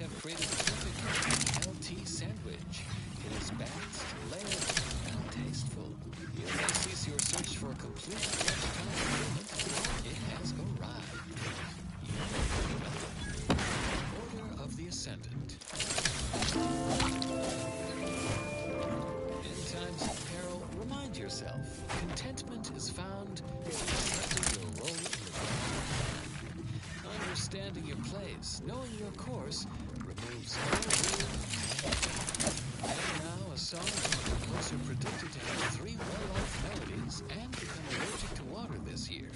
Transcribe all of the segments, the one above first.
Have created the perfect LT sandwich. It is balanced, layered, and tasteful. You may cease your search for complete lunchtime fulfillment, or it has arrived. Order of the Ascendant. In times of peril, remind yourself, contentment is found in accepting your role in the world. Understanding your place, knowing your course, removes all room. And now a song from a composer predicted to have 3 well-liked melodies and become allergic to water this year.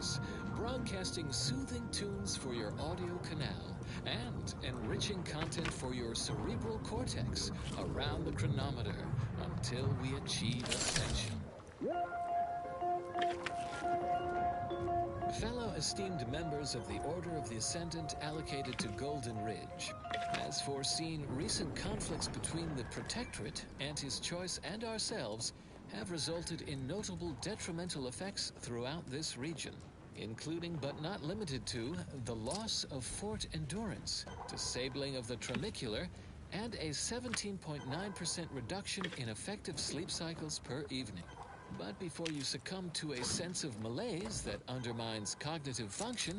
speakers, broadcasting soothing tunes for your audio canal, and enriching content for your cerebral cortex around the chronometer until we achieve ascension. Fellow esteemed members of the Order of the Ascendant allocated to Golden Ridge, as foreseen, recent conflicts between the Protectorate, Anti's Choice, and ourselves have resulted in notable detrimental effects throughout this region, including but not limited to the loss of Fort Endurance, disabling of the tramicular, and a 17.9% reduction in effective sleep cycles per evening. But before you succumb to a sense of malaise that undermines cognitive function,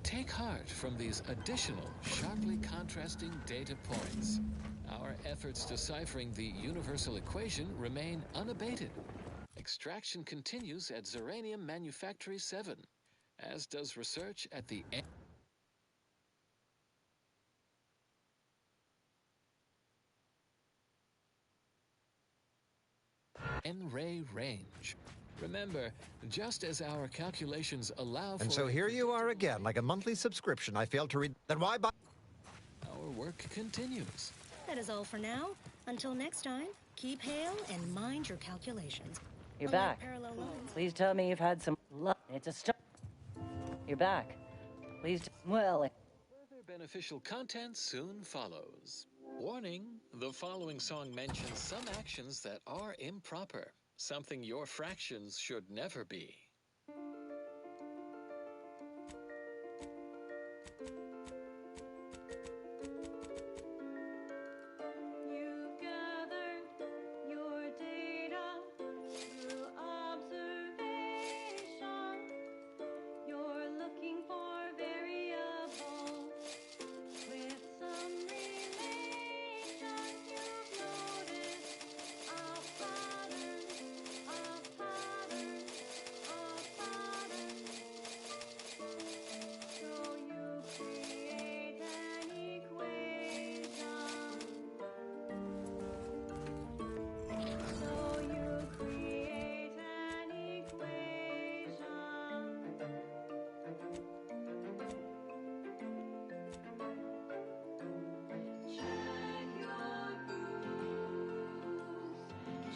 take heart from these additional, sharply contrasting data points. Our efforts deciphering the universal equation remain unabated. Extraction continues at Zeranium Manufactory 7, as does research at the N-ray range. Remember, just as our calculations allow for... And so here you are again, like a monthly subscription I failed to read. Then why buy? Our work continues. That is all for now. Until next time, keep hail and mind your calculations. You're Unlike back. parallel lines. Please tell me you've had some luck. It's a start. You're back. Please, well... Further beneficial content soon follows. Warning, the following song mentions some actions that are improper, something your fractions should never be. You've gathered your data through observation. You're looking for variables with some relation. You've noticed a pattern, a pattern, a pattern. So you create an equation. So you create an equation. Check your proofs,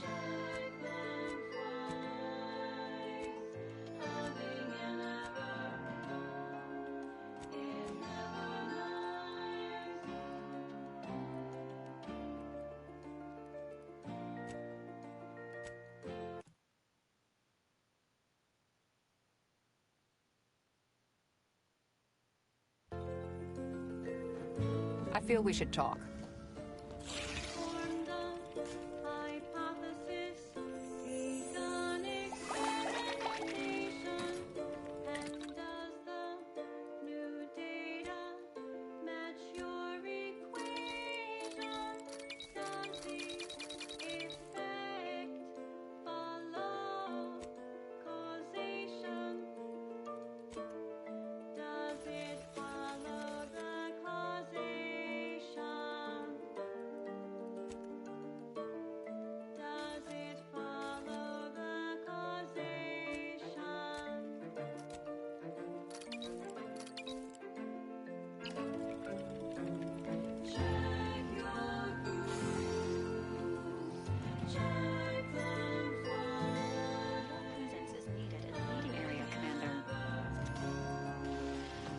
check them twice. Having an error is never nice. I feel we should talk. Form the hypothesis, begun experimentation, and does the new data match your equation? Does the effect follow causation? Does it follow the causation? Does it follow the causation? Check your proofs, check them twice. Presence is needed in the meeting area, Commander.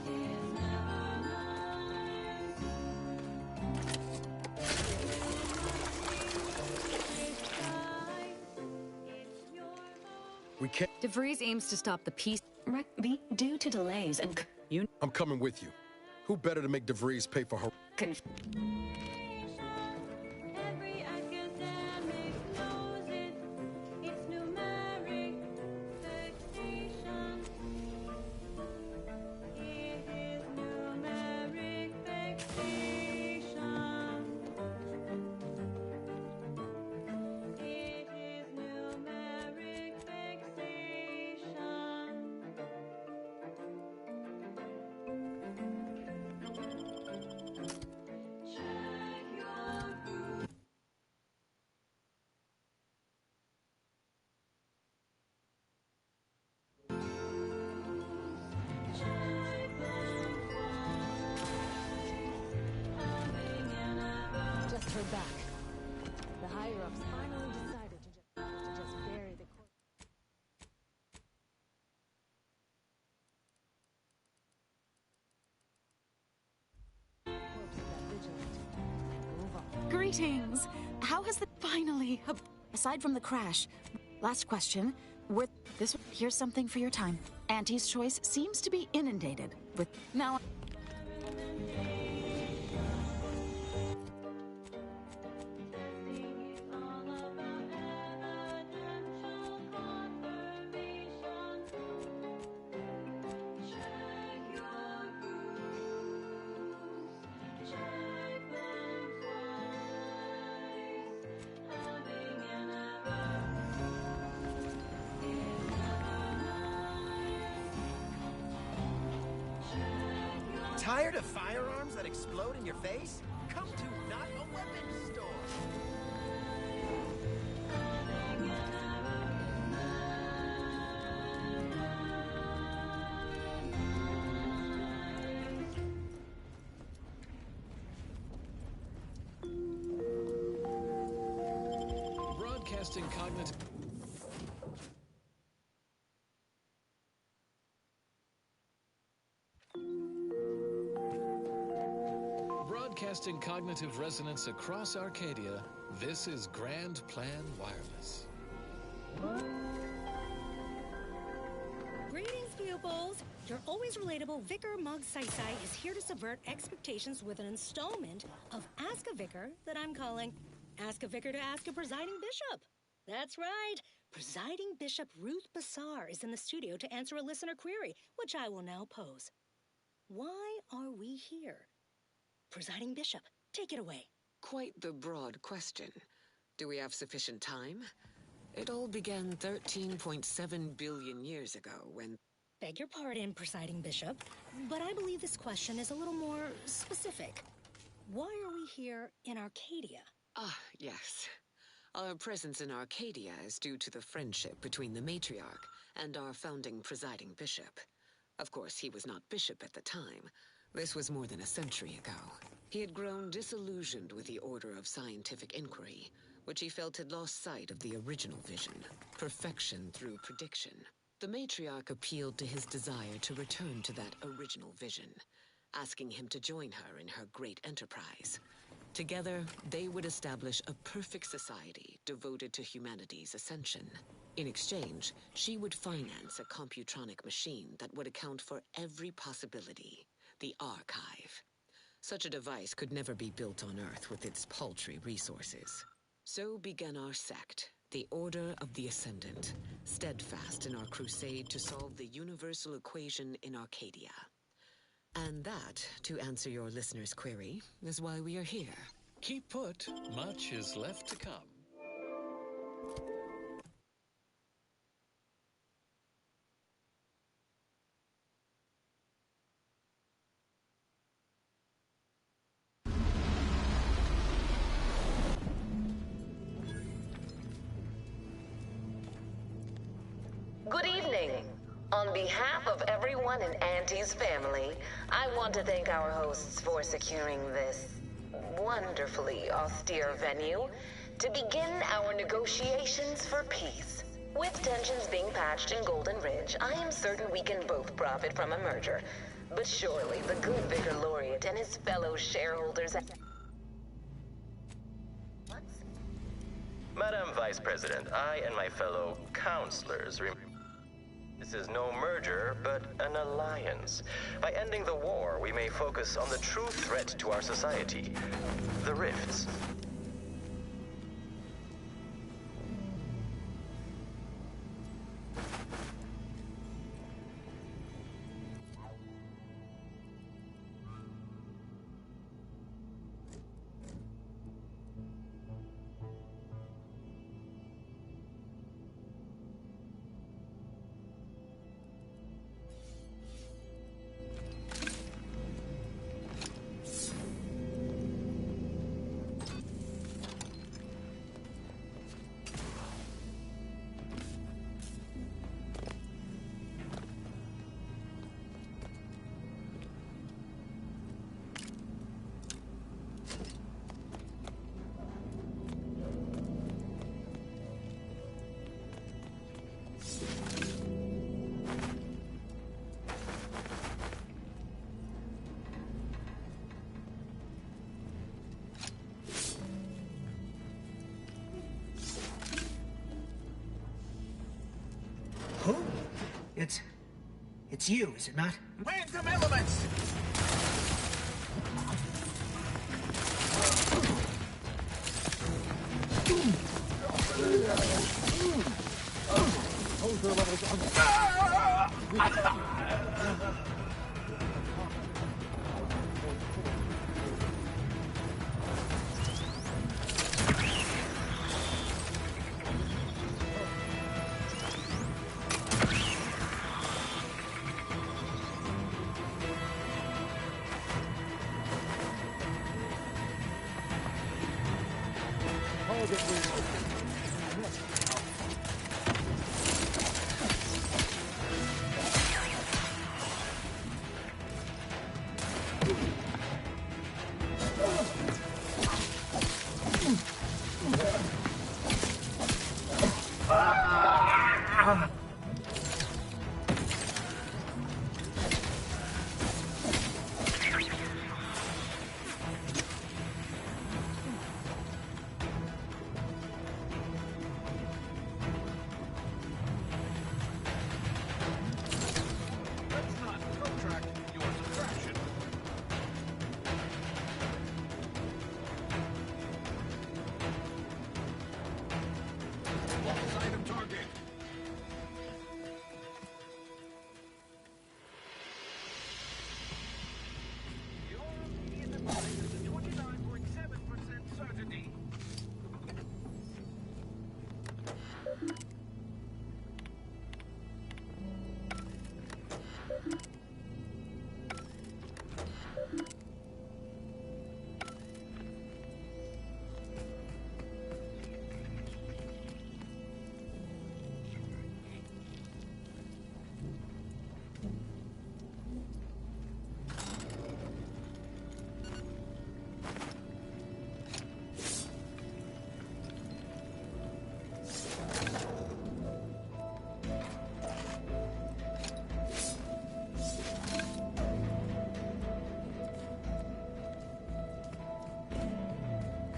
Is never nice. It's your We can't. DeVries aims to stop the peace. Due to delays and I'm coming with you. Who better to make DeVries pay for her? Every academic knows it. It's numeric fixation. It is numeric fixation. It is numeric fixation. Check back. The higher-ups finally decided to just bury the corpse. Corpse of that vigilante and move on. Greetings! How has the... Finally! Aside from the crash, last question. Here's something for your time. Auntie's choice seems to be inundated with... Now... Tired of firearms that explode in your face? Come to Not a Weapons Store. Broadcasting cognitive... Broadcasting cognitive resonance across Arcadia, this is Grand Plan Wireless. Greetings, pupils! Your always relatable Vicar Mug Sai is here to subvert expectations with an installment of Ask a Vicar that I'm calling Ask a Vicar to Ask a Presiding Bishop. That's right. Presiding Bishop Ruth Bassar is in the studio to answer a listener query, which I will now pose. Why are we here? Presiding Bishop, take it away. Quite the broad question. Do we have sufficient time? It all began 13.7 billion years ago when... Beg your pardon, Presiding Bishop, but I believe this question is a little more specific. Why are we here in Arcadia? Ah, yes. Our presence in Arcadia is due to the friendship between the matriarch and our founding presiding bishop. Of course, he was not bishop at the time. This was more than a century ago. He had grown disillusioned with the order of scientific inquiry, which he felt had lost sight of the original vision, perfection through prediction. The matriarch appealed to his desire to return to that original vision, asking him to join her in her great enterprise. Together, they would establish a perfect society devoted to humanity's ascension. In exchange, she would finance a computronic machine that would account for every possibility. The archive. Such a device could never be built on Earth with its paltry resources. So began our sect, the Order of the Ascendant, steadfast in our crusade to solve the universal equation in Arcadia. And that, to answer your listener's query, is why we are here. Keep put, much is left to come. Good evening. On behalf of everyone in Auntie's family, I want to thank our hosts for securing this wonderfully austere venue to begin our negotiations for peace. With tensions being patched in Golden Ridge, I am certain we can both profit from a merger. But surely the good Vicar Laureate and his fellow shareholders... Madam Vice President, I and my fellow counselors... This is no merger, but an alliance. By ending the war, we may focus on the true threat to our society, the rifts. It's you, is it not? Random elements!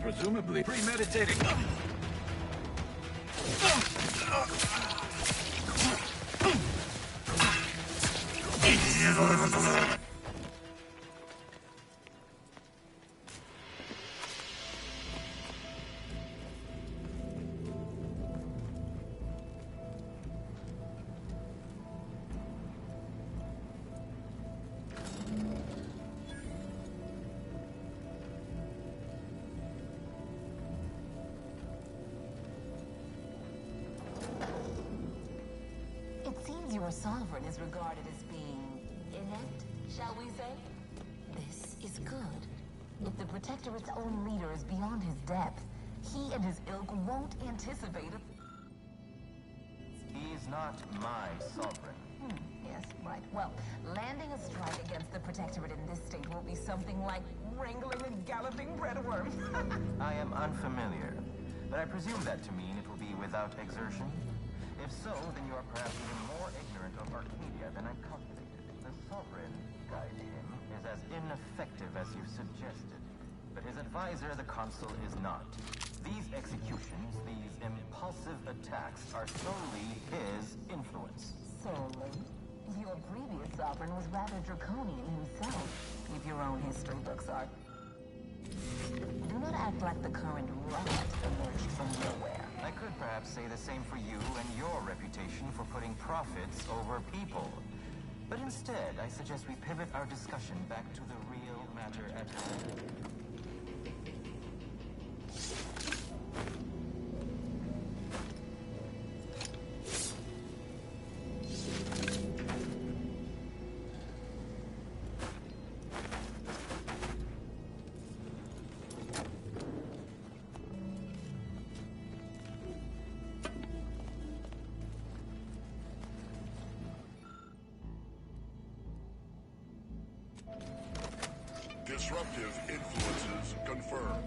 Presumably premeditating. It seems your sovereign is regarded as being inept, shall we say? This is good. If the Protectorate's own leader is beyond his depth, he and his ilk won't anticipate it. He's not my sovereign. Yes, right. Well, landing a strike against the Protectorate in this state will be something like wrangling a galloping breadworm. I am unfamiliar, but I presume that to mean it will be without exertion. If so, then you are perhaps even more ignorant of Arcadia than I calculated. The Sovereign, guide him, is as ineffective as you suggested. But his advisor, the Consul, is not. These executions, these impulsive attacks, are solely his influence. Solely? Your previous sovereign was rather draconian himself, if your own history books are. Do not act like the current rat emerged from nowhere. I could perhaps say the same for you and your reputation for putting profits over people. But instead, I suggest we pivot our discussion back to the real matter at hand. Disruptive influences confirmed.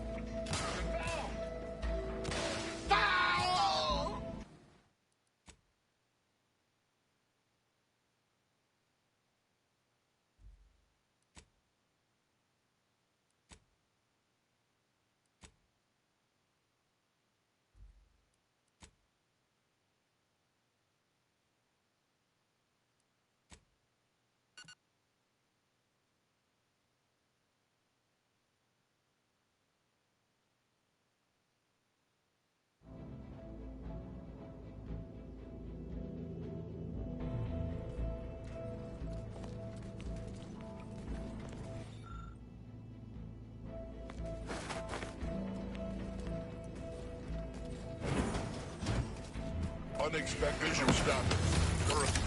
Expect visual status. Current.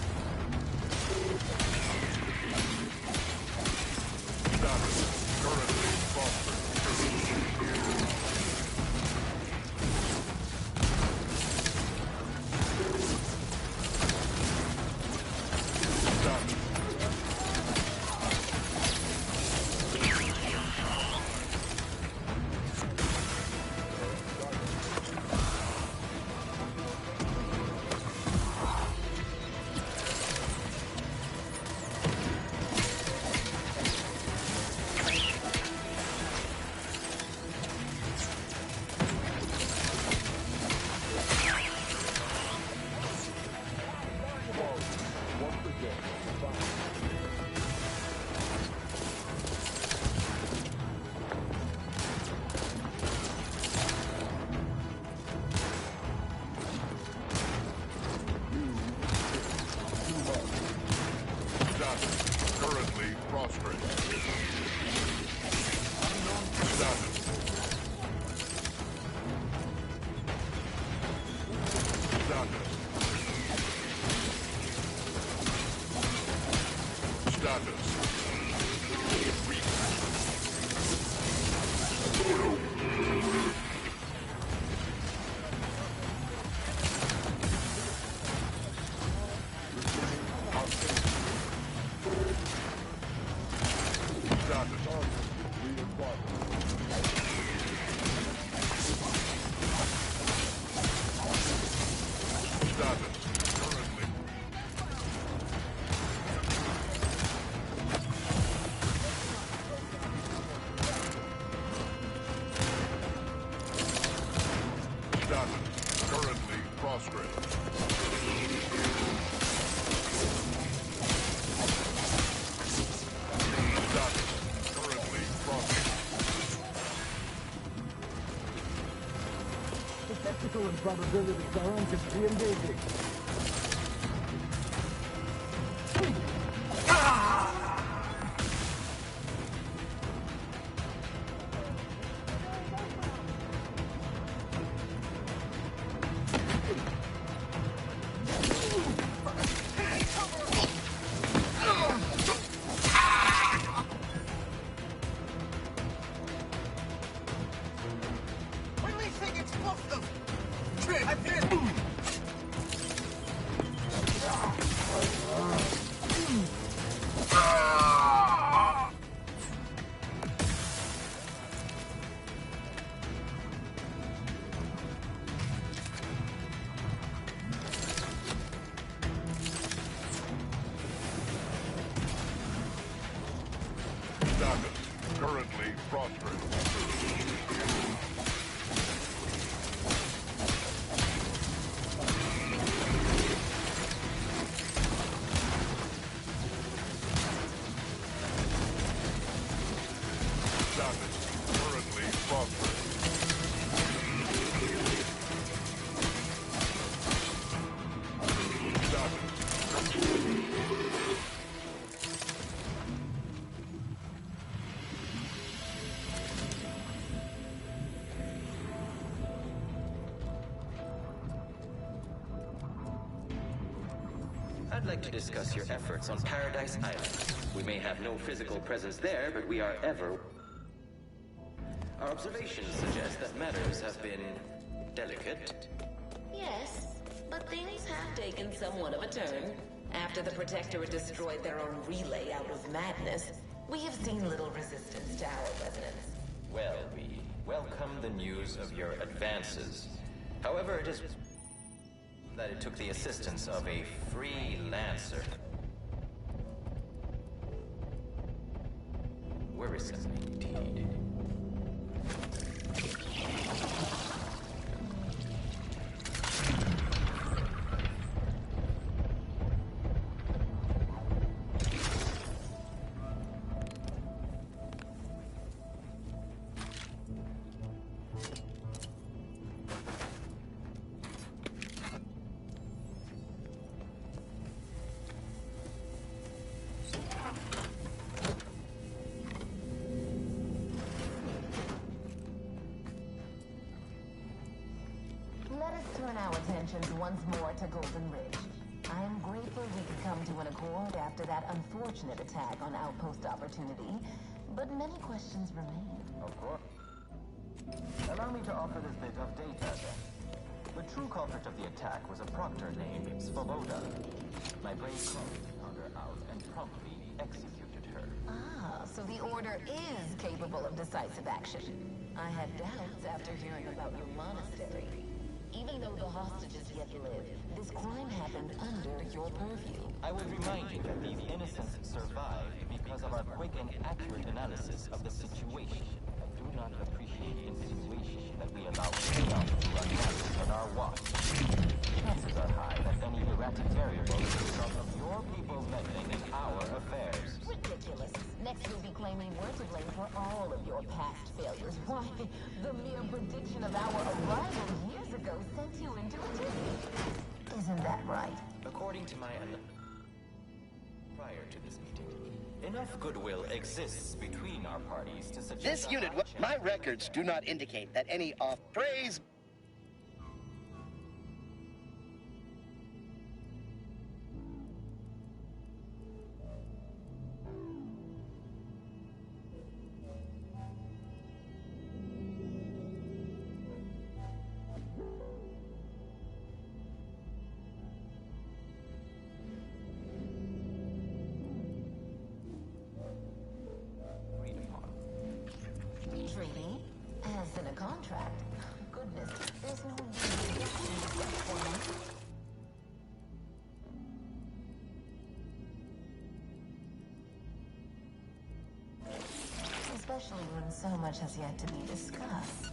Status. Currently fostered. Currently prostrate. Status. Status. Currently prostrate. Currently prostrate. The technical improbabilities are unjustly engaging. Currently prostrate. Currently prostrate. I'd like to discuss your efforts on Paradise Island. We may have no physical presence there, but we are ever... Our observations suggest that matters have been delicate. Yes, but things have taken somewhat of a turn. After the Protectorate destroyed their own relay out of madness, we have seen little resistance to our residents. Well, we welcome the news of your advances. However, it is that it took the assistance of a freelancer. Worrisome indeed. intentions once more to Golden Ridge. I am grateful we could come to an accord after that unfortunate attack on Outpost Opportunity, but many questions remain. Of course. Allow me to offer this bit of data, then. The true culprit of the attack was a proctor named Svoboda. My brave colleagues found her out and promptly executed her. Ah, so the Order is capable of decisive action. I had doubts after hearing about your monastery. Even though the hostages yet live, this crime happened under your purview. I would remind you that these innocents survived because of our quick and accurate analysis of the situation. I do not appreciate insinuation that we allow chaos to run rampant on our watch. Chances are high that any erratic variable is the result of your people meddling in our affairs. Ridiculous. Next you'll be claiming we're to blame for all of your past failures. Why, the mere prediction of our arrival years ago sent you into a tizzy. Isn't that right? According to my prior to this meeting, enough goodwill exists between our parties to suggest This unit, my records do not indicate that any off-praise. Treaty? As in a contract? Goodness, there's no reason for me. Especially when so much has yet to be discussed.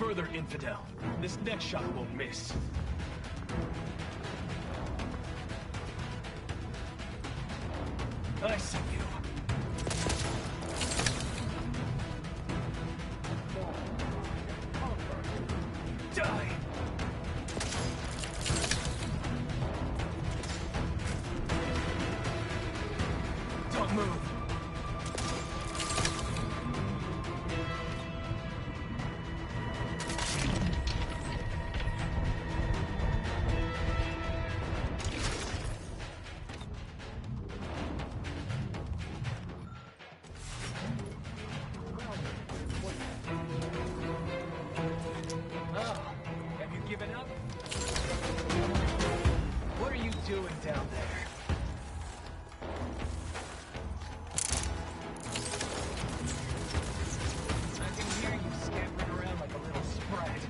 further, infidel. This next shot won't miss. I see you. Die! Don't move. Given up? What are you doing down there? I can hear you scampering around like a little sprat.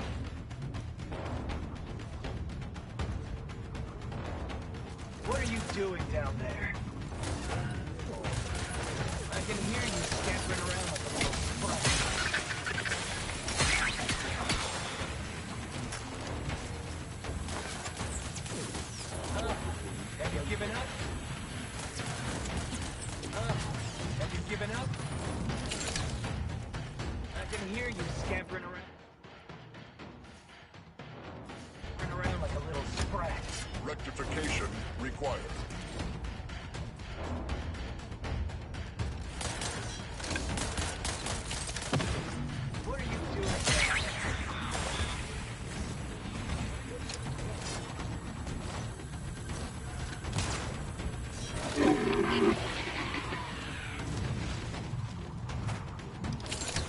What are you doing down there? I can hear you scampering around like a little sprat. Have you given up? Have you given up? I can hear you scampering around like a little sprat. Rectification required. What are you doing?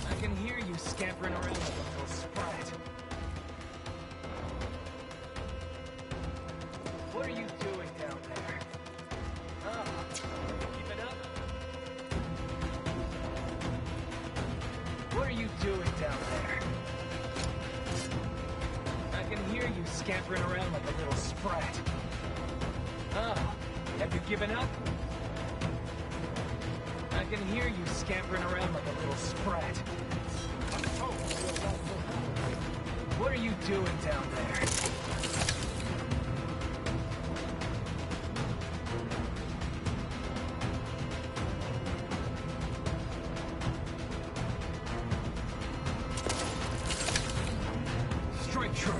I can hear you scampering around like a little sprat. What are you doing down there? Keep it up. What are you doing down there? I can hear you scampering around like a little sprat. Have you given up? I can hear you scampering around like a little sprat. What are you doing down there? Strike true.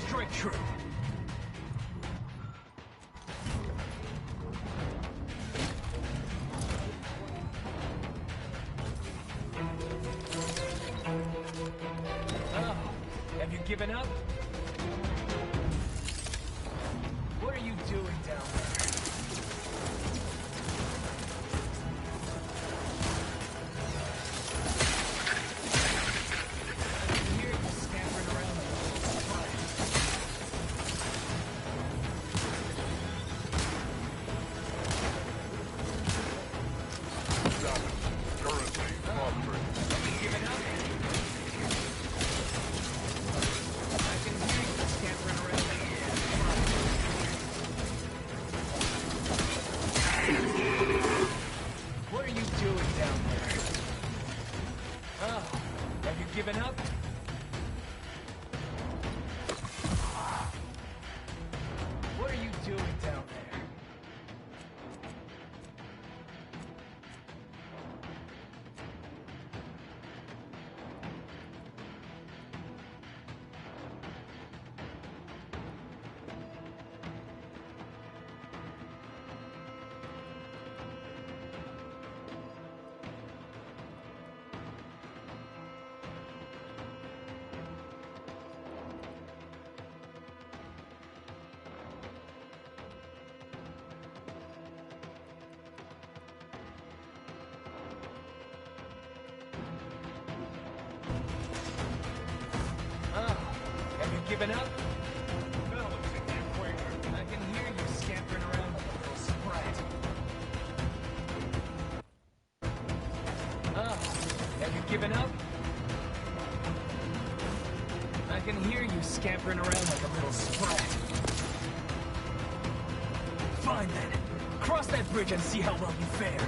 Strike true. Have you given up? What are you doing down there? I can hear you scampering around like a little sprat. Damage currently prospering. Have you given up? I can hear you scampering around like a little sprat. given up? I can hear you scampering around like a little sprat. Have you given up? I can hear you scampering around like a little sprat. Fine then. Cross that bridge and see how well you fare.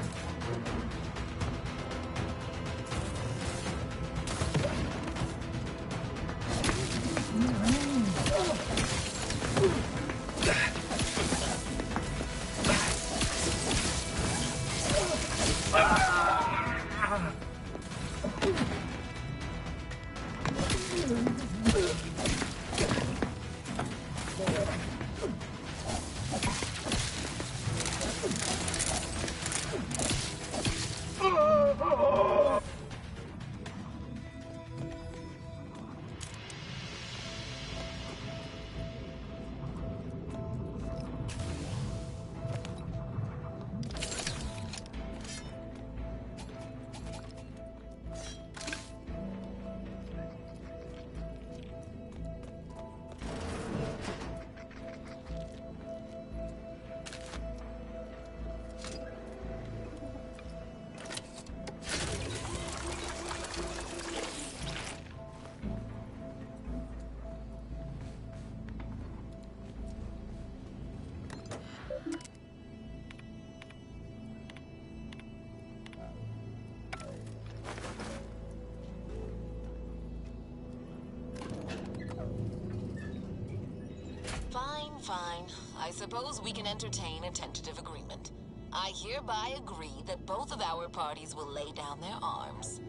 Fine. I suppose we can entertain a tentative agreement. I hereby agree that both of our parties will lay down their arms.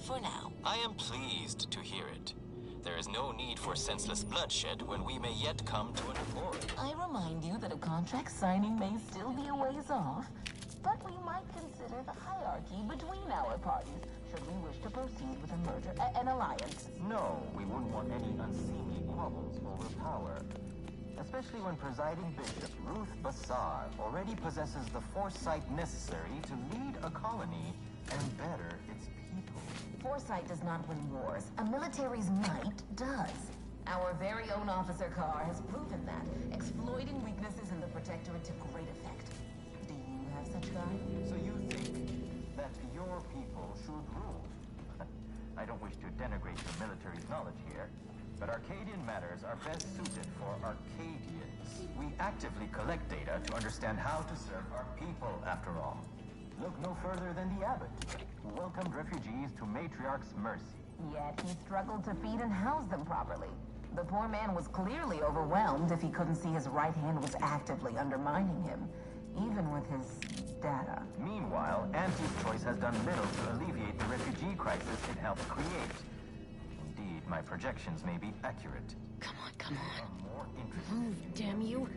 For now. I am pleased to hear it. There is no need for senseless bloodshed when we may yet come to an accord. I remind you that a contract signing may still be a ways off, but we might consider the hierarchy between our parties should we wish to proceed with a merger, an alliance. No, we wouldn't want any unseemly quabbles over power. Especially when presiding Bishop Ruth Bassar already possesses the foresight necessary to lead a colony and better its people. Foresight does not win wars. A military's might does. Our very own Officer Carr has proven that, exploiting weaknesses in the Protectorate to great effect. Do you have such guy? So you think that your people should rule? I don't wish to denigrate your military's knowledge here, but Arcadian matters are best suited for Arcadians. We actively collect data to understand how to serve our people, after all. Look no further than the abbot, who welcomed refugees to Matriarch's mercy. Yet he struggled to feed and house them properly. The poor man was clearly overwhelmed if he couldn't see his right hand was actively undermining him, even with his data. Meanwhile, Auntie's choice has done little to alleviate the refugee crisis it helped create. Indeed, my projections may be accurate. Come on. More Move, damn you.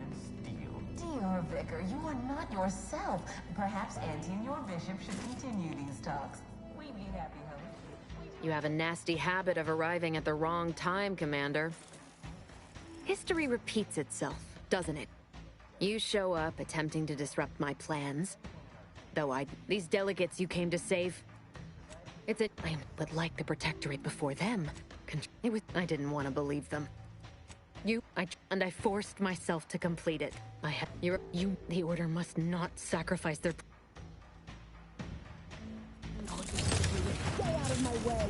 Dear Vicar, you are not yourself. Perhaps Auntie and your bishop should continue these talks. We'd be happy, huh? You have a nasty habit of arriving at the wrong time, Commander. History repeats itself, doesn't it? You show up attempting to disrupt my plans. These delegates you came to save... I would like the Protectorate before them. I didn't want to believe them. I forced myself to complete it. The Order must not sacrifice their... Stay out of my way!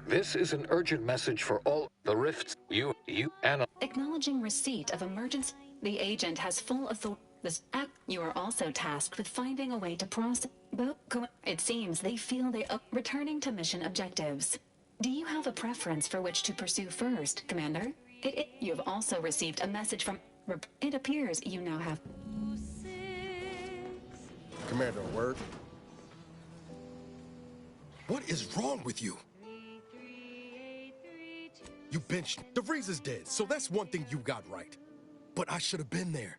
This is an urgent message for all the rifts. You, and Acknowledging receipt of emergency. The agent has full authority. You are also tasked with finding a way to process. It seems they feel they are returning to mission objectives. Do you have a preference for which to pursue first, Commander? You have also received a message from. It appears you now have. Commander, a word? What is wrong with you? You benched. DeVries is dead, so that's one thing you got right. But I should have been there.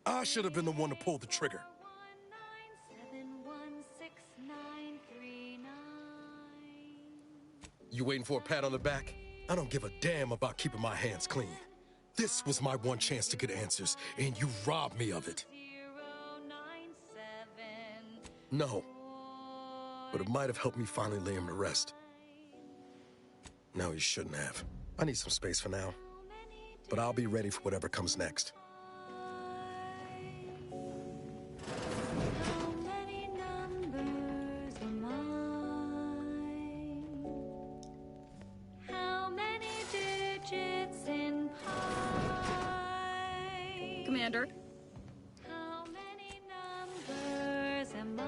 I should have been the one to pull the trigger. You waiting for a pat on the back? I don't give a damn about keeping my hands clean. This was my one chance to get answers, and you robbed me of it. No. But it might have helped me finally lay him to rest. No, you shouldn't have. I need some space for now. But I'll be ready for whatever comes next. Commander. How many numbers am I?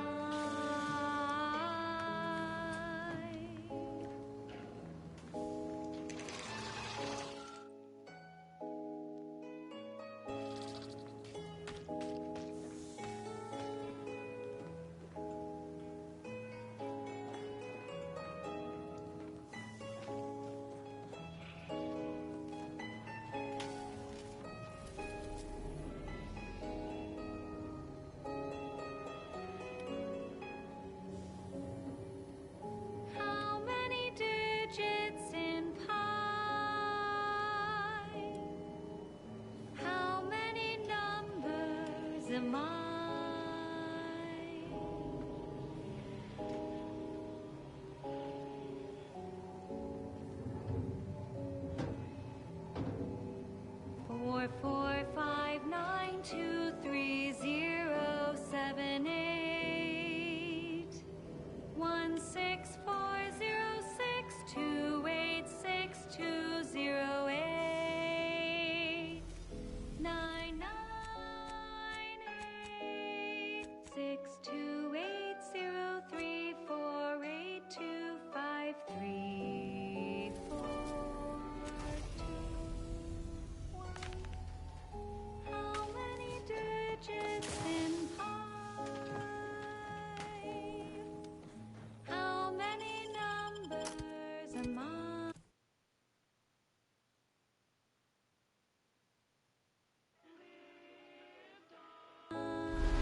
How many digits in pi? How many numbers am I? 4, 5, 9, 2, 3, 0, 7, 8. 1, 6, 4, 0, 6, 2, 8, 6, 2, 0, 8. 9, 9, 8, 6, 2, 8, 0, 3, 4, 8, 2, 5, 3, 4, 2, 1. How many digits in pi? How many numbers am I?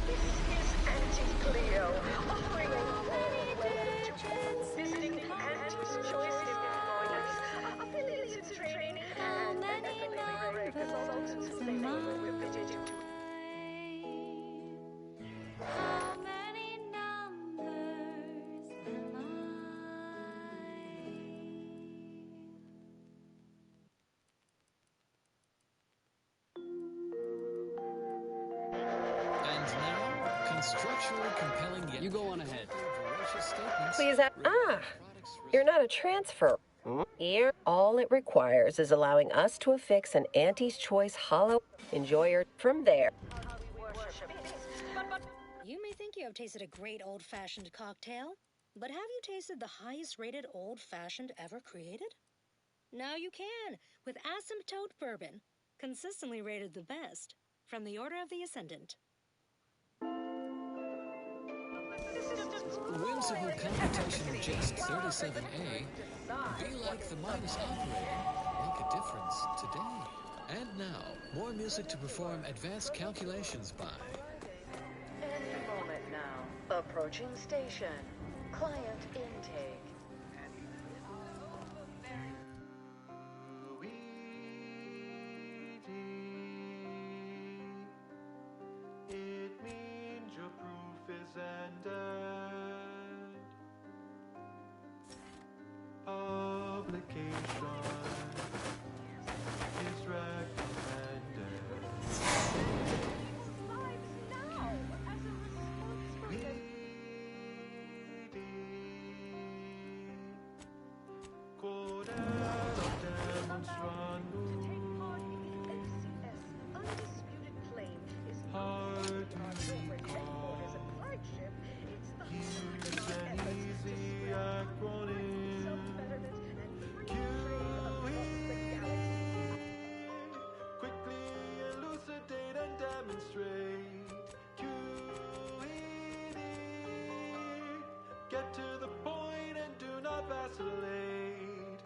This is Auntie Cleo, offering a warm welcome to all visiting the Auntie's Choice employees, affiliates in training, and FLA consultants who may know we're fitted to. How many numbers am I? And now, constructually compelling yet... You go on ahead. Please you're not a transfer. Here, all it requires is allowing us to affix an Auntie's Choice hollow. Enjoy your from there. You may think you have tasted a great old-fashioned cocktail, but have you tasted the highest-rated old-fashioned ever created? Now you can, with Asymptote Bourbon, consistently rated the best, from the Order of the Ascendant. Whimsical computation of just 37A. Be like the minus operator. Make a difference today. And now, more music to perform advanced calculations by. Any moment now. Approaching station. Client intake. It means your proof is ended. Publication is recommended. Get to the point and do not vacillate.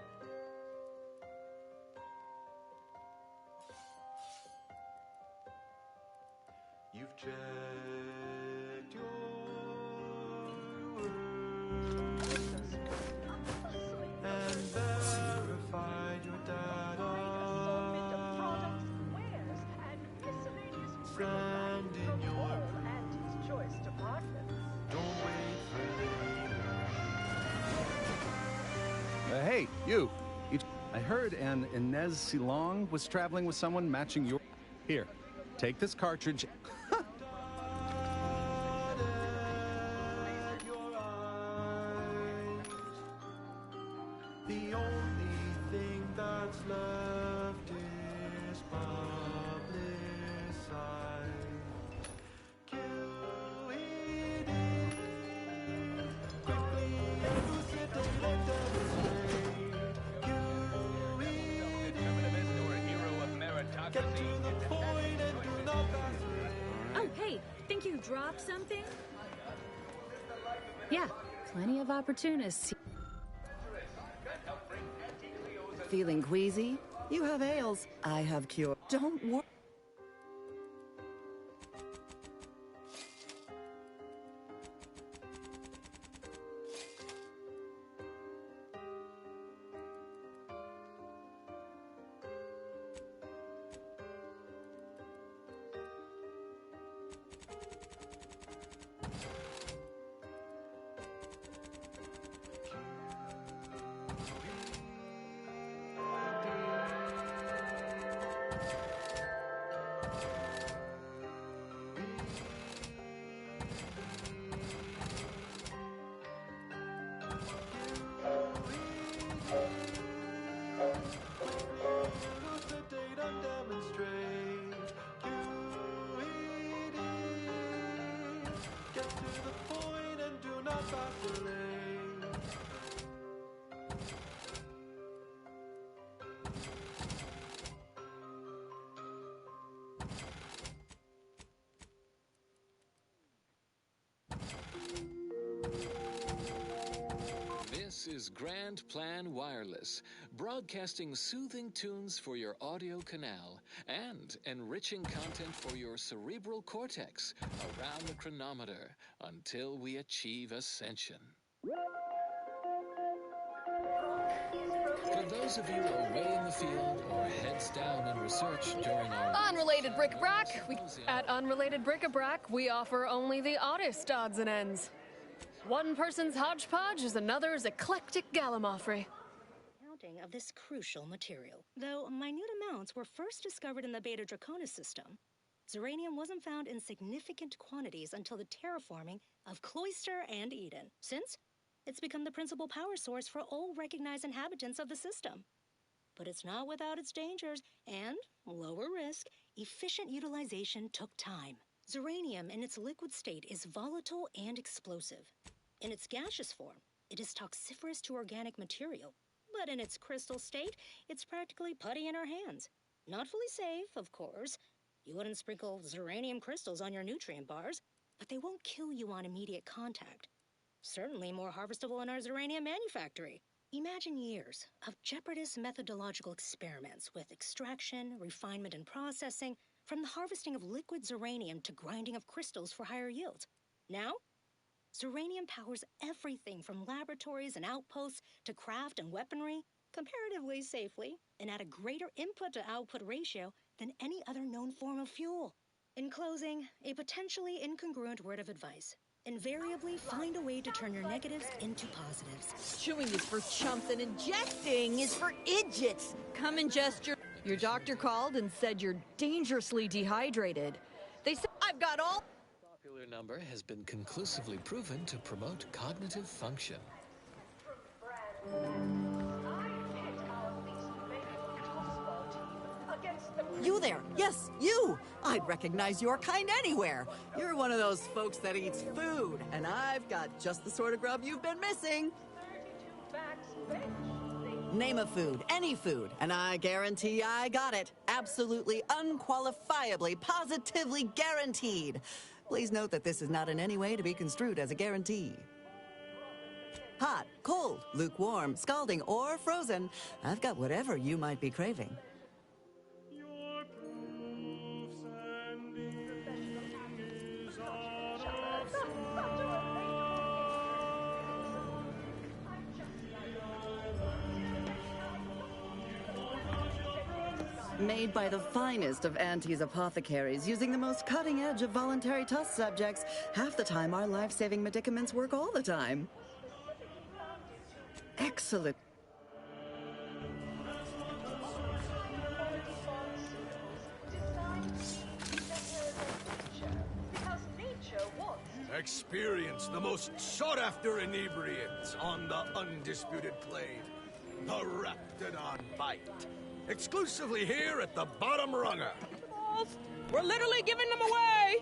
You've checked your words and verified your data. Send in your don't wait for later. Hey, you. I heard an Inez Silong was traveling with someone matching your... Here, take this cartridge. The only thing that's left is publicized. QED. Quickly elucidate and demonstrate. QED. Get to the point and do not vacillate. Oh, hey, think you dropped something? Yeah, plenty of opportunists. Feeling queasy? You have ails. I have cure. Don't worry. Elucidate and demonstrate. QED. Get to the point and do not vacillate. This is Grand Plan Wireless, broadcasting soothing tunes for your audio canal and enriching content for your cerebral cortex around the chronometer until we achieve ascension. For those of you away in the field or heads down in research during our Unrelated bric-a-brac. At Unrelated Bric-a-brac, we offer only the oddest odds and ends. One person's hodgepodge is another's eclectic gallimaufry. Counting of this crucial material. Though minute amounts were first discovered in the Beta Draconis system, Zeranium wasn't found in significant quantities until the terraforming of Cloister and Eden, since it's become the principal power source for all recognized inhabitants of the system. But it's not without its dangers, and, lower risk, efficient utilization took time. Zeranium in its liquid state is volatile and explosive. In its gaseous form, it is toxiferous to organic material. But in its crystal state, it's practically putty in our hands. Not fully safe, of course. You wouldn't sprinkle Zeranium crystals on your nutrient bars, but they won't kill you on immediate contact. Certainly more harvestable in our Zeranium manufactory. Imagine years of jeopardous methodological experiments with extraction, refinement, and processing, from the harvesting of liquid Zeranium to grinding of crystals for higher yields. Now, Zeranium powers everything from laboratories and outposts to craft and weaponry, comparatively safely, and at a greater input-to-output ratio than any other known form of fuel. In closing, a potentially incongruent word of advice. Invariably find a way to turn your negatives into positives. Chewing is for chumps and ingesting is for idiots. Come ingest your doctor called and said you're dangerously dehydrated. They said I've got all... Popular number has been conclusively proven to promote cognitive function. You there. Yes, you. I'd recognize your kind anywhere. You're one of those folks that eats food, and I've got just the sort of grub you've been missing. Name a food, any food, and I guarantee I got it. Absolutely, unqualifiably, positively guaranteed. Please note that this is not in any way to be construed as a guarantee. Hot, cold, lukewarm, scalding, or frozen. I've got whatever you might be craving. Made by the finest of Auntie's apothecaries, using the most cutting edge of voluntary test subjects. Half the time, our life-saving medicaments work all the time. Excellent. Experience the most sought-after inebriants on the undisputed plane. The Raptidon Bite. Exclusively here at the Bottom Runger. We're literally giving them away!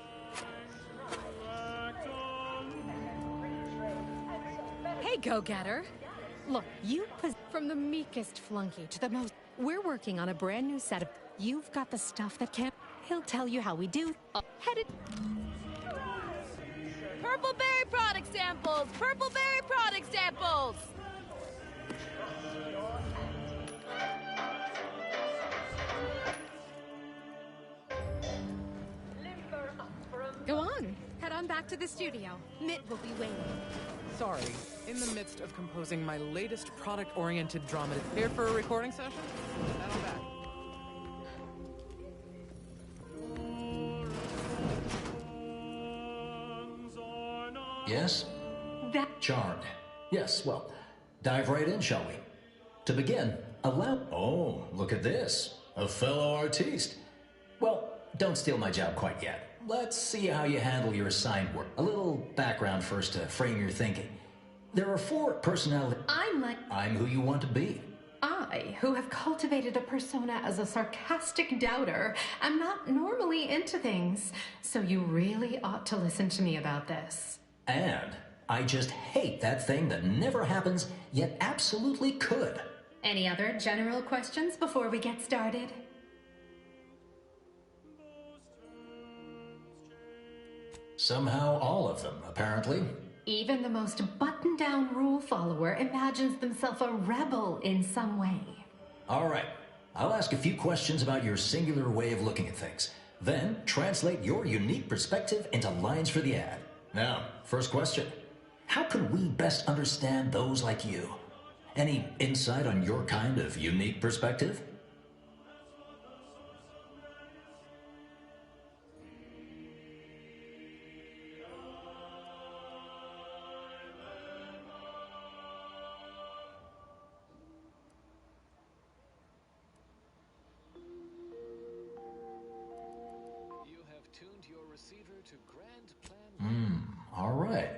Hey, go-getter. Look, from the meekest flunky to the most... We're working on a brand new set of... You've got the stuff that can't... He'll tell you how we do... Headed... Purple berry product samples! Purple berry product samples! Go on. Head on back to the studio. Mitt will be waiting. Sorry, in the midst of composing my latest product-oriented drama. Here for a recording session? Head on back. Yes? Charmed. Yes, well, dive right in, shall we? To begin, allow... Oh, look at this. A fellow artiste. Well, don't steal my job quite yet. Let's see how you handle your assigned work. A little background first to frame your thinking. There are 4 personalities. I'm who you want to be. I, who have cultivated a persona as a sarcastic doubter, am not normally into things, so you really ought to listen to me about this. And I just hate that thing that never happens, yet absolutely could. Any other general questions before we get started? Somehow all of them, apparently. Even the most buttoned-down rule follower imagines themselves a rebel in some way. All right. I'll ask a few questions about your singular way of looking at things. Then translate your unique perspective into lines for the ad. Now, first question. How can we best understand those like you? Any insight on your kind of unique perspective? All right.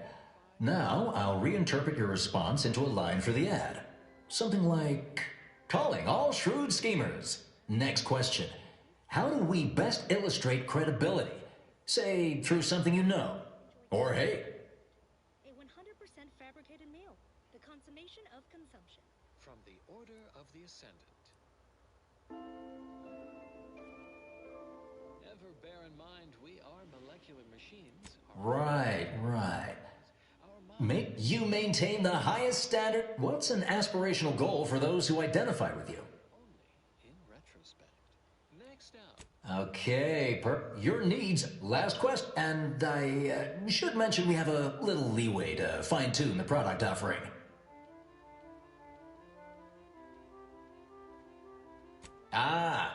Now, I'll reinterpret your response into a line for the ad. Something like, calling all shrewd schemers. Next question. How do we best illustrate credibility? Say, through something you know. Or hey. A 100% fabricated meal. The consummation of consumption. From the Order of the Ascendant. Ever bear in mind, we are molecular machines. Right. You maintain the highest standard. What's an aspirational goal for those who identify with you? In retrospect. Next up. Okay, your needs. Last question. And I should mention we have a little leeway to fine-tune the product offering.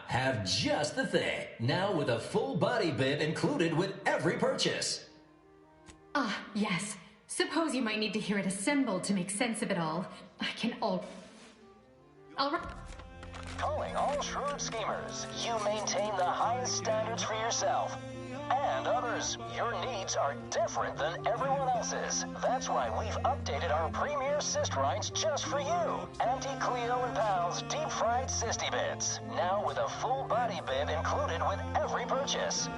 Have just the thing. Now with a full body bib included with every purchase. Yes. Suppose you might need to hear it assembled to make sense of it all. I can Calling all shrewd schemers, you maintain the highest standards for yourself and others. Your needs are different than everyone else's. That's why we've updated our premier cyst rides just for you. Anti-Cleo and Pal's deep-fried cysty bits. Now with a full body bib included with every purchase.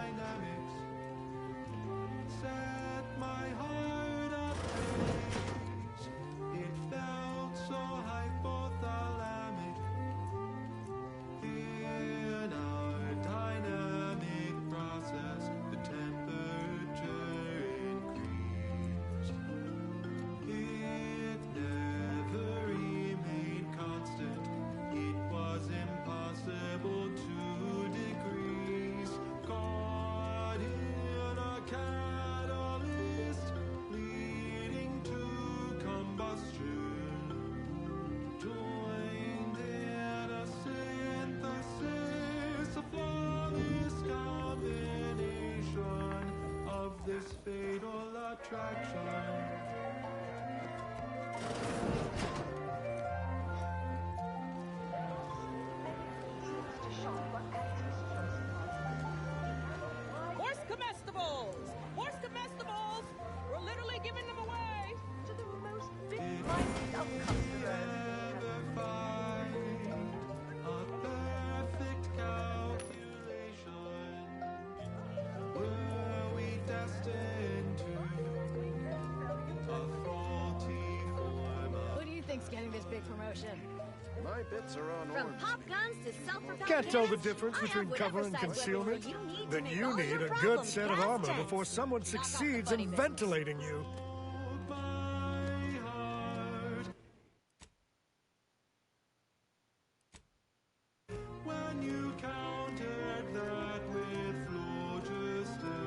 getting this big promotion. My bits are on From orange. pop guns to self-propelled Can't tell the cannons, difference I have between cover whatever and size concealment? weaponry you need Then to make you all need your a good problems set of past armor tense. before someone Knock off the succeeds funny in business. ventilating you. When you countered that with phlogiston.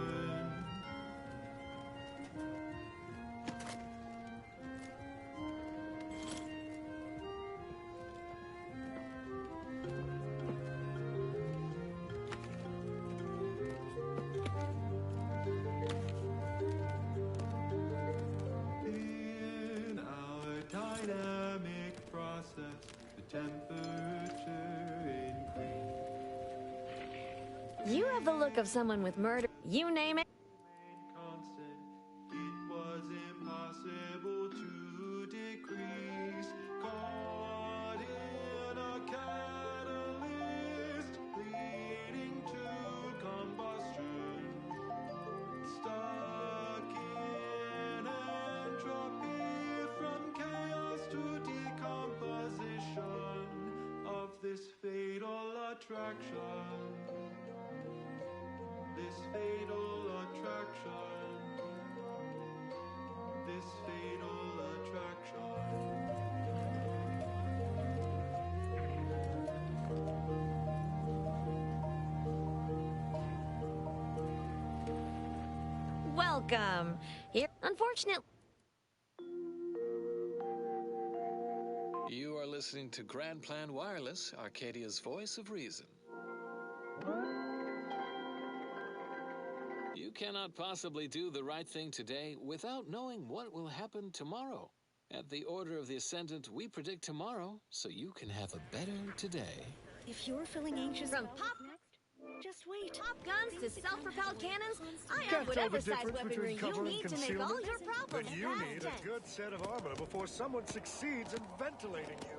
In our dynamic process, the temperature increased. You have the look of someone with murder. You name it. Constant, it was impossible to decrease. Caught in a catalyst, leading to combustion. Stuck in entropy from chaos to decomposition of this fatal attraction. This fatal attraction. This fatal attraction. Welcome. Here, unfortunately. You are listening to Grand Plan Wireless, Arcadia's voice of reason. You cannot possibly do the right thing today without knowing what will happen tomorrow. At the order of the Ascendant, we predict tomorrow so you can have a better today. If you're feeling anxious From pop just wait. Pop guns to self-propelled cannons, I Can't have tell the whatever size difference weaponry between you cover and need to make concealment? all your problems Then you past need tense. a good set of armor before someone succeeds in ventilating you.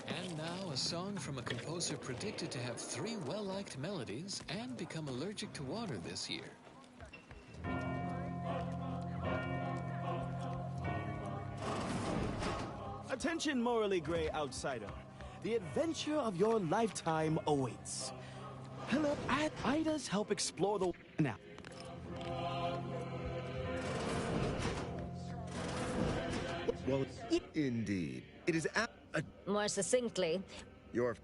And now a song from a composer predicted to have 3 well-liked melodies and become allergic to water this year. Attention, morally gray outsider. The adventure of your lifetime awaits. Hello, Ida's help explore the now. Well, indeed. It is More succinctly, your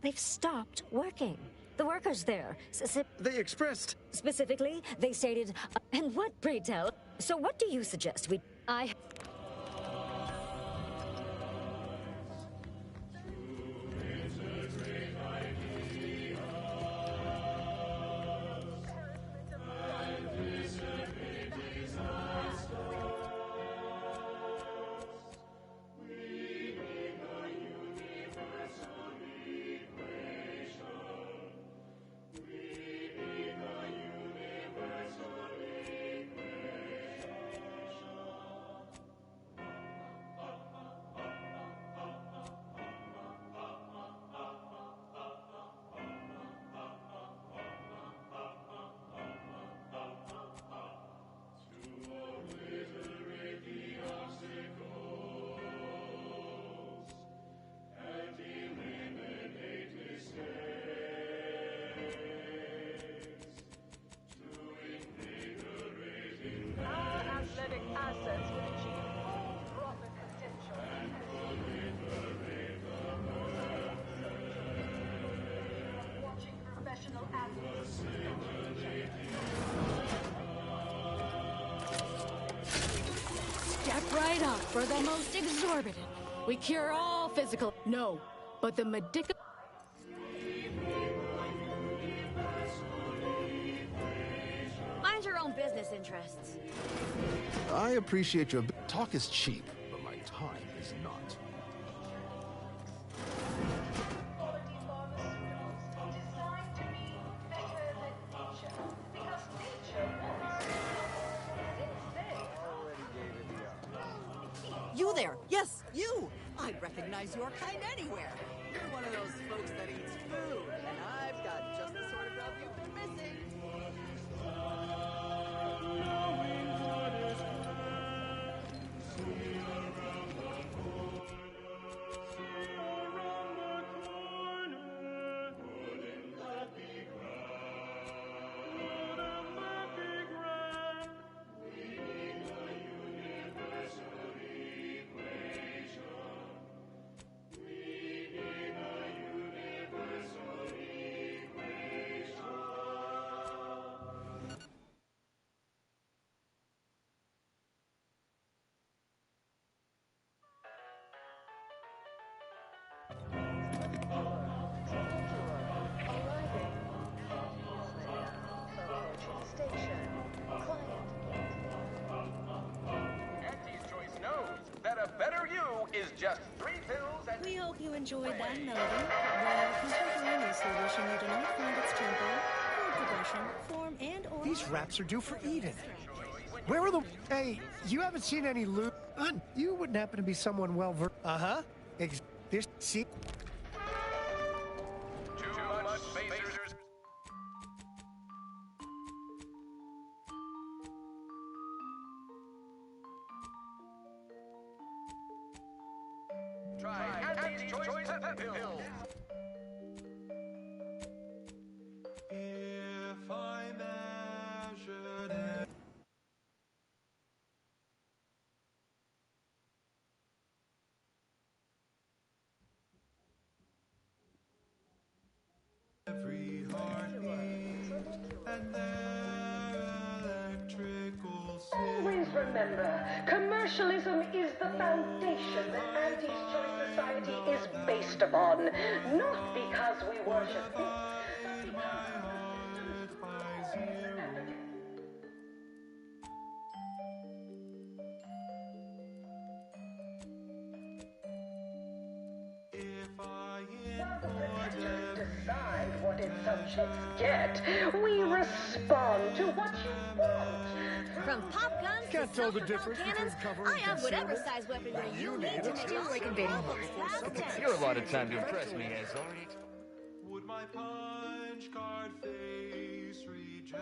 they've stopped working. The workers there, they expressed. Specifically, they stated, and what, pray tell? So what do you suggest we... Step right up for the most exorbitant. We cure all physical. No, but the medical. Mind your own business interests. I appreciate your talk is cheap, but my time is not. You there! Yes, you! I recognize your kind anywhere. You're one of those folks that eats food, and I've got just the sort of grub you've been missing. station. Client. Auntie's Choice knows that a better you is just 3 pills and... We hope you enjoyed that melody. The contemporaneously wishing you do not find its tempo, chord progression, form, and/or... These raps are due for Eden. Where are the... Hey, you haven't seen any loot? You wouldn't happen to be someone well-versed... Uh-huh. This... See... Too much spacers. Try Auntie's Choice pills. If I measured it. Every heartbeat and their electrical Always remember, commercialism is the foundation that Auntie's Choice Society is based upon. Not because we worship it, but because by zero. If I decide what its subjects get, we respond to what you want. From pop guns Can't to tell the self-propelled difference cannons, between cover and I have whatever concealment. size weaponry you need to make us like invading Mars. You're a lot of time to impress me, as already... Would my punch card face rejection?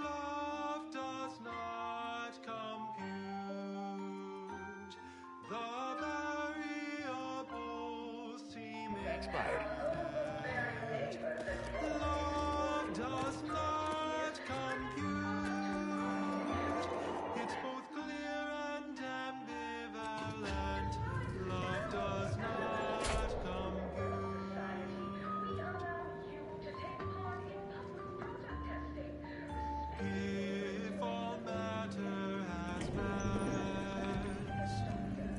Love does not compute. The variables seem expired. Love does not compute. It's both clear and ambivalent. Love does not compute. If all matter has mass,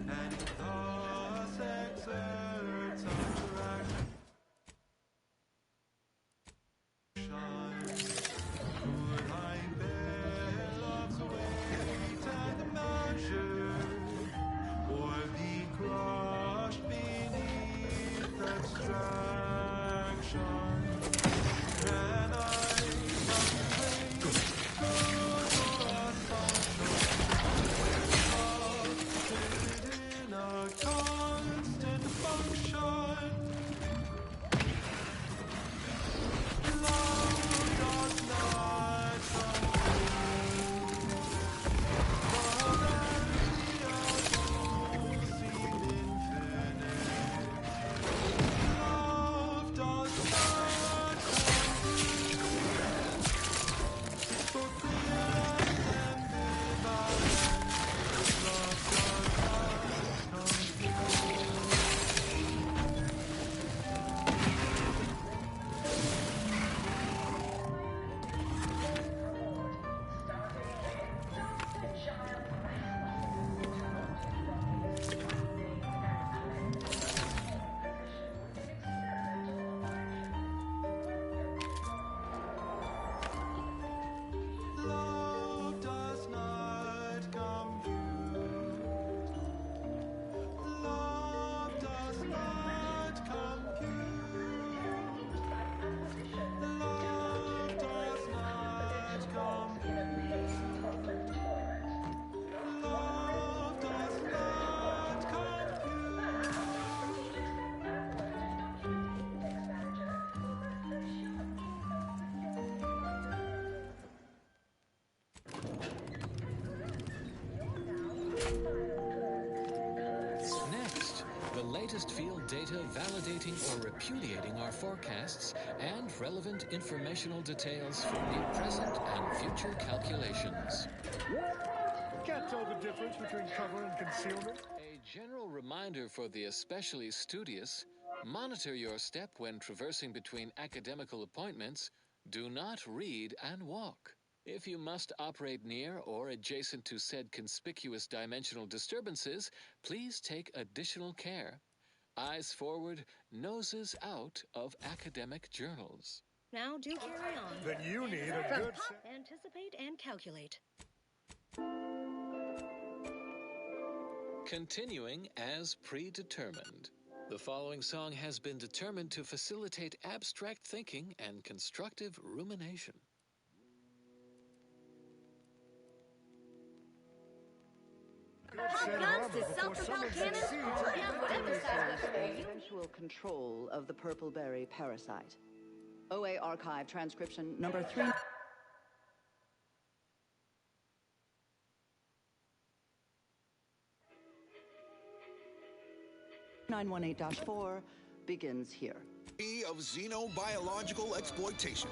and thus exerts attraction, could I bear love's weight and measure, or be crushed beneath abstraction? Can I contemplate good or assumption? In a constant function, love does not compute. The variables seem infinite. Love does not compute. It's both clear and ambivalent. Love does not compute. Love does not compute. Love does not compute. Love does not compute. Love does not Next, the latest field data validating or repudiating our forecasts and relevant informational details for the present and future calculations. Can't tell the difference between cover and concealment. A general reminder for the especially studious: monitor your step when traversing between academical appointments. Do not read and walk. If you must operate near or adjacent to said conspicuous dimensional disturbances, please take additional care. Eyes forward, noses out of academic journals. Now do carry on. Then you need a From good... Anticipate and calculate. Continuing as predetermined. The following song has been determined to facilitate abstract thinking and constructive rumination. Eventual control of the purple-berry parasite. OA archive transcription number 3. 918-4 begins here. Of xenobiological exploitation.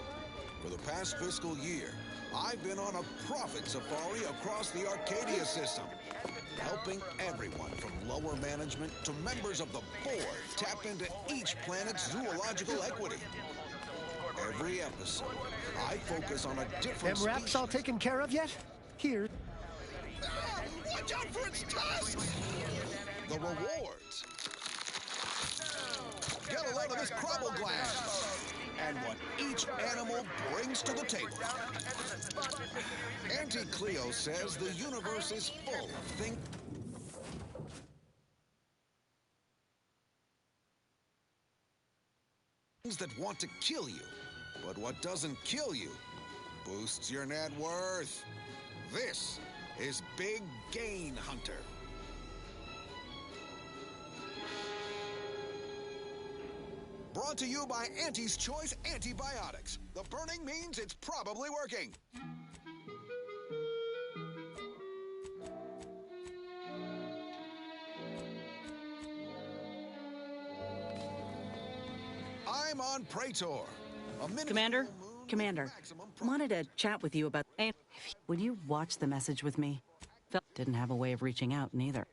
For the past fiscal year, I've been on a profit safari across the Arcadia system, helping everyone from lower management to members of the board tap into each planet's zoological equity. Every episode, I focus on a different Them rats all taken care of yet? Here. Watch out for its tusks! The rewards. Get a load of this crumble gland and what each animal brings to the table. Auntie Cleo says the universe is full of things that want to kill you, but what doesn't kill you boosts your net worth. This is Big Gain Hunter. Brought to you by Auntie's Choice Antibiotics. The burning means it's probably working. I'm on Praetor. Commander, wanted to chat with you about... Would you watch the message with me? Didn't have a way of reaching out, neither.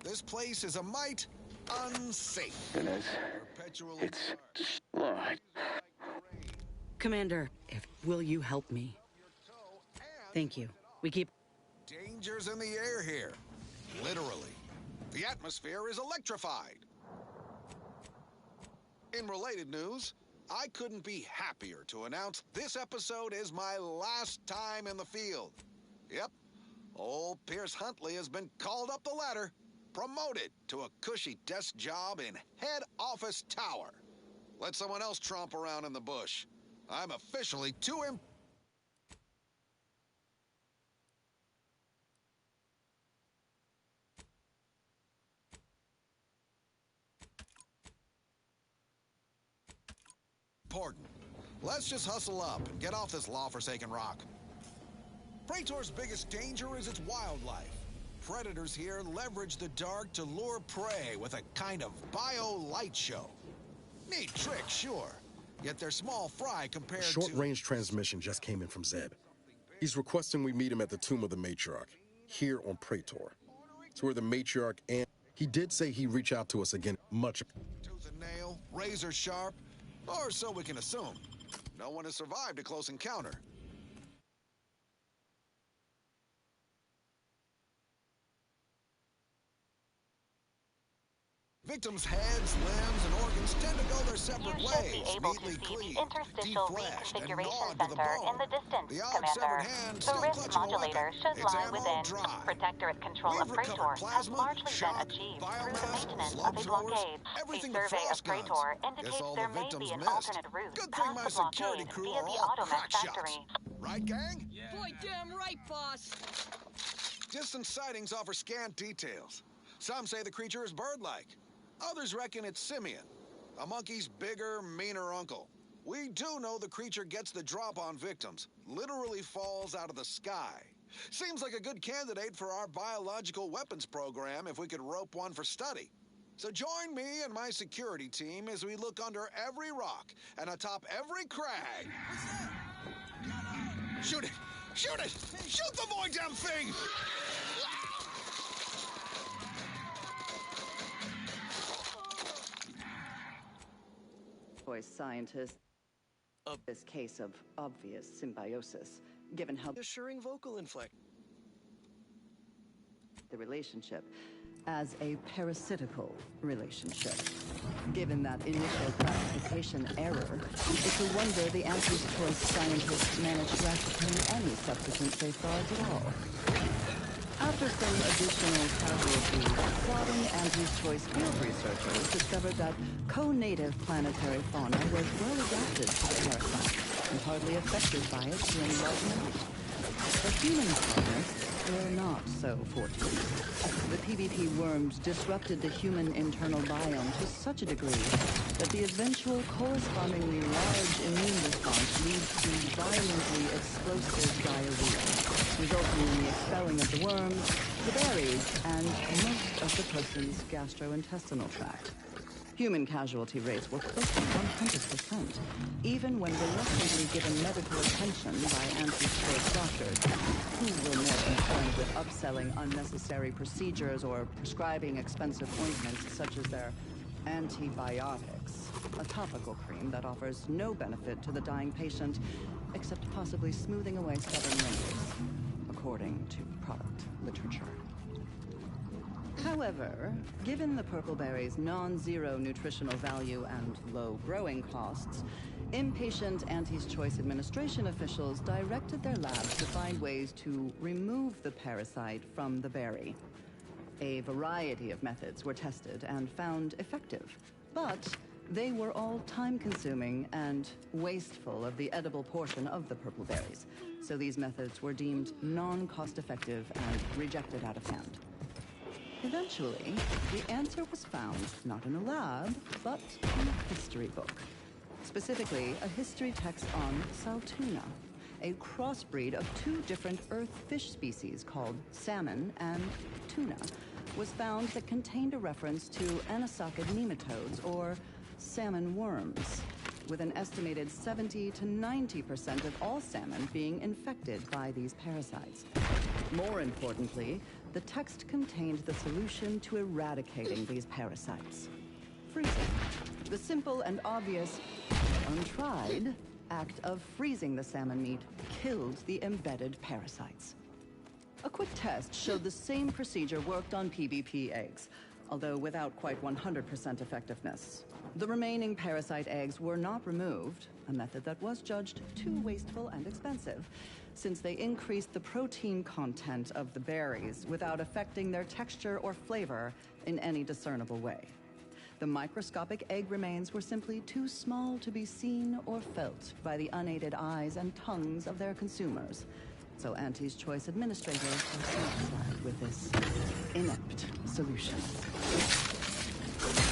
This place is a mite unsafe. It's slide. Commander, will you help me? Thank you. We keep... Dangers in the air here. Literally. The atmosphere is electrified. In related news, I couldn't be happier to announce this episode is my last time in the field. Yep, old Pierce Huntley has been called up the ladder, promoted to a cushy desk job in head office tower. Let someone else tromp around in the bush. I'm officially too important. Let's just hustle up and get off this law-forsaken rock. Praetor's biggest danger is its wildlife. Predators here leverage the dark to lure prey with a kind of bio-light show. Neat trick, sure. Yet they're small fry compared to... Short-range transmission just came in from Zeb. He's requesting we meet him at the Tomb of the Matriarch, here on Praetor. It's where the Matriarch and... He did say he'd reach out to us again much... Tooth and nail, razor sharp, or so we can assume. No one has survived a close encounter. Victims' heads, limbs, and organs tend to go their separate ways, neatly cleaved, defleshed, and gnawed to the bone. The odd severed hand still clutching a weapon. Its ammo dry. Protectorate control of Praetor has largely been achieved through the maintenance of a blockade. A survey of Praetor indicates there may be an alternate route past the blockade via the Automech factory. Right, gang? Boy, damn right, boss! Distant sightings offer scant details. Some say the creature is bird-like. Others reckon it's simian, a monkey's bigger, meaner uncle. We do know the creature gets the drop on victims, literally falls out of the sky. Seems like a good candidate for our biological weapons program if we could rope one for study. So join me and my security team as we look under every rock and atop every crag. Shoot it! Shoot it! Shoot the boy damn thing! Voice scientist of this case of obvious symbiosis, given how assuring vocal inflect the relationship. as a parasitical relationship. Given that initial classification error, it's a wonder the Anti's Choice scientists managed to ascertain any subsequent safeguards at all. After some additional casualties, plodding Anti's Choice field researchers discovered that co-native planetary fauna was well adapted to the parasite and hardly affected by it to any large amount. The human colonists were not so fortunate. The PvP worms disrupted the human internal biome to such a degree that the eventual correspondingly large immune response leads to violently explosive diarrhea, resulting in the expelling of the worms, the berries, and most of the person's gastrointestinal tract. Human casualty rates were close to 100%, even when reluctantly given medical attention by anti-choice doctors, who were more concerned with upselling unnecessary procedures or prescribing expensive ointments such as their antibiotics, a topical cream that offers no benefit to the dying patient except possibly smoothing away stubborn wrinkles, according to product literature. However, given the purple berry's non-zero nutritional value and low growing costs, impatient Anti's Choice administration officials directed their labs to find ways to remove the parasite from the berry. A variety of methods were tested and found effective, but they were all time-consuming and wasteful of the edible portion of the purple berries, so these methods were deemed non-cost-effective and rejected out of hand. Eventually, the answer was found not in a lab, but in a history book. Specifically, a history text on Saltuna, a crossbreed of two different earth fish species called salmon and tuna, was found that contained a reference to anisakid nematodes, or salmon worms, with an estimated 70 to 90% of all salmon being infected by these parasites. More importantly, the text contained the solution to eradicating these parasites: freezing. The simple and obvious, untried, act of freezing the salmon meat killed the embedded parasites. A quick test showed the same procedure worked on PvP eggs, although without quite 100% effectiveness. The remaining parasite eggs were not removed, a method that was judged too wasteful and expensive, since they increased the protein content of the berries without affecting their texture or flavor in any discernible way. The microscopic egg remains were simply too small to be seen or felt by the unaided eyes and tongues of their consumers. So Anti's Choice administrators were satisfied with this inept solution.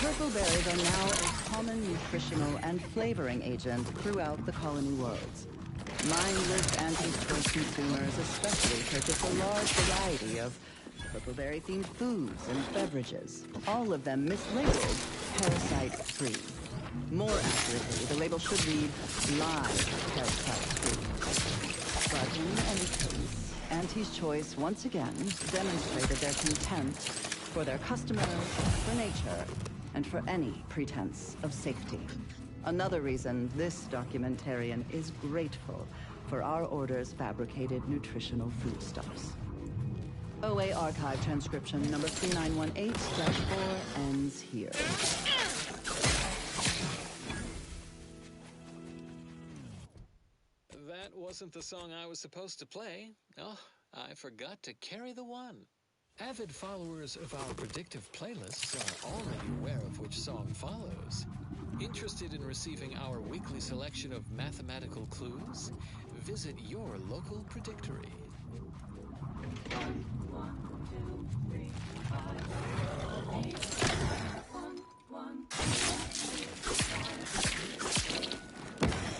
Purple berries are now a common nutritional and flavoring agent throughout the colony worlds. Mindless Anti's Choice consumers especially purchase a large variety of purpleberry-themed foods and beverages, all of them mislabeled parasite-free. More accurately, the label should read live parasite-free. But in any case, Anti's Choice once again demonstrated their contempt for their customers, for nature, and for any pretense of safety. Another reason this documentarian is grateful for our order's fabricated nutritional foodstuffs. OA Archive transcription number 3918-4 ends here. That wasn't the song I was supposed to play. Oh, I forgot to carry the one. Avid followers of our predictive playlists are already aware of which song follows. Interested in receiving our weekly selection of mathematical clues? Visit your local predictory. 1, 2, 3, 5, 8, 1, 1.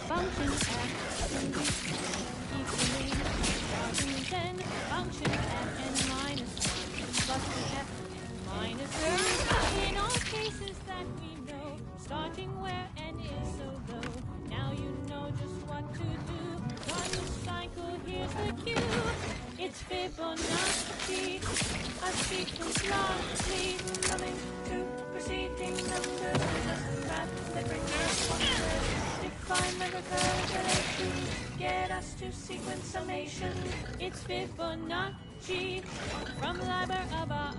Function F, equaling, starting 10, function Fn minus 1, plus the Fn minus 1. In all cases that we know, starting where n is so low. Now you know just what to do. Run the cycle, here's the cue. It's Fibonacci, a sequence largely coming to preceding numbers. Math that brings us wonders. Define the recurrent relation, get us to sequence summation. It's Fibonacci from Liber of our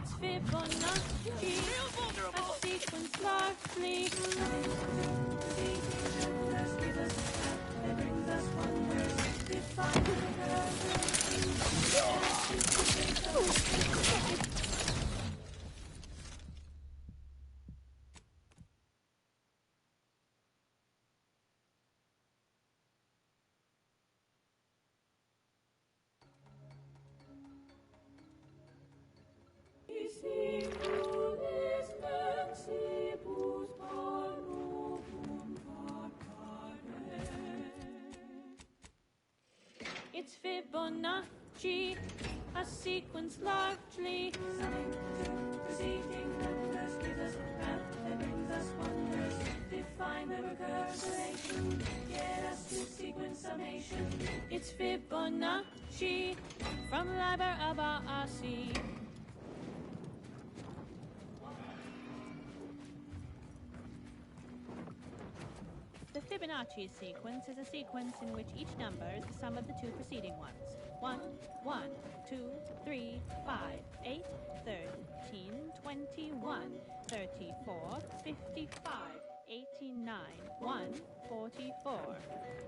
It's Fibonacci, a sequence largely. It's Fibonacci, a sequence largely summing to preceding numbers gives us math that brings us wonders. Define the recurrence relation, get us to sequence summation. It's Fibonacci from Liber Abaci. The Fibonacci sequence is a sequence in which each number is the sum of the two preceding ones. 1, 1, 2, 3, 5, 8, 13, 21, 34, 55, 89, 1, 44,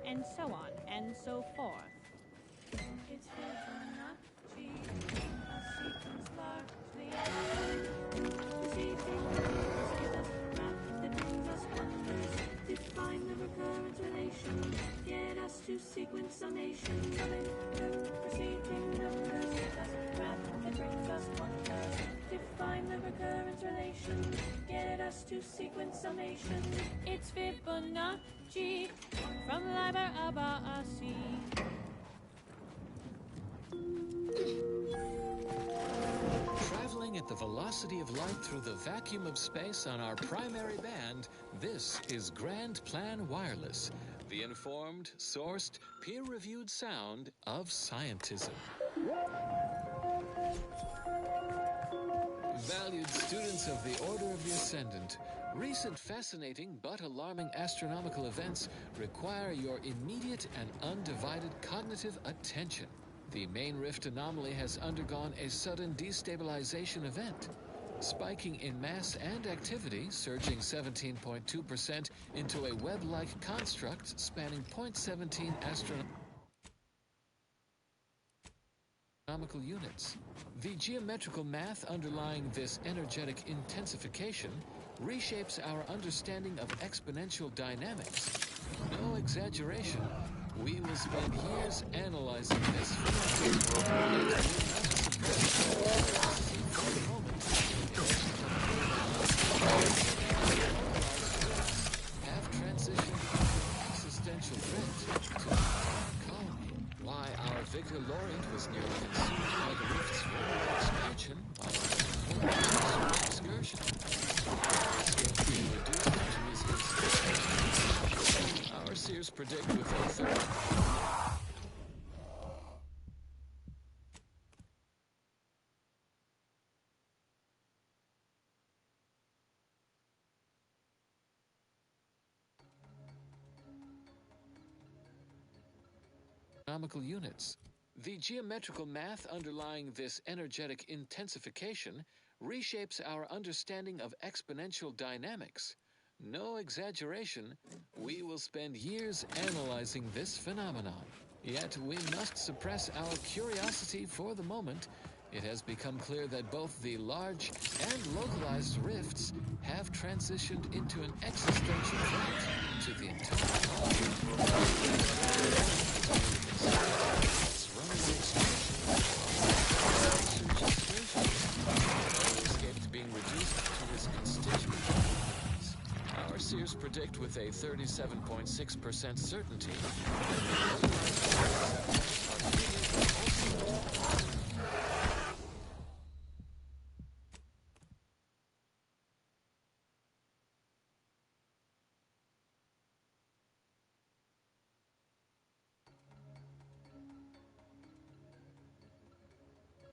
and so on and so forth. It's Fibonacci, a sequence largely preceding numbers give us math that brings us wonders. Define the recurrence relation, get us to sequence summation. Summing to preceding numbers give us math that brings us wonders. Define the recurrence relation, get us to sequence summation. It's Fibonacci from Liber Abaci. Traveling at the velocity of light through the vacuum of space on our primary band, this is Grand Plan Wireless, the informed, sourced, peer-reviewed sound of scientism. Valued students of the Order of the Ascendant, recent fascinating but alarming astronomical events require your immediate and undivided cognitive attention. The main rift anomaly has undergone a sudden destabilization event, spiking in mass and activity, surging 17.2% into a web-like construct spanning 0.17 astronomical units. The geometrical math underlying this energetic intensification reshapes our understanding of exponential dynamics. No exaggeration, we will spend years analyzing this phenomenon. Have transitioned from existential threat to colony. Why our Victor Laurent was nearly consumed by the rift's vertical expansion while on an excursion. Being reduced to his instinct. Our seers predict with a third. Astronomical units. The geometrical math underlying this energetic intensification reshapes our understanding of exponential dynamics. No exaggeration, we will spend years analyzing this phenomenon. Yet we must suppress our curiosity for the moment. It has become clear that both the large and localized rifts have transitioned into an existential threat to the escaped being reduced to his constituent components. Our seers predict with a 37.6% certainty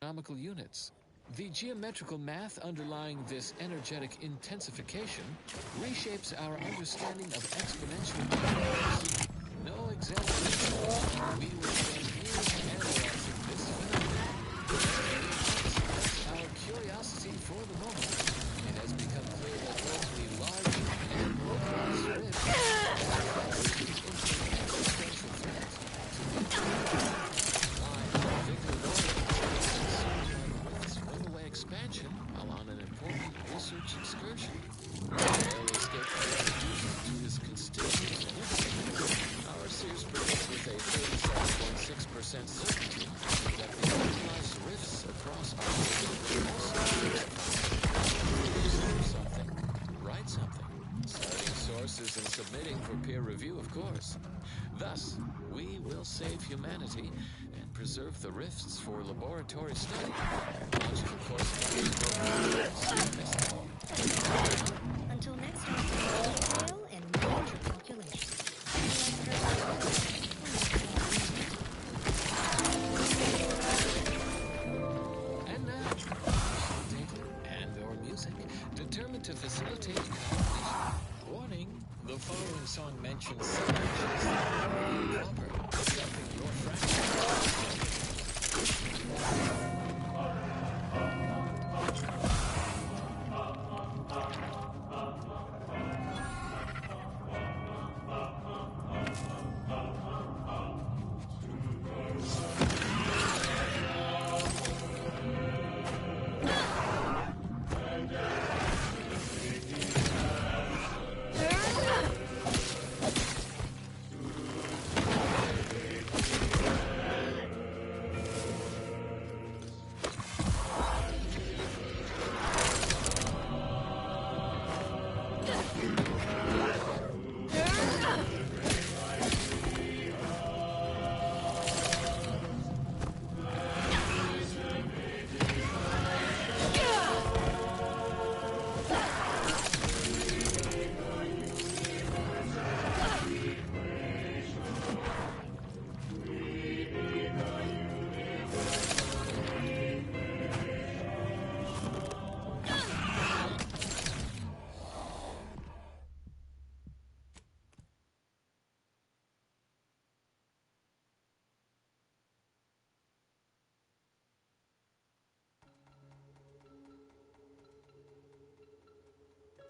astronomical units. The geometrical math underlying this energetic intensification reshapes our understanding of exponential dynamics. No exaggeration, we will spend years analyzing this phenomenon. Our curiosity course. Thus, we will save humanity and preserve the rifts for laboratory study. Logical course of until next time, detail and major calculations. And now, data and/or music determined to facilitate compilation. Warning: the following song mentions some actions that are improper, affecting your fraction.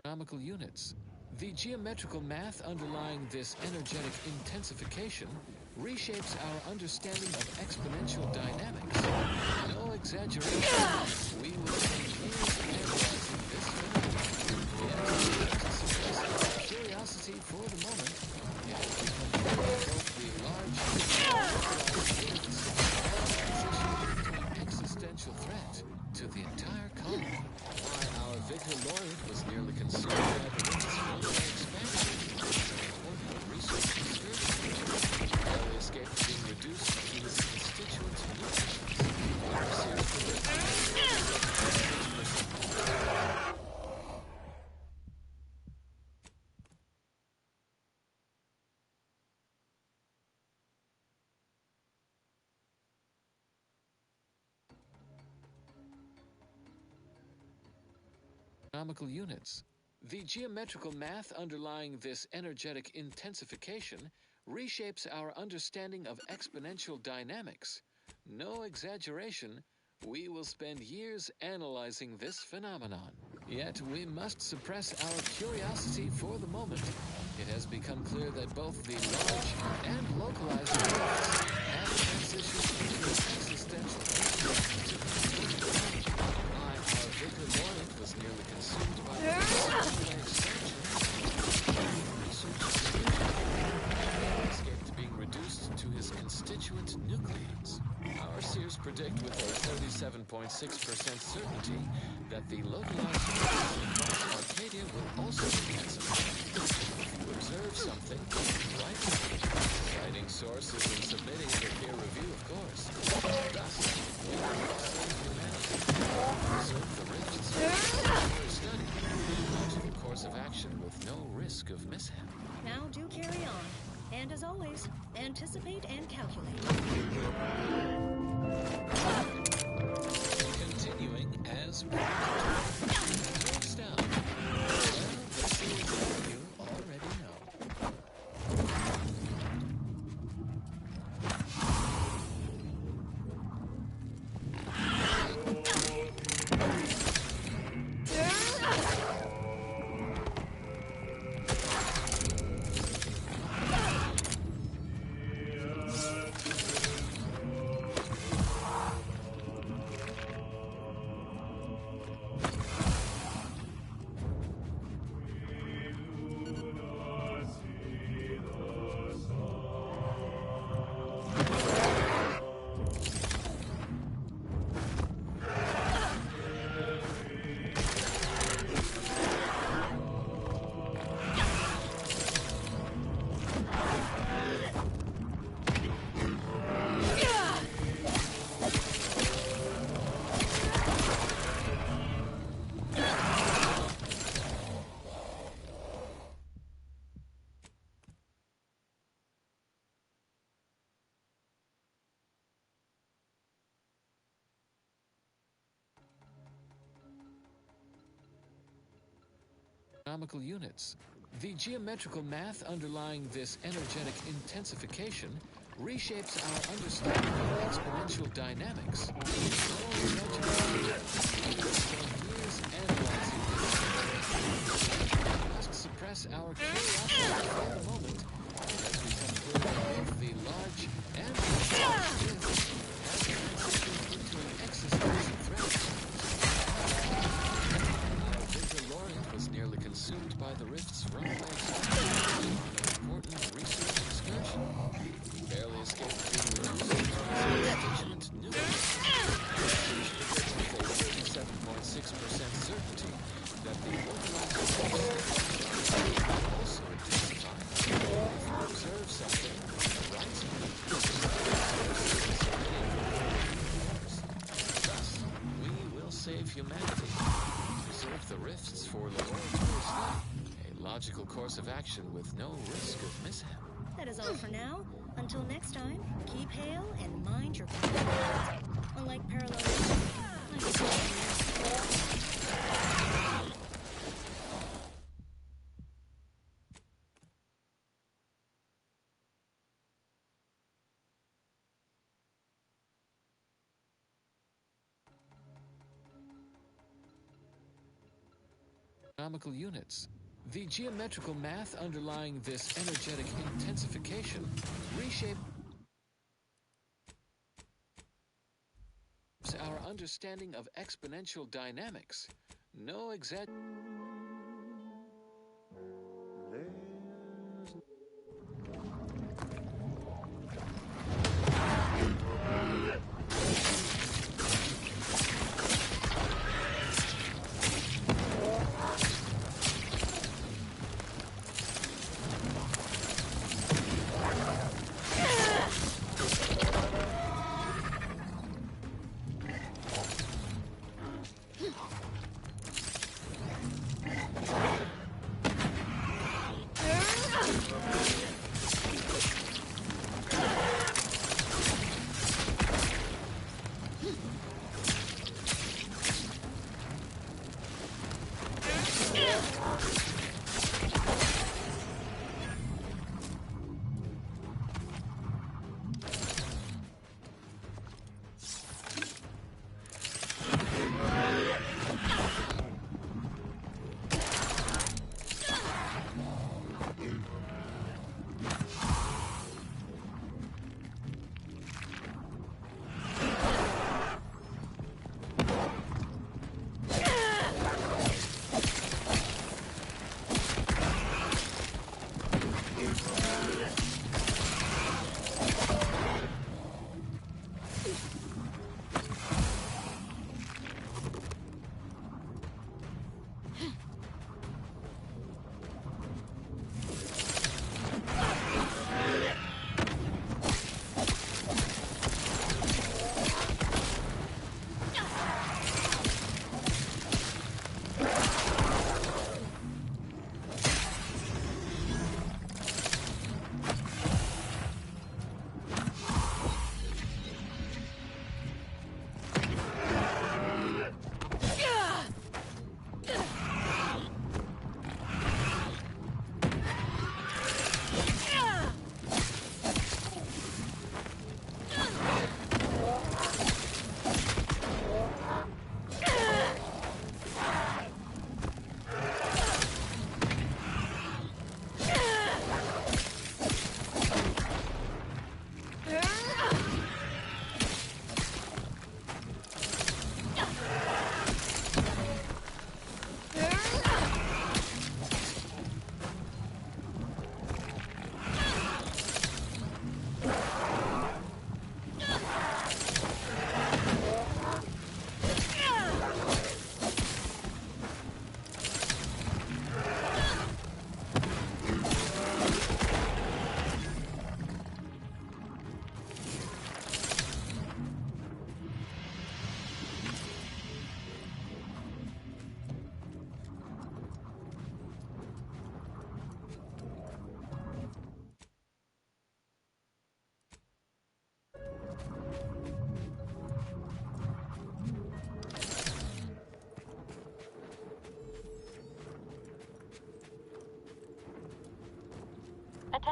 Astronomical units. The geometrical math underlying this energetic intensification reshapes our understanding of exponential dynamics. No exaggeration, we will continue analyzing this phenomenon. Yet, to suppress our curiosity for the moment, it has become clear that both the large and an existential threat to the entire colony. Why our Victor Lloyd was nearly consumed by the rifts from their expansion. Important research excursion. Barely escaped being reduced to his constituent nutrients. Astronomical units. The geometrical math underlying this energetic intensification reshapes our understanding of exponential dynamics. No exaggeration, we will spend years analyzing this phenomenon. Yet we must suppress our curiosity for the moment. It has become clear that both the large and localized rifts have transitioned into an existential why our Victor Lloyd was nearly consumed by the escaped being reduced to his constituent nucleus. Our seers predict with a 37.6% certainty that the localized Arcadia will also be intensified. If you observe something, write it. Citing sources and submitting it a peer review, of course. Thus, we will save humanity. Preserve the rifts for study. Logical course of action with no risk of mishap. Now do carry on. And as always, anticipate and calculate. Continuing as next down. Well, the scenes that you already know. Astronomical units. The geometrical math underlying this energetic intensification reshapes our understanding of exponential dynamics. We must suppress our curiosity for the moment as we come clear of the large and large rift has transitioned into an existential threat. Victor Lorient was nearly consumed by the rift's runaway expansion on an important research excursion. He barely escaped being reduced to his constituent nucleus. With a 37.6% certainty that the localized also intensify. If you observe something rising, thus, we will save humanity. Preserve the rifts for laboratory study. A logical course of action with no risk of mishap. That is all for now. Until next time, keep hail and mind your back. Unlike parallel... Astronomical units. The geometrical math underlying this energetic intensification reshapes our understanding of exponential dynamics. No exact...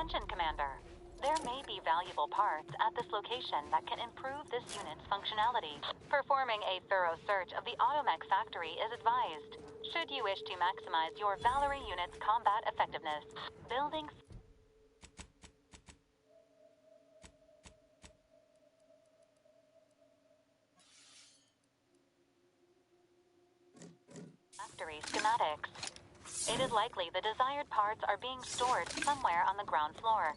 Attention, Commander. There may be valuable parts at this location that can improve this unit's functionality. Performing a thorough search of the Automech factory is advised, should you wish to maximize your Valerie unit's combat effectiveness. Building factory schematics. It is likely the desired parts are being stored somewhere on the ground floor.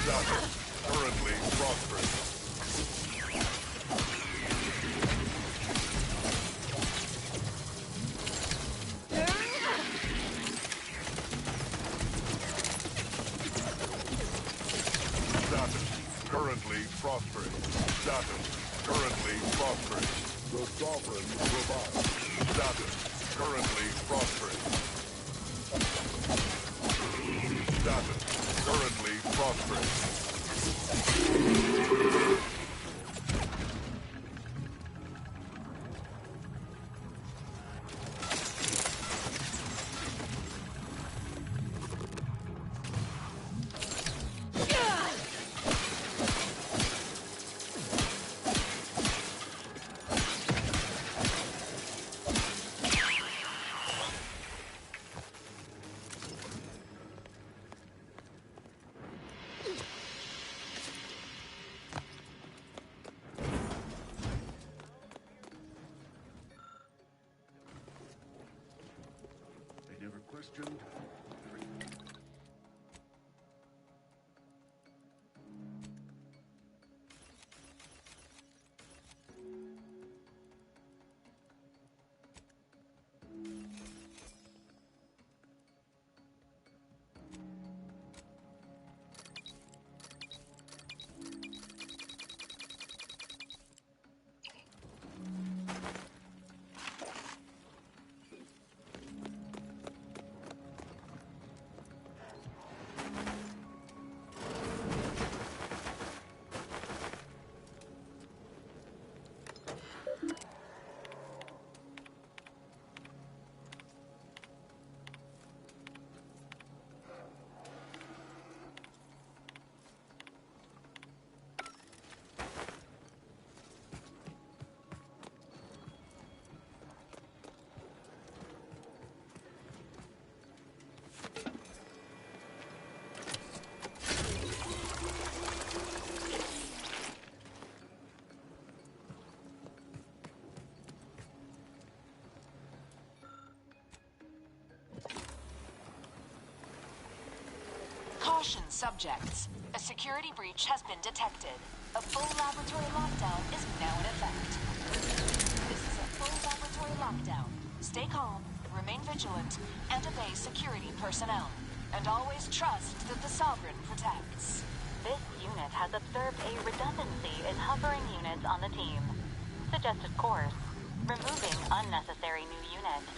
Status currently progress. Currently prostrate. Status currently prostrate. The Sovereign revived. Status currently prostrate. Status currently prostrate. Questioned. Caution subjects. A security breach has been detected. A full laboratory lockdown is now in effect. This is a full laboratory lockdown. Stay calm, remain vigilant, and obey security personnel. And always trust that the Sovereign protects. This unit has observed a redundancy in hovering units on the team. Suggested course: removing unnecessary new units.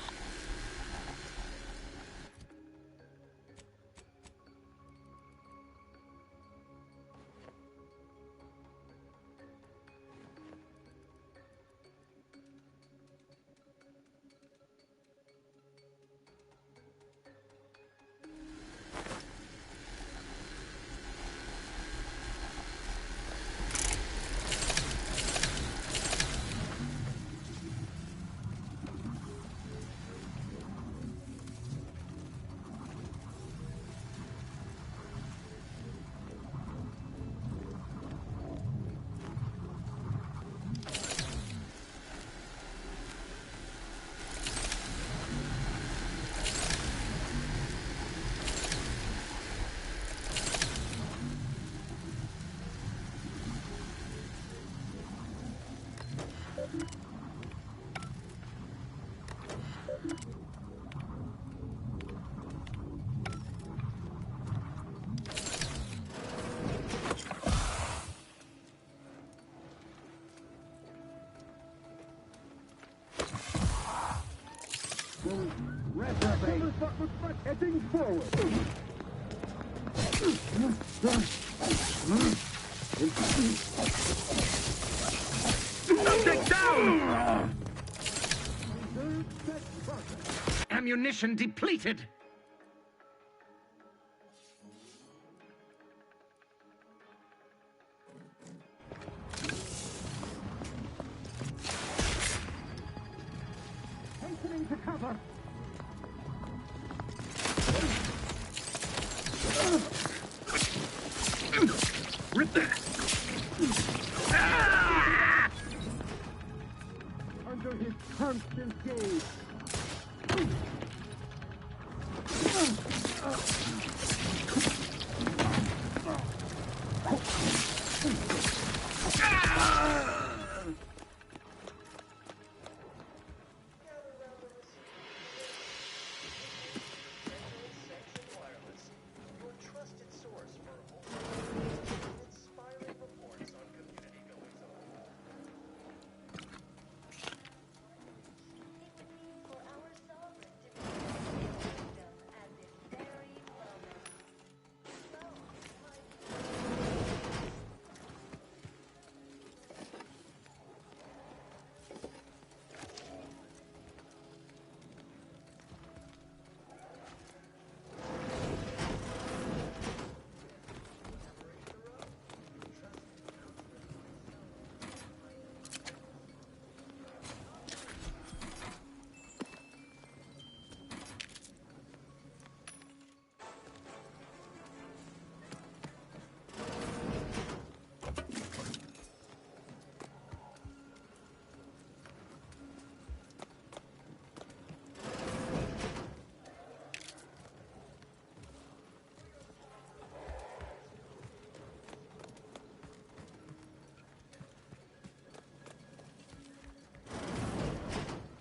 Heading forward. Subject down! Ammunition depleted. Hastening to cover. Rip that! Ah! Under his constant gaze.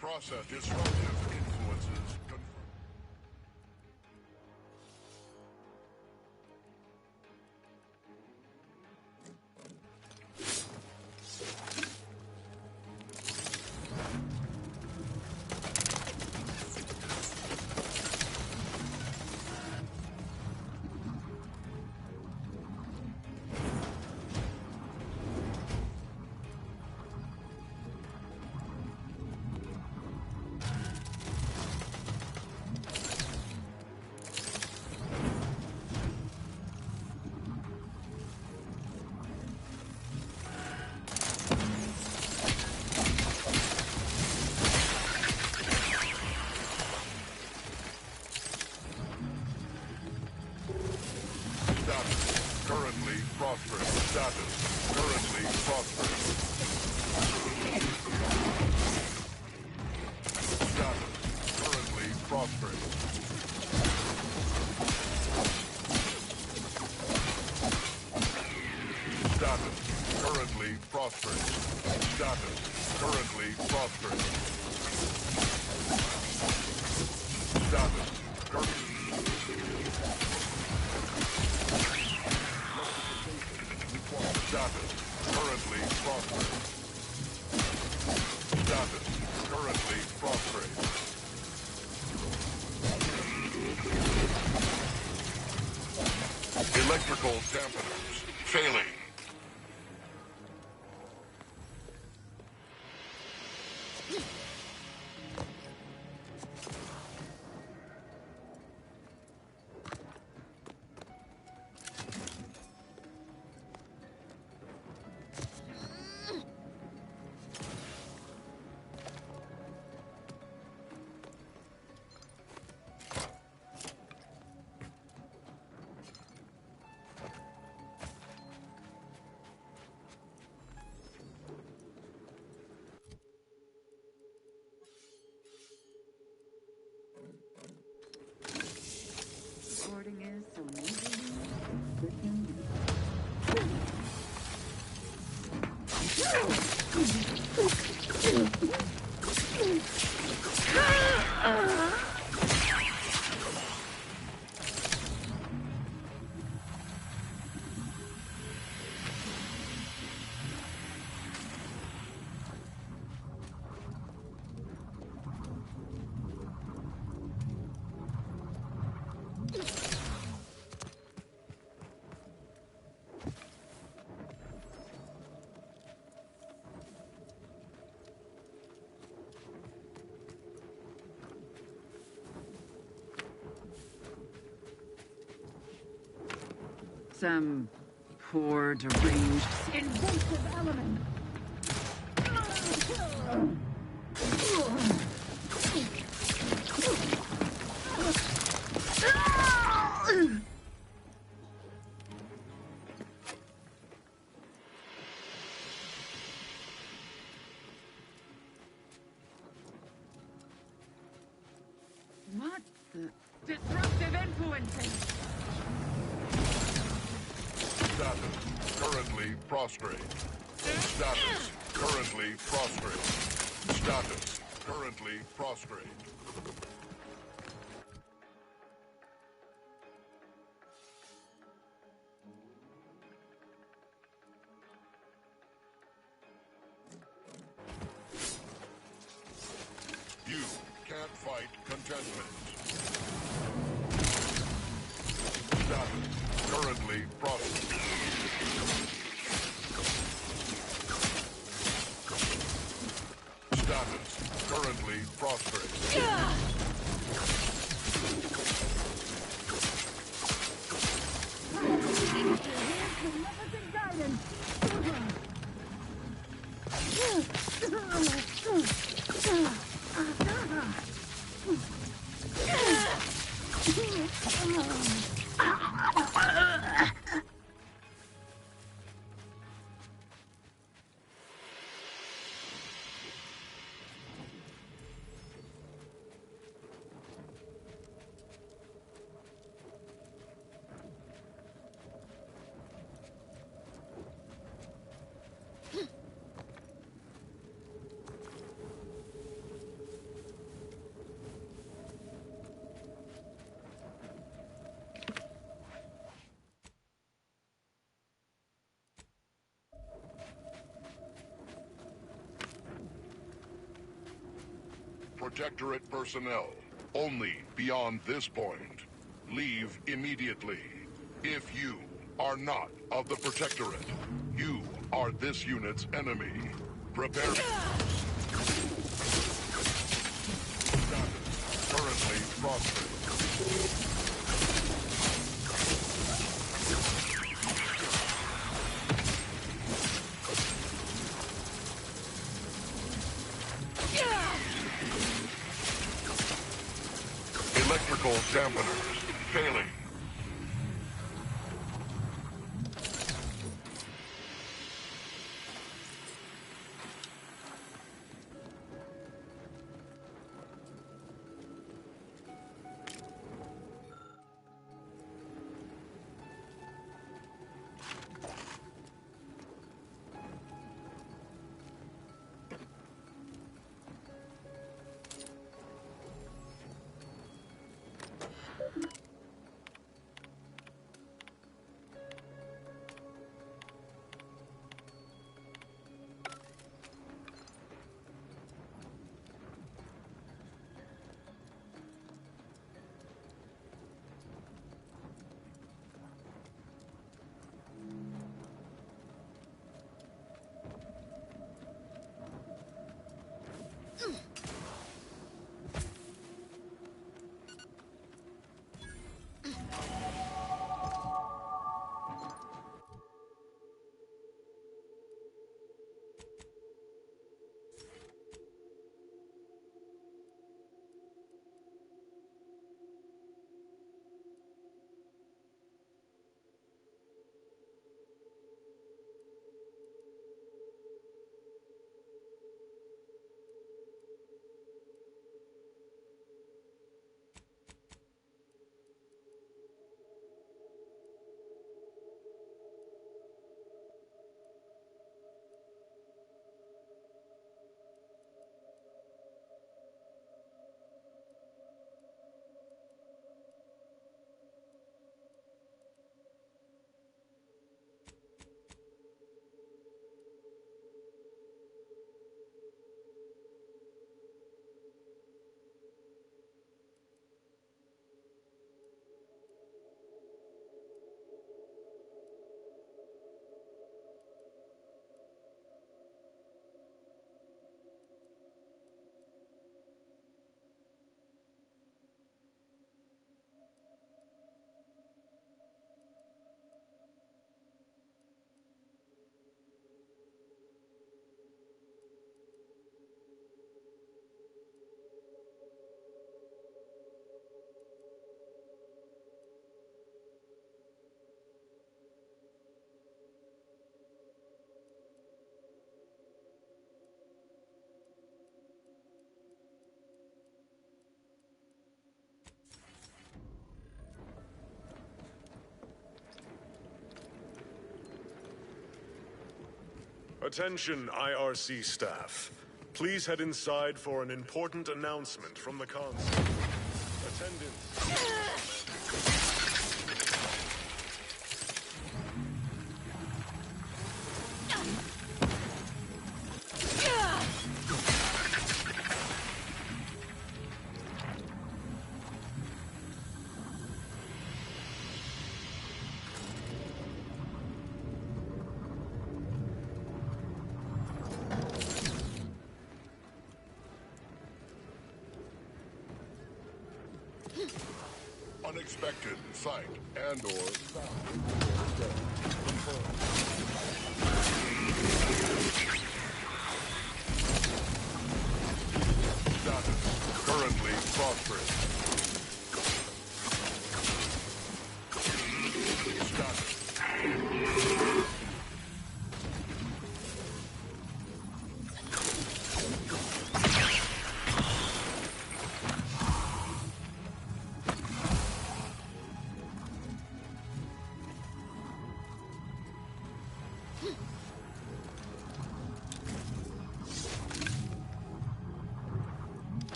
Process disruptive influences confirmed. Currently prosperous. Status. Currently prosperous. Status. Currently prosperous. Status. Currently prosperous. Status. Currently prosperous. Status. Status. Currently prospering. Status. Currently prospering. Electrical dampeners failing. Some poor, deranged, invasive element. What the disruptive influences? Status currently prostrate. Status currently prostrate. Status currently prostrate. You can't fight contentment. Status currently prostrate. Status currently prostrate. Protectorate personnel, only beyond this point. Leave immediately. If you are not of the Protectorate, you are this unit's enemy. Prepare. Status currently prostrate. Electrical dampeners failing. Attention, IRC staff. Please head inside for an important announcement from the console. Attendance. Unexpected sight and/or sound. Status currently prosperous.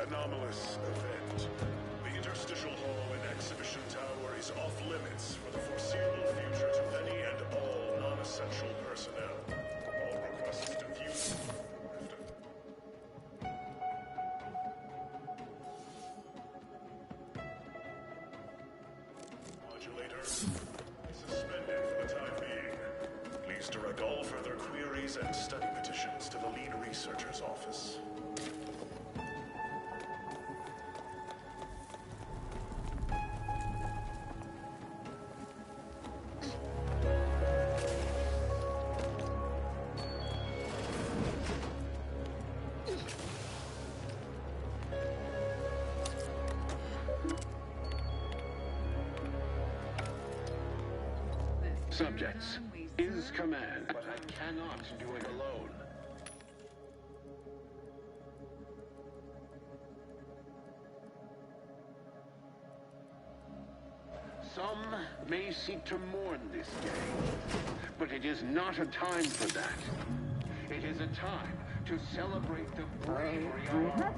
Anomalous event. The interstitial hall and exhibition tower is off limits for the foreseeable future to any and all non-essential personnel. All requests to view. Modulator suspended for the time being. Please direct all further queries and study petitions to the lead researcher's office. Subjects, is command, but I cannot do it alone. Some may seek to mourn this day, but it is not a time for that. It is a time to celebrate the bravery of our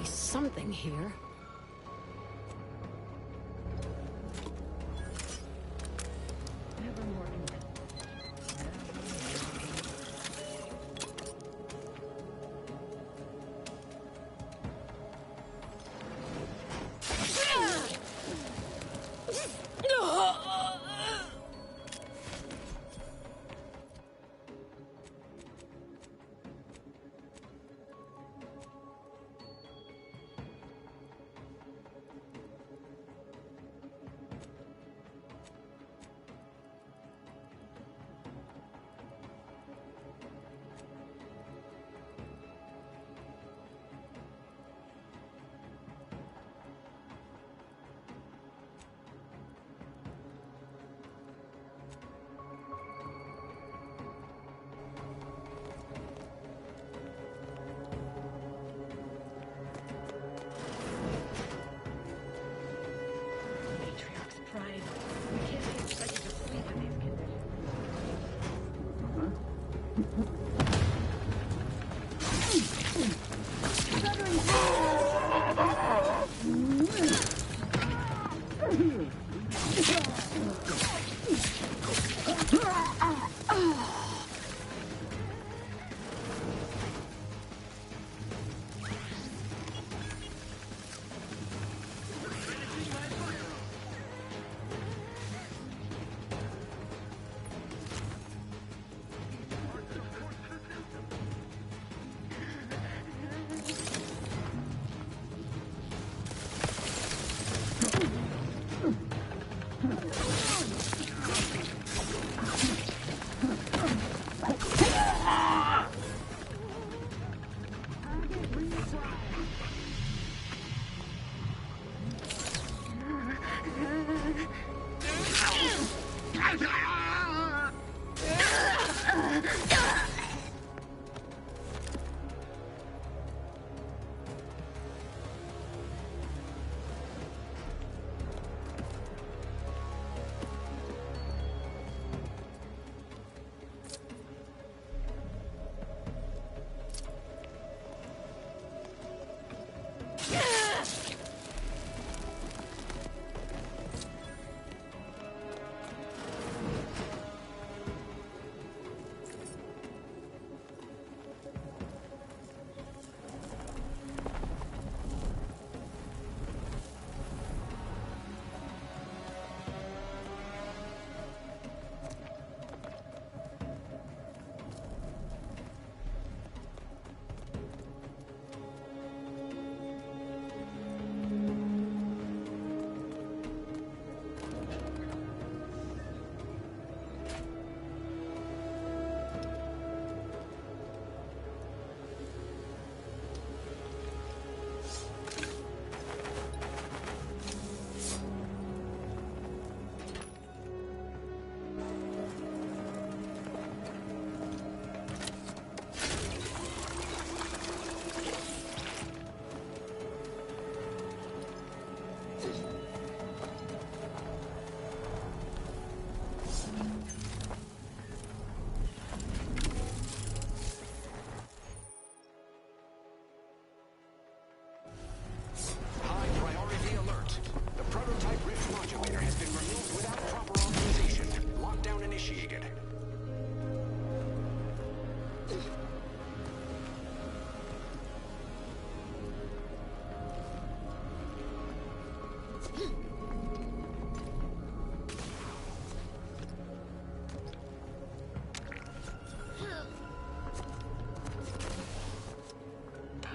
Something here.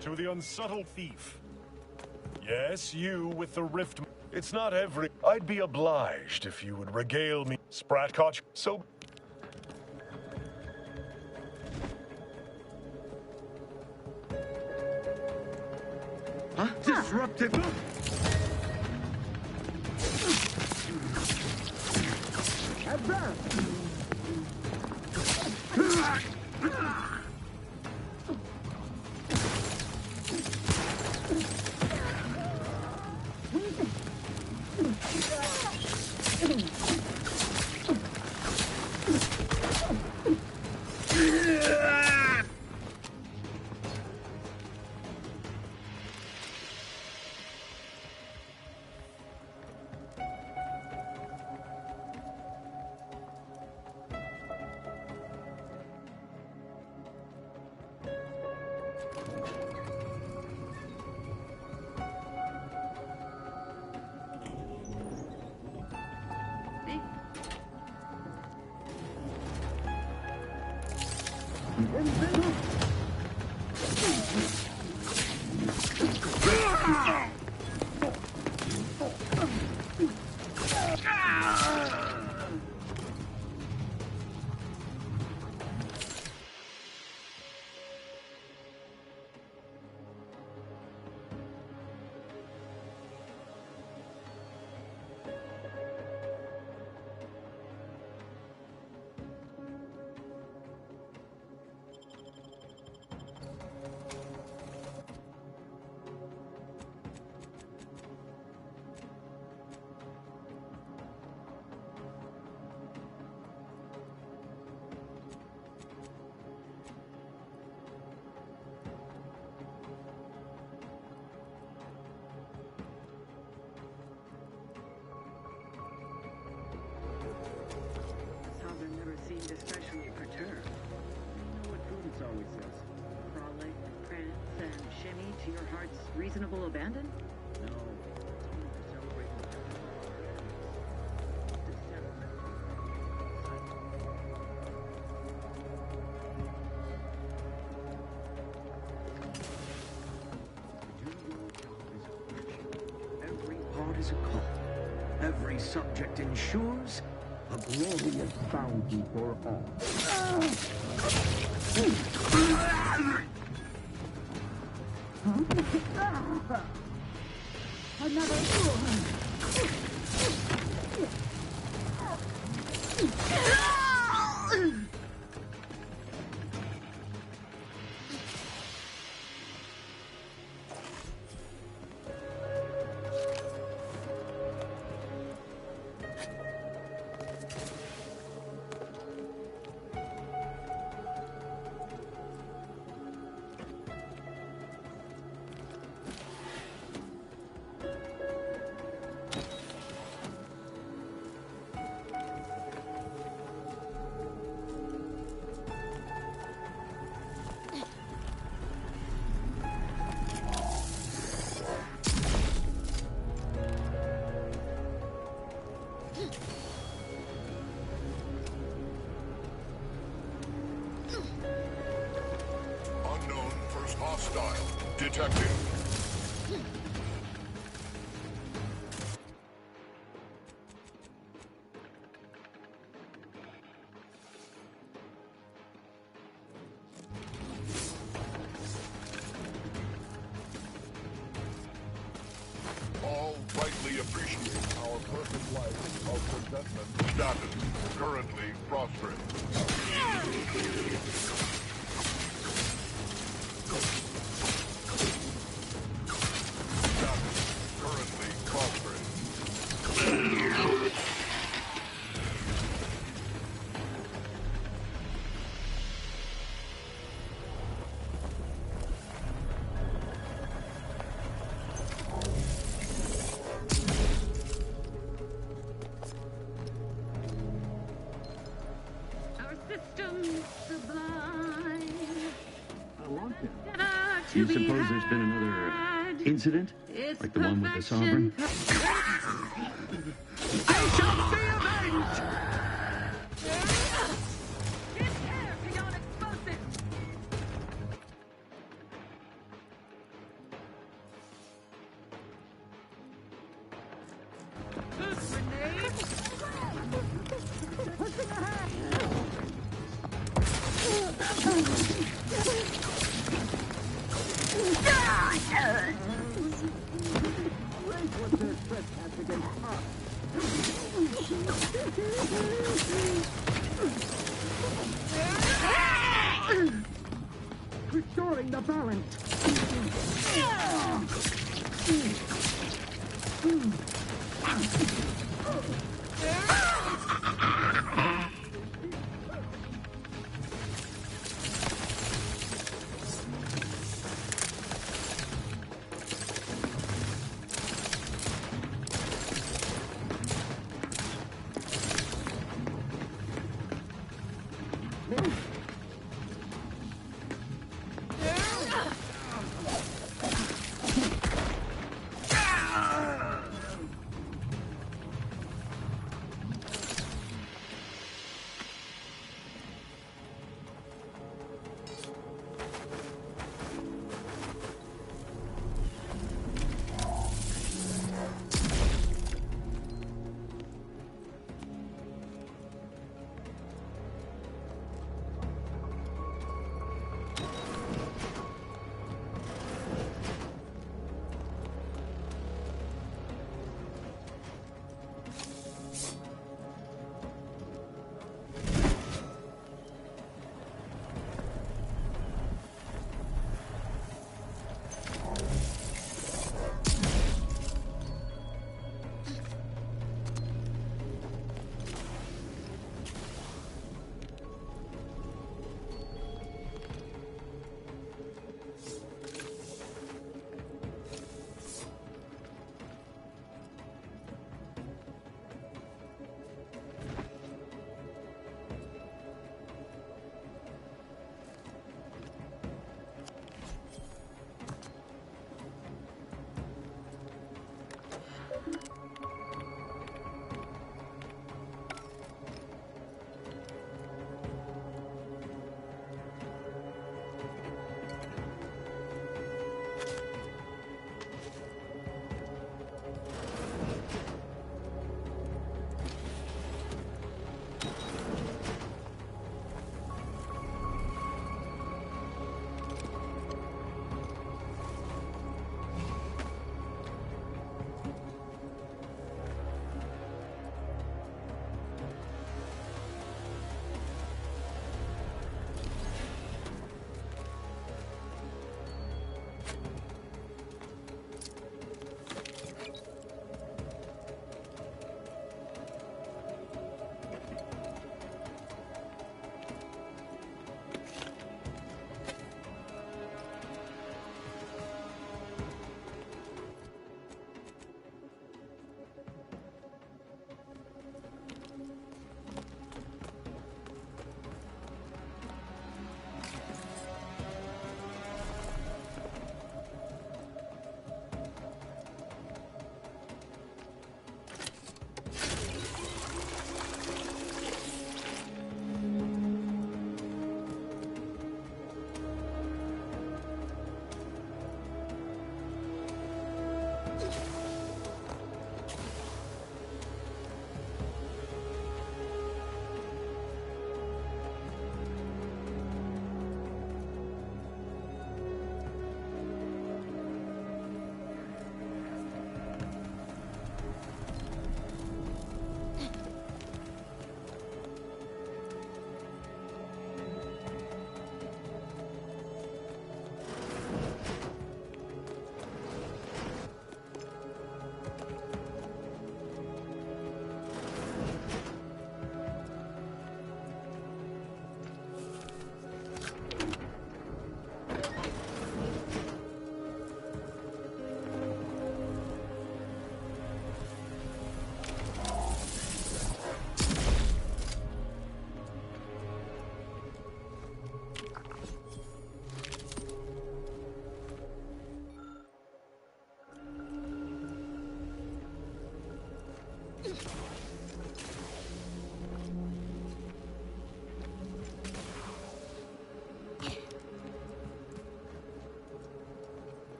To the unsubtle thief. Yes, you with the rift. It's not every... I'd be obliged if you would regale me. Spratcotch, so... Huh? Disruptive... Advance! Especially perturbed. You know what Prudence always says. Frolic, prance, and shimmy to your heart's reasonable abandon? No. It's only to celebrate the every part is a call. Every subject ensures a glorious bounty for all. Hostile detected. All rightly appreciate our perfect life of resentment. Status currently prostrate. Do you suppose there's been another incident? Like the one with the sovereign? I shall be avenged! Restoring the balance.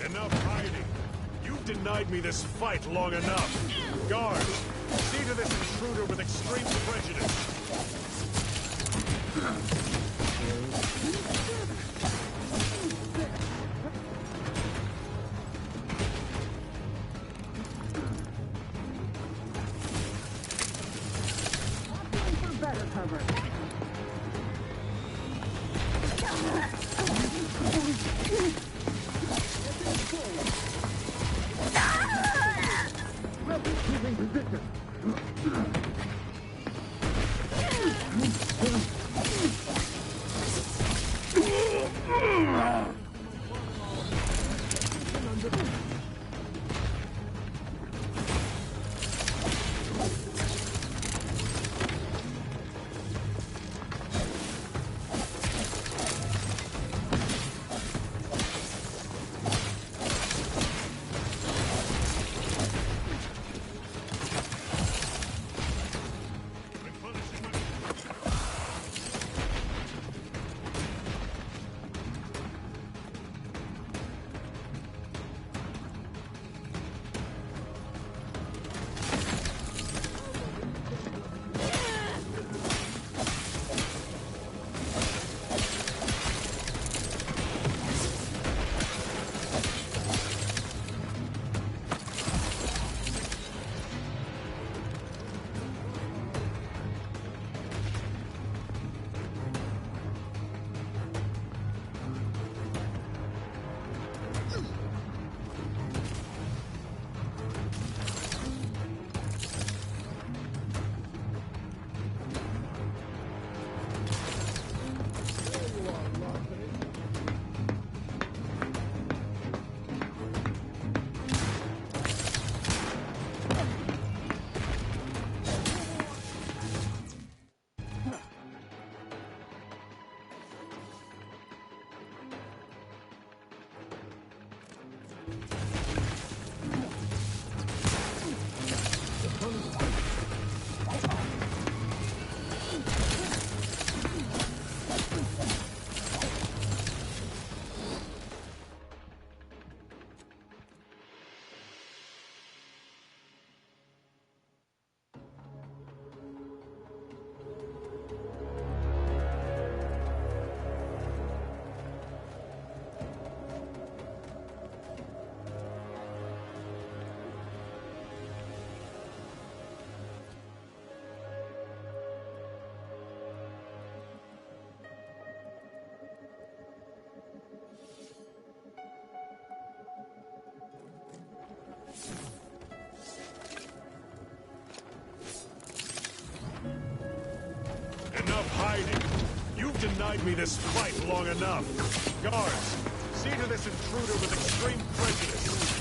Enough hiding. You've denied me this fight long enough. Guards, see to this intruder with extreme prejudice. Better cover. Enough hiding. You've denied me this fight long enough. Guards, see to this intruder with extreme prejudice.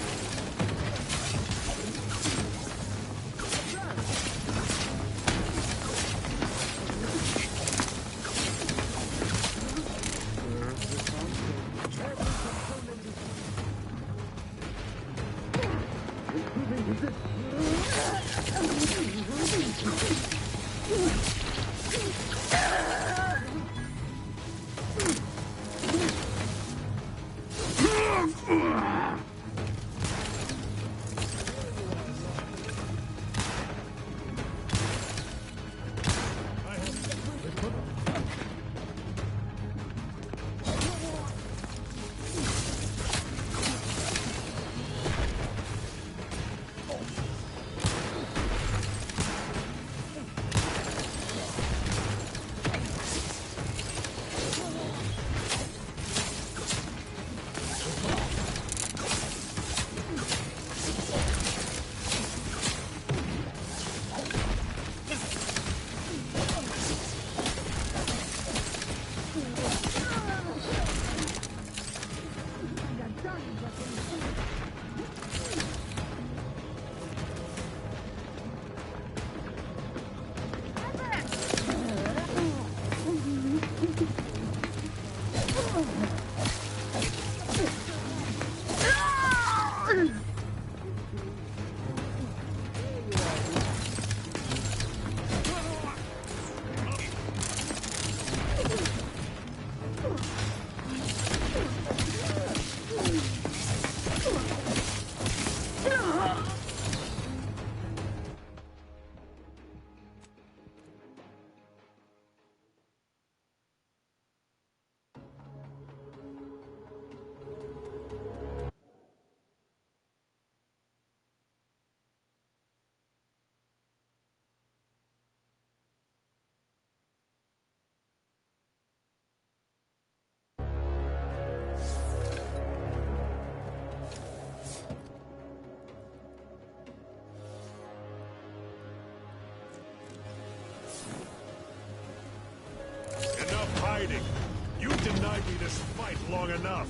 You've denied me this fight long enough.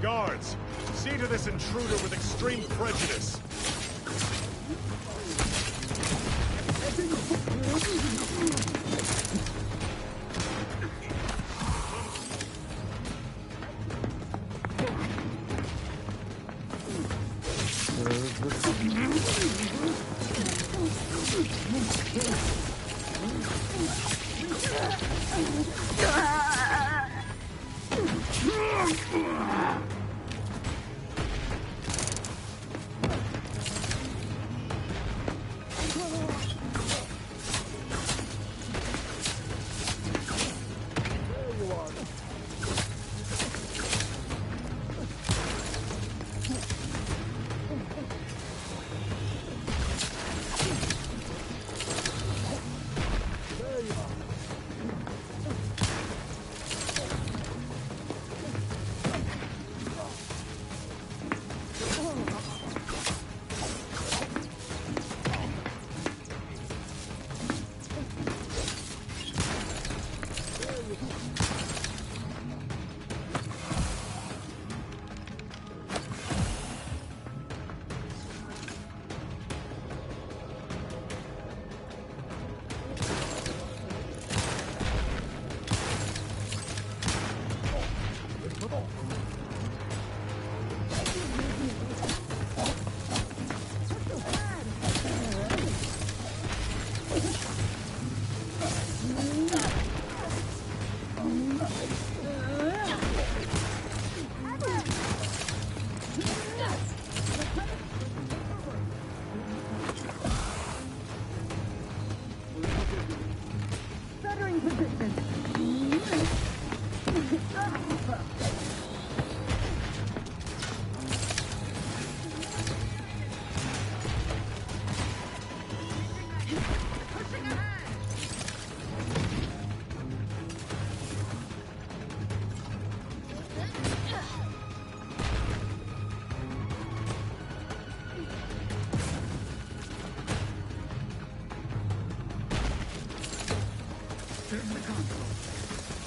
Guards, see to this intruder with extreme prejudice.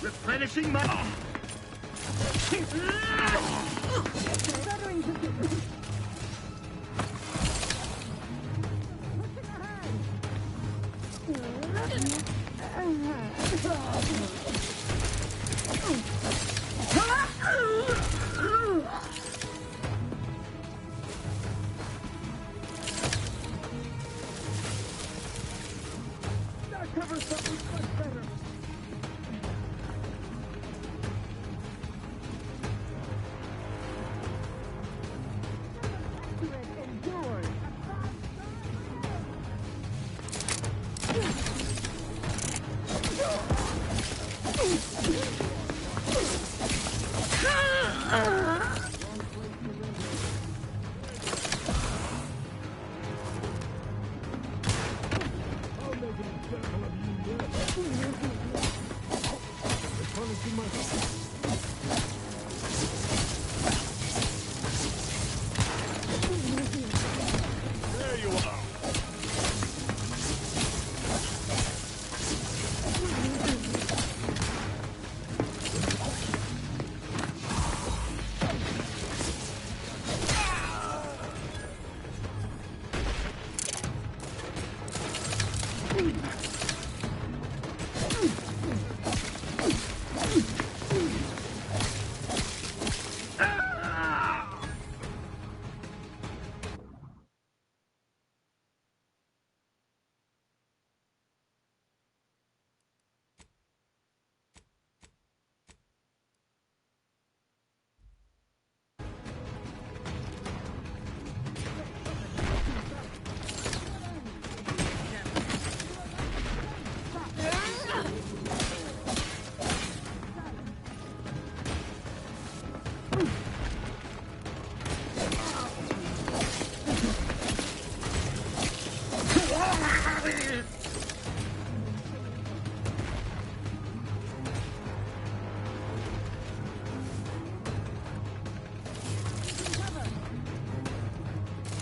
Replenishing my...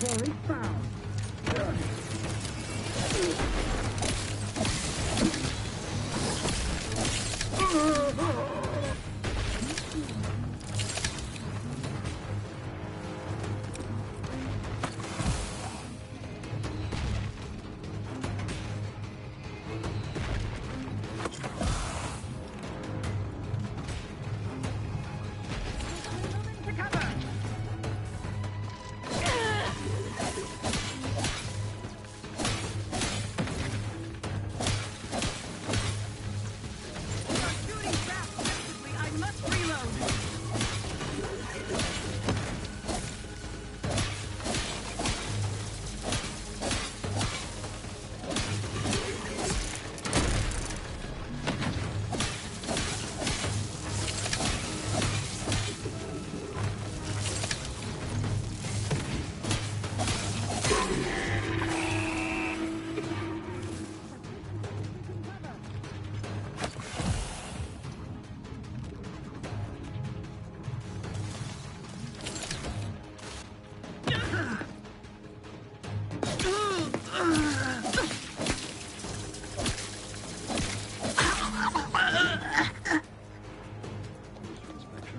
Sanctuary found.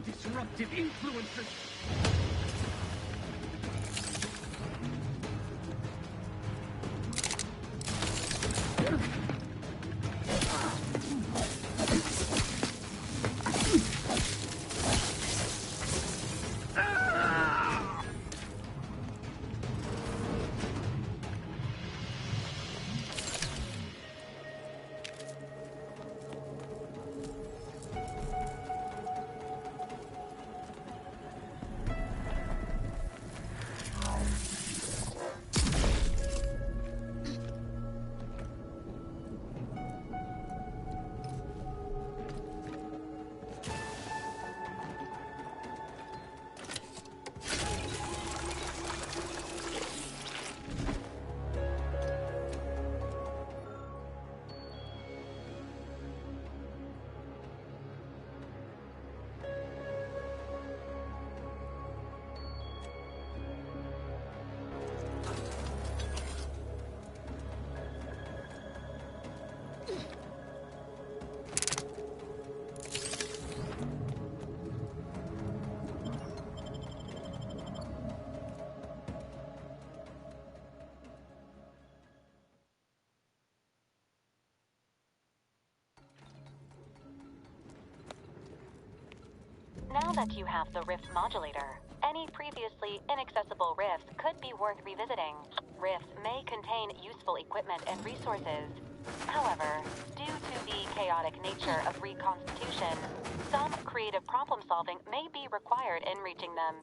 Disruptive influences. Now that you have the Rift modulator, any previously inaccessible rifts could be worth revisiting. Rifts may contain useful equipment and resources. However, due to the chaotic nature of reconstitution, some creative problem solving may be required in reaching them.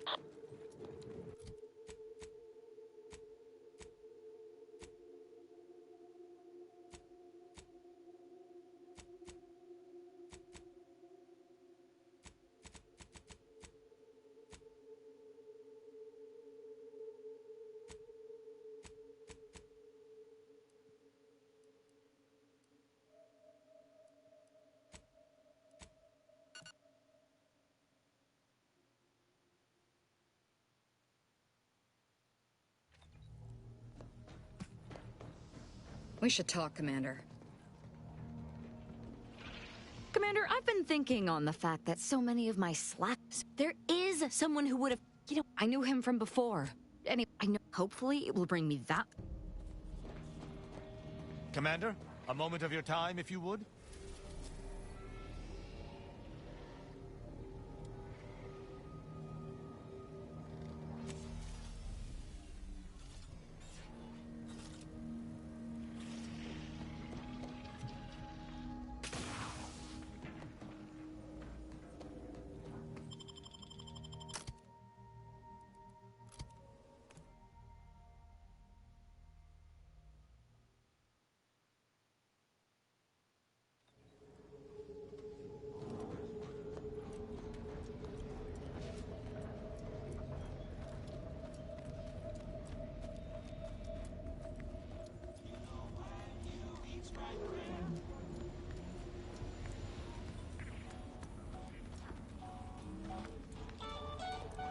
We should talk, Commander. Commander, I've been thinking on the fact that so many of my slacks... There is someone who would have... You know, I knew him from before. Anyway, I know... Hopefully it will bring me that... Commander, a moment of your time, if you would.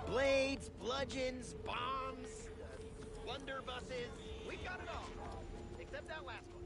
Blades, bludgeons, bombs, buses. We've got it all. Except that last one.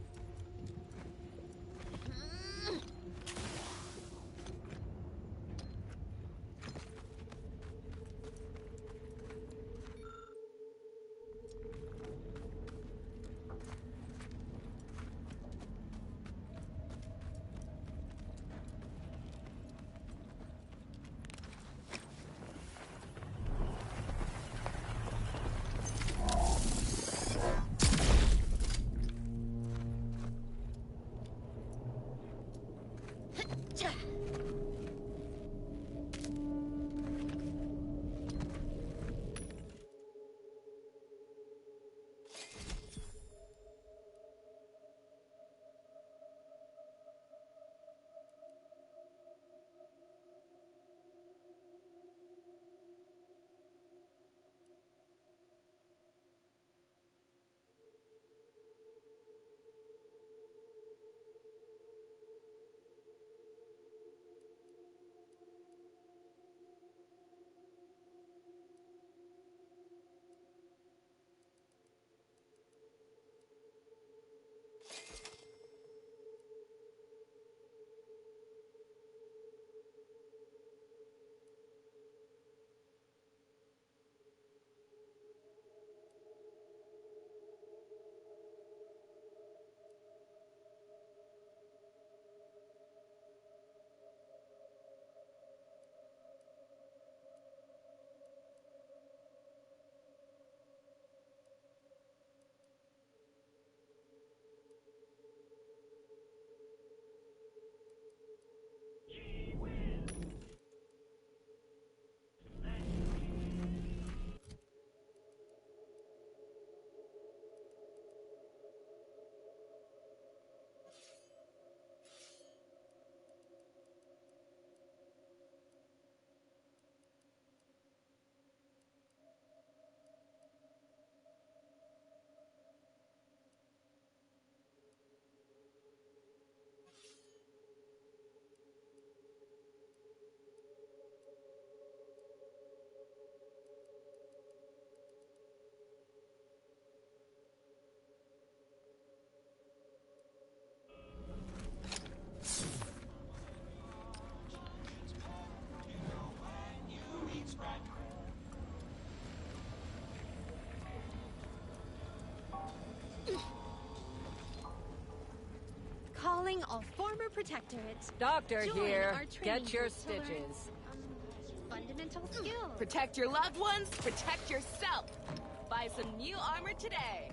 Calling all former protectorates. Doctor Join here. our Get training your group to learn, stitches. fundamental skills. Protect your loved ones, protect yourself. Buy some new armor today.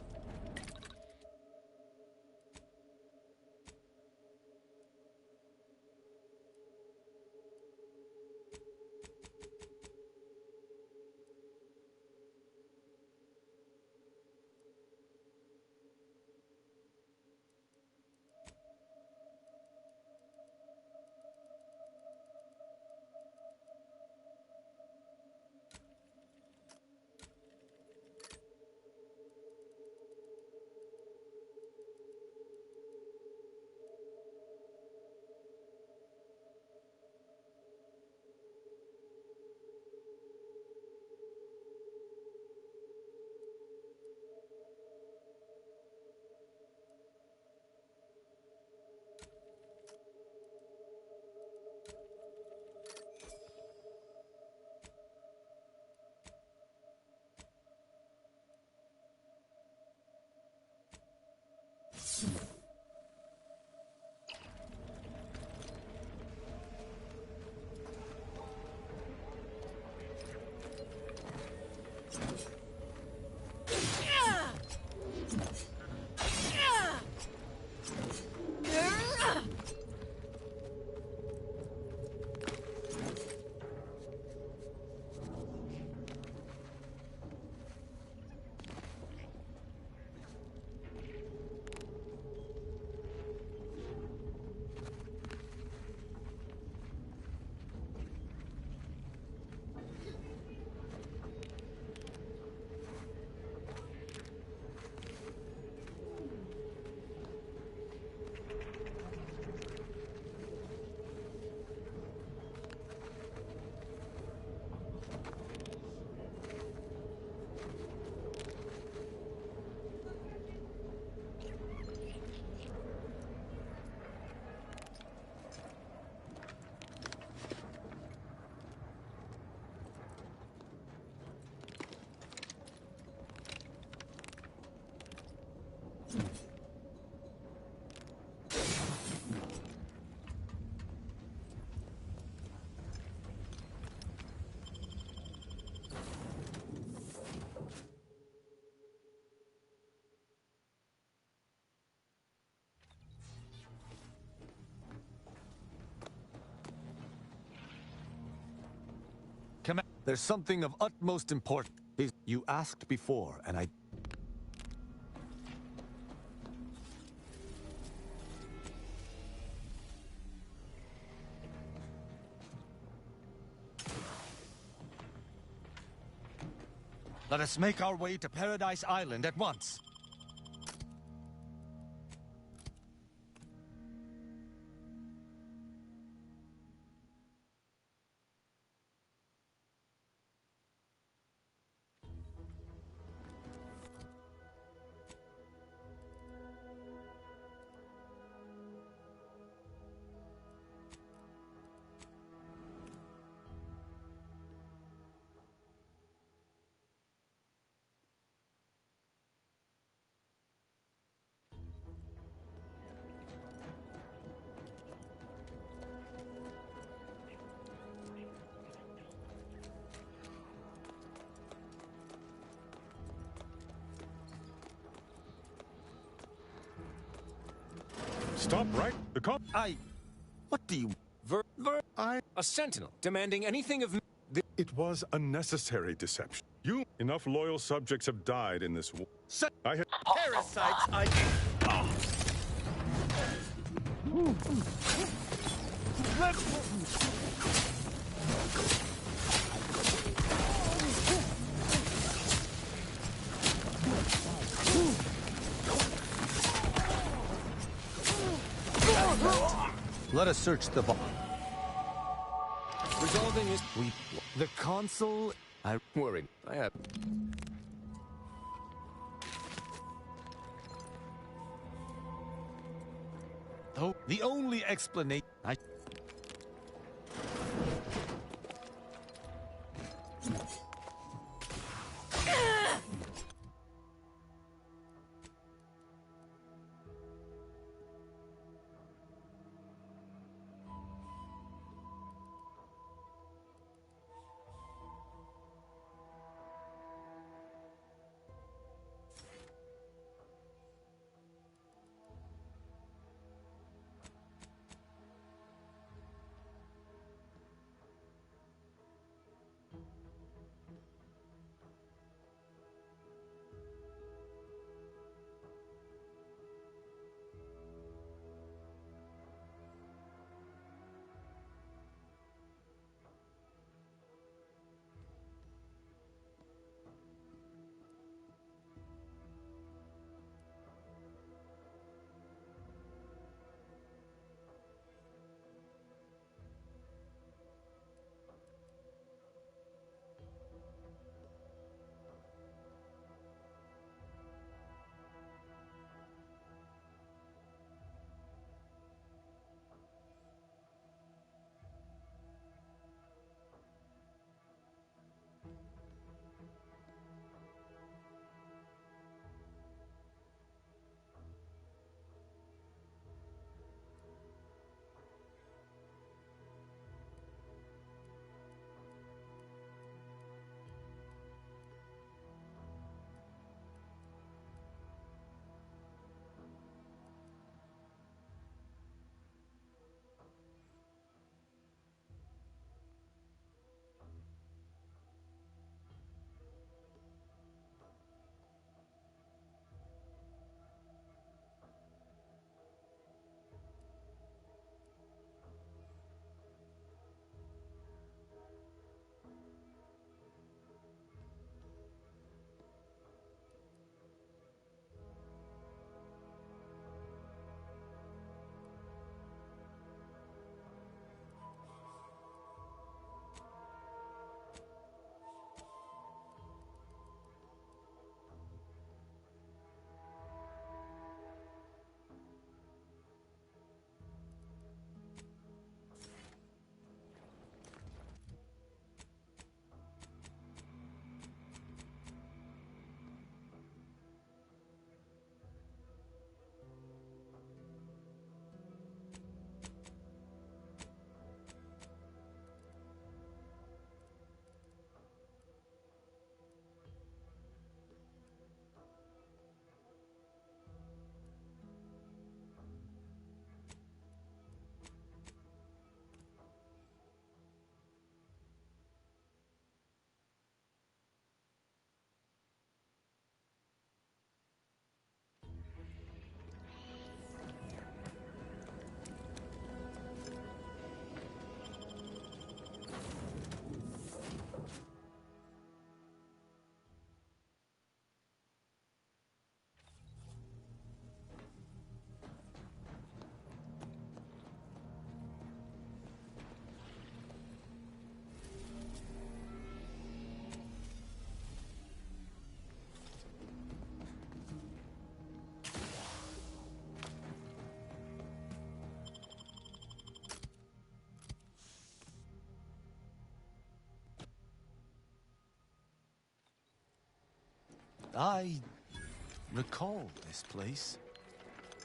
There's something of utmost importance. You asked before, and I... Let us make our way to Paradise Island at once. Stop right the cop. What do you... A sentinel demanding anything of... It was a necessary deception. Enough loyal subjects have died in this war. I had... Parasites, Let us search the vault. Resolving is... The console... I'm worried. I have... Though the only explanation... I recall this place.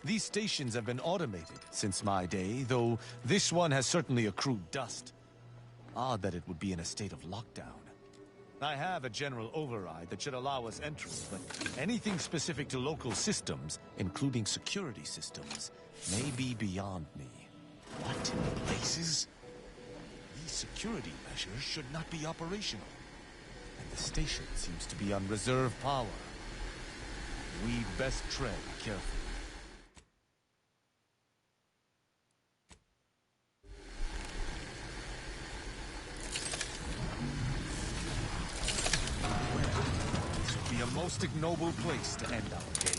These stations have been automated since my day, though this one has certainly accrued dust. Odd that it would be in a state of lockdown. I have a general override that should allow us entry, but anything specific to local systems, including security systems, may be beyond me. What places? These security measures should not be operational. And the station seems to be on reserve power. We'd best tread carefully. This would be a most ignoble place to end our days.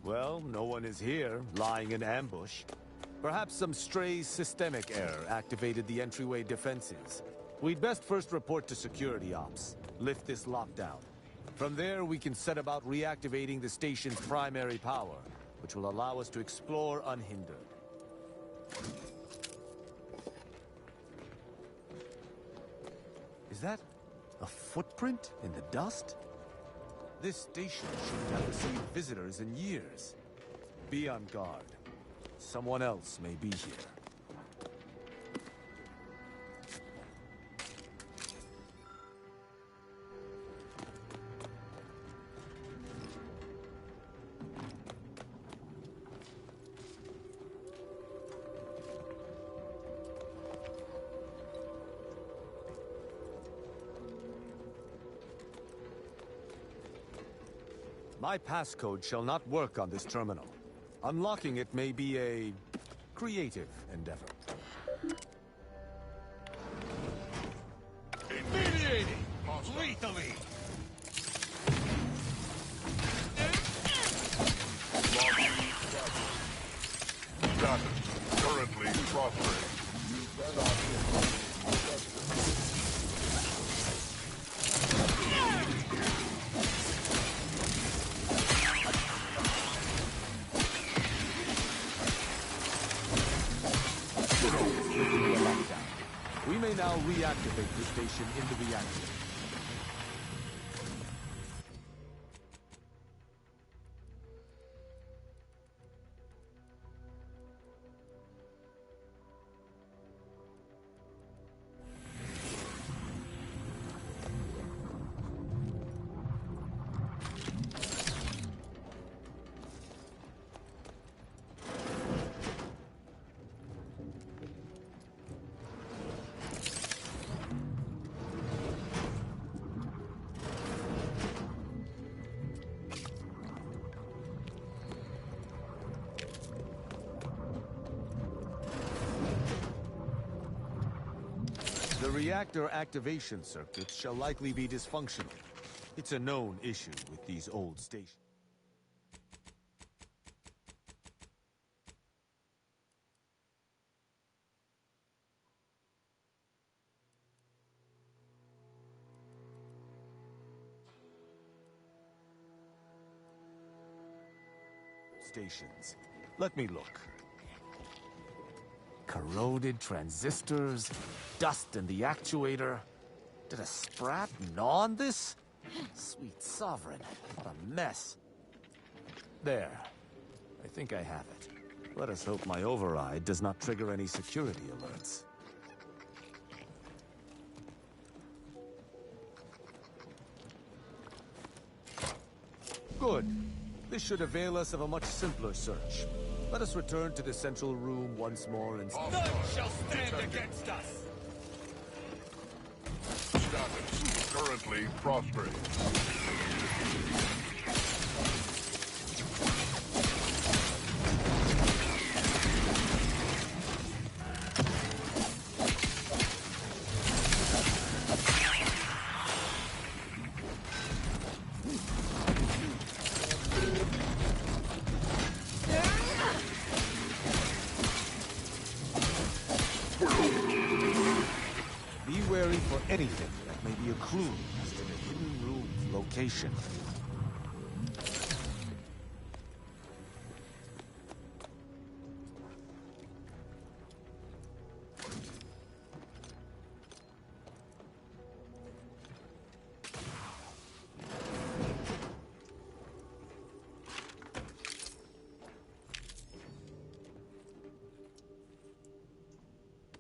Well, no one is here, lying in ambush. Perhaps some stray systemic error activated the entryway defenses. We'd best first report to security ops, lift this lockdown. From there, we can set about reactivating the station's primary power, which will allow us to explore unhindered. Is that a footprint in the dust? This station shouldn't have received visitors in years. Be on guard. Someone else may be here. My passcode shall not work on this terminal. Unlocking it may be a creative endeavor. Mediating! Lethally! Status currently prostrate. We may now reactivate the station in the reactor. The reactor activation circuits shall likely be dysfunctional. It's a known issue with these old stations. Let me look. Corroded transistors, dust in the actuator. Did a sprat gnaw on this? Sweet sovereign, what a mess. There. I think I have it. Let us hope my override does not trigger any security alerts. Good. This should avail us of a much simpler search. Let us return to the central room once more and... None shall stand against us! Status currently prostrate. Be wary for anything that may be a clue as to the hidden room's location.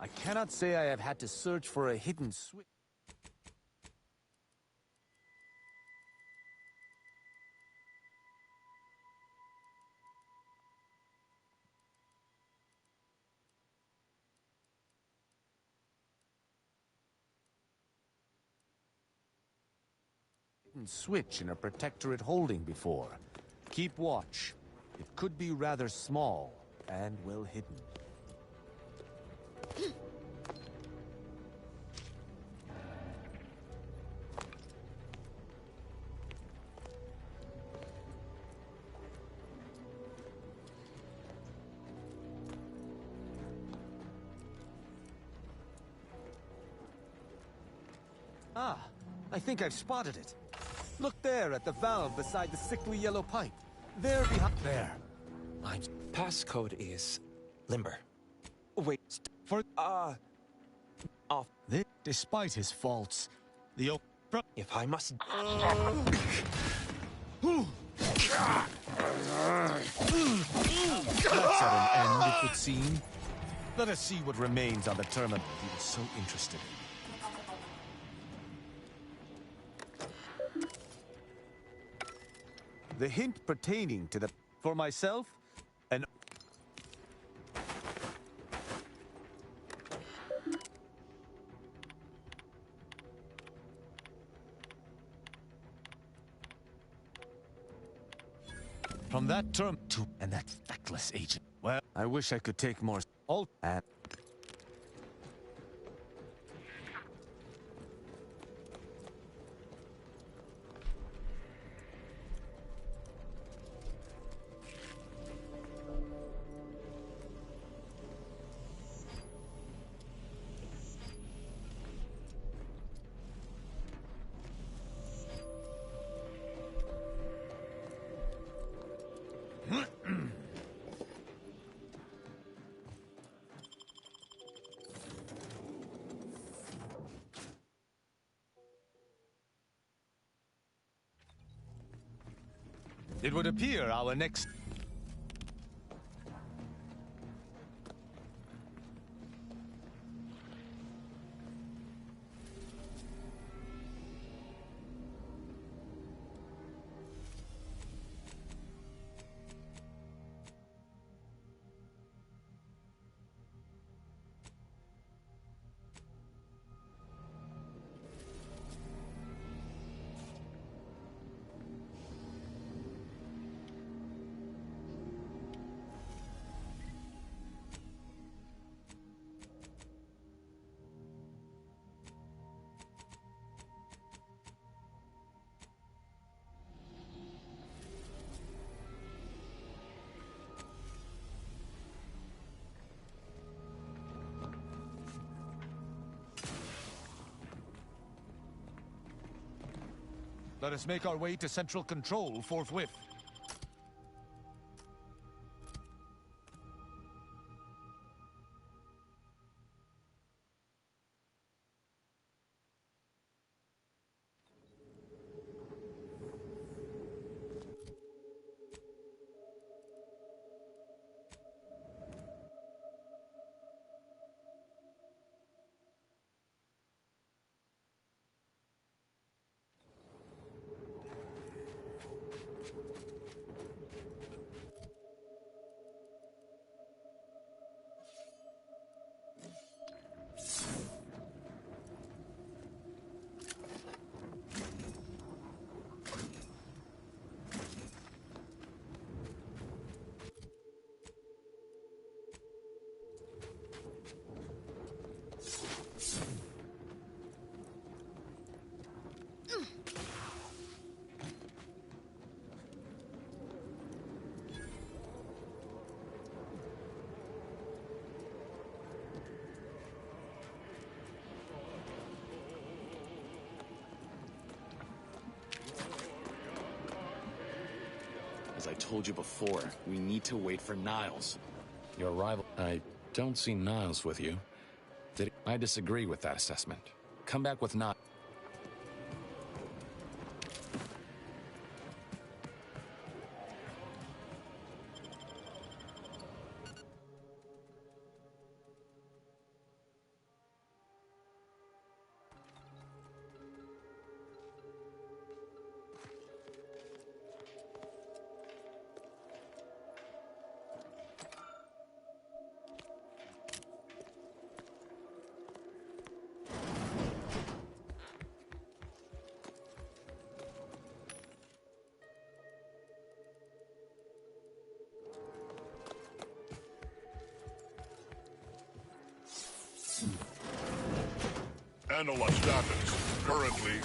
I cannot say I have had to search for a hidden switch. Switch in a protectorate holding before. Keep watch. It could be rather small and well hidden. Ah, I think I've spotted it. Look there at the valve beside the sickly yellow pipe. There behind... There. My passcode is... Limber. Wait, for... Off. Despite his faults, the... If I must... That's at an end, it would seem. Let us see what remains on the terminal he was so interested in. The hint pertaining to the... For myself, an... From that term to... And that feckless agent. Well, I wish I could take more... All... And... It would appear our next... Let us make our way to Central Control forthwith. As I told you before, we need to wait for Niles. Your rival... I don't see Niles with you. I disagree with that assessment. Come back with Niles. Anola status currently...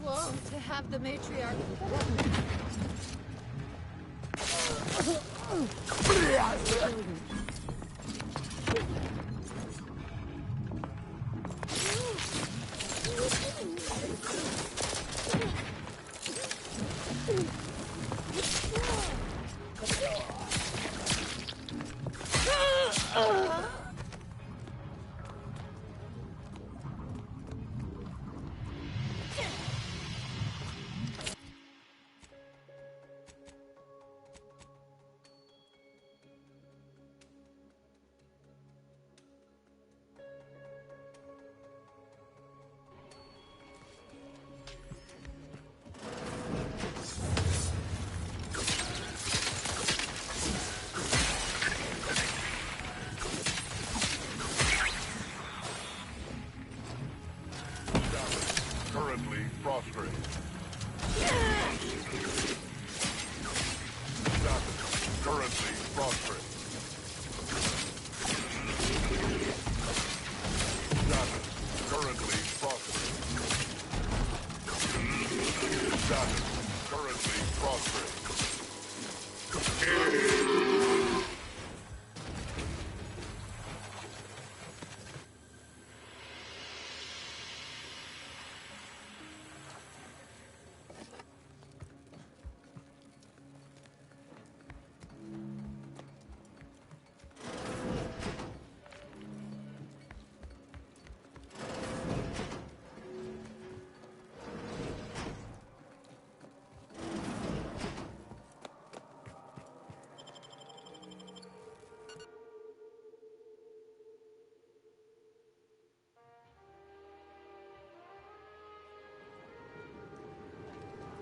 Whoa, to have the matriarch. currently prostrate. Status currently prostrate. Status currently prostrate. Status currently prostrate.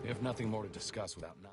We have nothing more to discuss without not.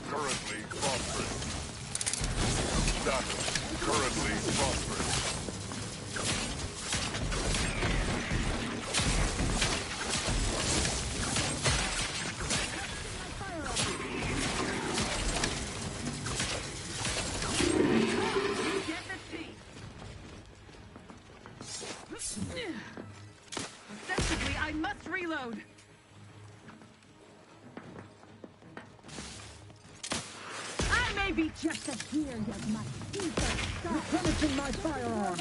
currently prosperous. Status currently prosperous. Ostensibly, I must reload. I may be just as weird as my teeth. Replenishing my firearm.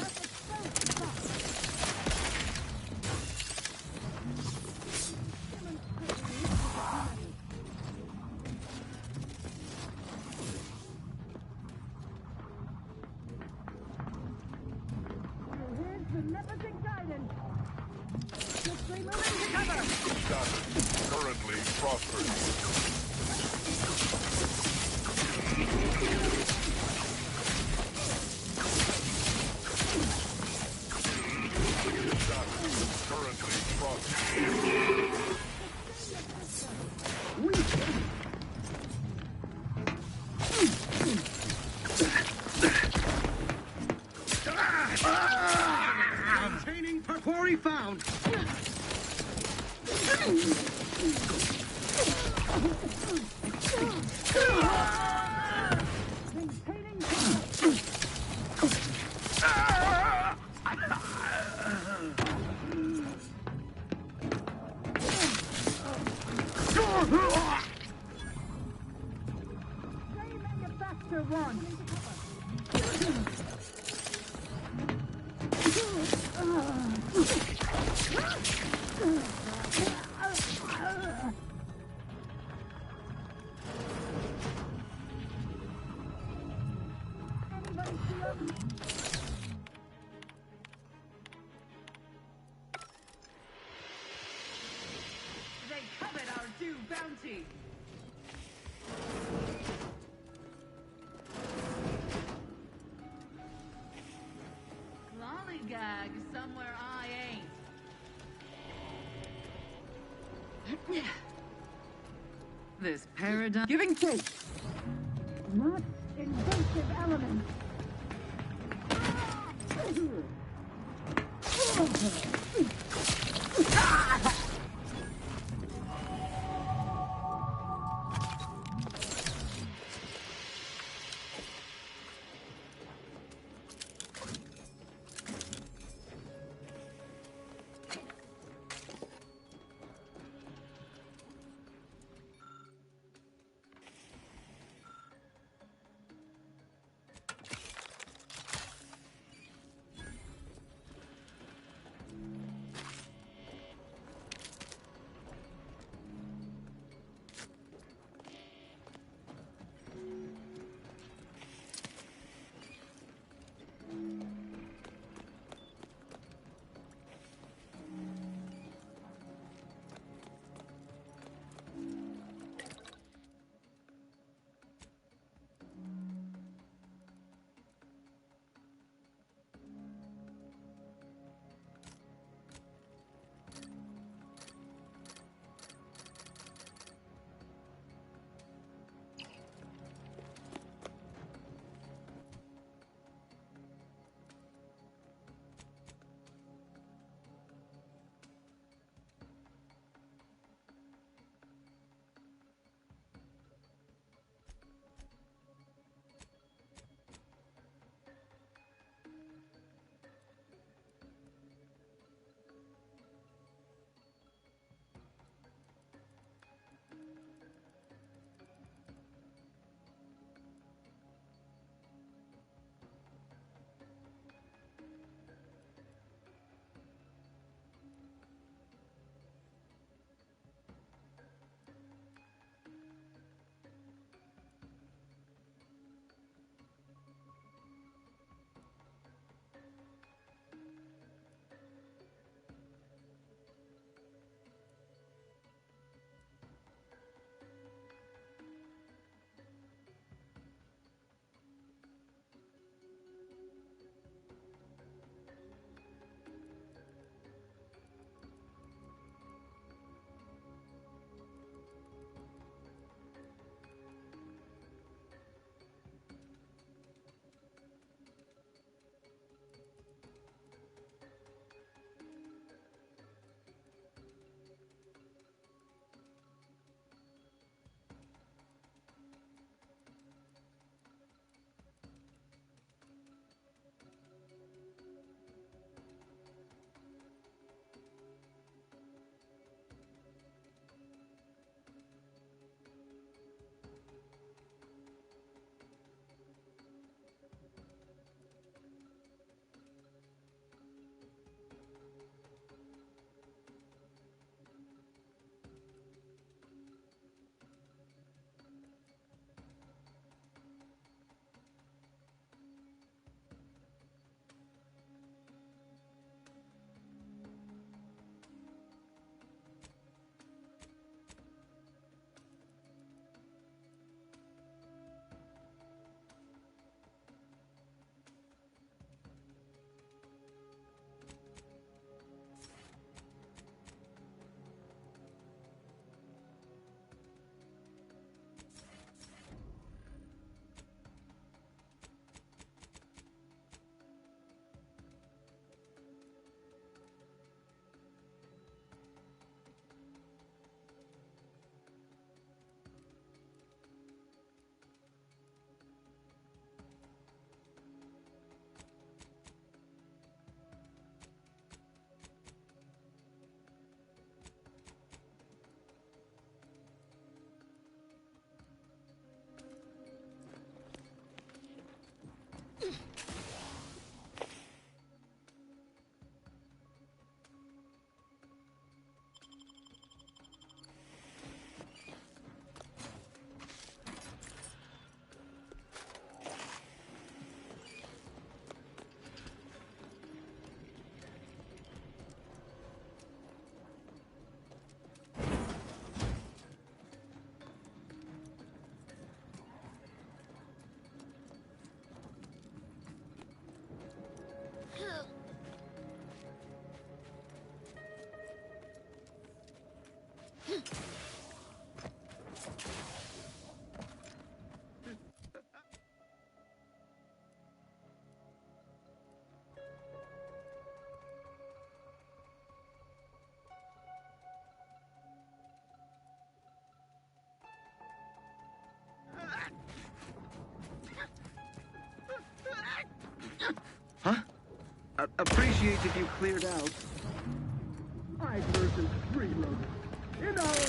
Here's beneficent guidance. Swiftly moving to cover. Status currently prosperous. Currently prosperous. Containing quarry found. Manufacture one. They covet our due bounty. Lollygag somewhere I ain't. This paradigm giving chase. Not invasive elements. appreciate if you cleared out. I versus freeloader. In our...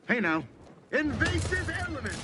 Hey now, invasive elements!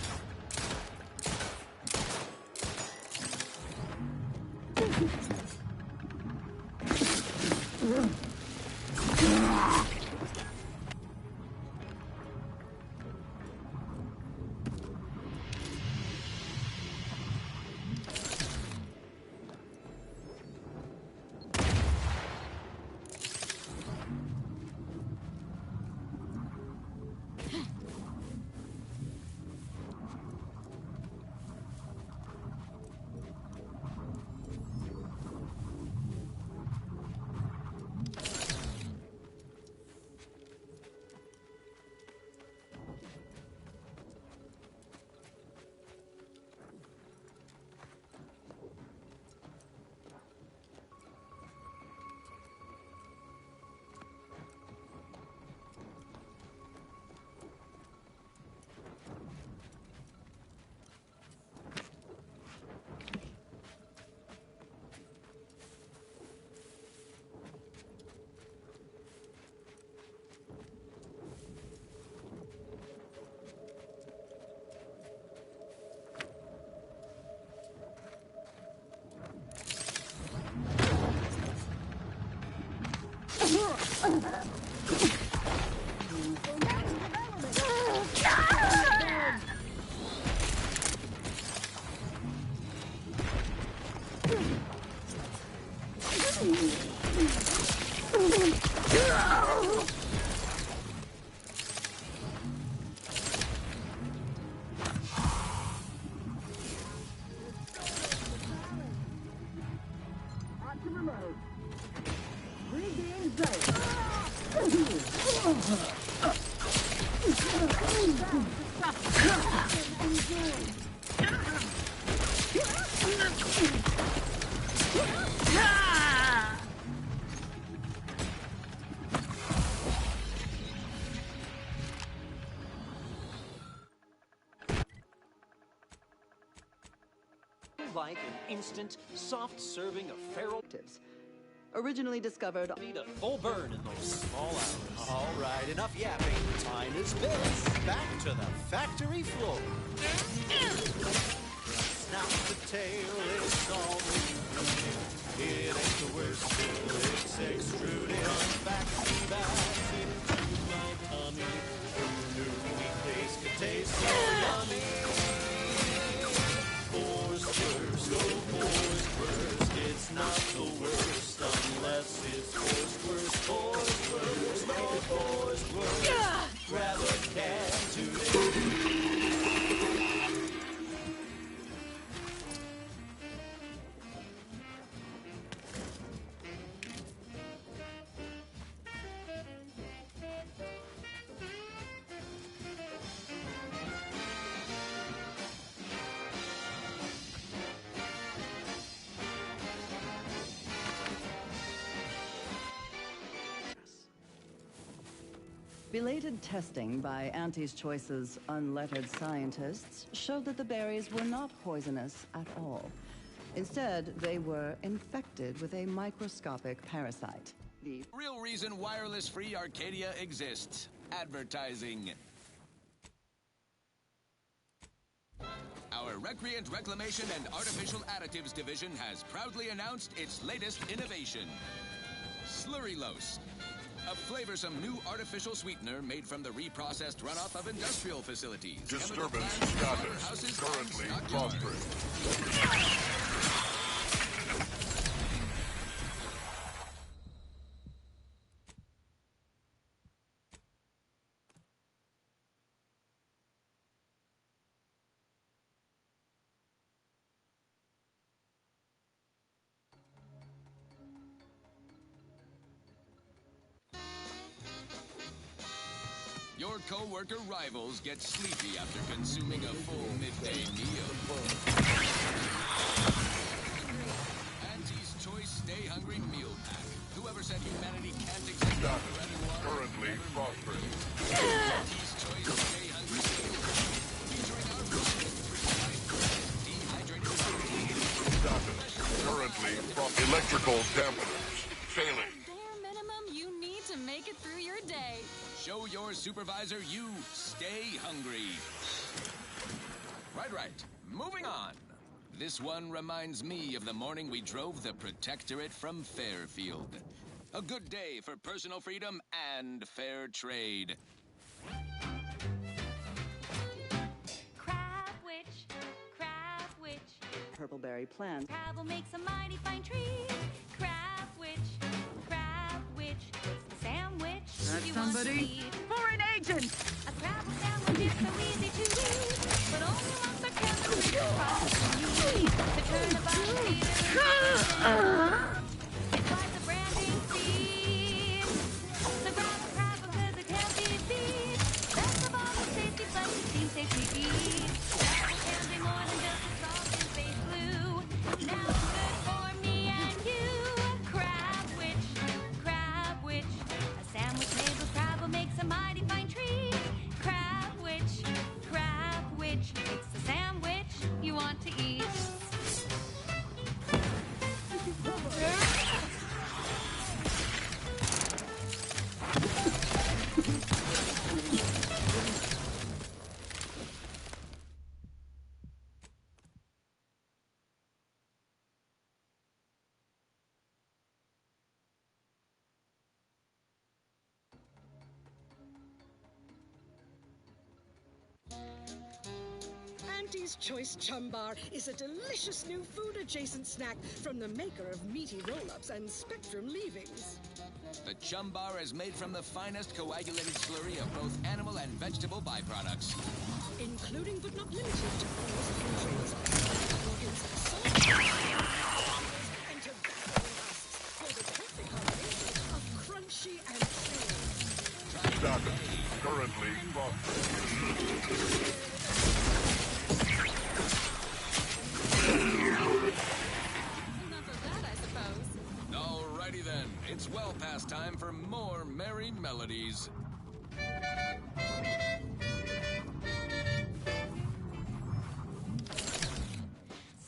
Like an instant, soft serving of feral. Originally discovered. Need a full burn in those small hours. All right, enough yapping. Time is this. Back to the factory floor. Snap the tail, it's all included. It ain't the worst still, it's extruded on factory bags into my tummy. Who knew wheat-based could taste so yummy? First, oh boys first, it's not the worst unless it's forced worst, no forced worst. Grab a can today. Belated testing by Auntie's Choice's unlettered scientists showed that the berries were not poisonous at all. Instead, they were infected with a microscopic parasite. The real reason wireless-free Arcadia exists. Advertising. Our Recreant Reclamation and Artificial Additives Division has proudly announced its latest innovation. Slurrylose. A flavorsome new artificial sweetener made from the reprocessed runoff of industrial facilities. Disturbance status currently prostrate. Your co-worker rivals get sleepy after consuming a full midday meal. Auntie's Choice Stay Hungry Meal Pack. Whoever said humanity can't exist without bread and water? Currently prostrate. Auntie's Choice Stay Hungry Meal Pack. Featuring our dehydrated currently electrical dampeners failing. Bare minimum you need to make it through your day. Show your supervisor, you stay hungry. Right. Moving on. This one reminds me of the morning we drove the Protectorate from Fairfield. A good day for personal freedom and fair trade. Crab witch. Purpleberry plants. Crab will make some mighty fine trees. Crab witch. It's the sandwich That's you want to somebody. eat. Foreign agent! A crab sandwich is so easy to eat, but only once a chemical process you need to turn a body to it's like the branding seed. So grab a crab because it can't be beat. Best of all, the safety plus it seems safe to eat. Crab can be more than just a salt and face glue. Now it's good for me and you. Crab witch. A sandwich made with crab will make some mighty fine trees. Crab witch. It's the sandwich you want to eat. Auntie's Choice Chum Bar is a delicious new food-adjacent snack from the maker of meaty roll-ups and Spectrum leavings. The Chum Bar is made from the finest coagulated slurry of both animal and vegetable byproducts. Including but not limited to oils, entrails, organs, salt, and tobacco husks for the perfect combination of crunchy and chewy. Data currently processed. Alrighty then, it's well past time for more merry melodies.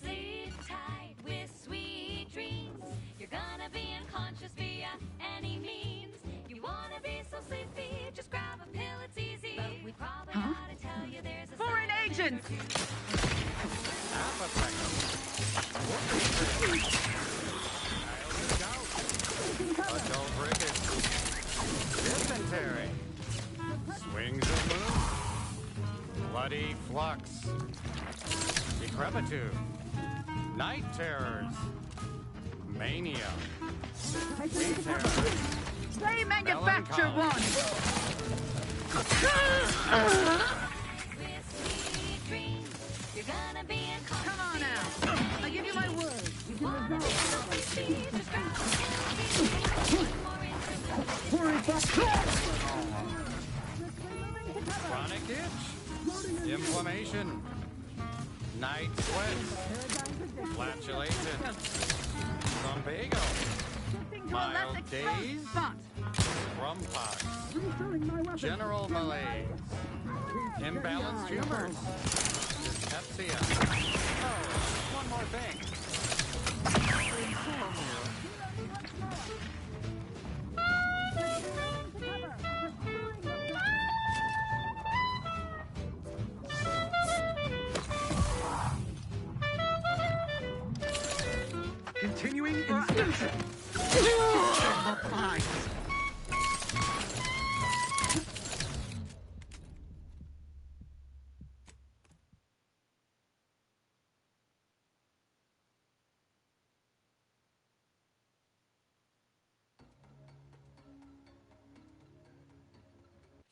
Sleep tight with sweet dreams. You're gonna be unconscious via any means. You wanna be so sleepy, just grab a pill, it's easy. But we probably gotta tell you there's a Foreign agent! But don't break it. Dysentery. Swings of moon. Bloody flux. Decrepitude. Night terrors. Mania. Wind terror. They manufacture one! You're gonna be unconscious. Come on now. I give you my word. You can resolve. Chronic itch. Inflammation. Night sweats. Flatulation. Lumbago. Mild days. Rumpox. General malaise. Imbalanced humors. Dyspepsia. Oh, one more thing. Continuing infusion. Fine.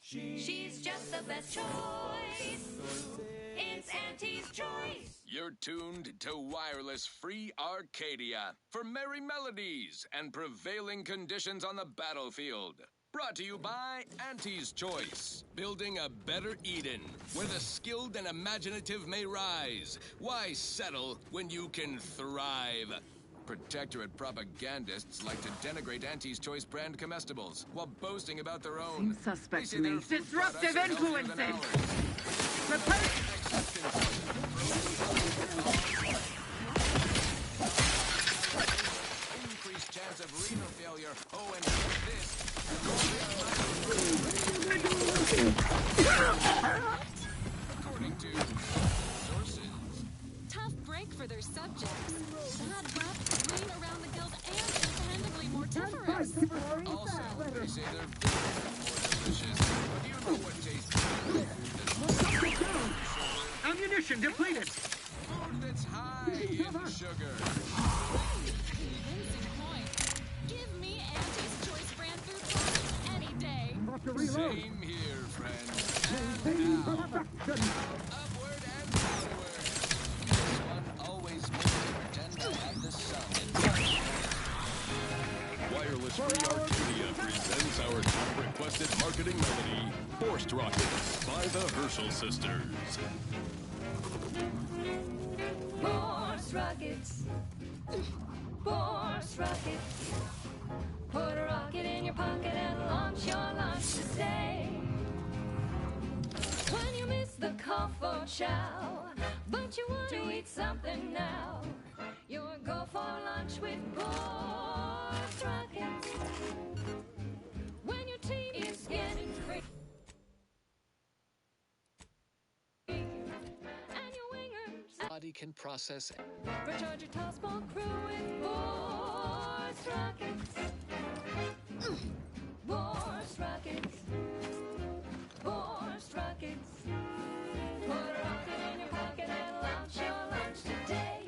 She's just the best choice. It's Auntie's Choice. You're tuned to Wireless Free Arcadia for merry melodies and prevailing conditions on the battlefield. Brought to you by Auntie's Choice, building a better Eden, where the skilled and imaginative may rise. Why settle when you can thrive? Protectorate propagandists like to denigrate Auntie's Choice brand comestibles while boasting about their own. Seems suspect They say to me. their food Disruptive products are healthier than influences. Increased chance of renal failure. Oh, and this. According to sources. Tough break for their subjects. Bad rep, lean around the gills, and independently mortiferous. Also, they say they're bigger and more delicious. But do you know what tastes Ammunition depleted! food that's high in sugar? Convincing point. Give me Auntie's Choice brand food products any day. Same here, friend. And now, upward and onward. This one always makes me pretend I have the sun in Wireless Free Arcadia presents our top requested marketing melody, Forced Rockets by the Herschel Sisters. Force rockets. Force rockets. Put a rocket in your pocket and launch your launch today. When you miss the call for chow, but you want to eat something now, you'll go for lunch with Force rockets. When your team is getting free. Body can process. Recharge your toss ball crew with Force rockets. Force rockets. Force rockets. Put a rocket in your pocket and launch your lunch today.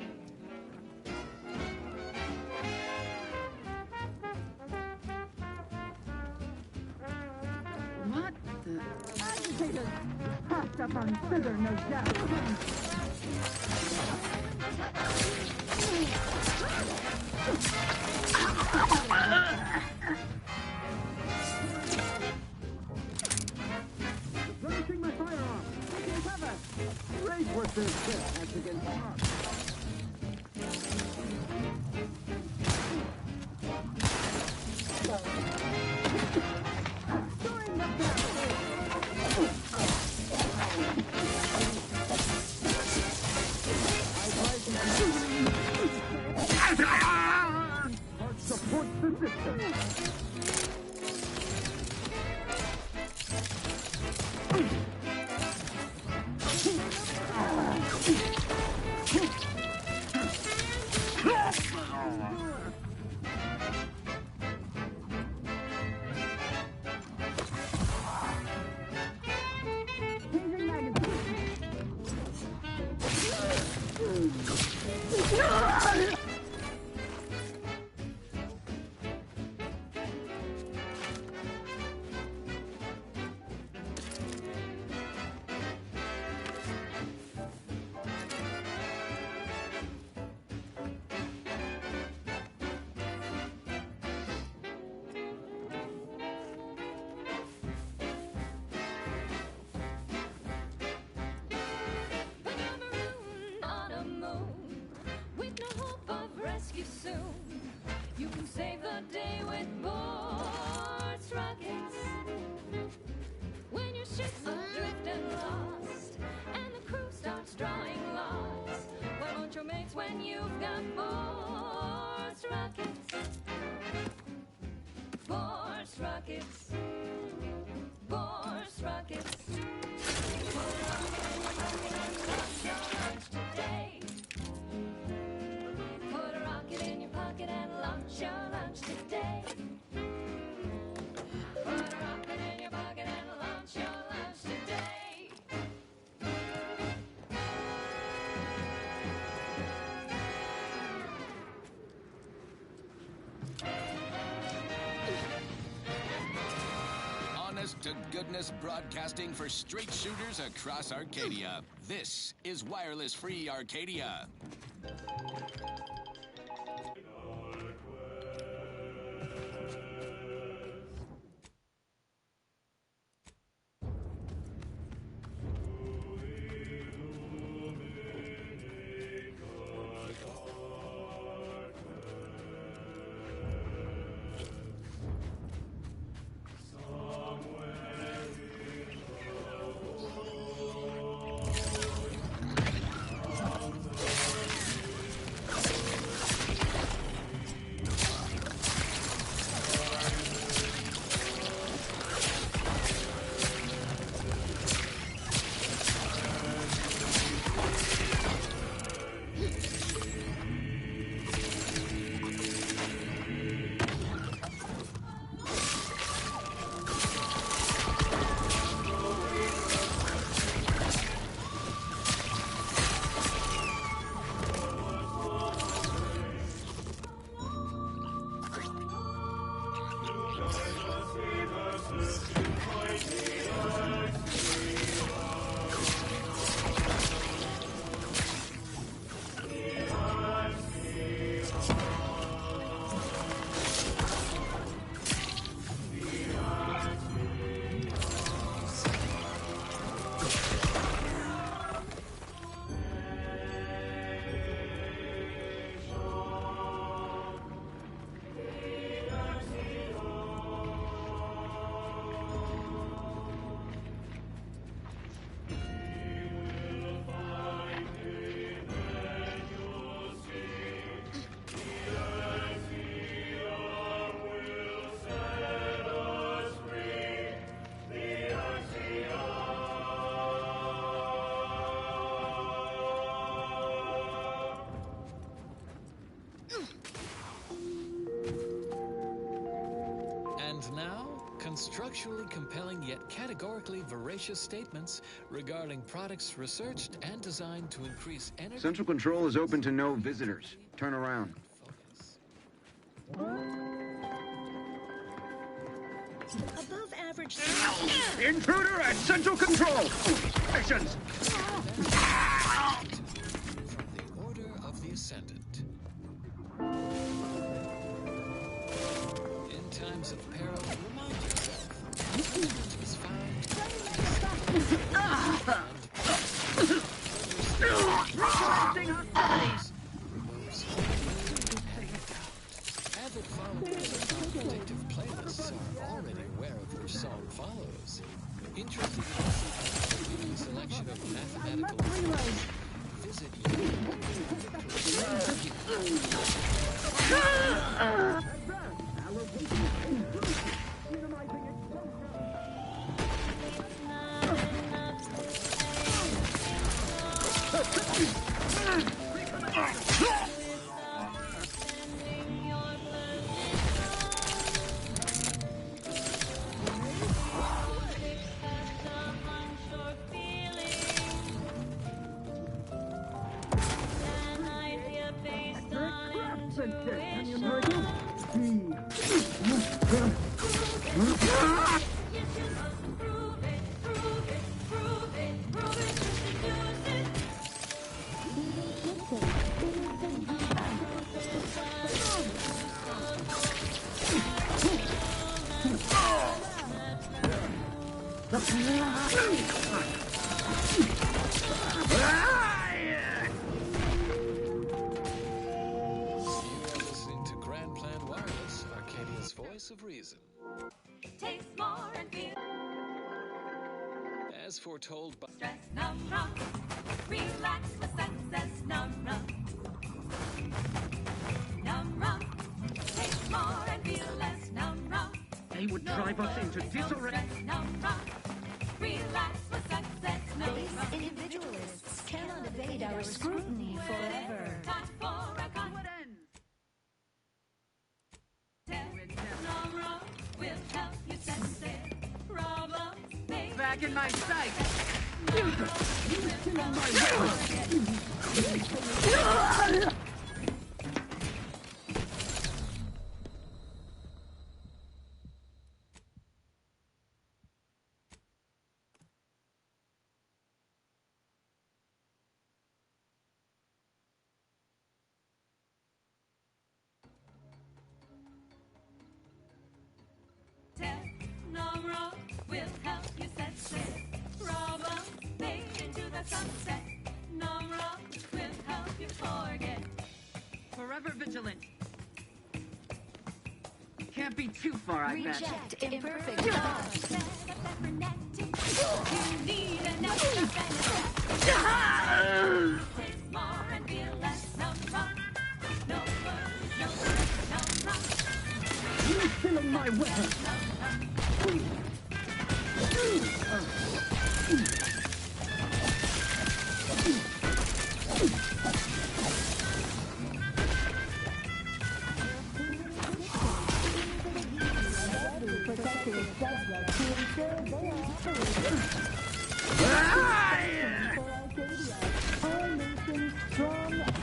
What the? Agitators! Hopped up on sugar, no doubt. Releasing my firearm! Taking cover! Great work this ship as against Mark. During the Heart supports the system. On a moon with no hope of rescue soon, you can save the day with Force rockets. When your ship's adrift and lost, and the crew starts drawing lots, why won't your mates when you've got Force rockets? Force rockets. Force rockets. Put a rocket in your pocket and launch your lunch today. Put a rocket in your pocket and launch your lunch today. Put a rocket in your pocket and launch your lunch today. honest to goodness broadcasting for straight shooters across Arcadia. This is Wireless Free Arcadia. structurally compelling yet categorically veracious statements regarding products researched and designed to increase energy. Central Control is open to no visitors. Turn around. Above average. Intruder at Central Control! Actions! From the Order of the Ascendant. In times of peril, remind yourself, commitment is found. Avid followers of non-predictive playlists are already aware of which song follows. Interested in the selection of mathematical rules? Visit of reason. Taste more and feel. As foretold by stress, numb, relax with success, numb, numb, taste more and feel less, numb, They would drive us into disarray. Numb, relax with success, numb, Base individualists cannot evade our scrutiny forever. Time for a cut. Will help you sense it. Problems back in my sight. will help you set sail. Problems made into the sunset. Numra will help you forget. Forever vigilant. Can't be too far, I bet. Reject imperfect You need an extra benefit. Taste more and feel less. Numra. No worries, no worries, Numra. You're filling my weapon.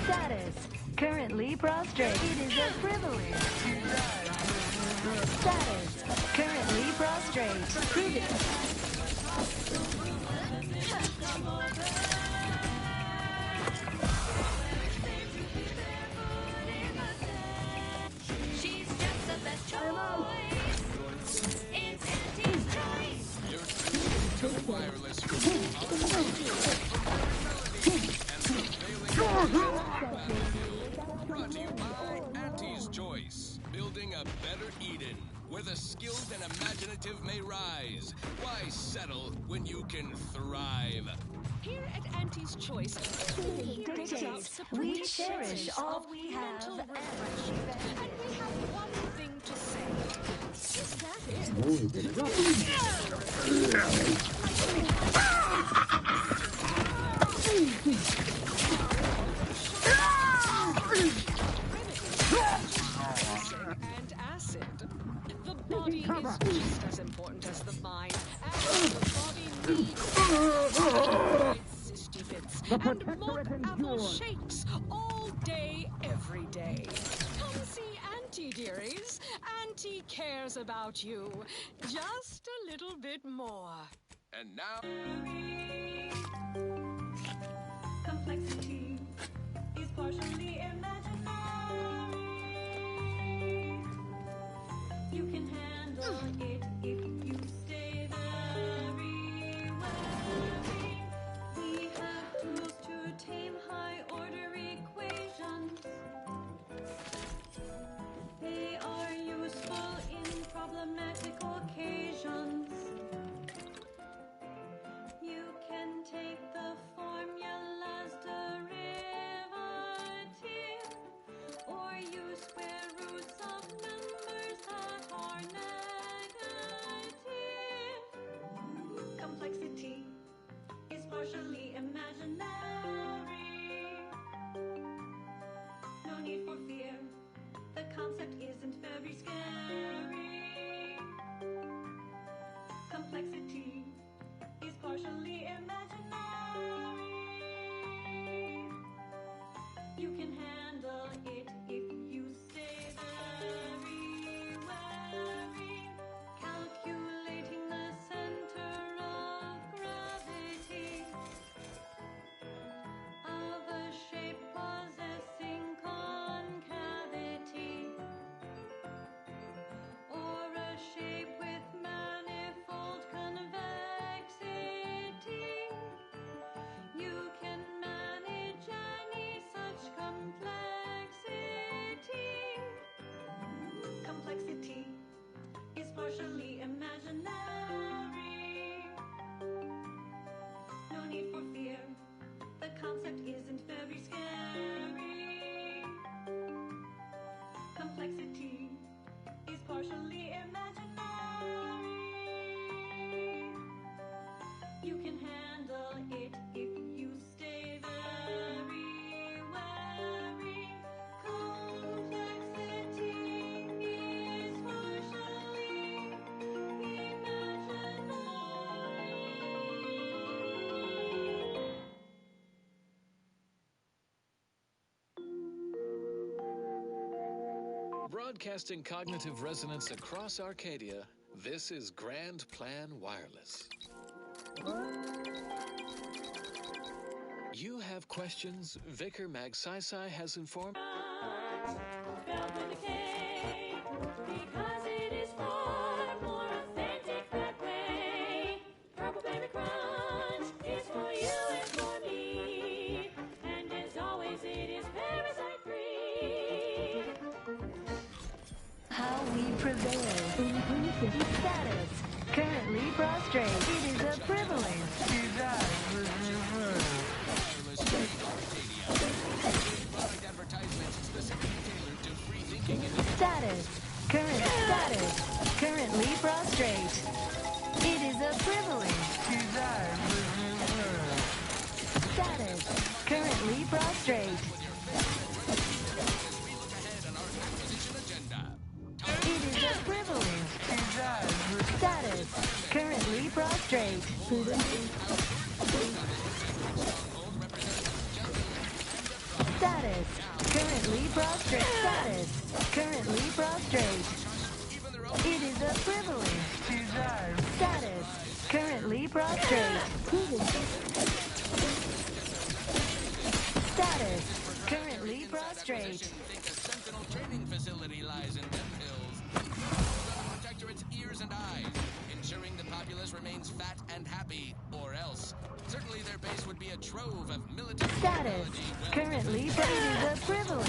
Status. Currently prostrate. It is a privilege. Status. Currently prostrate. Prove it. She's just the best choice. It's Auntie's choice. You're tuned to wireless brought to you by Auntie's Choice. Building a better Eden, where the skilled and imaginative may rise. Why settle when you can thrive? Here at Auntie's Choice, We cherish all we have. and we have one thing to say. Is that and acid. The body is just as important. and mock apple shakes all day, every day. Come see Auntie, dearies. Auntie cares about you just a little bit more. And now... Complexity is partially imaginary. You can handle it if you stay very wary. We have tools to tame high-order equations. They are useful in problematic occasions. You can take the formula's derivative, or use square roots of numbers that are negative. Complexity is partially imaginary. No need for fear, the concept isn't very scary. Complexity is partially imaginary. You can handle it if you stay very wary. Calculating the center of gravity of a shape possessing concavity, or a shape with manifold convexity. You can manage any such complexity. Complexity is partially imaginary. No need for fear, the concept isn't very scary. Complexity is partially imaginary. You can handle it if you stay very wary. Complexity is partially imaginary. Broadcasting cognitive resonance across Arcadia, this is Grand Plan Wireless. You have questions? Vicar Magsaysay has informed... Filled with decay, because it is far more authentic that way. Purple Berry Crunch is for you and for me, and as always it is parasite-free. How we prevail. Inclusive status. Currently prostrate. It is a privilege. Status. Current status. Currently prostrate. It is a privilege. Status. Currently prostrate. It is a privilege. Status. Currently prostrate. Status. Currently prostrate. Status. Currently prostrate. It is a privilege. Status. Currently prostrate. Status. Currently prostrate. Think a sentinel training facility lies in them hills. The Protectorate's ears and eyes, ensuring the populace remains fat and happy, or else. Certainly their base would be a trove of military Status. Currently, but it is a privilege.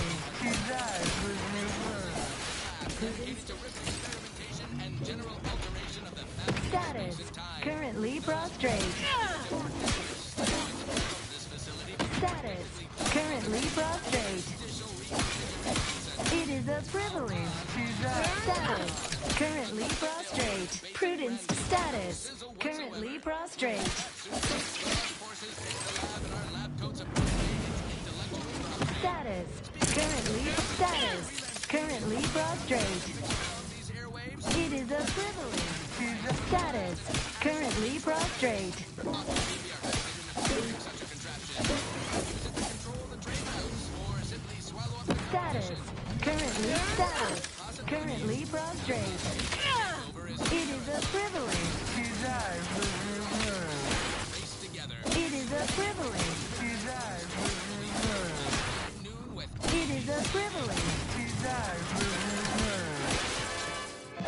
Dedicated to risk experimentation and general alteration of the fabric of Status. space and time. Currently prostrate. Status. Currently prostrate. It is a privilege. Status. Currently prostrate. Prudence. Status. Currently prostrate. Status. Currently. Status. Currently prostrate. It is a privilege. Status. Currently prostrate. Status. Currently prostrate. It is a privilege to die for reward. It is a privilege to die for reward. It is a privilege to die for reward.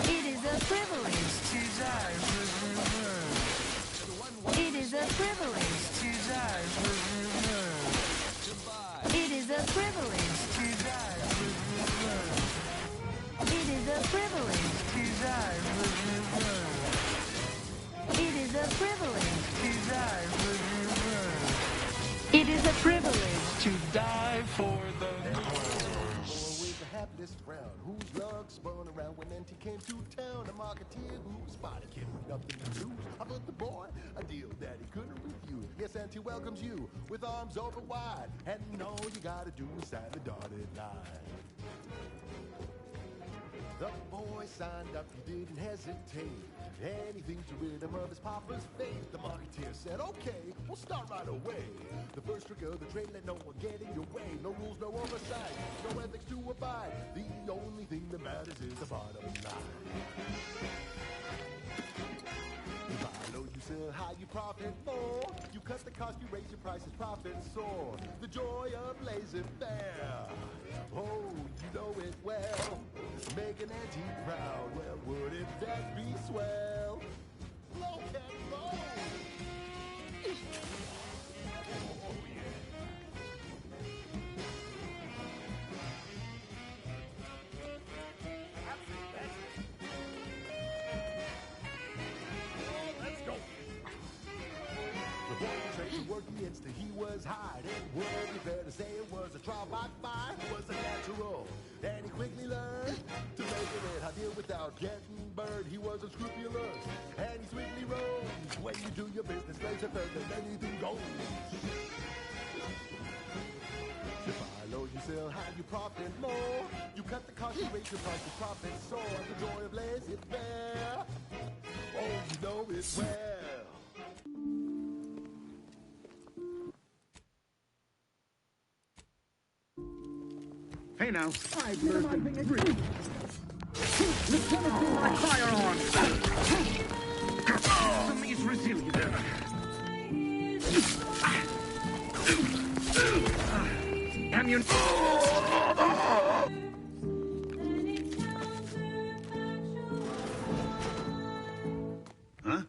It is a privilege to die for reward. It is a privilege to die for reward. It is a privilege to die for reward. It is a privilege to die for reward. It is a privilege to die for reward. It is a privilege to die for the With a hapless frown, whose luck spun around when NT came to town. A marketeer who spotted him with nothing to lose. Offered the boy a deal that he couldn't refuse. Yes, NT welcomes you with arms open wide, and all you gotta do is sign the dotted line. The boy signed up, he didn't hesitate. Anything to rid him of his papa's fate. The marketeer said, okay, we'll start right away. The first trick of the trade, let no one get in your way. No rules, no oversight, no ethics to abide. The only thing that matters is the bottom line. You buy low, you sell high, you profit more. You cut the cost, you raise your prices, profits soar. The joy of laissez-faire. Oh, you know it well. Make an antique proud. Well, wouldn't that be swell? Low and low. Oh, yeah. Let's go. The boy trade to work against it, he was hard. It would be fair to say it was a trial by fire. It was a natural, and he quickly learned to make it a deal without getting burned. He was unscrupulous, and he sweetly rose. When you do your business, raise it further than anything goes. You buy low, you sell high, you profit more. You cut the cost, you raise your price, your profit soar. The joy of laissez-faire. Oh, you know it well. Hey now, I've learned to breathe. Lieutenant, my firearm! He's resilient. Huh?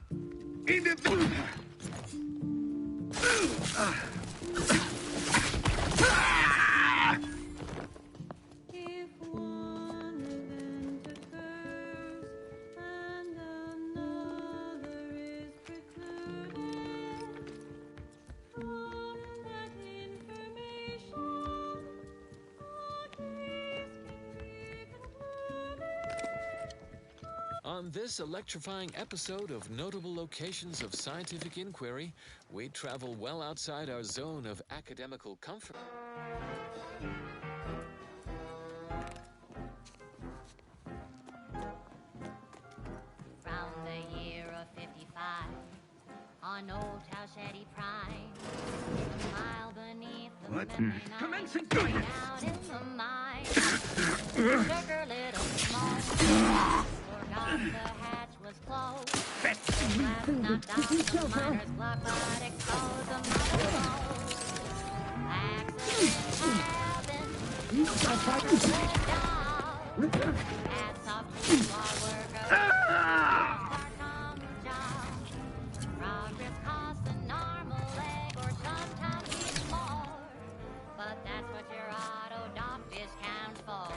On this electrifying episode of Notable Locations of Scientific Inquiry, we travel well outside our zone of academical comfort. From the year of 55, on Old Towshetty Prime, a mile beneath the What? midnight, Commencing straight out in the mine, took her little small. Forgot the hatch was closed. Blast knocked out the miner's clock, but exposed the mother load. Accident happened. Hats off to the law workers. Part-time job. Progress costs an arm, a leg, or sometimes even more. But that's what your auto doc discount's for.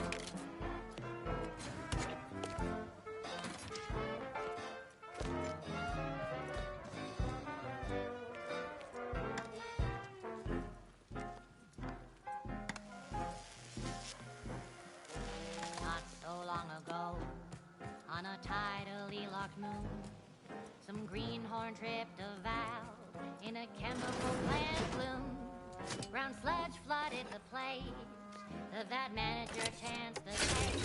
Not so long ago, on a tidally locked moon, some greenhorn tripped a valve in a chemical plant bloom. Brown sludge flooded the place. That managed your chance to take.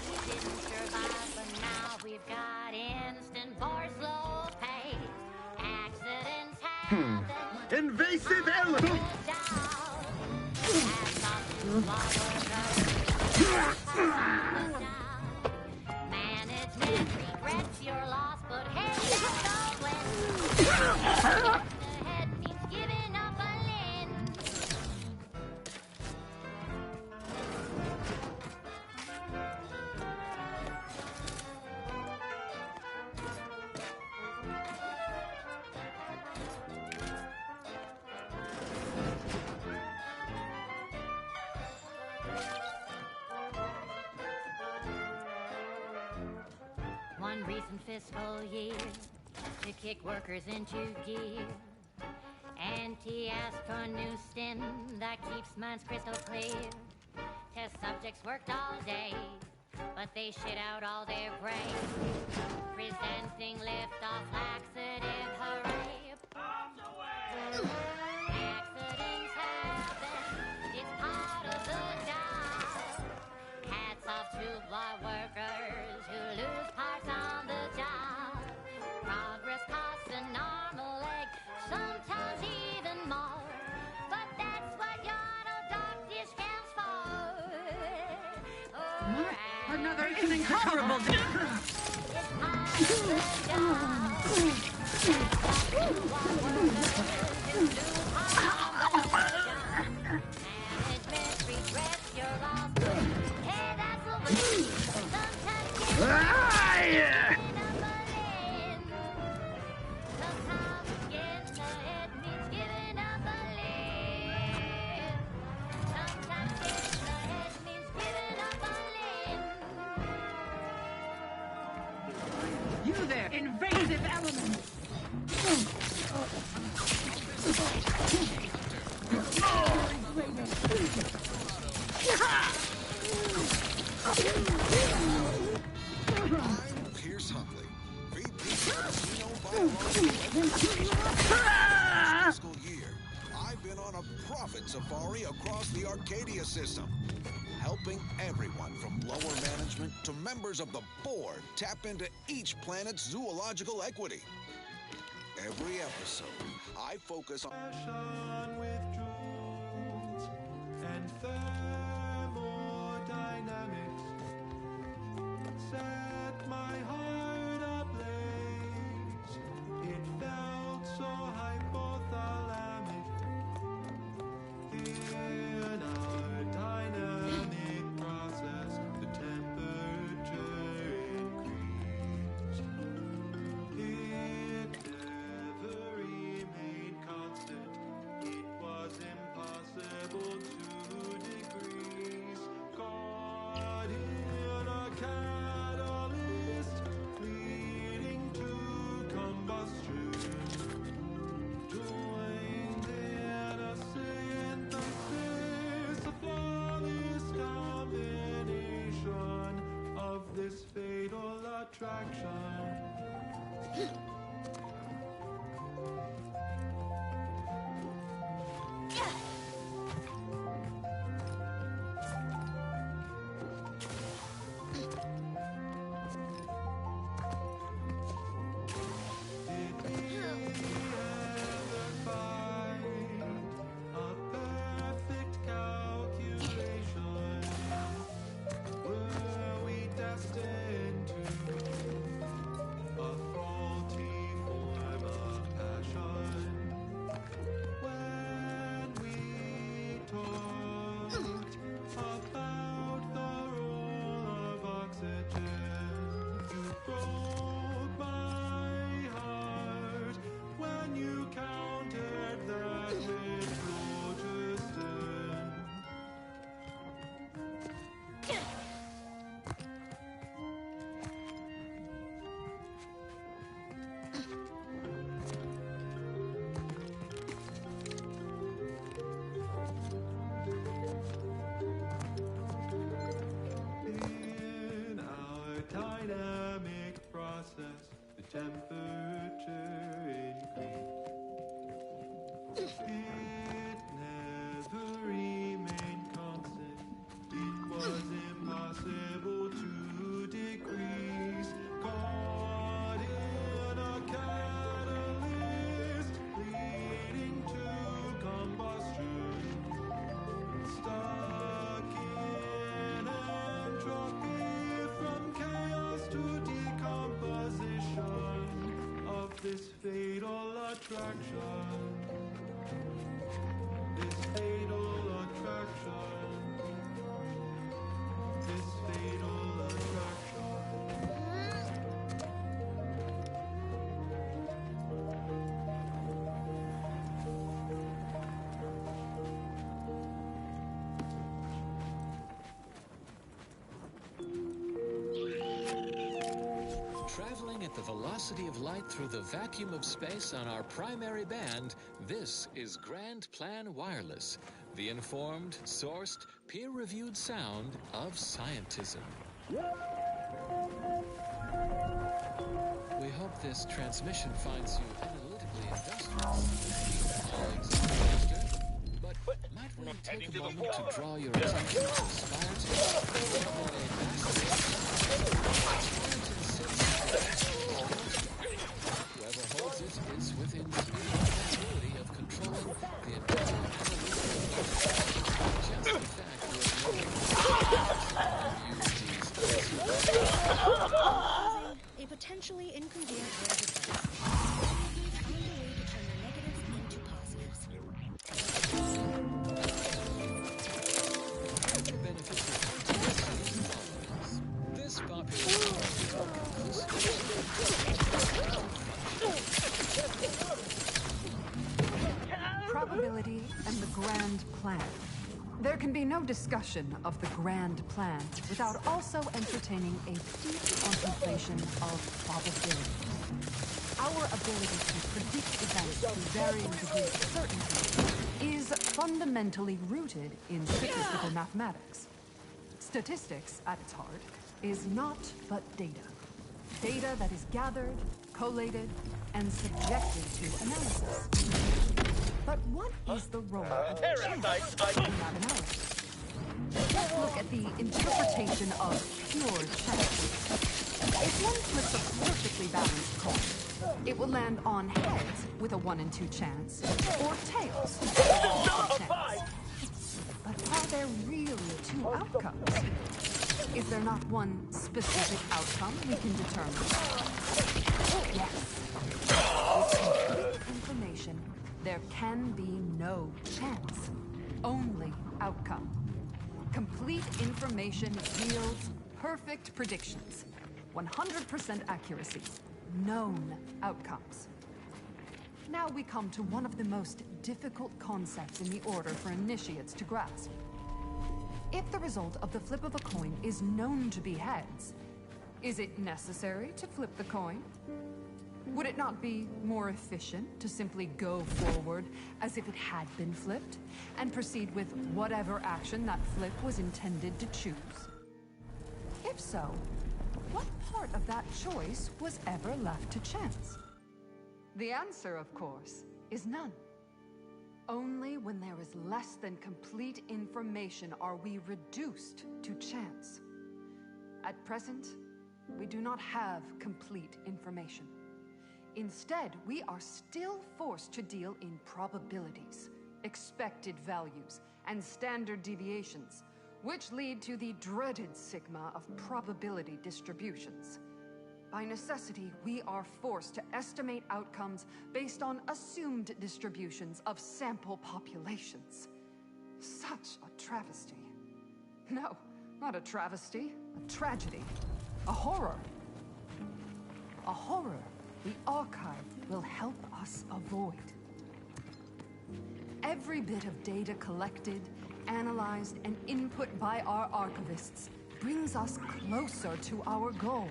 We didn't survive, but now we've got instant for slow pace. Accidents happen. Invasive element! Hats off to law workers. Management regrets your loss, but hey, that's all when ahead means giving up a limb. One recent fiscal year to kick workers into gear. Auntie asked for a new stim that keeps minds crystal clear. Test subjects worked all day, but they shit out all their brains. Presenting liftoff laxative, hooray! Bombs away! Accidents happen, it's part of the job. Hats off to bar workers who lose parts on the job. Progress costs an arm, a leg, sometimes even more. But that's what your doc discounts for. Another incomparable Management regrets your loss, but hey, that's the way. Sometimes getting ahead means giving up a limb. Sometimes getting ahead means giving up a limb. You there, invasive elements! I'm Pierce Huntley, VP Casino fiscal year. I've been on a profit safari across the Arcadia system, helping everyone from lower management to members of the board tap into each planet's zoological equity. Every episode, I focus on with jewels and thermodynamics. Set my heart ablaze. It felt so hypothalamic. In our dynamic process, the temperature increased. It never remained constant. It was impossible to decrease. Caught in a catalyst, leading to combustion. Joined in a synthesis, a flawless combination of this fatal attraction. In our dynamic process, the temperature increased. It never remained constant. It was impossible to decrease. Caught in a catalyst, leading to combustion. Stuck in an Traveling at the velocity of light through the vacuum of space on our primary band, this is Grand Plan Wireless, the informed, sourced, peer-reviewed sound of scientism. We hope this transmission finds you analytically industrious. But might we take a moment to draw your attention to Spire Whoever holds it is within responsibility of controlling the entire just the fact a potentially incongruent word of advice. It's on the way to turn your negatives into positives. This popular Probability and the grand plan. There can be no discussion of the grand plan without also entertaining a deep contemplation of probability. Our ability to predict events to varying degrees of certainty is fundamentally rooted in statistical mathematics. Statistics, at its heart, is not but data. Data that is gathered, collated, and subjected to analysis. But what is the role of chance in that analysis? Let's look at the interpretation of pure chance. If one flips a perfectly balanced coin, it will land on heads with a 1 in 2 chance, or tails with a 1 in 2 chance. But are there really 2 outcomes? Is there not one specific outcome we can determine? Yes. With complete information, there can be no chance, only outcome. Complete information yields perfect predictions, 100% accuracy, known outcomes. Now we come to one of the most difficult concepts in the order for initiates to grasp. If the result of the flip of a coin is known to be heads, is it necessary to flip the coin? Would it not be more efficient to simply go forward as if it had been flipped, and proceed with whatever action that flip was intended to choose? If so, what part of that choice was ever left to chance? The answer, of course, is none. Only when there is less than complete information are we reduced to chance. At present, we do not have complete information. Instead, we are still forced to deal in probabilities, expected values, and standard deviations, which lead to the dreaded sigma of probability distributions. By necessity, we are forced to estimate outcomes based on assumed distributions of sample populations. Such a travesty. No, not a travesty, a tragedy, a horror. A horror the archive will help us avoid. Every bit of data collected, analyzed, and input by our archivists brings us closer to our goal.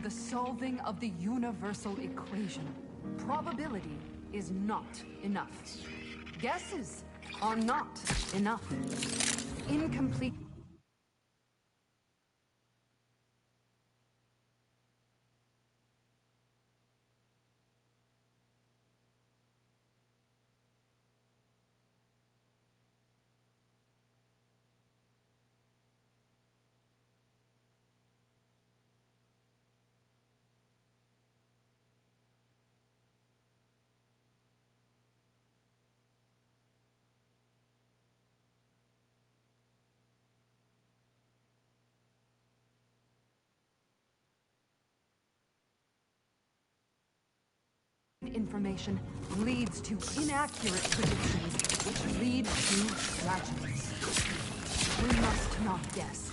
the solving of the universal equation. Probability is not enough. Guesses are not enough. Incomplete. Information leads to inaccurate predictions, which lead to tragedies. We must not guess.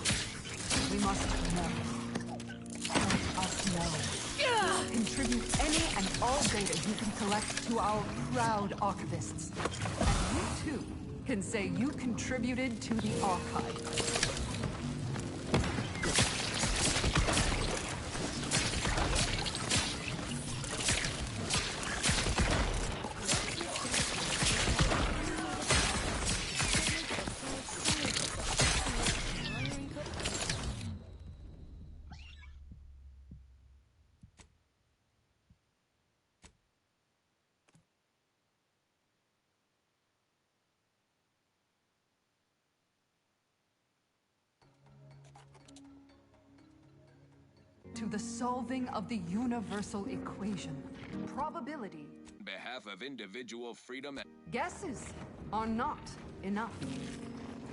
We must know. Help us know. Contribute any and all data you can collect to our proud archivists. And you too can say you contributed to the archive. To the solving of the universal equation. Probability. On behalf of individual freedom and Guesses are not enough.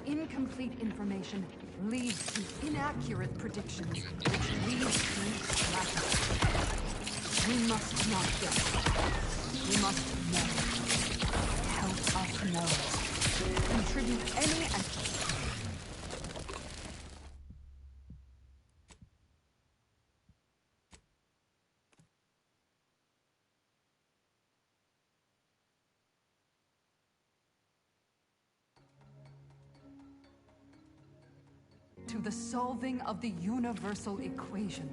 Incomplete information leads to inaccurate predictions, which leads to tragedy. We must not guess. We must know. Help us know. Contribute any and to the solving of the universal equation.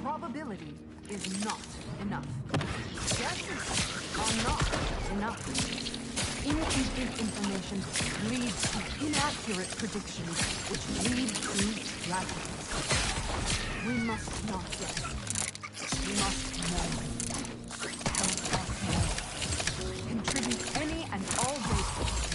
Probability is not enough. Guesses are not enough. Incomplete information leads to inaccurate predictions, which lead to tragedies. We must not guess. We must know. Help us know. Contribute any and all data.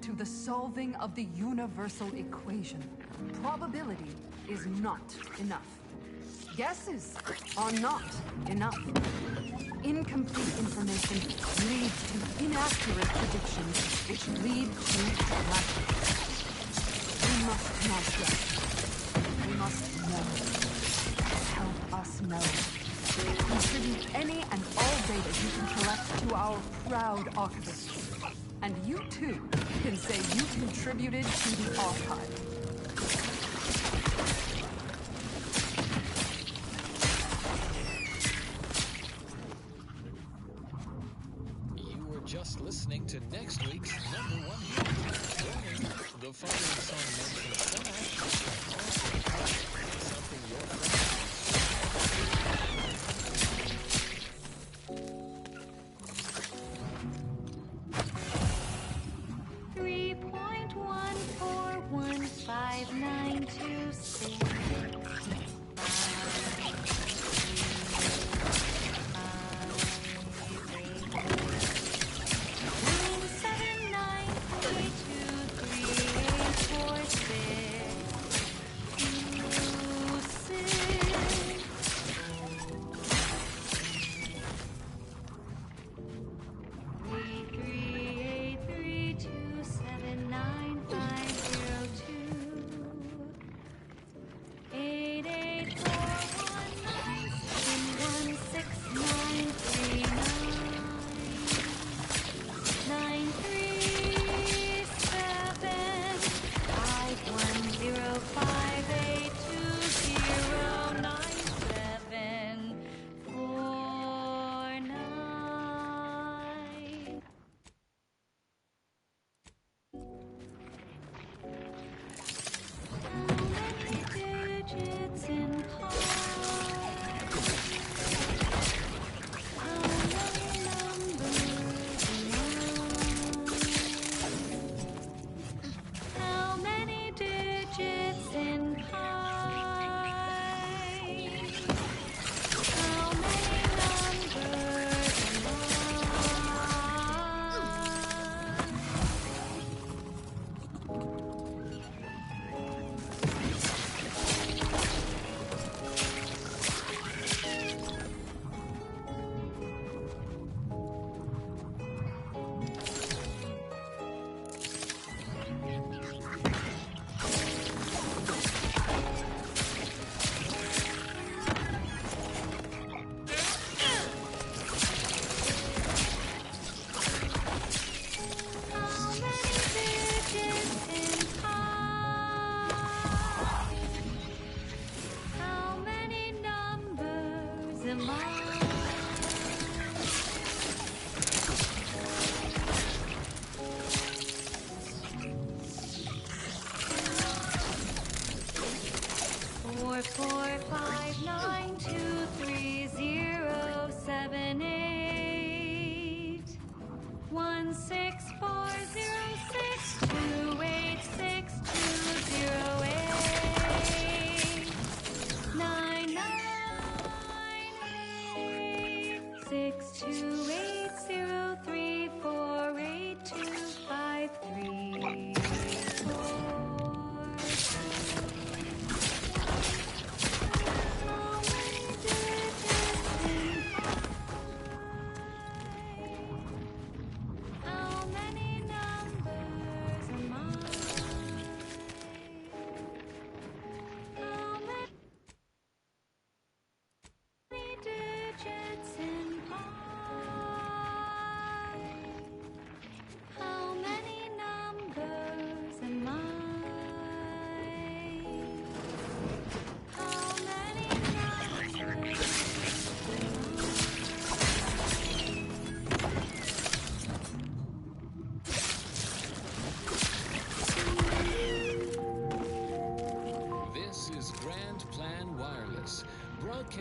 To the solving of the universal equation. Probability is not enough. Guesses are not enough. Incomplete information leads to inaccurate predictions, which lead to tragedy. We must not guess. We must know. Help us know. Contribute any and all data you can collect to our proud archivists. And you too can say you contributed to the archive. You were just listening to next week's #1 hit. Warning, the following song mentions some actions that also cover something your friends. 33832799502.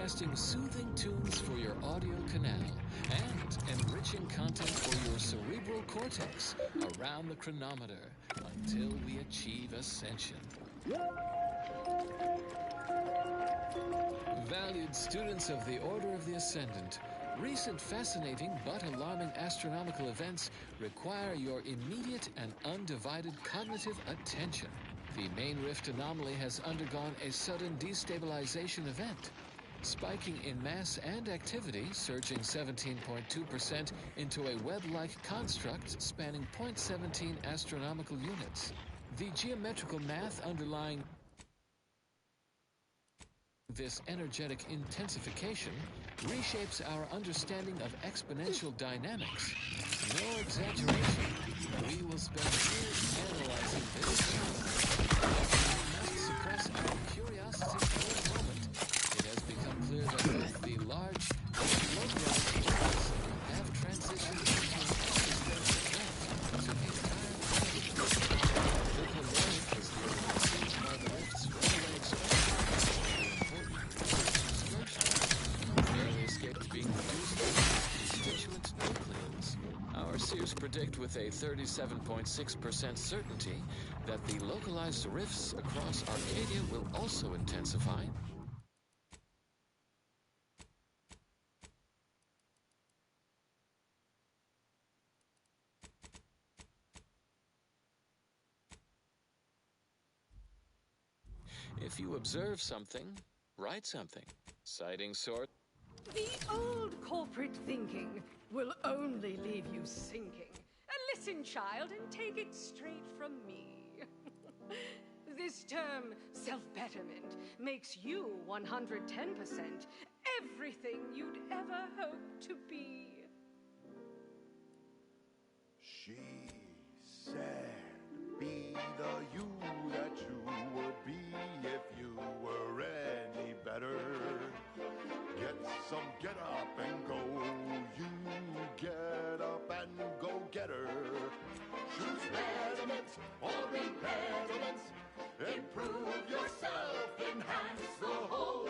broadcasting soothing tunes for your audio canal and enriching content for your cerebral cortex around the chronometer until we achieve ascension. Valued students of the Order of the Ascendant, recent fascinating but alarming astronomical events require your immediate and undivided cognitive attention. The main rift anomaly has undergone a sudden destabilization event, spiking in mass and activity, surging 17.2% into a web-like construct spanning 0.17 astronomical units. The geometrical math underlying this energetic intensification reshapes our understanding of exponential dynamics. No exaggeration. We will spend years analyzing this phenomenon. We must suppress our curiosity for the moment. It has become clear that both the large and localized events have transitioned into an existential threat to the entire universe. The polaric is being received by the rift's runaway expansion. Barely escaped being reduced to constituent nucleons. Our seers predict with a 37.6% certainty that the localized rifts across Arcadia will also intensify. If you observe something, write something. Citing source. The old corporate thinking will only leave you sinking. Listen, child, and take it straight from me. This term, self-betterment, makes you 110% everything you'd ever hope to be. She said, be the you that you would be if you were any better. Get up and go. You get up and go get her. Choose betterment or impediments. Improve yourself, enhance the whole.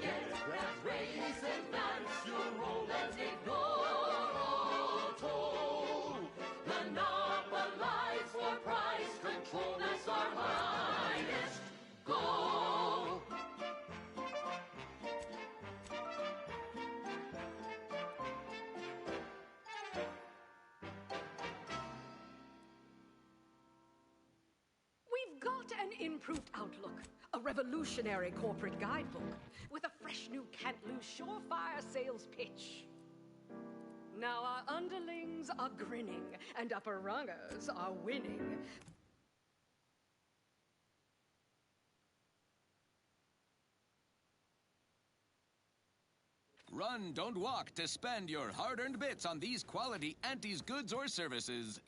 Get that raise, advance your role and ignore all toll. Monopolize for price control, that's our highest goal. We've got an improved outlook, a revolutionary corporate guidebook with a fresh new can't-lose surefire sales pitch. Now our underlings are grinning and upper rungers are winning. Run, don't walk to spend your hard-earned bits on these quality Auntie's goods or services.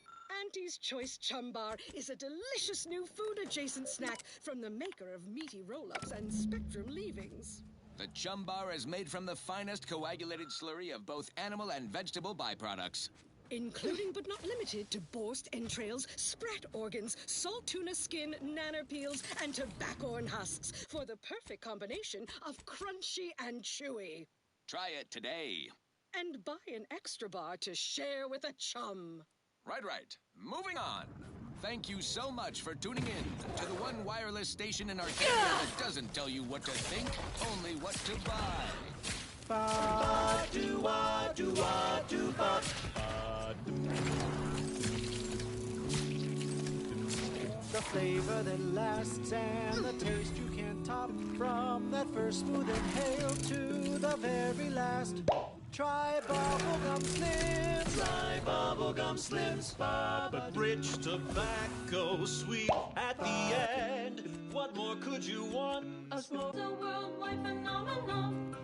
Auntie's Choice Chum Bar is a delicious new food-adjacent snack from the maker of meaty roll-ups and Spectrum leavings. The Chum Bar is made from the finest coagulated slurry of both animal and vegetable byproducts. Including but not limited to borscht entrails, sprat organs, salt tuna skin, nanner peels, and tobaccorn husks for the perfect combination of crunchy and chewy. Try it today. And buy an extra bar to share with a chum. Right. Moving on. Thank you so much for tuning in to the one wireless station in Arcadia that doesn't tell you what to think, only what to buy. The flavor that lasts and the taste you can't top. From that first smooth inhale to the very last. Try bubblegum slims. Try bubblegum slims. But rich tobacco, sweet at the end. What more could you want? A smoke, a worldwide phenomenon.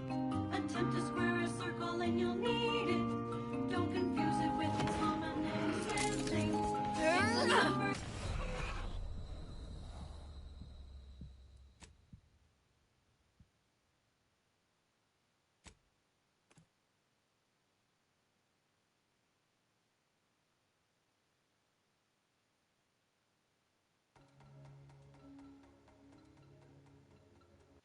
Attempt to square a circle and you'll need it. Don't confuse it with its homonym swim things. It's a number.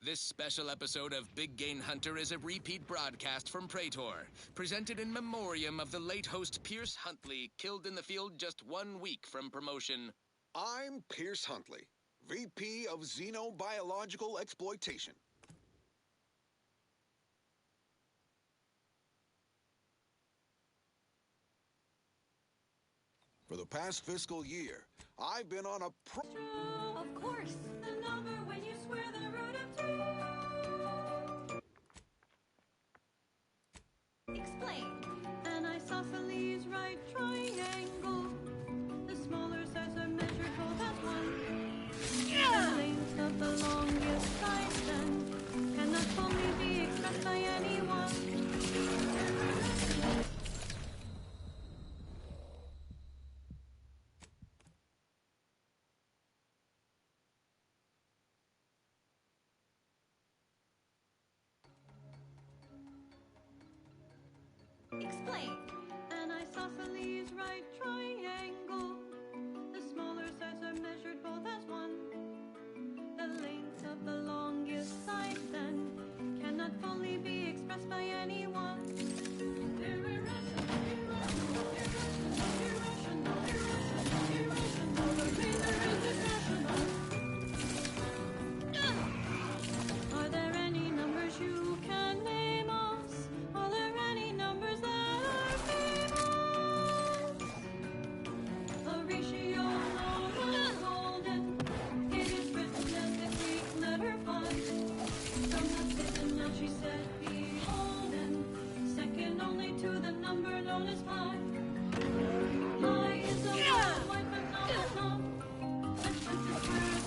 This special episode of Big Game Hunter is a repeat broadcast from Praetor, presented in memoriam of the late host Pierce Huntley, killed in the field just 1 week from promotion. I'm Pierce Huntley, VP of Xenobiological Exploitation. For the past fiscal year, I've been on a Of course, the number when you square the root of 2. Explain. An isosceles right triangle. The smaller sides are measured both as one. The length of the longest side then cannot fully be expressed by anyone. Explain. An isosceles right triangle. The smaller sides are measured both as one. The length of the longest side then cannot fully be expressed by anyone. They're irrational, irrational, irrational, irrational, irrational, irrational. The reader is irrational. Are there any numbers you can name us? Are there any numbers that are famous? A ratio known as golden. It is written as the Greek letter pi. From the citadel she said, beholden, second only to the number known as pi. Pi is a worldwide phenomenon. Let's put this word.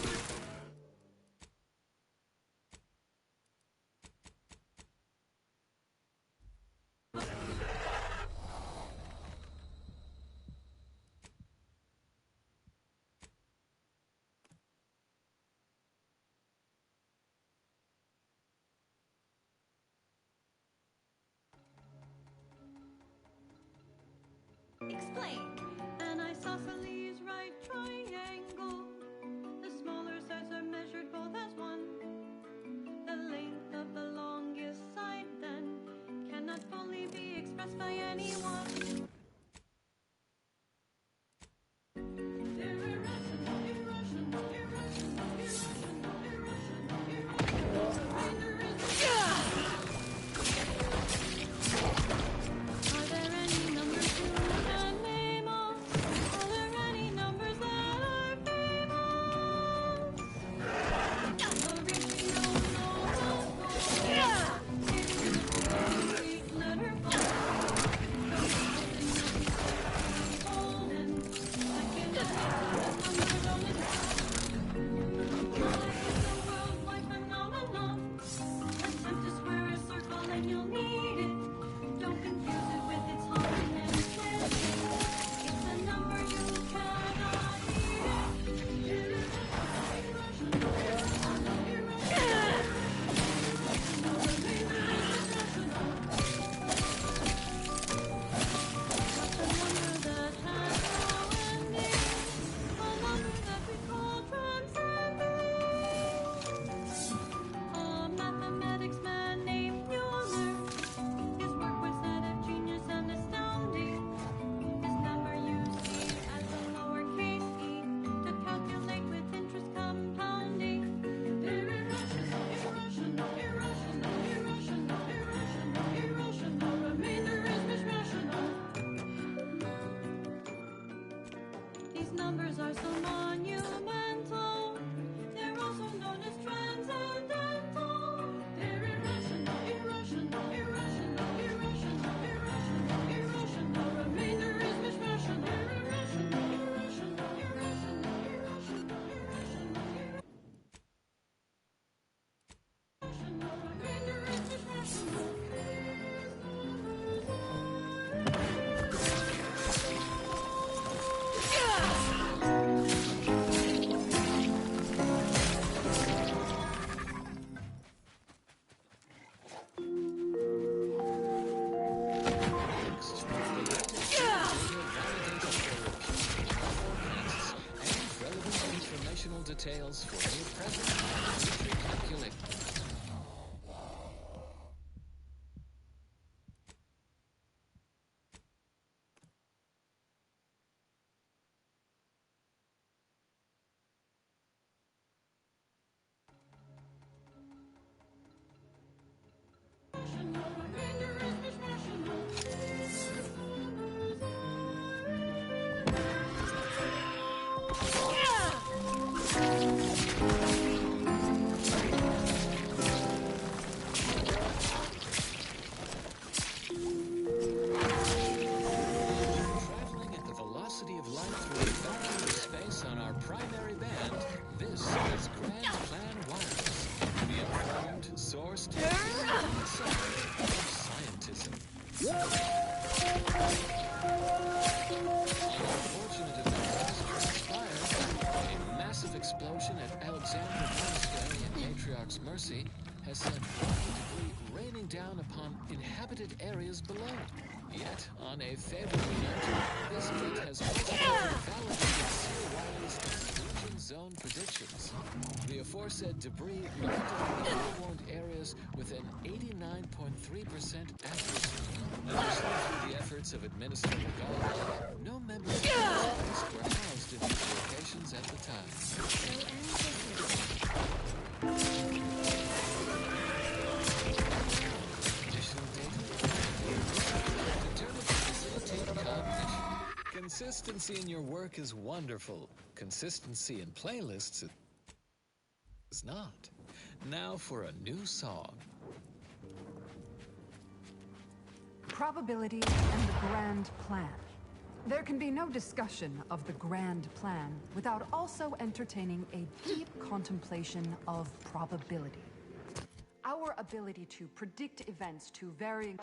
Explain. An isosceles right triangle. The smaller sides are measured both as one. The length of the longest side then cannot fully be expressed by anyone. They're irrational, irrational, irrational, irrational, irrational, irrational. The remainder is Are there any numbers you can name us? Are there any numbers that are famous? A ratio known as golden. It is the Greek letter pi. Golden. Second only to the number known as pi. Pi is a worldwide phenomenon. Attempt to square a circle and you'll need it. Don't confuse it with its hard and slanted. It's a number you cannot eat it. Irrational, irrational, irrational, irrational. The remainder is irrational. A number that has no ending. A number that we call transcending. A mathematics man named Mueller. His work was that of genius and astounding. His number you see as a lowercase e to calculate with interest compounding. They're irrational, irrational, irrational, irrational, irrational, irrational. Remainder is mishrational. These numbers are so monumental. They're also known as transcendental. They're irrational, irrational, irrational, irrational, irrational, irrational. Remainder is mishrational. They're irrational, irrational, irrational, irrational, irrational, irrational. Remainder is mishrational. And relevant informational details for your present calculate. Vacuum space on our primary band, this is Grand Plan Wireless, the informed, sourced, and science of scientism. Unfortunate events has transpired. A massive explosion at Alexandra Monastery in Matriarch's Mercy has sent rocky debris raining down upon inhabited areas below. Yet, on a favorable note, this event has positively validated Sir Wiley's exclusion zone predictions. The aforesaid debris landed on the forewarned areas with an 89.3% accuracy. Additionally, through the efforts of Administrator Gall, no members of the space were housed in these locations at the time. Additional data determined to facilitate cognition. Consistency in your work is wonderful. Consistency in playlists is not. Now for a new song. Probability and the grand plan. There can be no discussion of the grand plan without also entertaining a deep contemplation of probability. Our ability to predict events to varying...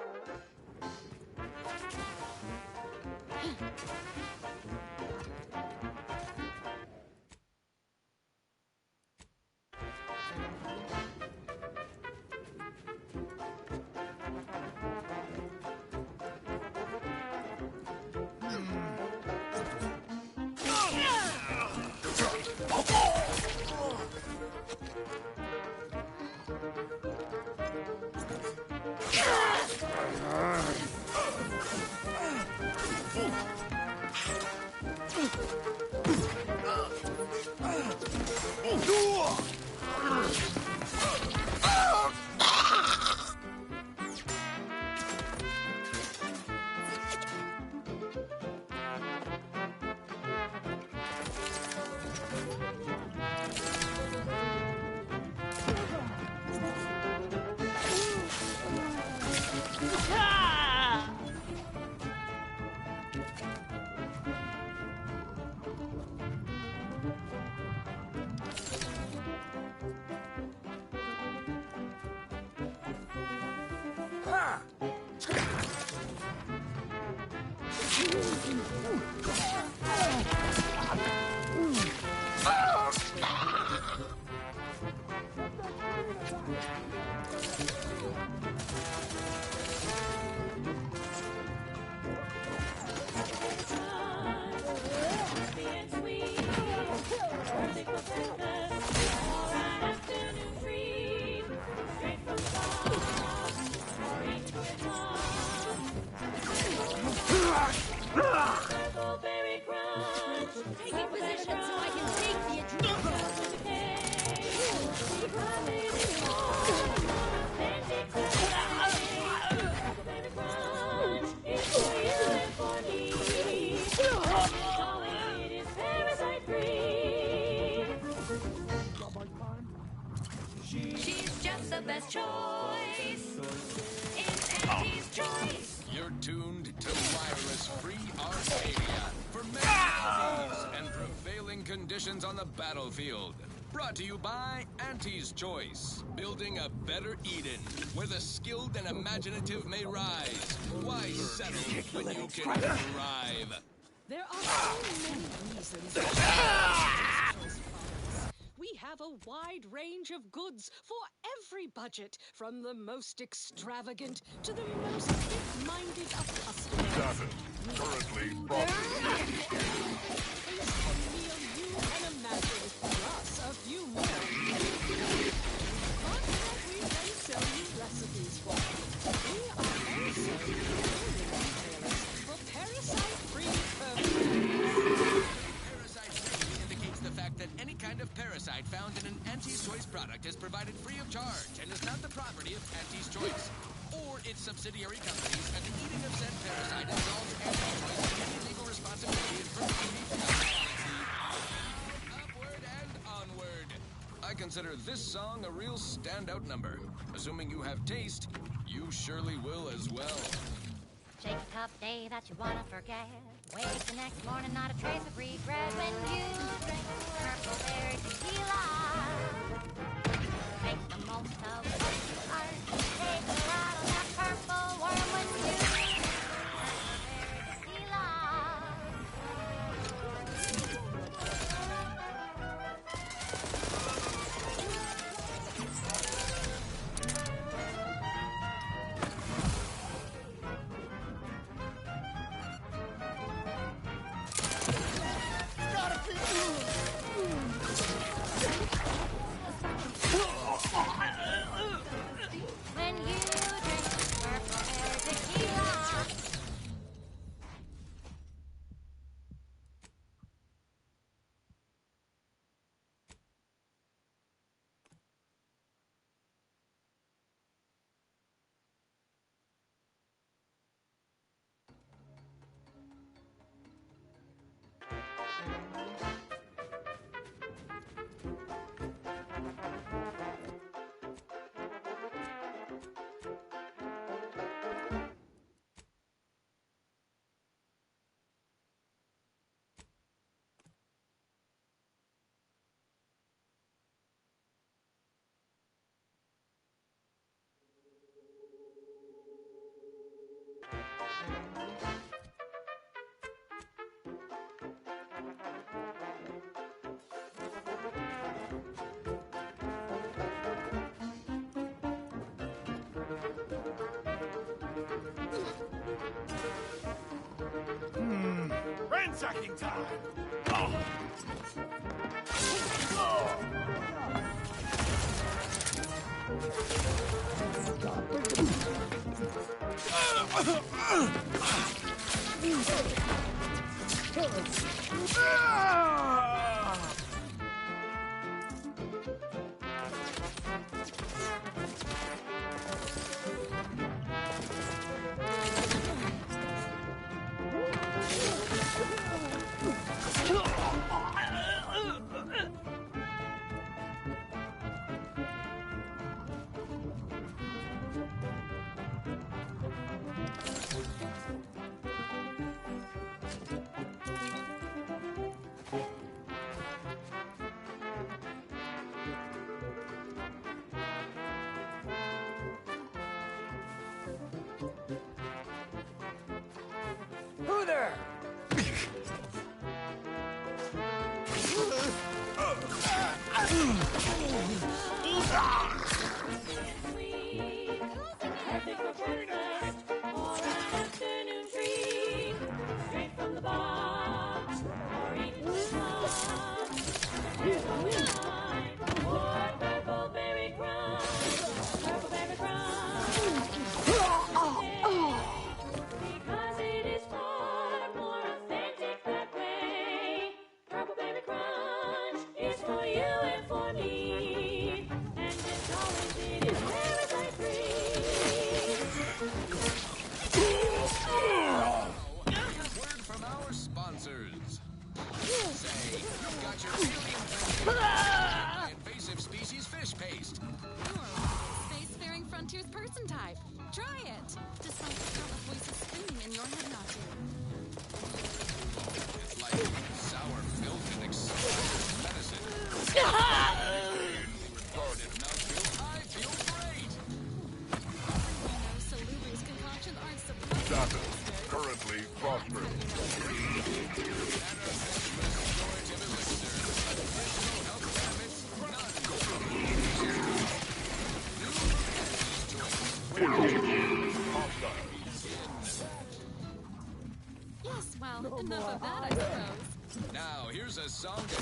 Taking position so I can take the She's just the best choice. It's Auntie's choice. You're tuned to Wireless Free Arcadia for melodies and prevailing conditions on the battlefield. Brought to you by Auntie's Choice. Building a better Eden, where the skilled and imaginative may rise. Why settle when you can thrive? There are so many reasons. We have a wide range of goods for every budget, from the most extravagant to the most fit-minded of customers. Davin, currently brought Taste a meal you can imagine, plus a few more. But we can sell you recipes for. We are also retailers for parasite-free perfumes. Parasite-free indicates the fact that any kind of parasite found in an Auntie's Choice product is provided free of charge and is not the property of Auntie's Choice or its subsidiary companies, and the eating of said parasite involves Auntie's Choice and any legal responsibility in perpetuity for that policy. Upward and onward. I consider this song a real standout number. Assuming you have taste, you surely will as well. Shake a tough day that you wanna forget. Wake the next morning, not a trace of regret when you drink purple berry tequila. Make the most of what you are. Take a ride on that purple worm when you drink purple berry tequila. When you drink purple berry tequila. Ransacking time! Who there? Perfect for breakfast or an afternoon treat. Straight from the box or eaten with love. Here's what we like for purple berry crunch. Purple berry crunch. Because it is far more authentic that way. Purple berry crunch is for you and for me. And as always, it is parasite free. Word from our sponsors. Say, you've got your alien invasive species fish paste. You're a spacefaring frontiers person type. Try it. Despite the countless voices screaming in your head not to. It's like sour milk and expired medicine. Retarded mouthfeel. I feel great. No salubrious concoctions aren't supposed Status currently prosperous. Yes, well, enough of that, I suppose. Now, here's a song to...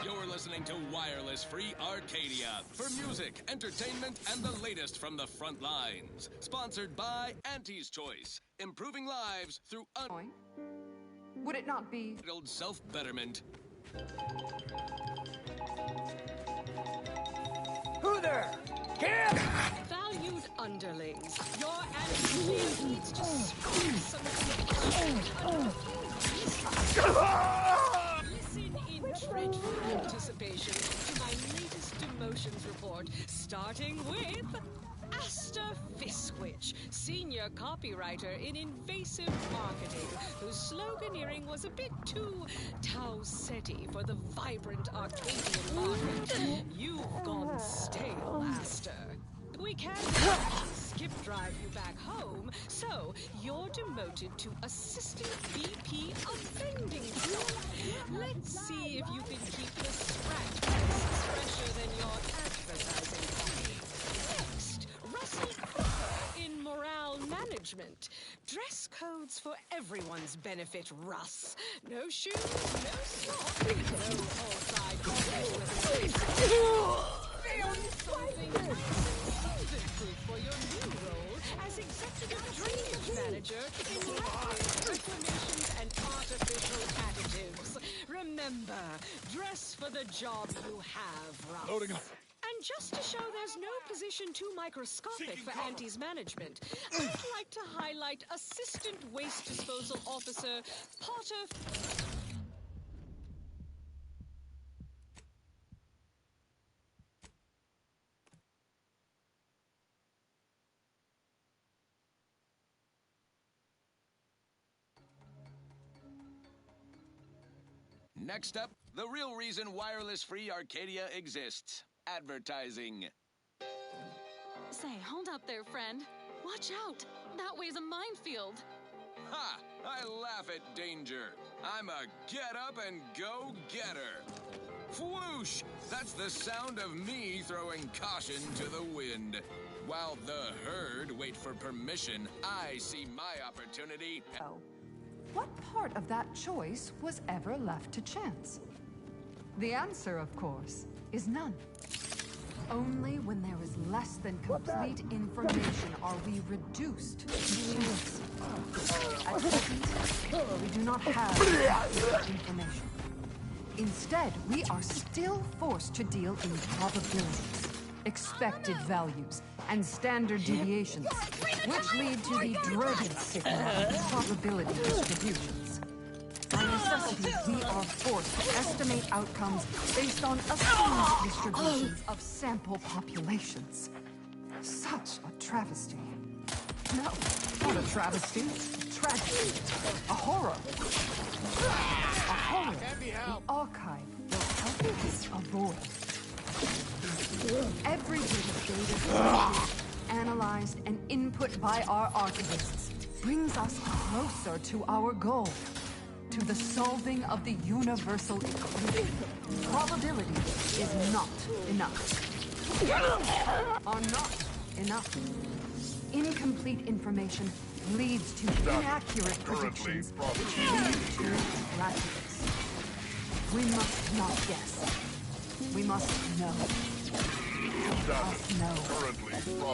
You're listening to Wireless Free Arcadia for music, entertainment, and the latest from the front lines. Sponsored by Auntie's Choice, improving lives through Would it not be unbridled self-betterment. Who there? Kid! Valued underlings. Your ancestors needs to spread some Listen in dreadful anticipation to my latest demotions report, starting with Asta Fiskwich, senior copywriter in invasive marketing, whose sloganeering was a bit too Tau-Ceti for the vibrant Arcadian market. You've gone stale, Asta. We can't skip drive you back home, so you're demoted to assistant VP of vending stock. Let's see if you can keep the scratch prices fresher than your advertising copy. Next, Russell Cooper in morale management. Dress codes for everyone's benefit, Russ. No shoes, no socks, no all-side coffee with something proof for your new role as executive drainage manager in liquid reclamations and artificial additives. Remember, dress for the job you have, Russ. Loading up. And just to show there's no position too microscopic for Auntie's management, I'd like to highlight Assistant Waste Disposal Officer Potter. Next up, the real reason wireless-free Arcadia exists. Advertising. Say, hold up there, friend. Watch out. That way's a minefield. Ha! I laugh at danger. I'm a get-up-and-go-getter. Whoosh! That's the sound of me throwing caution to the wind. While the herd wait for permission, I see my opportunity. What part of that choice was ever left to chance? The answer, of course, is none. Only when there is less than complete information are we reduced to chance. At present, we do not have accurate information. Instead, we are still forced to deal in probabilities, expected values, and standard deviations, which lead to the dreaded signal probability distributions. By necessity, we are forced to estimate outcomes based on assumed distributions of sample populations. Such a travesty. No, not a travesty. Tragedy. A horror. A horror the archive will help us avoid. Every bit of data collected, analyzed, and input by our archivists brings us closer to our goal, to the solving of the universal equation. Probability is not enough. Are not enough. Incomplete information leads to inaccurate predictions, which lead to tragedies. We must not guess. We must know.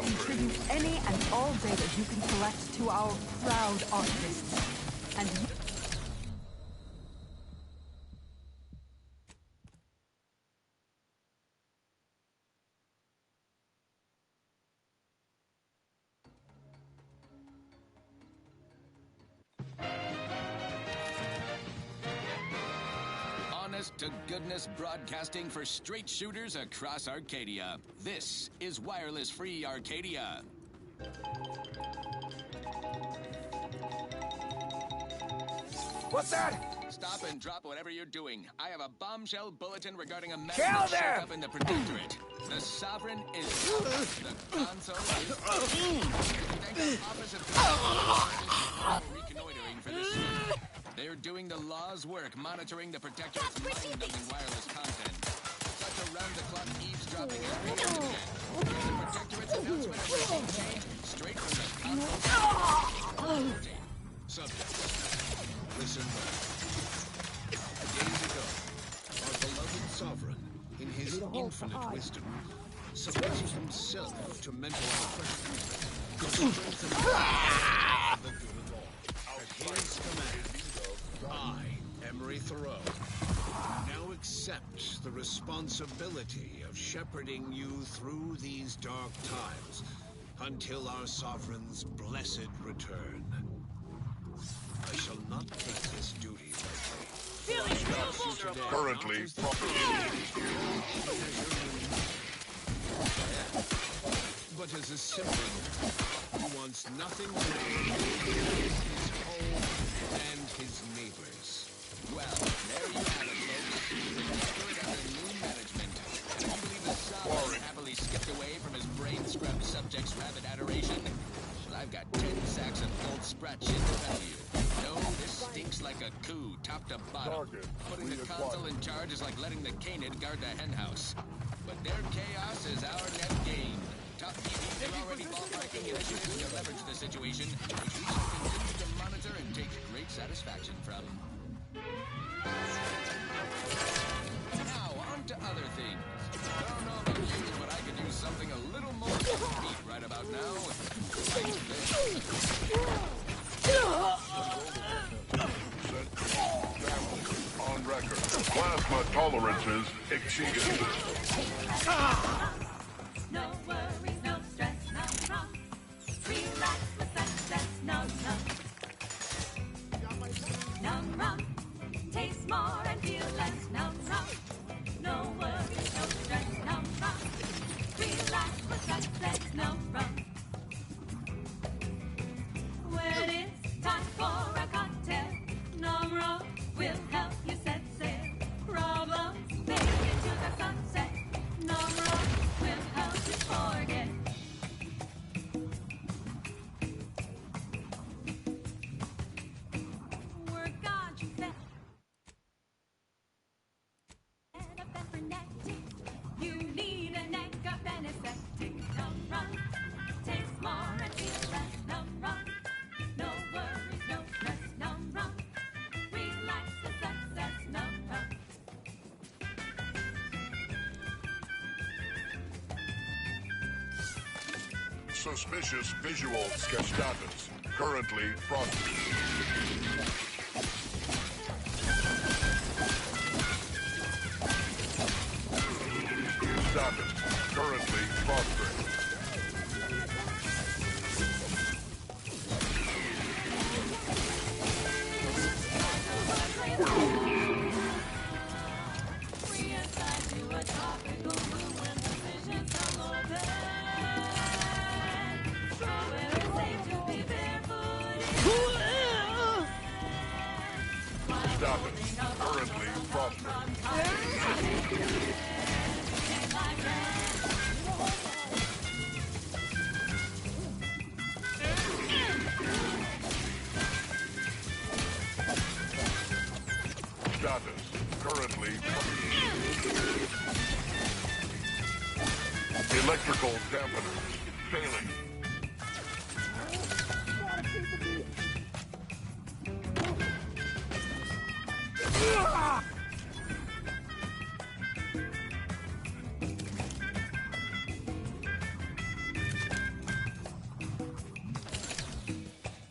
Contribute any and all data you can collect to our proud artists. And To goodness broadcasting for straight shooters across Arcadia. This is Wireless Free Arcadia. What's that? Stop and drop whatever you're doing. I have a bombshell bulletin regarding a Kill massive them! shakeup in the Protectorate. The Sovereign is the console is thank the Office of reconnoitering for this. They're doing the law's work, monitoring the Protectorate's mind-numbing wireless content. Such around-the-clock eavesdropping every incident. Here's the Protectorate's announcement of regime change, straight from the console. Subject, listen well. Days ago, our beloved sovereign, in his infinite wisdom, subjected himself to mental oppression, to strengthen the good of all. At his command, I, Emery Thoreau, now accept the responsibility of shepherding you through these dark times until our sovereign's blessed return. I shall not take this duty lightly. Feeling real vulnerable. Currently, But as a sibling, he wants nothing more than his home and his neighbors. Well, there you have it, folks. Good under new management. Can you believe the Sovereign happily skipped away from his brain-scrubbed subject's rabid adoration? Well, I've got 10 sacks of gold sprat shit to tell you. No, this stinks like a coup, top to bottom. Putting the consul in charge is like letting the canid guard the henhouse. But their chaos is our net gain. Top PDs are already ballparking initiatives to leverage the situation, which we shall continue to monitor and take great satisfaction from. Now, on to other things. I don't know about you, but I could use something a little more upbeat right about now. Like on record. Plasma tolerances exceeded. No worries, no stress, no wrong. Relax with success, no, no. No wrong. Taste more and feel less, no wrong. No worries, no stress, no wrong. Relax with success, no wrong. When it's time for a cocktail, Nomro will help you set sail. Problems fade into the sunset. Nomro will help you forget. Work on your best. You need a neck of anesthetic. Nomro. Taste more and feel less. Nomro. No worries, no stress. Nomro. Relax with success. Nomro. Suspicious visual sketch status. Currently processing. Status. Currently processing. Reassign to a topical mood when decisions come open. So where it's safe to be barefooted. Status. Currently processing. Status. Currently electrical dampener failing.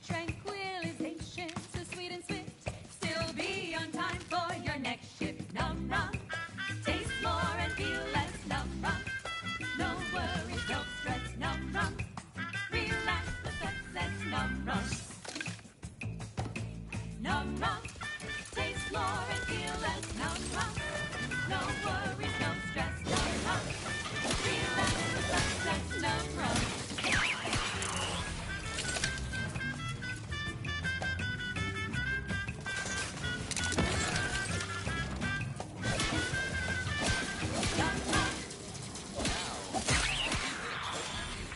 Tranquilization, so sweet and swift. Still be on time for your next shift. Num rum. Taste more and feel less. Num rum. No worries, no stress. Num rum. Relax with success. Num rum. Num rum. Taste more and feel less. Num rum. No worries, no stress. Num rum. Relax with success. Num rum.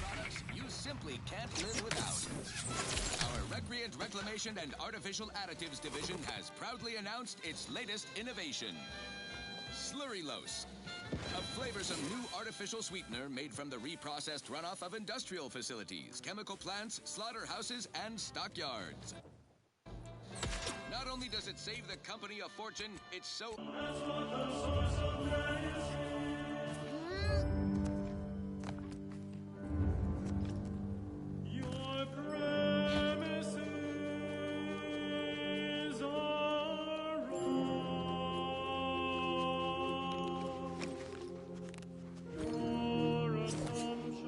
Products you simply can't live without. Our Recreant Reclamation and Artificial Additives Division has proudly announced its latest innovation. Slurrylose, a flavorsome new artificial sweetener made from the reprocessed runoff of industrial facilities, chemical plants, slaughterhouses, and stockyards. Not only does it save the company a fortune, it's so... Your premises are wrong. Your assumptions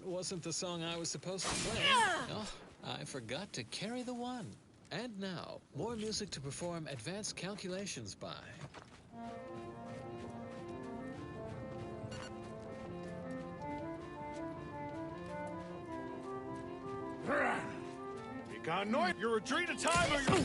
wasn't the song I was supposed to play. Oh, I forgot to carry the one. And now, more music to perform advanced calculations by. You got annoyed. Your retreat of time or you.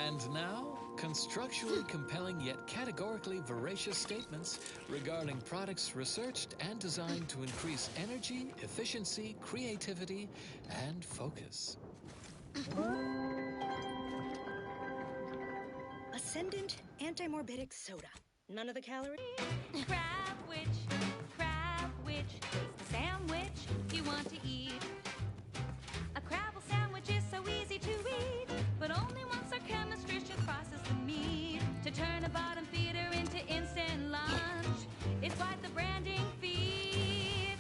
And now, constructually compelling yet categorically voracious statements regarding products researched and designed to increase energy, efficiency, creativity, and focus. Ascendant anti-morbidic soda. None of the calories. Crab witch, taste the sandwich you want to eat. A Crabble sandwich is so easy to eat, but only once our chemistry should process the meat to turn a bottom feeder into instant lunch. It's quite the branding feat.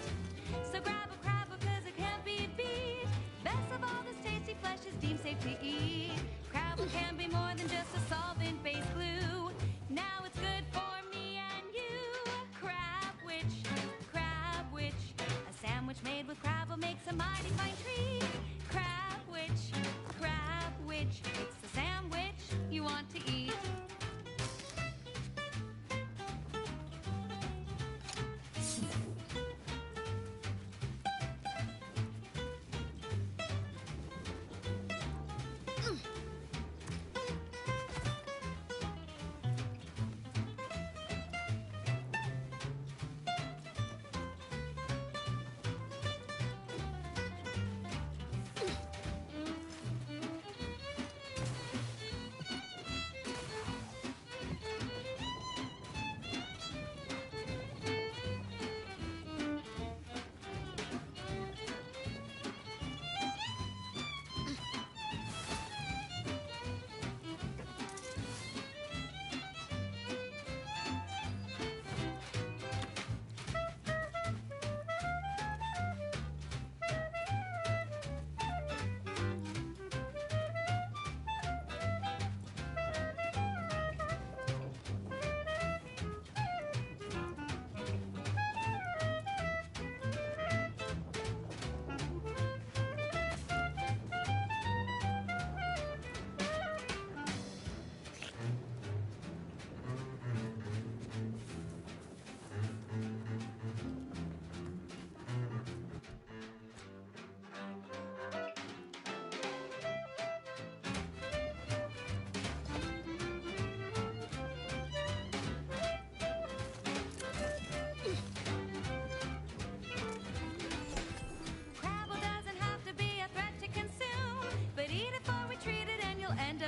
So grab a Crabble 'cause it can't be beat. Best of all, this tasty flesh is deemed safe to eat. Crabble can be more than just a solvent-based glue. Now it's good for me and you. Crab witch, a sandwich made with Crabble makes a mighty fine treat. Crab witch, it's the sandwich you want to eat.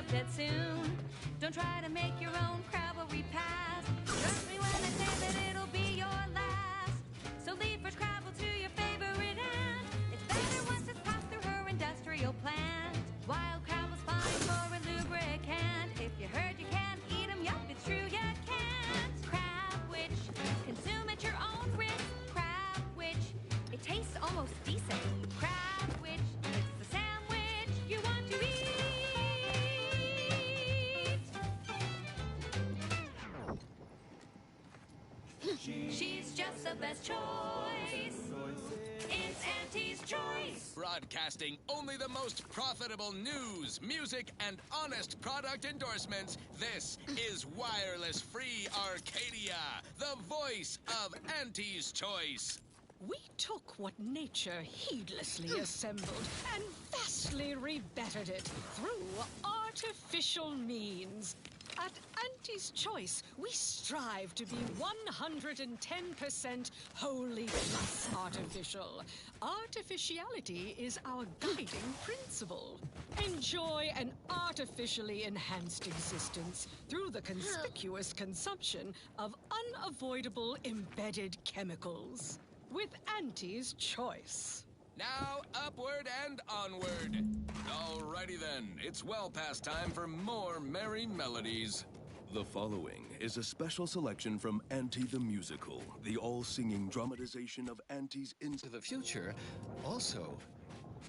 up dead soon. Don't try to make your own crowd will repass. Trust me when I say that it'll be your last. So leave for Scrabble to your favorite aunt. It's better once it's passed through her industrial plant. Wild Crabble's fine for a lubricant. If you heard you can't eat 'em, yup, it's true you can't. Crab witch, consume at your own risk. Crab witch, it tastes almost decent. Crab witch, it's the sandwich you want to eat. She's just the best choice. It's Auntie's choice. Broadcasting only the most profitable news, music, and honest product endorsements, this is Wireless Free Arcadia, the voice of Auntie's choice. We took what nature heedlessly assembled and vastly rebettered it through artificial means. At Auntie's Choice, we strive to be 110% wholly plus artificial. Artificiality is our guiding principle. Enjoy an artificially enhanced existence through the conspicuous consumption of unavoidable embedded chemicals. With Auntie's Choice. Now, upward and onward. Alrighty then, it's well past time for more merry melodies. The following is a special selection from Auntie the Musical, the all-singing dramatization of Auntie's Into the future, also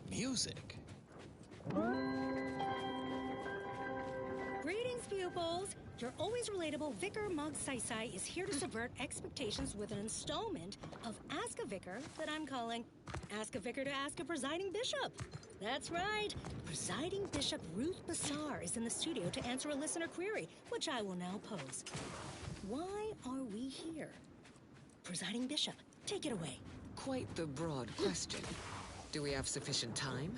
music. Greetings, pupils! Your always relatable Vicar Mug Sai is here to subvert expectations with an installment of Ask a Vicar that I'm calling Ask a Vicar to Ask a Presiding Bishop. That's right. Presiding Bishop Ruth Bassar is in the studio to answer a listener query, which I will now pose. Why are we here? Presiding Bishop, take it away. Quite the broad question. Do we have sufficient time?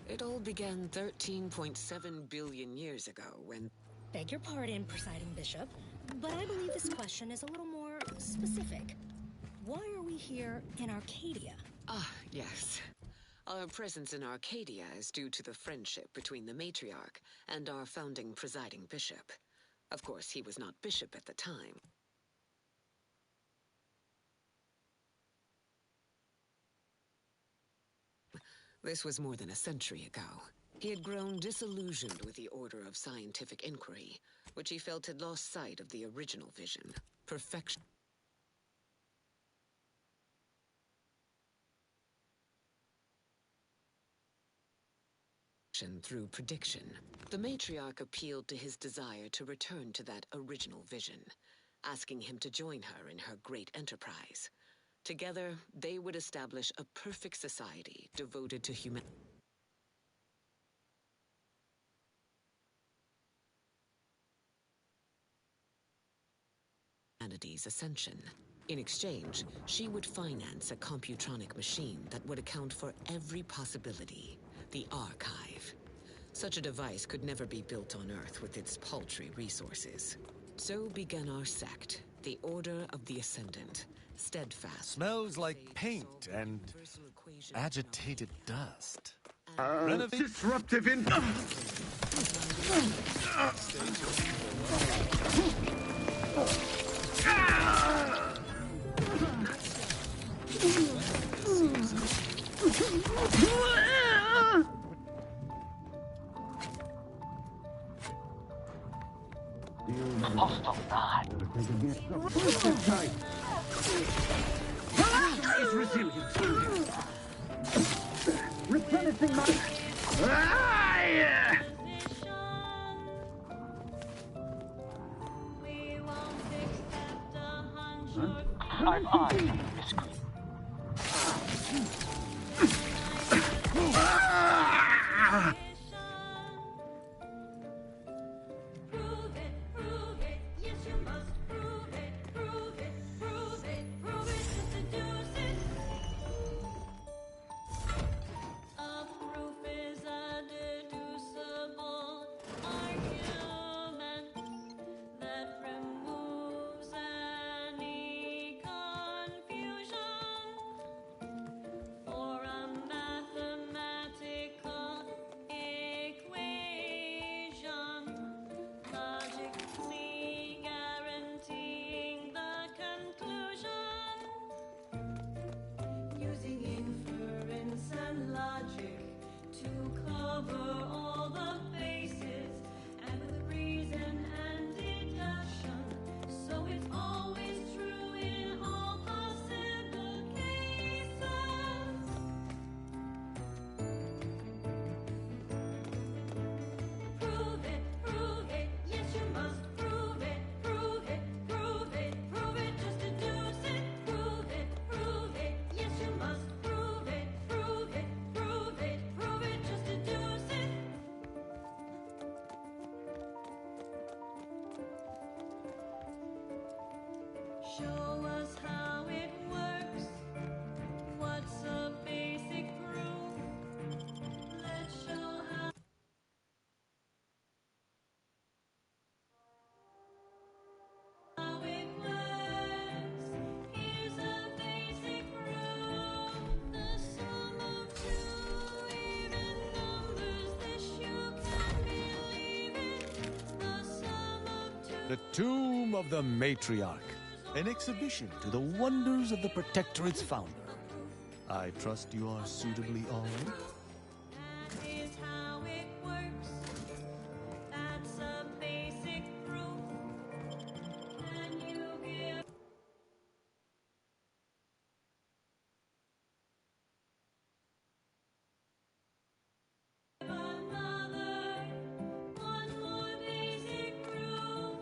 It all began 13.7 billion years ago when... Beg your pardon, Presiding Bishop, but I believe this question is a little more specific. Why are we here in Arcadia? Ah, yes. Our presence in Arcadia is due to the friendship between the matriarch and our founding presiding bishop. Of course, he was not bishop at the time. This was more than a century ago. He had grown disillusioned with the order of scientific inquiry, which he felt had lost sight of the original vision, perfection. Through prediction. The matriarch appealed to his desire to return to that original vision, asking him to join her in her great enterprise. Together, they would establish a perfect society devoted to humanity's ascension. In exchange, she would finance a computronic machine that would account for every possibility, the archive. Such a device could never be built on Earth with its paltry resources. So began our sect, the Order of the Ascendant, steadfast. Smells like paint and agitated dust. Disruptive Apostle God. is resilient. Replenishing my... I'm on this group. That removes any confusion. show us how it works. What's a basic proof? Let's show how. How it works. Here's a basic proof. The sum of two even numbers. This you can believe in. The sum of two. The Tomb of the Matriarch. An exhibition to the wonders of the Protectorate's founder. I trust you are suitably armed. That is how it works. That's a basic proof. Can you give another one more basic proof?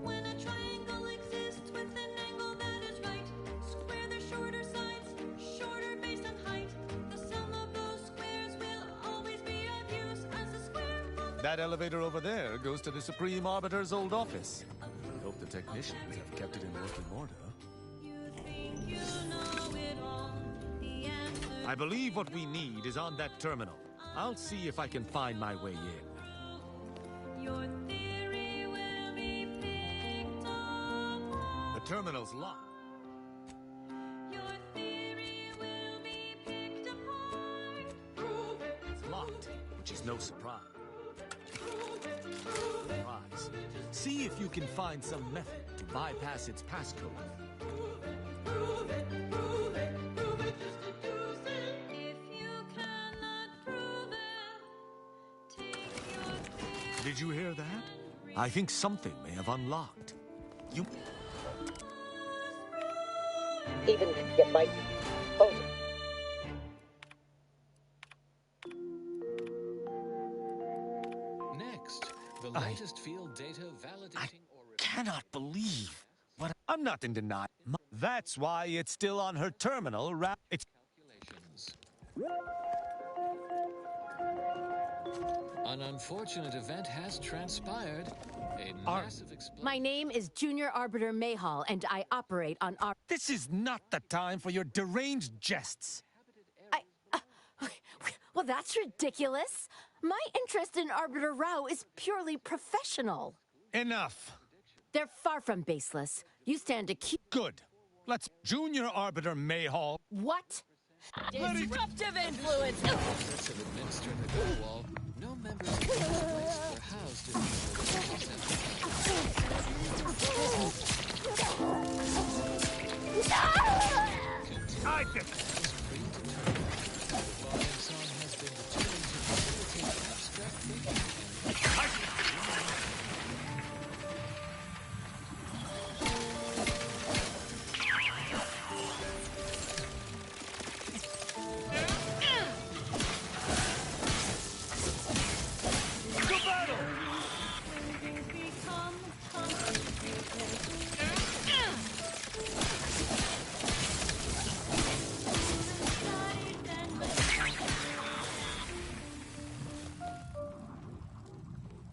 When a triangle exists with an angle that is right, square the shorter sides, shorter based on height. The sum of those squares will always be of use as a square of the That elevator over there goes to the Supreme Arbiter's old office. I hope the technicians have kept it in working order. think you know it all. The answer I believe what we need is on that terminal. I'll see if I can find my way in. your theory will be picked apart. The terminal's locked. Your theory will be picked apart. Prove it. It's locked, which is no surprise. Surprise. See if you can find some method to bypass its passcode. Prove it. Prove it. Prove it. Just deduce it. If you cannot prove it, take your theory. Did you hear that? I think something may have unlocked. You... Even get my phone. Next, the latest field data validating or Cannot believe. But I'm not in denial. That's why it's still on her terminal. It's calculations. An unfortunate event has transpired. A massive explosion. My name is Junior Arbiter Mayhall, and I operate on our... This is not the time for your deranged jests. Well, that's ridiculous. My interest in Arbiter Rao is purely professional. Enough. They're far from baseless. You stand accused... Good. Let's... Junior Arbiter Mayhall. What? Disruptive influence! Process of administering the firewall. No members of the place were housed in the I think... The following song has been determined to facilitate abstract thinking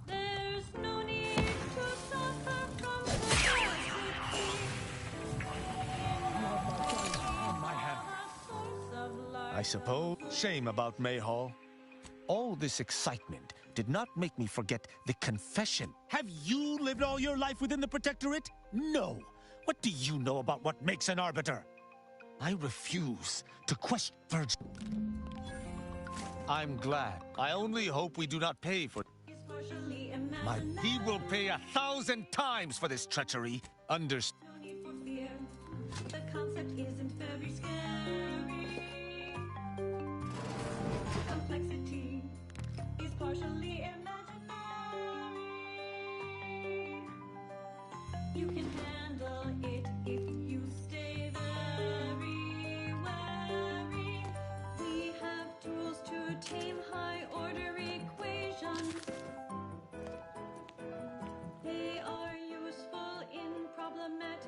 There's no need to suffer from I suppose. Shame about Mayhall. All this excitement did not make me forget the confession. Have you lived all your life within the Protectorate? No. What do you know about what makes an arbiter? I refuse to question Virgin. I'm glad. I only hope we do not pay for... He will pay 1,000 times for this treachery. Understand? No need for fear. The concept isn't very scary. Complexity is partially imaginary. You can handle it if you stay very wary. We have tools to tame high-order equations. They are useful in problematic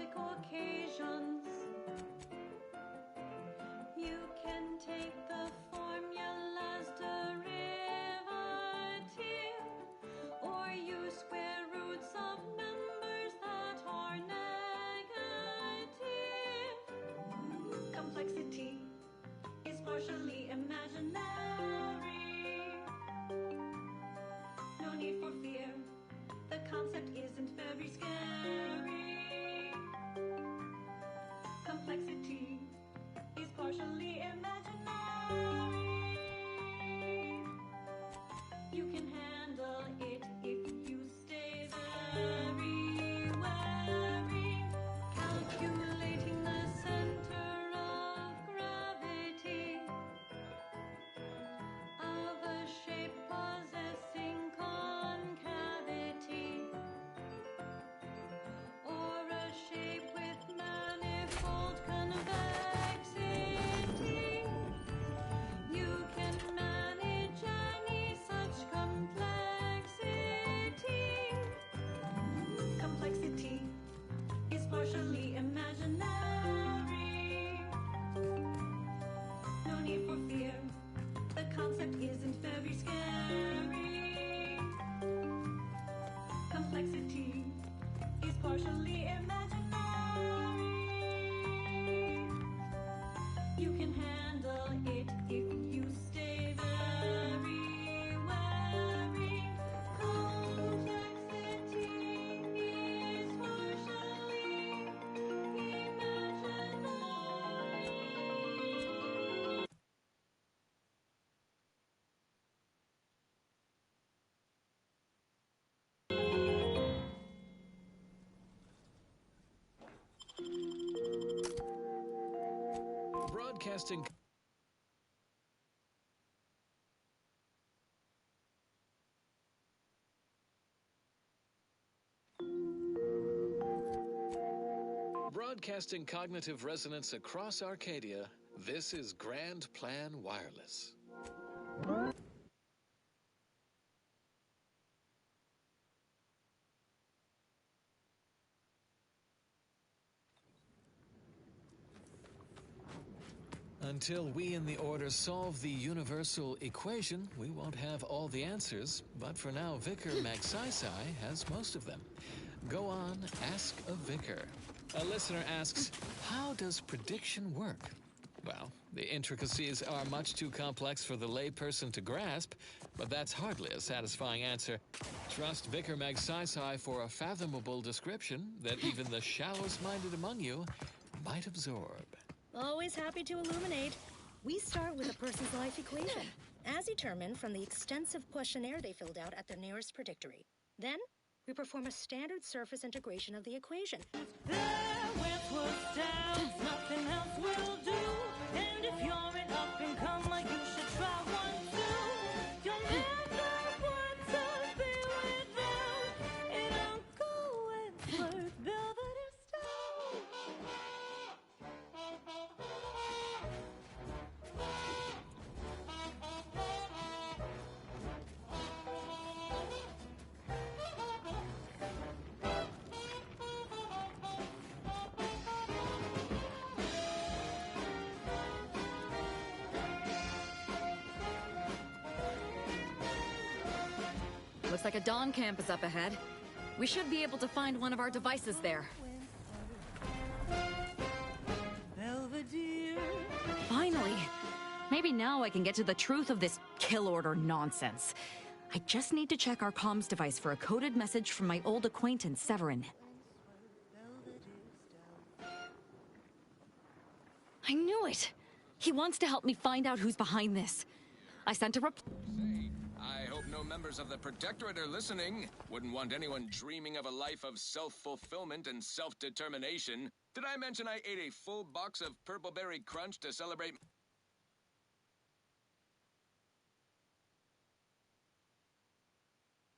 called convexity. You can manage any such complexity. Complexity is partially imaginary. No need for fear, the concept isn't very scary. Complexity is partially imaginary. You can handle it if you stay very wary. Complexity is partially imaginary. Broadcasting. Broadcasting cognitive resonance across Arcadia, this is Grand Plan Wireless. Until we in the Order solve the universal equation, we won't have all the answers, but for now, Vicar Magsaysay has most of them. Go on, ask a vicar. A listener asks, how does prediction work? Well, the intricacies are much too complex for the layperson to grasp, but that's hardly a satisfying answer. Trust Vicar Magsaysay for a fathomable description that even the shallowest minded among you might absorb. Always happy to illuminate. We start with a person's life equation, as determined from the extensive questionnaire they filled out at their nearest predictory. Then, we perform a standard surface integration of the equation. Nothing else will do. And if you're an up and comer, you should try one too. You'll never want to be without an Uncle Wentworth Belvedere Stone. Looks like a dawn camp is up ahead. We should be able to find one of our devices there. Belvedere. Finally! Maybe now I can get to the truth of this kill order nonsense. I just need to check our comms device for a coded message from my old acquaintance, Severin. I knew it! He wants to help me find out who's behind this. I sent a I hope no members of the Protectorate are listening. Wouldn't want anyone dreaming of a life of self-fulfillment and self-determination. Did I mention I ate a full box of Purple Berry Crunch to celebrate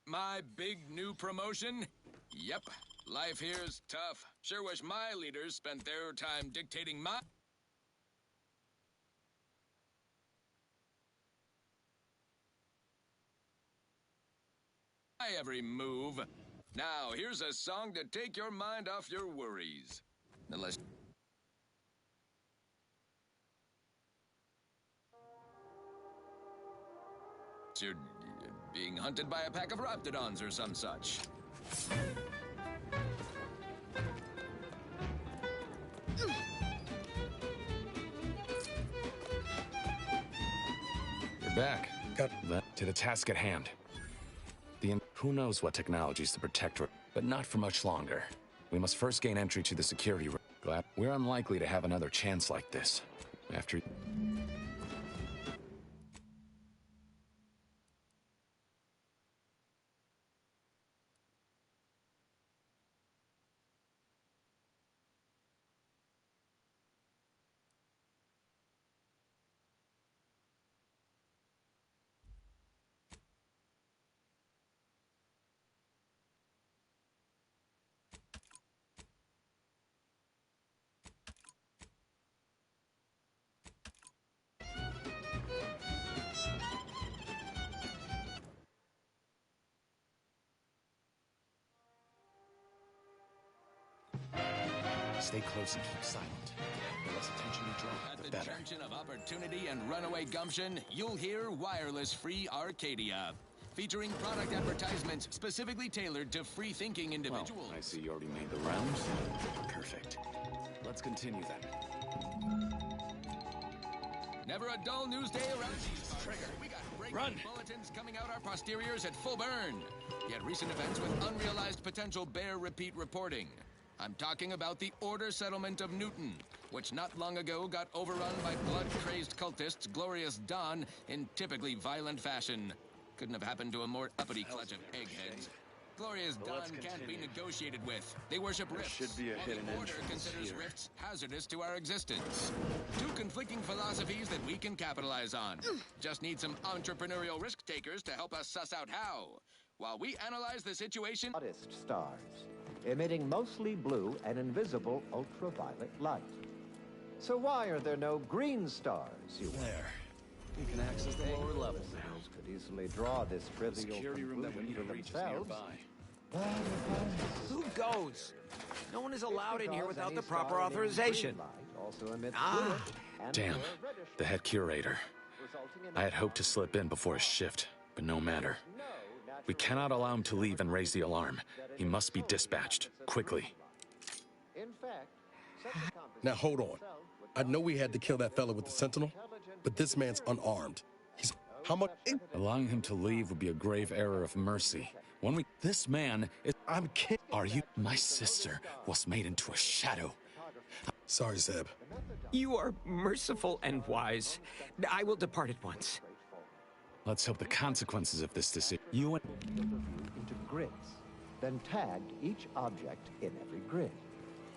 my big new promotion? Yep, life here's tough. Sure wish my leaders spent their time dictating my every move. Now, here's a song to take your mind off your worries. Unless you're being hunted by a pack of raptidons or some such. You're back. Got that to the task at hand. Who knows what technologies the Protectorate, but not for much longer. We must first gain entry to the security room. Glad we're unlikely to have another chance like this. After... Stay close and keep silent. The less attention you draw, At the the better. junction of opportunity and runaway gumption, you'll hear wireless-free Arcadia. Featuring product advertisements specifically tailored to free-thinking individuals. Well, I see you already made the rounds. Perfect. Let's continue then. Never a dull news day around these parts. We got breaking bulletins coming out our posteriors at full burn. Yet recent events with unrealized potential bear repeat reporting. I'm talking about the Order Settlement of Newton, which not long ago got overrun by blood-crazed cultists Glorious Dawn in typically violent fashion. Couldn't have happened to a more uppity clutch of eggheads. Glorious Dawn can't be negotiated with. They worship rifts. should be a while hidden the Order entrance considers here. rifts hazardous to our existence. Two conflicting philosophies that we can capitalize on. Just need some entrepreneurial risk takers to help us suss out how. While we analyze the situation... Hottest stars, emitting mostly blue and invisible ultraviolet light. So why are there no green stars, you There. We can access the lower level now. could easily draw this trivial Security room that we need to conclusion reach is themselves. nearby. Who goes? No one is allowed in here without the proper authorization. Damn, the head curator. I had hoped to slip in before his shift, but no matter. We cannot allow him to leave and raise the alarm. He must be dispatched, quickly. Now hold on. I know we had to kill that fella with the Sentinel, but this man's unarmed. He's... how much... Allowing him to leave would be a grave error of mercy. When we... This man is... I'm kidding. Are you... My sister was made into a shadow. Sorry, Zeb. You are merciful and wise. I will depart at once. Let's hope the consequences of this decision... You and... into grids, then tagged each object in every grid.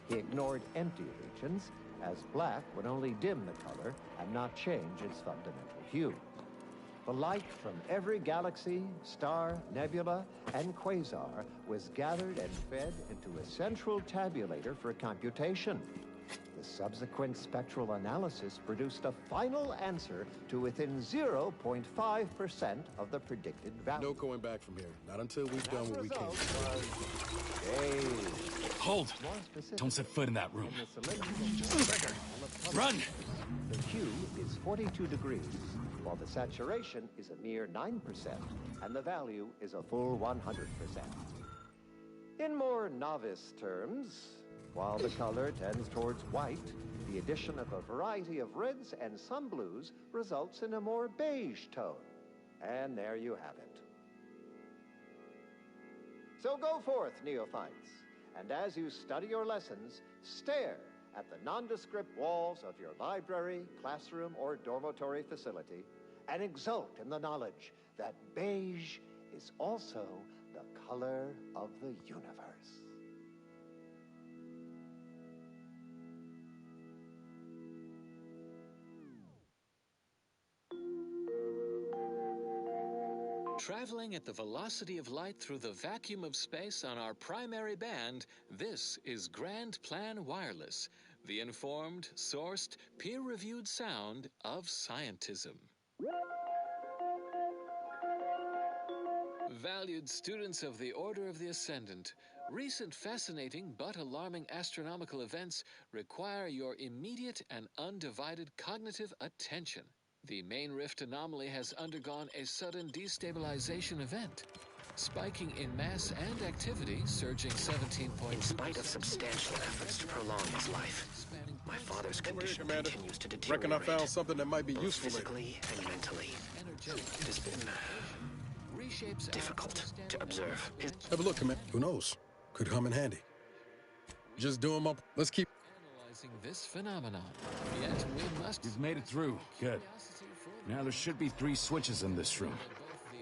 He ignored empty regions, as black would only dim the color and not change its fundamental hue. The light from every galaxy, star, nebula, and quasar was gathered and fed into a central tabulator for computation. The subsequent spectral analysis produced a final answer to within 0.5% of the predicted value. No going back from here. Not until we've done what we can. Hold! Don't set foot in that room. Run! The hue is 42 degrees, while the saturation is a mere 9%, and the value is a full 100%. In more novice terms, while the color tends towards white, the addition of a variety of reds and some blues results in a more beige tone. And there you have it. So go forth, neophytes, and as you study your lessons, stare at the nondescript walls of your library, classroom, or dormitory facility, and exult in the knowledge that beige is also the color of the universe. Traveling at the velocity of light through the vacuum of space on our primary band, this is Grand Plan Wireless, the informed, sourced, peer-reviewed sound of scientism. Valued students of the Order of the Ascendant, recent fascinating but alarming astronomical events require your immediate and undivided cognitive attention. The main rift anomaly has undergone a sudden destabilization event, spiking in mass and activity, surging 17.2%. In spite of substantial efforts to prolong his life, my father's condition continues to deteriorate. Reckon I found something that might be useful physically and mentally. It has been difficult to observe. Have a look, Commander. Who knows? Could come in handy. Just do them up. Let's keep analyzing this phenomenon. Yet we must... You've made it through. Good. Now there should be 3 switches in this room.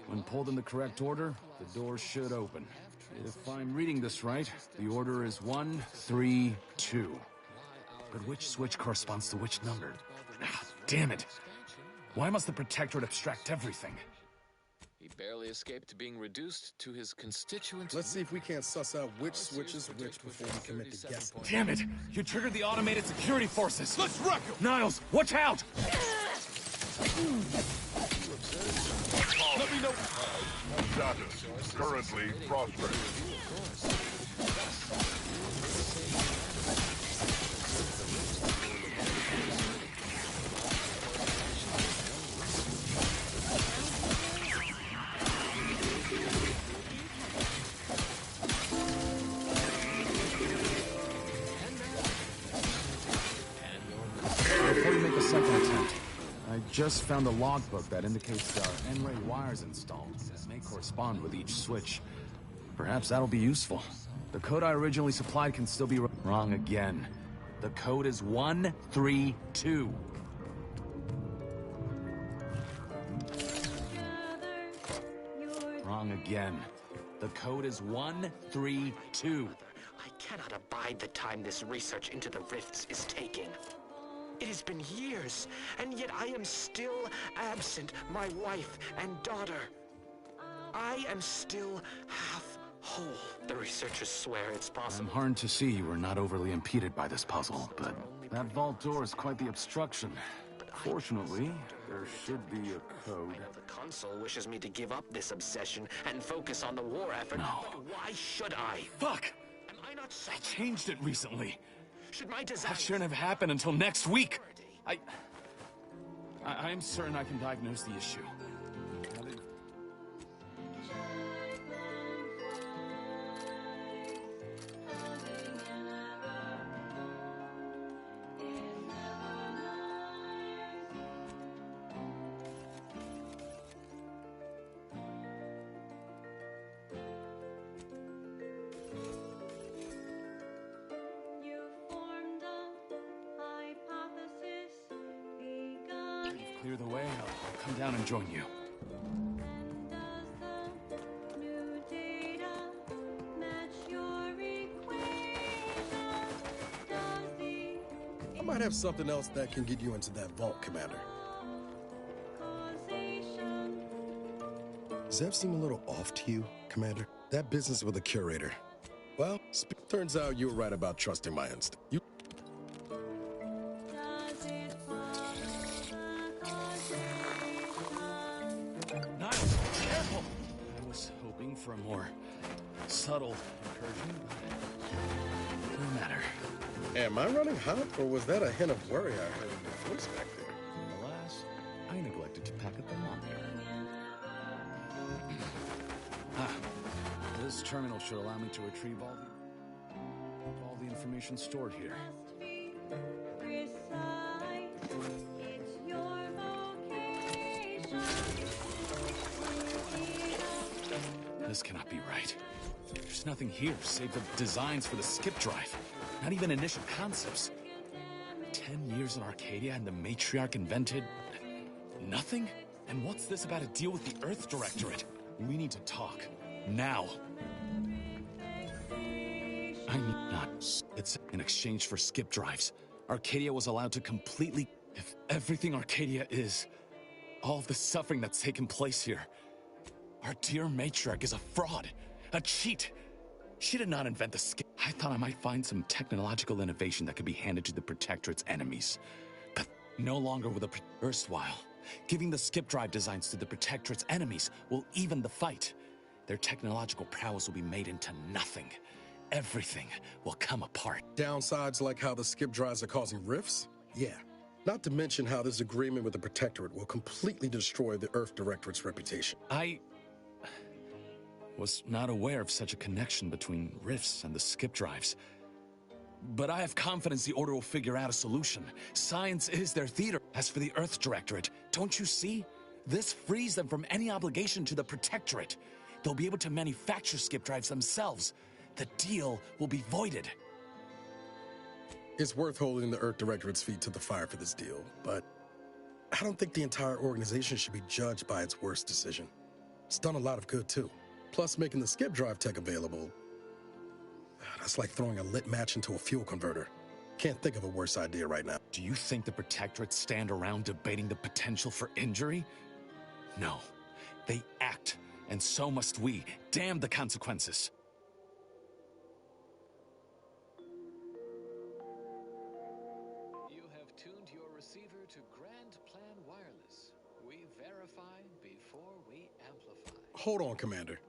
When pulled in the correct order, the door should open. If I'm reading this right, the order is 1, 3, 2. But which switch corresponds to which number? Ah, damn it! Why must the Protectorate abstract everything? He barely escaped being reduced to his constituent... Let's see if we can't suss out which switch is which before we commit to guessing. Damn it! You triggered the automated security forces! Let's wreck him! Niles, watch out! Let me know. Status currently prostrate. just found a logbook that indicates there are N-ray wires installed that may correspond with each switch. Perhaps that'll be useful. The code I originally supplied can still be wrong again. The code is 132. Wrong again. The code is 132. I cannot abide the time this research into the rifts is taking. It has been years, and yet I am still absent my wife and daughter. I am still half whole. The researchers swear it's possible. I'm heartened to see you were not overly impeded by this puzzle, but that vault door is quite the obstruction. Fortunately, there should be a code. The console wishes me to give up this obsession and focus on the war effort. No. But why should I? Fuck! Am I not I changed it recently. Should my design... That shouldn't have happened until next week. I'm certain I can diagnose the issue. Clear the way, I'll come down and join you. I might have something else that can get you into that vault, Commander. Does that seem a little off to you, Commander? That business with the curator. Well, turns out you were right about trusting my instinct. Niles, careful! I was hoping for a more subtle incursion, but no matter. Am I running hot, or was that a hint of worry I heard in your voice back there? Alas, I neglected to pack a thermometer. This terminal should allow me to retrieve all the information stored here. This cannot be right. There's nothing here save the designs for the skip drive. Not even initial concepts. 10 years in Arcadia and the matriarch invented... nothing? And what's this about a deal with the Earth Directorate? We need to talk. Now. I need not. It's in exchange for skip drives. Arcadia was allowed to completely... If everything Arcadia is, all of the suffering that's taken place here, our dear matriarch is a fraud, a cheat. She did not invent the skip. I thought I might find some technological innovation that could be handed to the Protectorate's enemies. But no longer will the erstwhile. Giving the skip drive designs to the Protectorate's enemies will even the fight. Their technological prowess will be made into nothing. Everything will come apart. Downsides like how the skip drives are causing rifts? Yeah. Not to mention how this agreement with the Protectorate will completely destroy the Earth Directorate's reputation. I was not aware of such a connection between rifts and the skip drives. But I have confidence the Order will figure out a solution. Science is their theater. As for the Earth Directorate, don't you see? This frees them from any obligation to the Protectorate. They'll be able to manufacture skip drives themselves. The deal will be voided. It's worth holding the Earth Directorate's feet to the fire for this deal, but I don't think the entire organization should be judged by its worst decision. It's done a lot of good, too. Plus, making the skip drive tech available, that's like throwing a lit match into a fuel converter. Can't think of a worse idea right now. Do you think the Protectorate stand around debating the potential for injury? No. They act, and so must we. Damn the consequences. You have tuned your receiver to Grand Plan Wireless. We verify before we amplify. Hold on, Commander.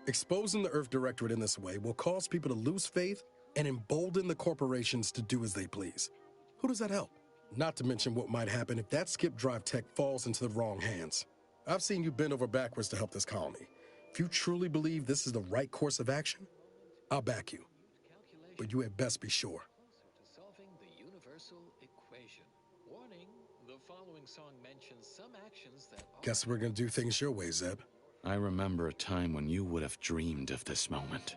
Exposing the Earth Directorate in this way will cause people to lose faith and embolden the corporations to do as they please. Who does that help? Not to mention what might happen if that skip drive tech falls into the wrong hands. I've seen you bend over backwards to help this colony. If you truly believe this is the right course of action, I'll back you. But you had best be sure. To solving the universal equation. Warning, the following song mentions some actions that are... Guess we're gonna do things your way, Zeb. I remember a time when you would have dreamed of this moment.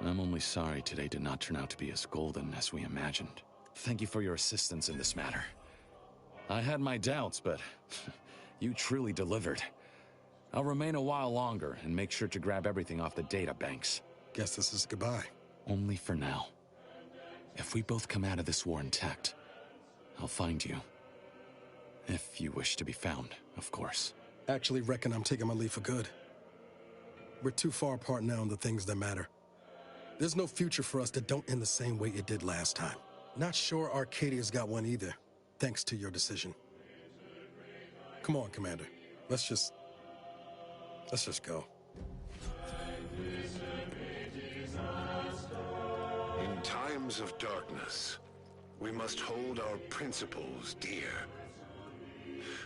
I'm only sorry today did not turn out to be as golden as we imagined. Thank you for your assistance in this matter. I had my doubts, but you truly delivered. I'll remain a while longer and make sure to grab everything off the data banks. Guess this is goodbye. Only for now. If we both come out of this war intact, I'll find you. If you wish to be found, of course. Actually reckon I'm taking my leave for good. We're too far apart now on the things that matter. There's no future for us that don't end the same way it did last time. Not sure Arcadia's got one either, thanks to your decision. Come on, Commander. Let's just go. In times of darkness, we must hold our principles dear.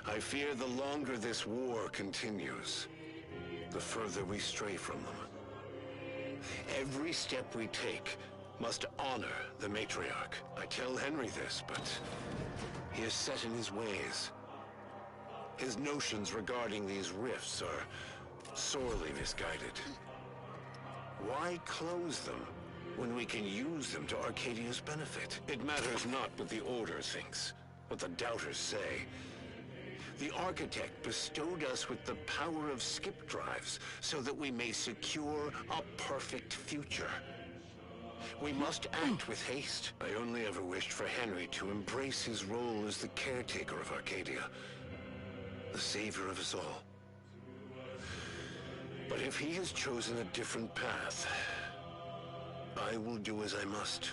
I fear the longer this war continues, the further we stray from them. Every step we take must honor the matriarch. I tell Henry this, but he is set in his ways. His notions regarding these rifts are sorely misguided. Why close them when we can use them to Arcadia's benefit? It matters not what the Order thinks, what the doubters say. The Architect bestowed us with the power of skip drives so that we may secure a perfect future. We must act with haste. I only ever wished for Henry to embrace his role as the caretaker of Arcadia, the savior of us all. But if he has chosen a different path, I will do as I must.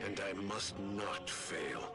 And I must not fail.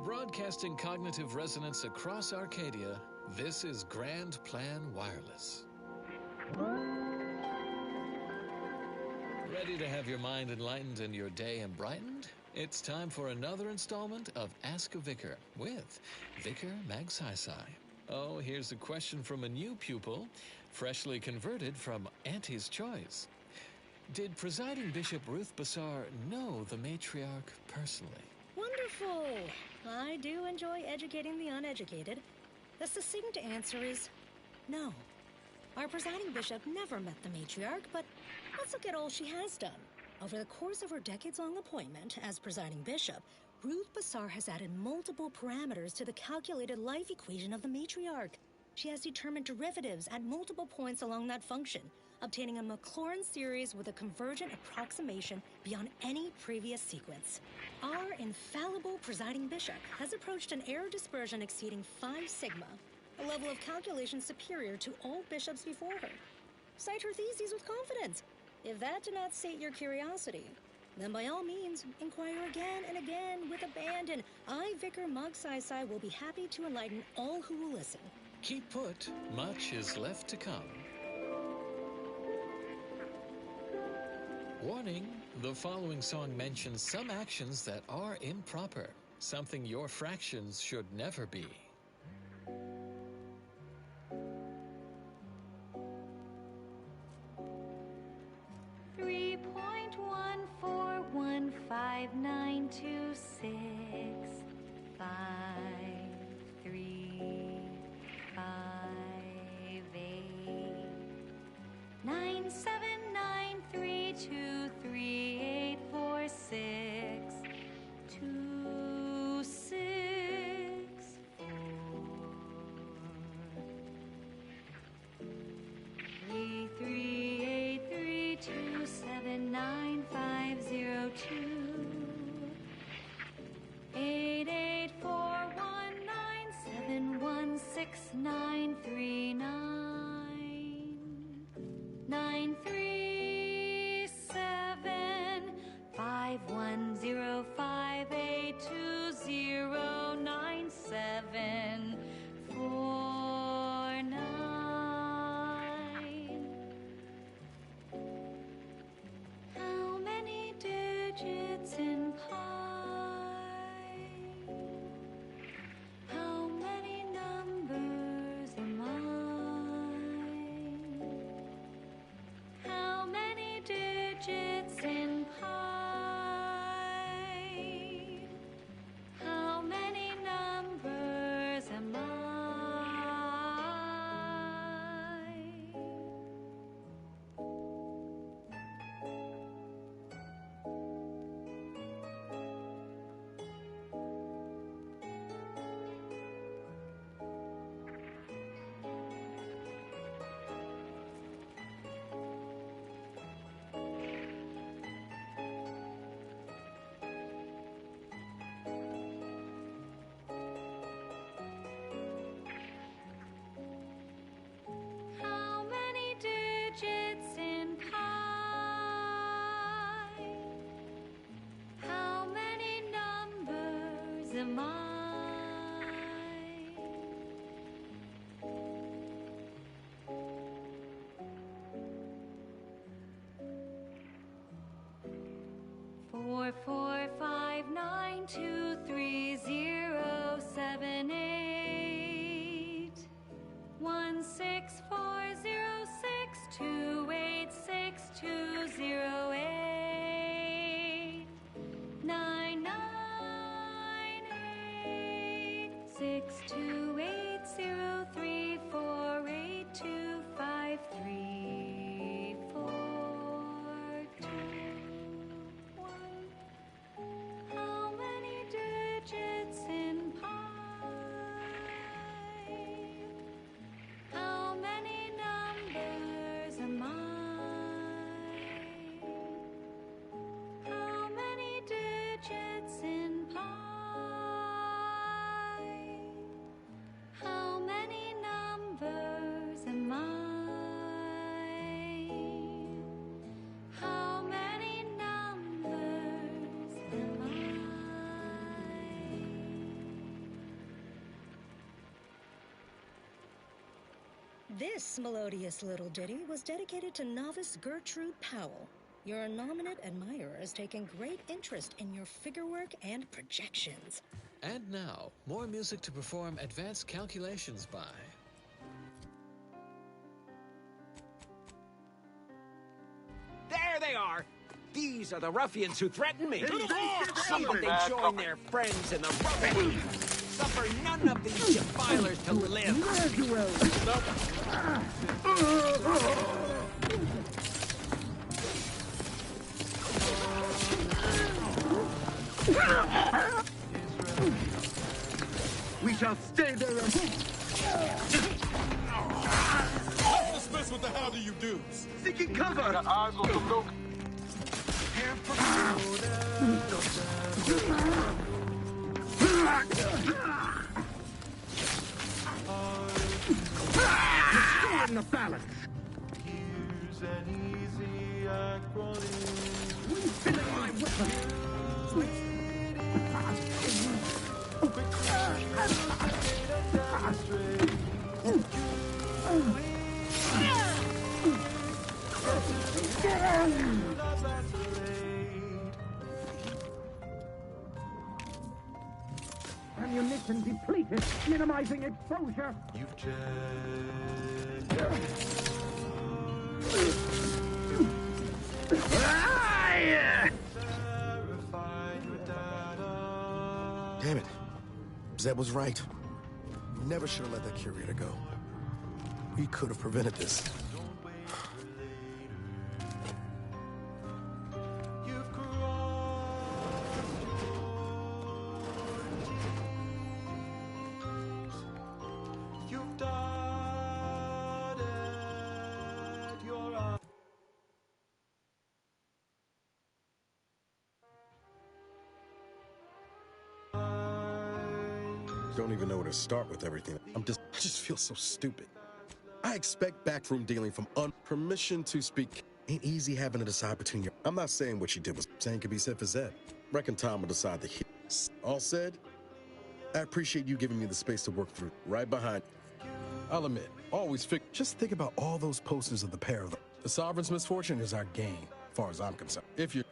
Broadcasting cognitive resonance across Arcadia, this is Grand Plan Wireless. Ready to have your mind enlightened and your day brightened? It's time for another installment of Ask a Vicar with Vicar Magsaysay. Oh, here's a question from a new pupil, freshly converted from Auntie's Choice. Did Presiding Bishop Ruth Bassar know the matriarch personally? Wonderful! I do enjoy educating the uneducated. The succinct answer is no. Our presiding bishop never met the matriarch, but let's look at all she has done. Over the course of her decades-long appointment as presiding bishop, Ruth Bassar has added multiple parameters to the calculated life equation of the matriarch. She has determined derivatives at multiple points along that function, obtaining a Maclaurin series with a convergent approximation beyond any previous sequence. Our infallible presiding bishop has approached an error dispersion exceeding 5 sigma, a level of calculation superior to all bishops before her. Cite her theses with confidence. If that did not sate your curiosity, then by all means, inquire again and again with abandon. I, Vicar Magsaysay, will be happy to enlighten all who will listen. Keep put, much is left to come. Warning, the following song mentions some actions that are improper, something your fractions should never be. 5926 5358 9793238846 264 3383279502 8841971639 9375105209749. How many digits in pi? How many numbers am I? How many digits in pi? How many numbers am I? How many digits in pi? How many numbers am I? 445923078 16406286208 998628348253421. How many digits in pi? How many numbers am I? How many digits in pi? How many numbers am I? How many numbers am I? This melodious little ditty was dedicated to novice Gertrude Powell. Your nominate admirer is taking great interest in your figure work and projections. And now, more music to perform advanced calculations by. There they are! These are the ruffians who threatened me! To the bar! Someone they join their friends in the rubble! Suffer none of these defilers to live! We shall stay there and... Dismiss what the hell do you do? Seeking cover! Prepare for Restoring the balance! Here's an easy acronym. Refilling my weapon! Ammunition depleted, minimizing exposure. You check. Ah, yeah. Verify Damn it. Zeb was right. We never should have let that curator go. We could have prevented this. Don't even know where to start with everything. I just feel so stupid. I expect backroom dealing from permission to speak. Ain't easy having to decide between you. I'm not saying what you did was saying could be said for Zeb. Reckon Tom will decide the hit. All said, I appreciate you giving me the space to work through. Right behind. I'll admit, always just think about all those posters of the pair of them. The Sovereign's misfortune is our gain, as far as I'm concerned. If you're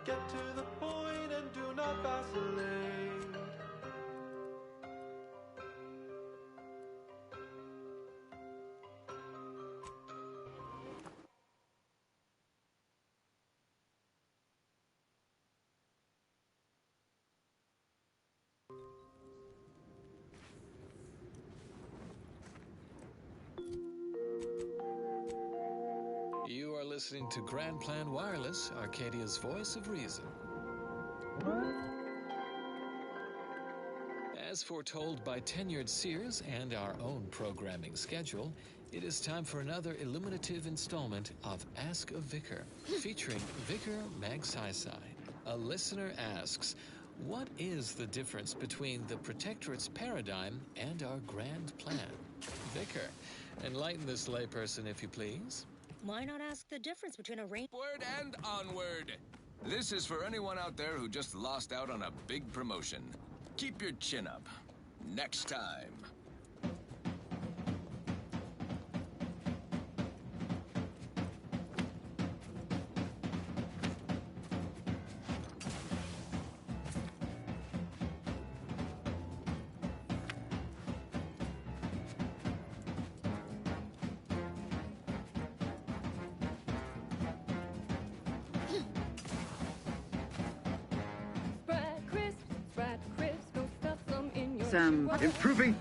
Get to the point and do not vacillate. You are listening to Grand Plan Wireless, Arcadia's voice of reason. As foretold by tenured seers and our own programming schedule, it is time for another illuminative installment of Ask a Vicar, featuring Vicar Magsaysay. A listener asks, what is the difference between the Protectorate's paradigm and our grand plan? Vicar, enlighten this layperson if you please. Why not ask the difference between a rain... Word and onward. This is for anyone out there who just lost out on a big promotion. Keep your chin up. Next time. Improving.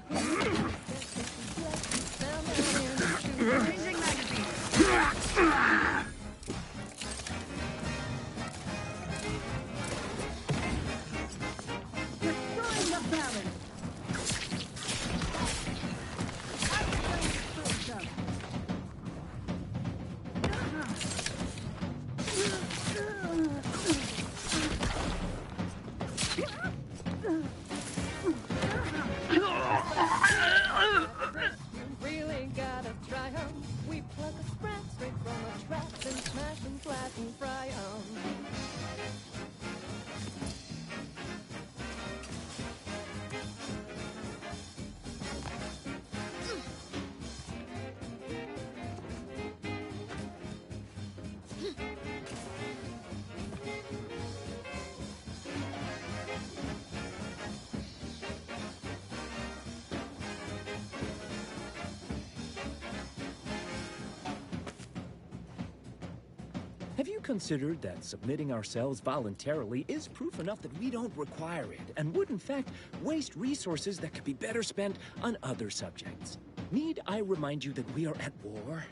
Destroying the balance. Really gotta try 'em. We pluck a sprat straight from a trap and smash 'em flat and fry 'em. Have you considered that submitting ourselves voluntarily is proof enough that we don't require it, and would in fact waste resources that could be better spent on other subjects? Need I remind you that we are at war?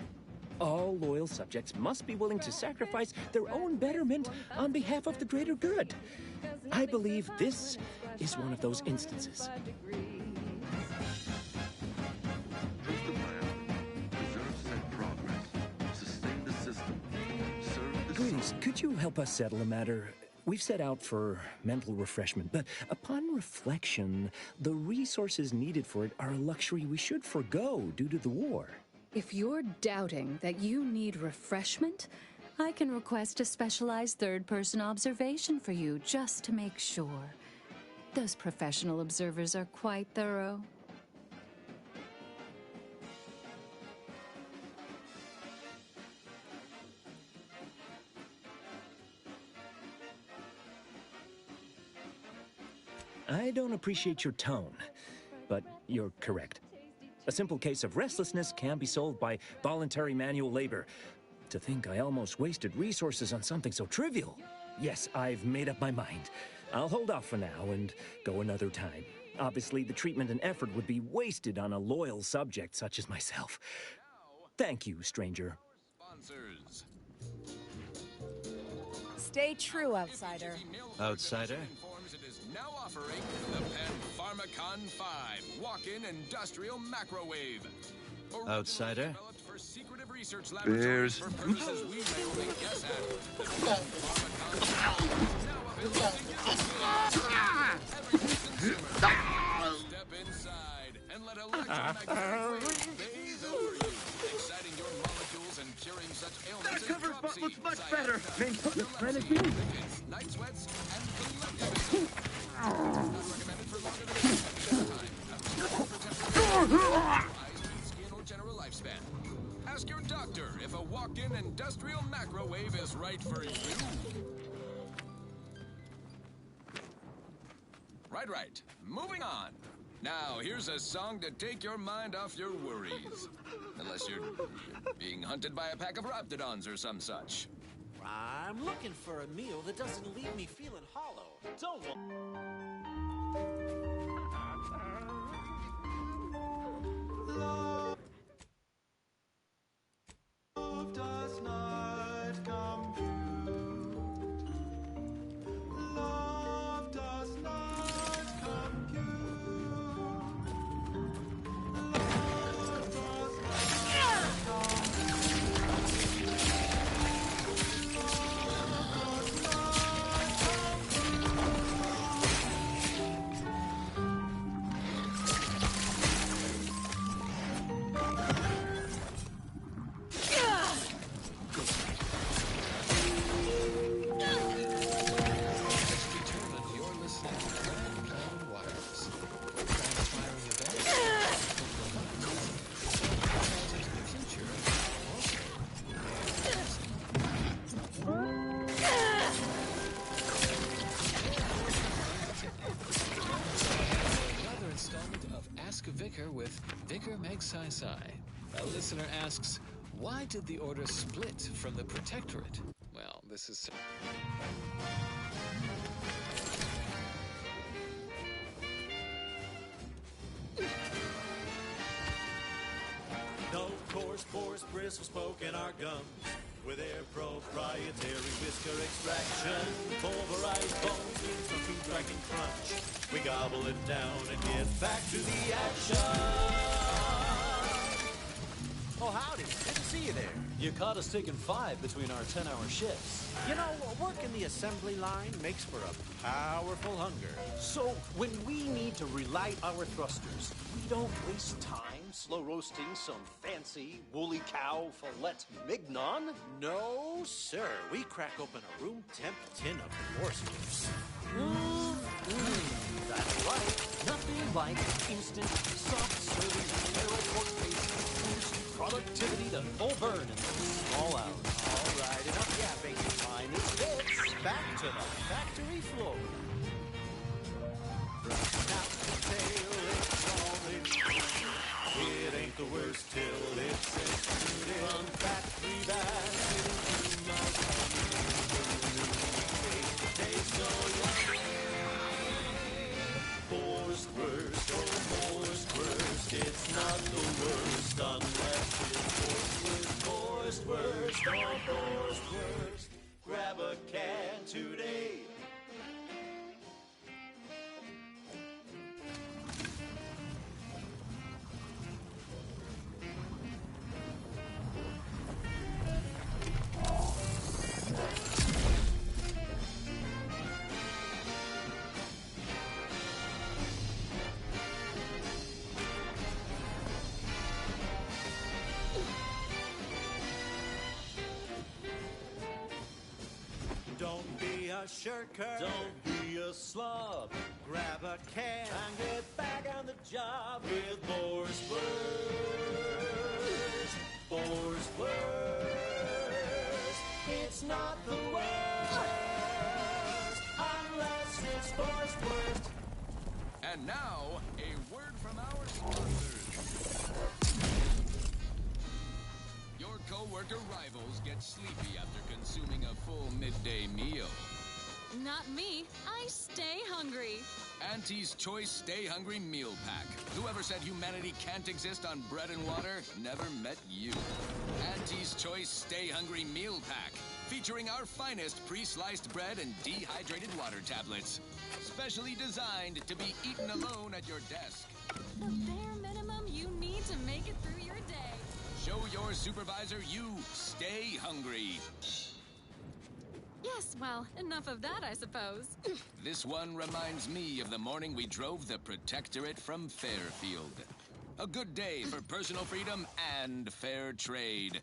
All loyal subjects must be willing to sacrifice their own betterment on behalf of the greater good. I believe this is one of those instances. Greetings. Could you help us settle a matter? We've set out for mental refreshment, but upon reflection, the resources needed for it are a luxury we should forego due to the war. If you're doubting that you need refreshment, I can request a specialized third-person observation for you just to make sure. Those professional observers are quite thorough. I don't appreciate your tone, but you're correct. A simple case of restlessness can be solved by voluntary manual labor. To think I almost wasted resources on something so trivial. Yes, I've made up my mind. I'll hold off for now and go another time. Obviously, the treatment and effort would be wasted on a loyal subject such as myself. Thank you, stranger. Sponsors. Stay true, outsider. Outsider? Now offering the Pen Pharmacon 5 walk-in industrial macrowave. Outsider? Developed for secretive research Bears. laboratories for purposes we may only guess at. The Pen Pharmacon 5 is now available to you. Every consumer, step inside and let electromagnetic waves bathe over you, exciting your molecules and curing such ailments as dropsy, looks much better. epilepsy, rickets, night sweats, and collectivism. Not recommended for longer than eyes, teeth, skin, or general lifespan. Ask your doctor if a walk-in industrial macrowave is right for you. Right. Moving on. Now, here's a song to take your mind off your worries. Unless you're being hunted by a pack of raptidons or some such. I'm looking for a meal that doesn't leave me feeling hollow. Don't Love does not come true. Love does not come true. Love does not come with Vicar Megsai. A listener asks, why did the Order split from the Protectorate? Well, this is... No coarse pores, bristles poking our gums. With their proprietary whisker extraction, pulverized bones means no tooth cracking crunch. We gobble it down and get back to the action. Oh, howdy. Good to see you there. You caught us taking 5 between our 10-hour shifts. You know, working the assembly line makes for a powerful hunger. So, when we need to relight our thrusters, we don't waste time slow roasting some fancy woolly cow fillet mignon. No, sir. We crack open a room temp tin of morsels. That's right. Nothing like instant, soft-serving barrel pork base. Productivity to full burn in small hours. All right, enough yapping. Time is fixed. Back to the factory floor. From top to tail, it's all it ain't the worst till it's extruded. From factory back into my taste so yummy. Forced worst, oh forced worst. It's not the worst unless it's forced a shirker. Don't be a slub. Grab a can and get back on the job with Boar Spurs. Boar Spurs. It's not the worst unless it's Boar Spurs. And now, a word from our sponsors. Your co-worker rivals get sleepy after consuming a full midday meal. Not me. I stay hungry. Auntie's Choice Stay Hungry Meal Pack. Whoever said humanity can't exist on bread and water never met you. Auntie's Choice Stay Hungry Meal Pack. Featuring our finest pre-sliced bread and dehydrated water tablets. Specially designed to be eaten alone at your desk. The bare minimum you need to make it through your day. Show your supervisor you stay hungry. Yes, well, enough of that, I suppose. This one reminds me of the morning we drove the Protectorate from Fairfield. A good day for personal freedom and fair trade.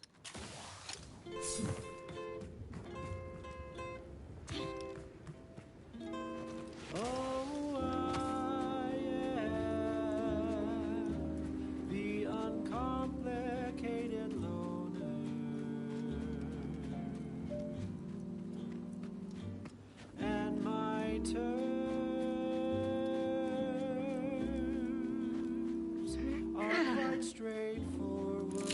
Oh, I am the uncomplicated loner, and my terms are quite straightforward.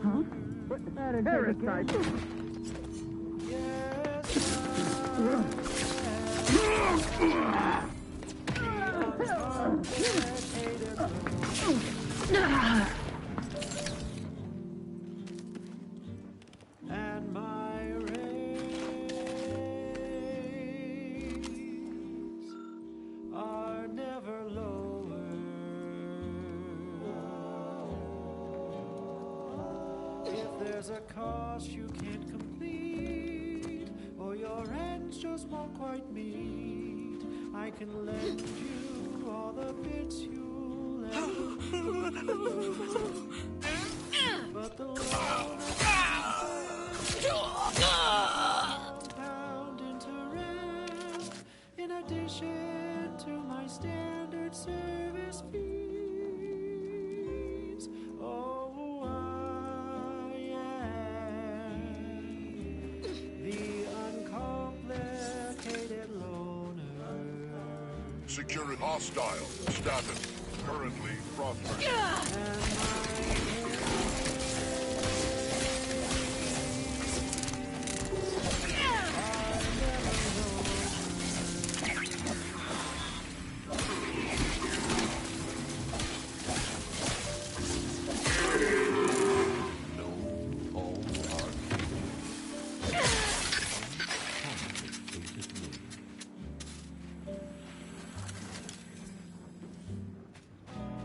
Huh? What's the matter, parasite? And my rays are never lower. If there's a cost you can't complete, or your ends just won't quite meet, I can lend you all the bits you'll ever need. But the compound interest in addition to my standard service fees. Oh, I am the uncomplicated loner. Secure it hostile. Status. Currently prospering.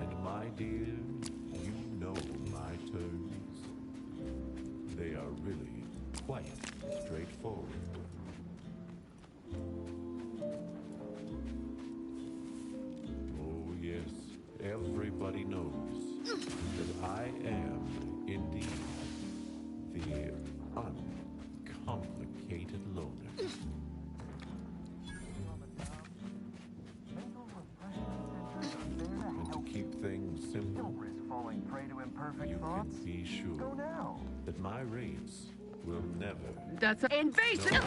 And my dear, you know my terms. They are really quite straightforward. Oh yes, everybody knows that I am indeed the uncomplicated loner. And to keep things simple, Falling prey to imperfect you thoughts. can be sure Go now. that my rates will never, That's invasive! no,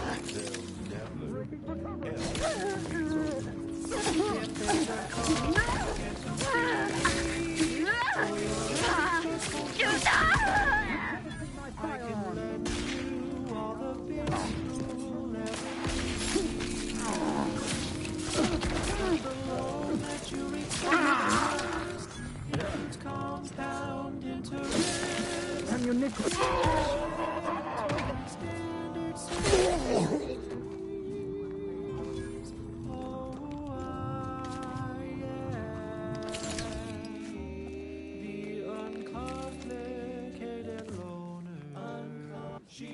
they'll never, Compound interest. I'm your nickel.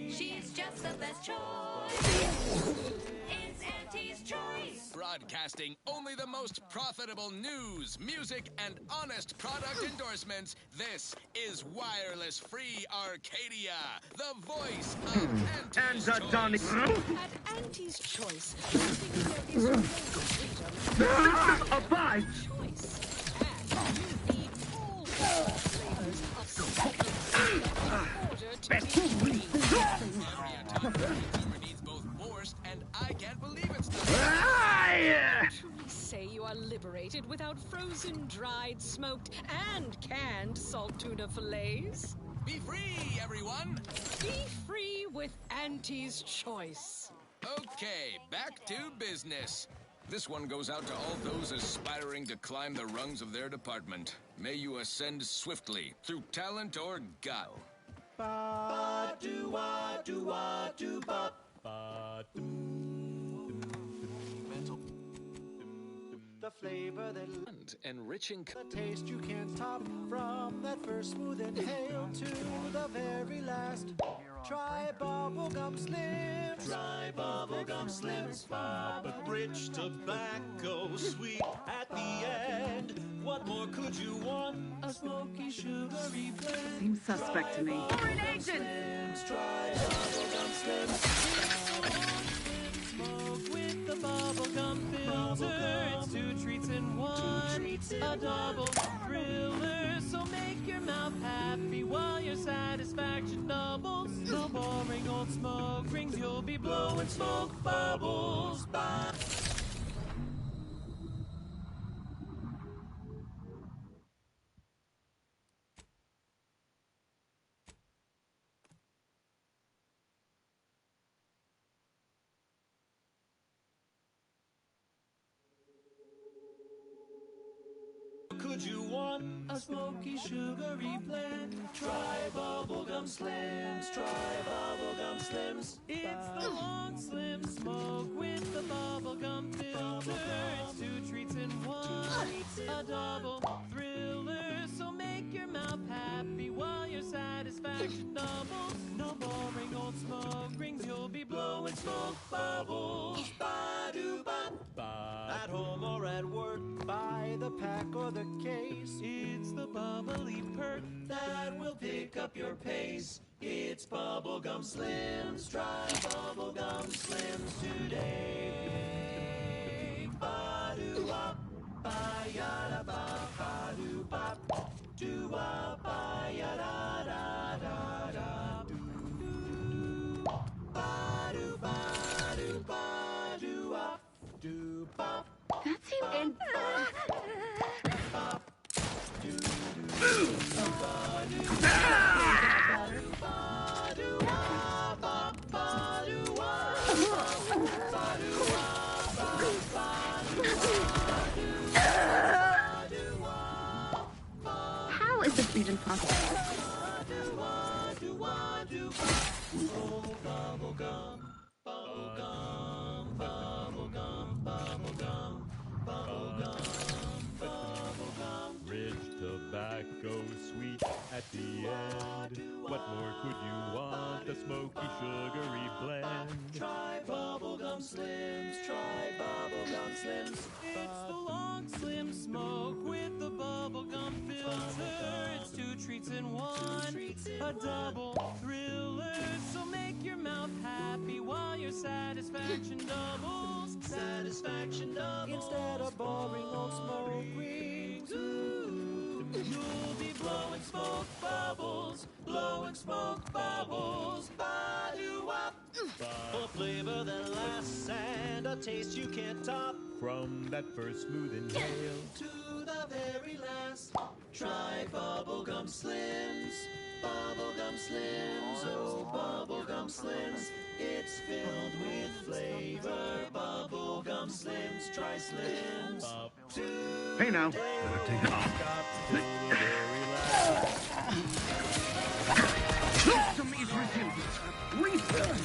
She's just the best choice. It's Auntie's Choice. Broadcasting only the most profitable news, music, and honest product endorsements, this is Wireless Free Arcadia, the voice of Auntie's Choice. At Auntie's Choice, there is great freedom. A five! Choice. And you need all flavors of sweetness in order to be free. Consumer needs both forced and I can't believe it's not. Truly say you are liberated without frozen, dried, smoked, and canned salt tuna fillets. Be free, everyone! Be free with Auntie's Choice. Okay, back to business. This one goes out to all those aspiring to climb the rungs of their department. May you ascend swiftly through talent or guile. The flavor that And enriching the taste you can't top, from that first smooth inhale to the very last. Try bubblegum slims. Try bubblegum slims, but rich tobacco, sweet at the end. What more could you want? A smoky, sugary blend. Seems suspect to me. Foreign agent! Try bubblegum slims. Smoke with the bubblegum filter. It's two treats in one. A double thriller. So make your mouth happy while your satisfaction doubles. No boring old smoke rings. You'll be blowing smoke bubbles. Could you want a smoky, sugary blend? Try bubblegum slims. Try bubblegum slims. It's the long slim smoke with the bubblegum filter. It's two treats in one. A double thriller. So make your mouth happy while your satisfaction doubles. No boring old smoke rings. You'll be blowing smoke bubbles. At home or at work, by the pack or the case, it's the bubbly perk that will pick up your pace. It's bubblegum slims. Try bubblegum slims today. Ba-do-wop, ba-ya-da-ba, ba-do-bop, do-wop, ba-ya-da-da-da-da, do-do, ba-do-ba-do-ba-do-wop, do-bop. That seemed How is this even possible? Bubblegum, bubblegum, bubblegum, bubblegum, bubblegum, bubblegum. Rich tobacco, sweet at the end. What more could you want? A smoky, sugary blend. Try bubblegum slims. Try bubblegum slims. It's the long slim smoke with the bubblegum filter. It's two treats in one. A double thriller. So make your mouth happy while your satisfaction doubles. Satisfaction doubles. Instead of boring old smoke rings, you'll be blowing smoke bubbles. Blowing smoke bubbles. Ba-do-wop. For flavor that lasts and a taste you can't top. From that first smooth inhale To the very last. Try bubblegum slims. Bubblegum slims. Oh, bubblegum slims. It's filled with flavor. Bubblegum slims. Try slims. Hey now, better take it off. Some easy resistance. Research.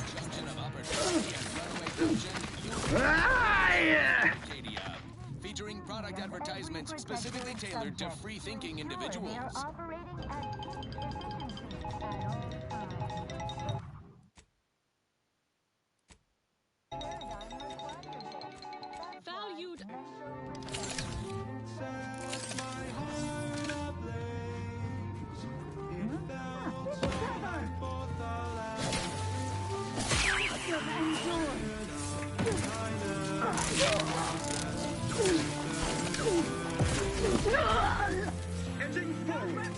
Arcadia, featuring product advertisements specifically tailored to free-thinking individuals. Value Edging forward.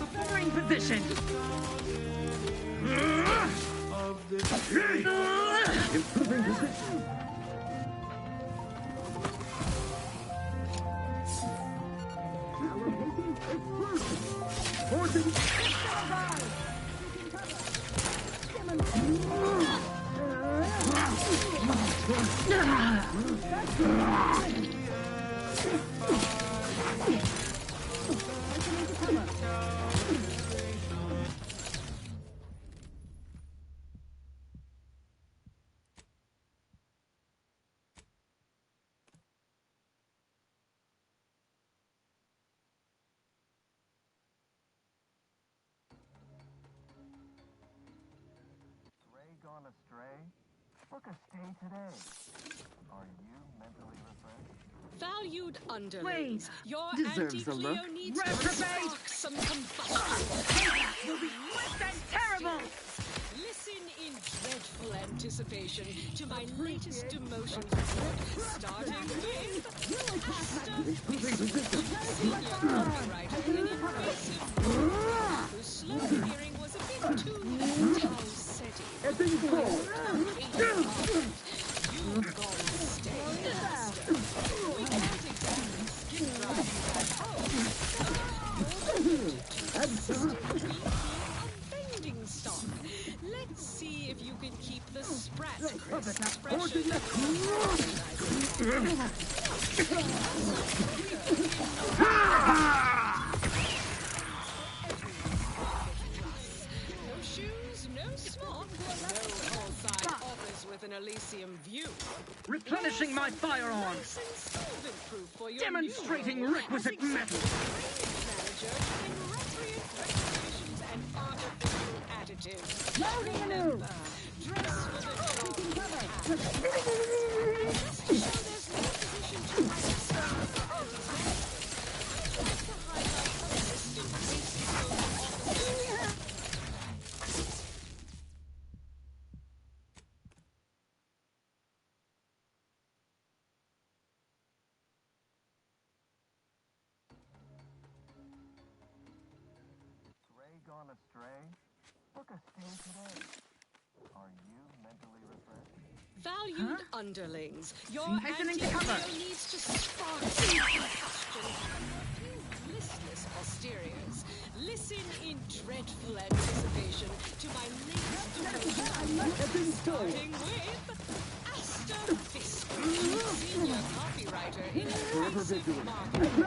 Restoring position. Improving position. Allocating explosion. Forcing Gone astray? Book a stay today. Are you mentally refreshed? Valued underlings, your Deserves a anti-Cleo look. needs to Reprobate! spark some combustion. Will be swift and terrible! Listen in dreadful anticipation to my latest demotion report, starting with Asta, senior copywriter in invasive whose slow hearing was a bit too Tau-setty. You've gone stay, Asta. We can't exactly skip drive you back home, so consistently unbending stock. Let's see if you can keep the sprat crisps fresher than no shoes, no smock, no whole-side office with an Elysium view. Replenishing my firearms. Nice and solvent-proof for your Demonstrating new role requisite as metal. manager in recreant recreations and artificial additives. Loading anew. Remember, dress for the job you have. Just to show there's no position to myself. I'd like to highlight assistant waistcoat officers. Ray gone astray? Book a stay today. Are you mentally refreshed? Valued underlings, your Hastening to cover. anti-Cleo needs to spark some combustion. You listless posteriors, listen in dreadful anticipation to my latest demotion, starting with Asta Fisk, senior copywriter in invasive marketing.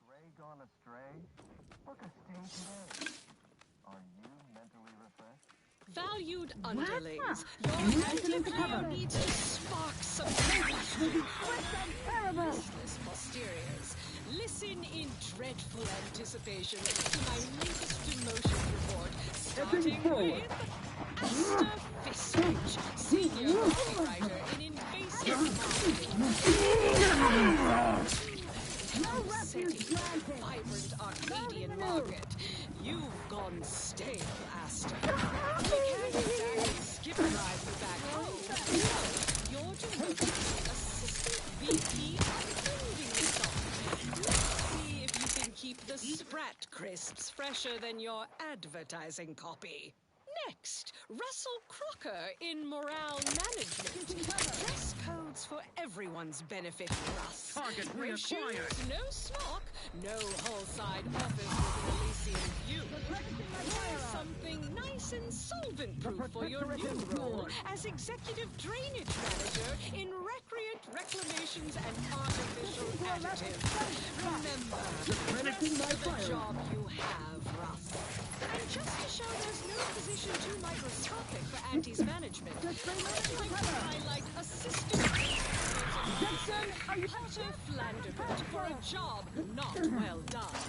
Ray gone astray? Book a stay today. Are you mentally refreshed? Valued underlings, your anti-Cleo needs to spark some combustion. Listless posteriors, listen in dreadful anticipation to my latest demotion report, starting with Asta Fiskridge, senior copywriter in invasive marketing. City, vibrant Arcadian market. You've gone stale, Asta. We can't exactly skip drive you back home. So, you're demoted to assistant VP of building stock. Let's see if you can keep the sprat crisps fresher than your advertising copy. Next, Russell Crocker in morale management. Dress codes for everyone's benefit, Russ. Target Gray reacquired. shoes, no smock, no whole-side office with an Elysian view. Wear something nice and solvent-proof for your new role as Executive Drainage Manager in Recreate Reclamations and Artificial Additives. Remember, dress for the job you have, Russ. And just to show there's no position too microscopic for Auntie's management, I'd like to highlight Assistant Potter Flanderman for a job not well done.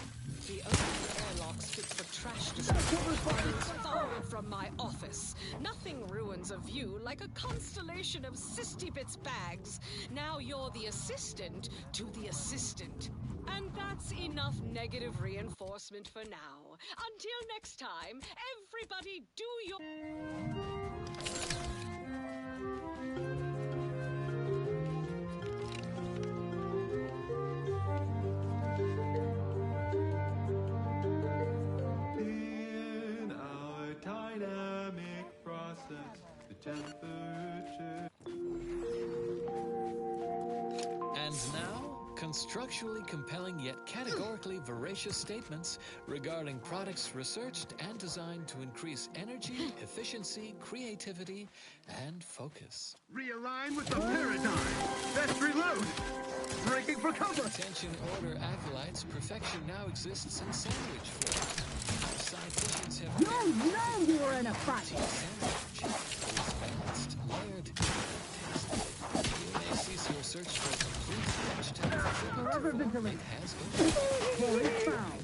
The only airlocks fit for trash disposal is forward from my office. Nothing ruins a view like a constellation of Sisty Bits bags. Now you're the assistant to the assistant. And that's enough negative reinforcement for now. Until next time, everybody do your... In our dynamic process, the temperature. And now, constructually compelling yet categorically veracious statements regarding products researched and designed to increase energy, efficiency, creativity, and focus. Realign with the paradigm. Best reload. Breaking for cover. Attention order acolytes, perfection now exists in sandwich form. Scientists have You know you were in a fight. sandwich. It is balanced, layered, and tasty. You may cease your search for complete vegetable Forever vigilant. It has been. Fully found.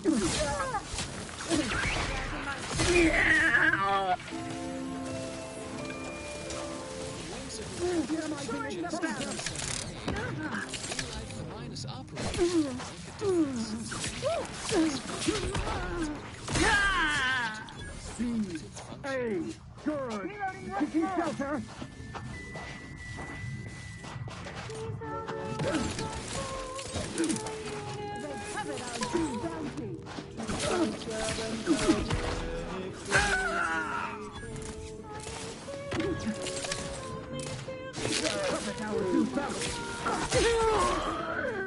Minus operator. Hey, good. Taking shelter. They covered our due bounty. Covered our due bounty.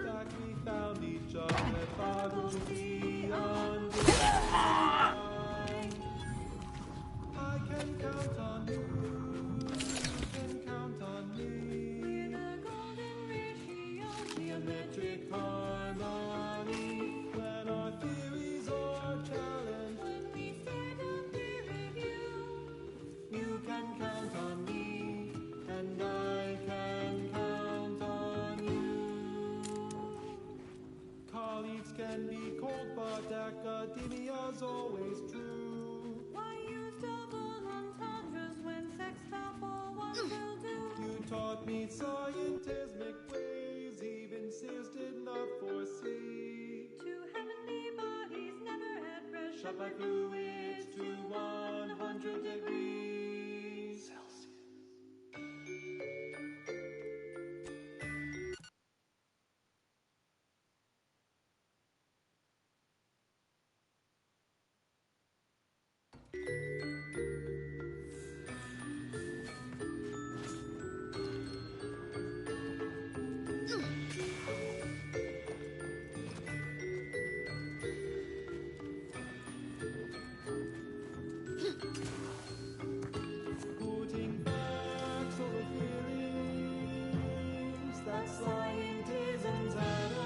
That we found each other, boggles beyond I can count on you. You can count on me. Geometric harmony. When our theories are challenged, you can count on me, and I can count on you. Colleagues can be cold, but academia's always true. Why use double entendres when sextuple one will do? You taught me scientismic ways, even insisted not foresee. Two heavenly bodies never had pressure. Shut my fluids to 100 degrees Celsius. Putting facts over feelings, that's scientism's adage.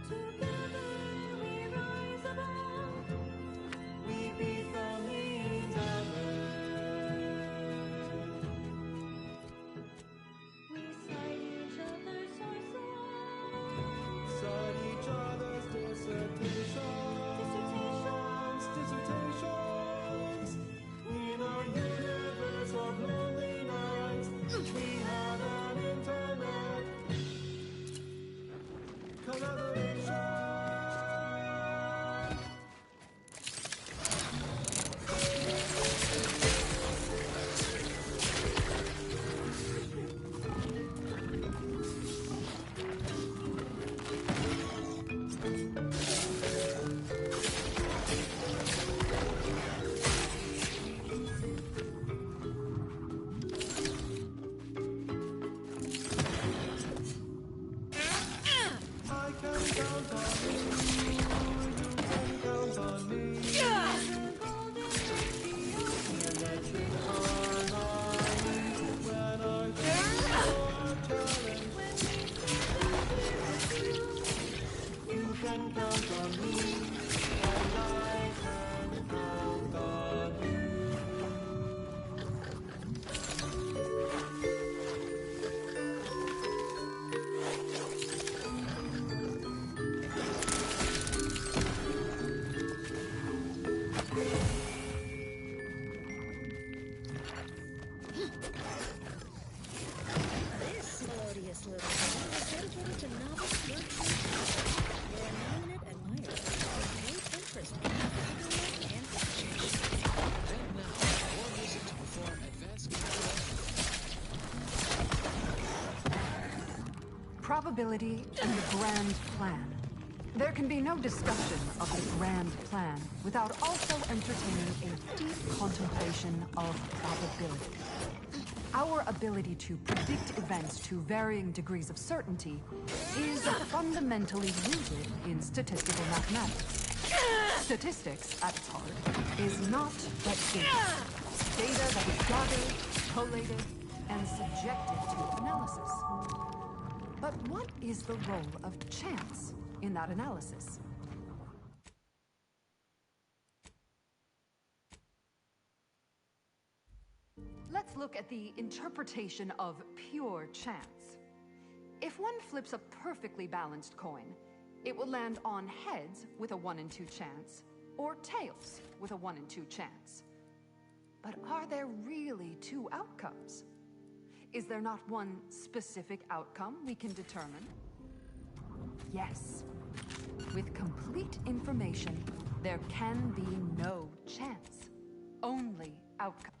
Together we rise above. We beat the means average. We cite each other's sources. Cite each other's dissertations. Welcome to Novice Bird Feed, where nominate admirers take great interest in figuring and pictures. And now, more music to perform advanced calculations. Probability and the grand plan. There can be no discussion of the grand plan without also entertaining a deep contemplation of probability. Our ability to predict events to varying degrees of certainty is fundamentally rooted in statistical mathematics. Statistics, at its heart, is not but data. Data that is gathered, collated, and subjected to analysis. But what is the role of chance in that analysis? Let's look at the interpretation of pure chance. If one flips a perfectly balanced coin, it will land on heads with a 1 in 2 chance, or tails with a 1 in 2 chance. But are there really two outcomes? Is there not one specific outcome we can determine? Yes. With complete information, there can be no chance, only outcome.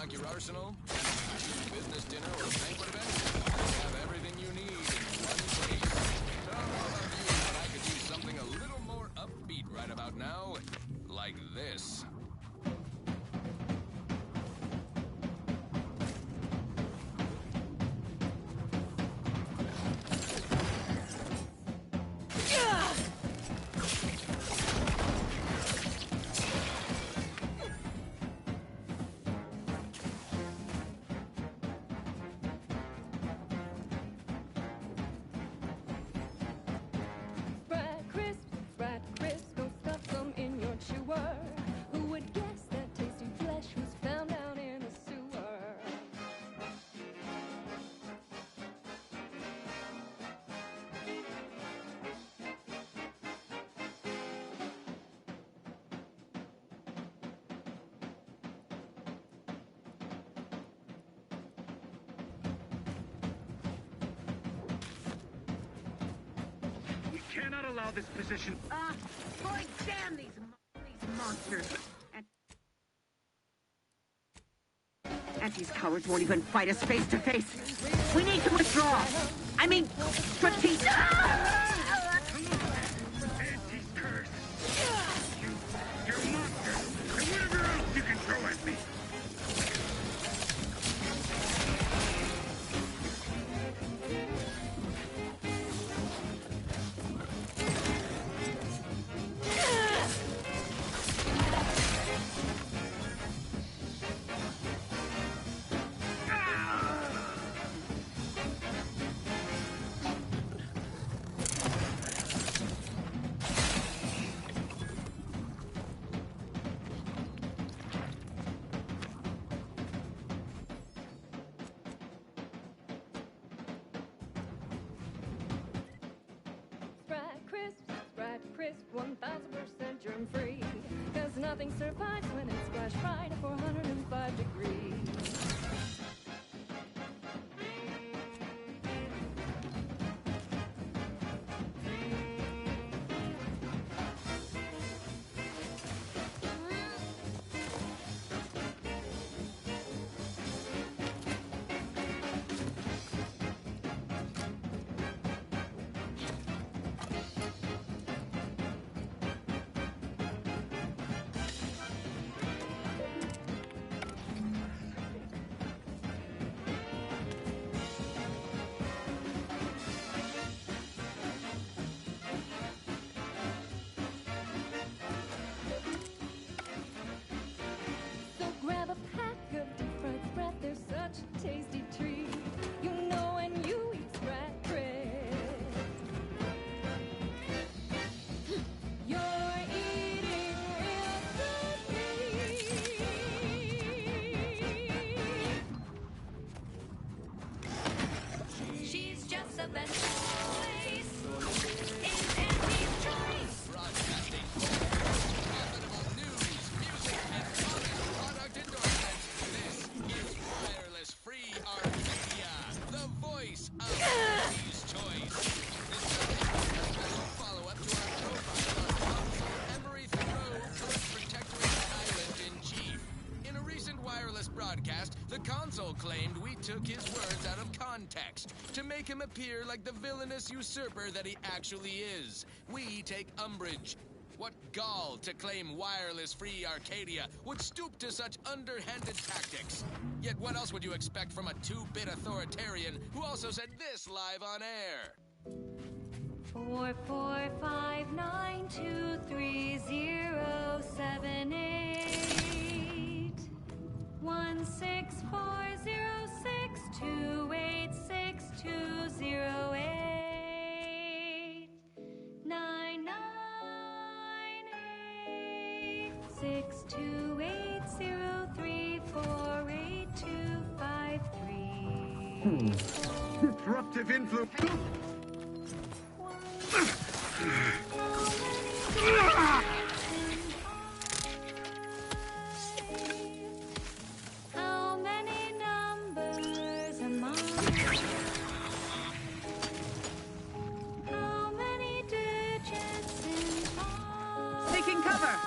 Your arsenal, business dinner or banquet event, have everything you need in one place. Don't know about you, but I could use something a little more upbeat right about now, like this. Cannot allow this position. Boy, damn these monsters. And these cowards won't even fight us face to face. We need to withdraw. I mean, strategic. Auntie's curse. You monster. And whatever else you can throw at me. Crisp, 1000% germ free. Cause nothing survives when it's squashed right at 405 degrees. broadcast, the console claimed we took his words out of context to make him appear like the villainous usurper that he actually is. We take umbrage. What gall to claim wireless-free Arcadia would stoop to such underhanded tactics. Yet what else would you expect from a two-bit authoritarian who also said this live on air? 445923078 16406286208 9986280348253. Disruptive influence. How many numbers am I? How many digits in five? Taking cover!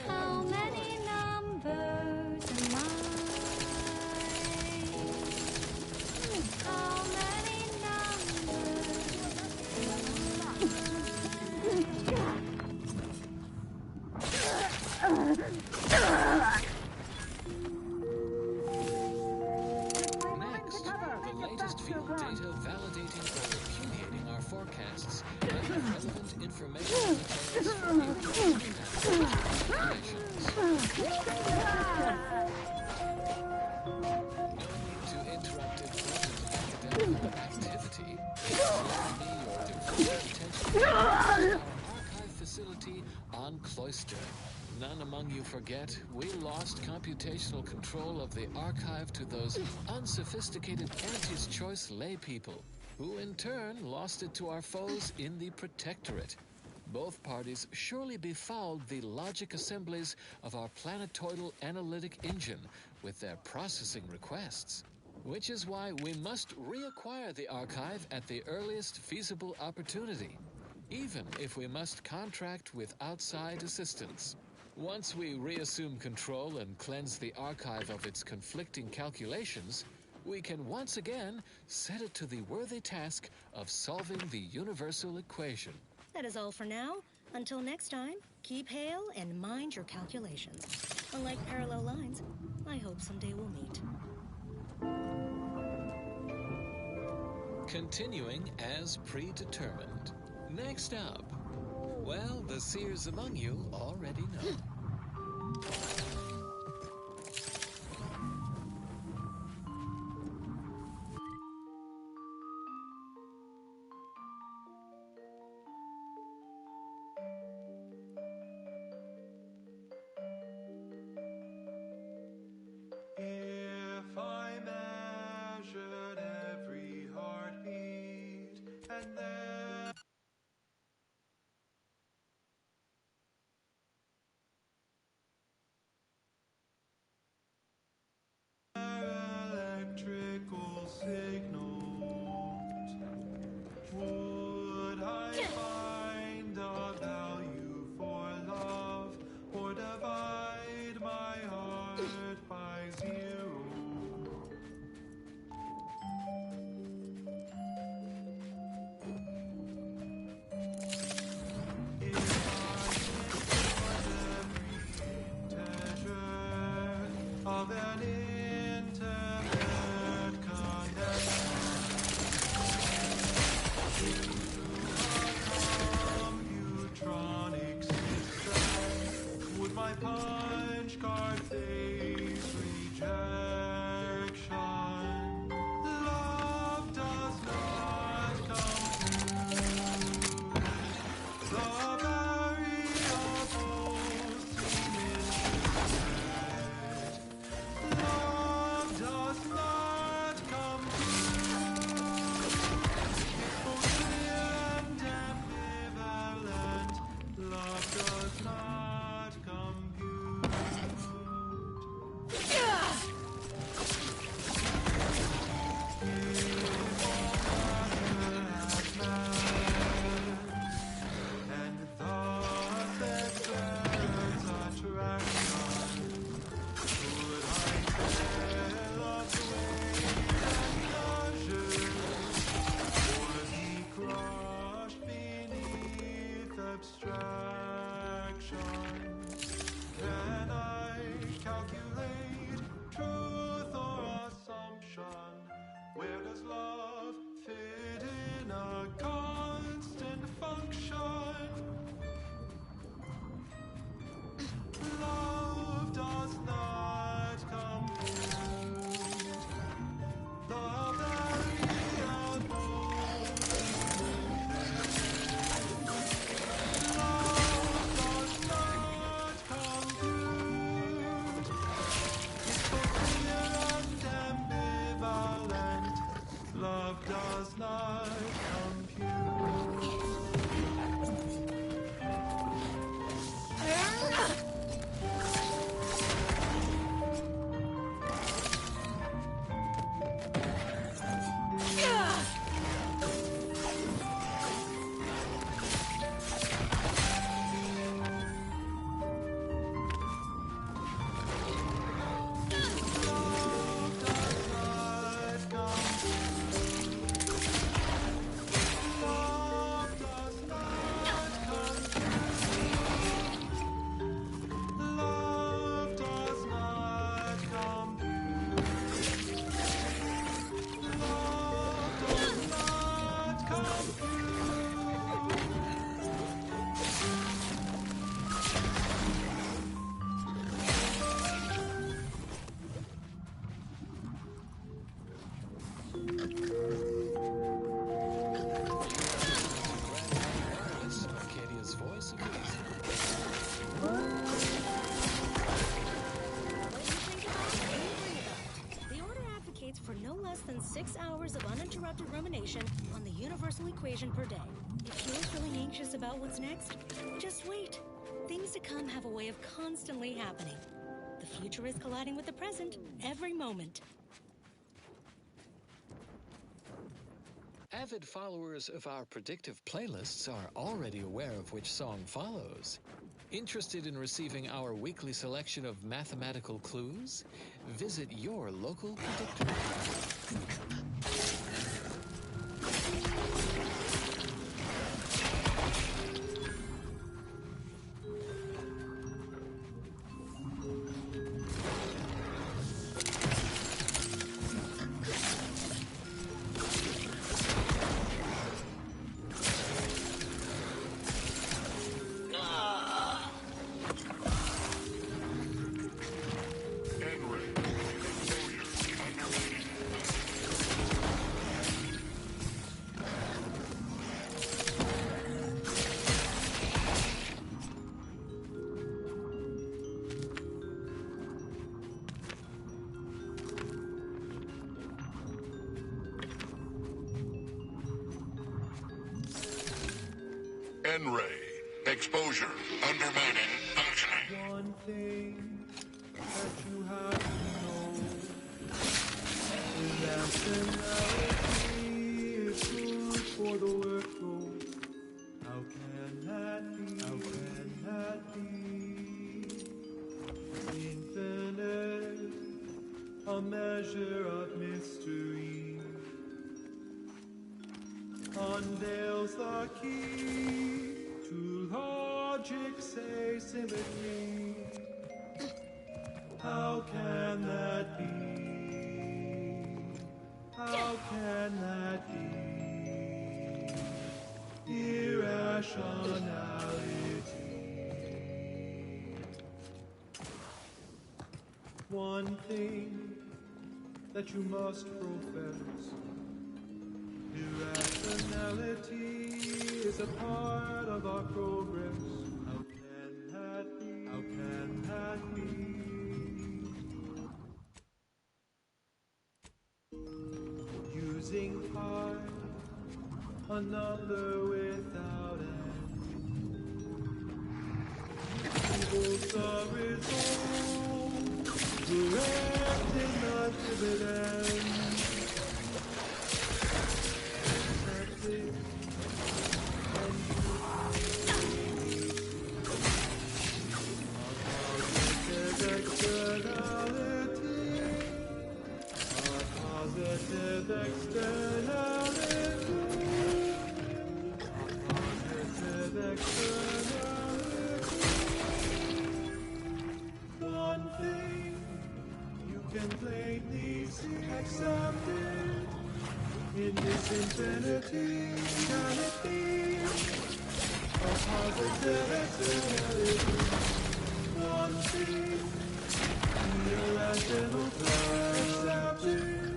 How many numbers am I? How many Next, the latest field data validating or repudiating our forecasts and the relevant information details for calculations. No need to interrupt important academic activity. Let me or divert attention to our archive facility on Cloister. None among you forget, we lost computational control of the archive to those unsophisticated Auntie's Choice laypeople, who in turn lost it to our foes in the Protectorate. Both parties surely befouled the logic assemblies of our planetoidal analytic engine with their processing requests. Which is why we must reacquire the archive at the earliest feasible opportunity, even if we must contract with outside assistance. Once we reassume control and cleanse the archive of its conflicting calculations, we can once again set it to the worthy task of solving the universal equation. That is all for now. Until next time, keep hail and mind your calculations. Unlike parallel lines, I hope someday we'll meet. Continuing as predetermined. Next up, well, the seers among you already know. If I measured every heartbeat and then electrical signals, would I find a value for love or divide my heart by zero? Of an intimate connection into a computronic system, would my punch card face rejection? Love does not compute. The variables seem infinite. Love does not compute. Both and ambivalent. Love does not compute. uninterrupted rumination on the universal equation per day. If you're feeling anxious about what's next, just wait. Things to come have a way of constantly happening. The future is colliding with the present every moment. Avid followers of our predictive playlists are already aware of which song follows. Interested in receiving our weekly selection of mathematical clues? Visit your local predictor. N-ray. Exposure. Undermining. Functioning. One thing that you have to know is that personality is good for the workload. How can that be? How can that be? Infinite, a measure of mystery, unveils the key to logic's asymmetry. How can that be? How can that be? Irrationality. One thing that you must profess: irrationality is a part of our progress. How can that be? How can that be? Using pi, a number without end, equals the result, correct in the dividend. One thing you can plainly see accepted in this infinity, can it be a positive externality? One thing, irrational accepted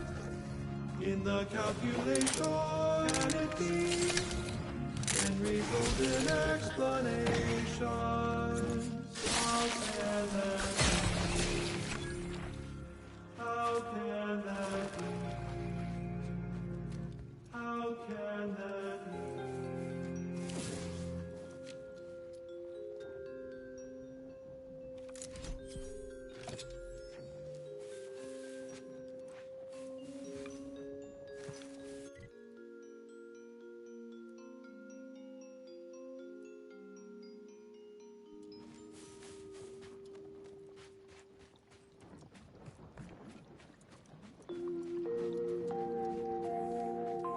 in the calculation, can it be? Can result in explanations. How can that be? How can that be? How can that be?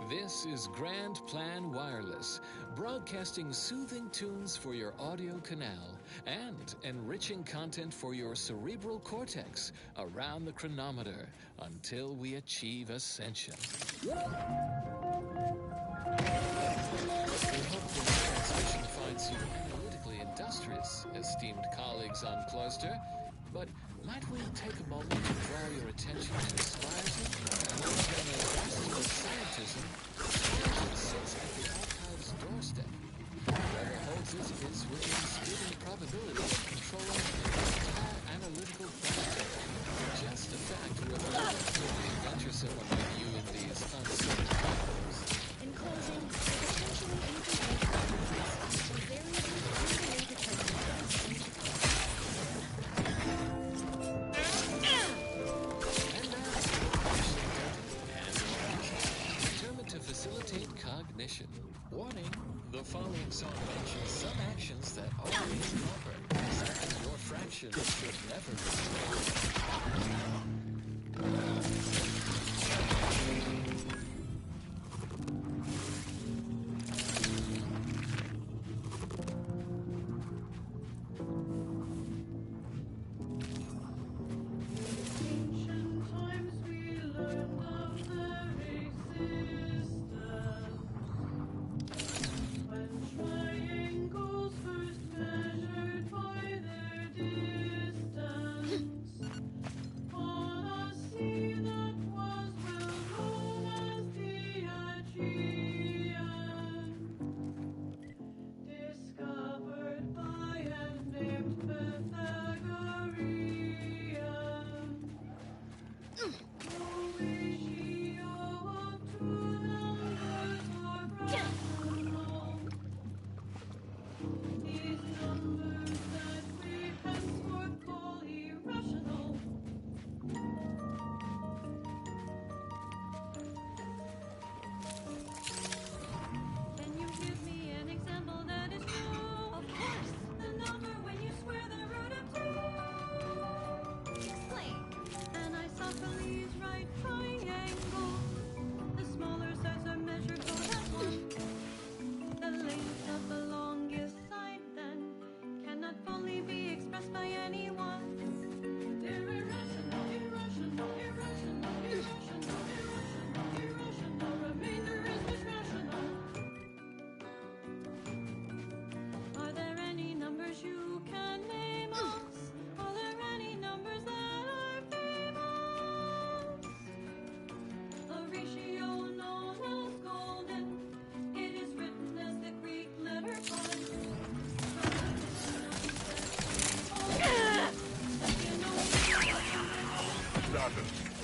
This is Grand Plan Wireless, broadcasting soothing tunes for your audio canal and enriching content for your cerebral cortex around the chronometer until we achieve ascension. We hope this transmission finds you analytically industrious, esteemed colleagues on Cloister, but might we take a moment to draw your attention to Spires? More than a vascular scientism, Spires sits at the archive's doorstep. Whoever holds it is within speeding probability of controlling the entire analytical planetary. Just a fact revealed to the venturesome among you in these uncertain times. song mentions some actions that are improper. Something your fraction should never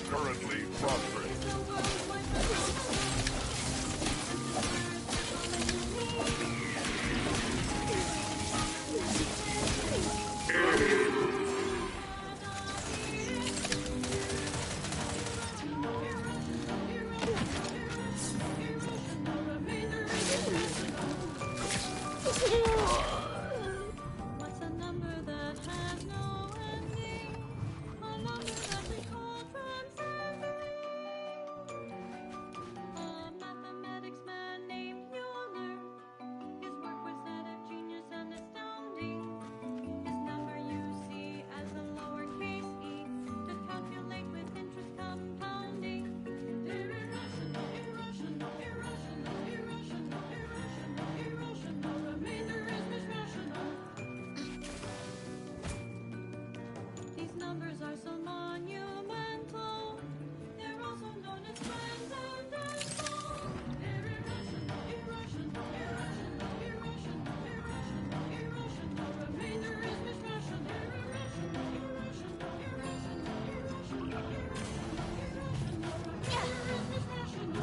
currently prostrate. What's a number that has no ending? A number that we call transcending. A mathematics man named Mueller. His work was that of genius and astounding. His number you see as a lowercase e to calculate with interest compounding. They're irrational, irrational, irrational, irrational, irrational, irrational. Remainder is misrational. These numbers are so monumental. They're also known as transcendental. They're irrational, irrational, irrational, irrational, irrational, irrational. Remainder is misrational. They're irrational, irrational, irrational, irrational, irrational, irrational. Remainder is misrational.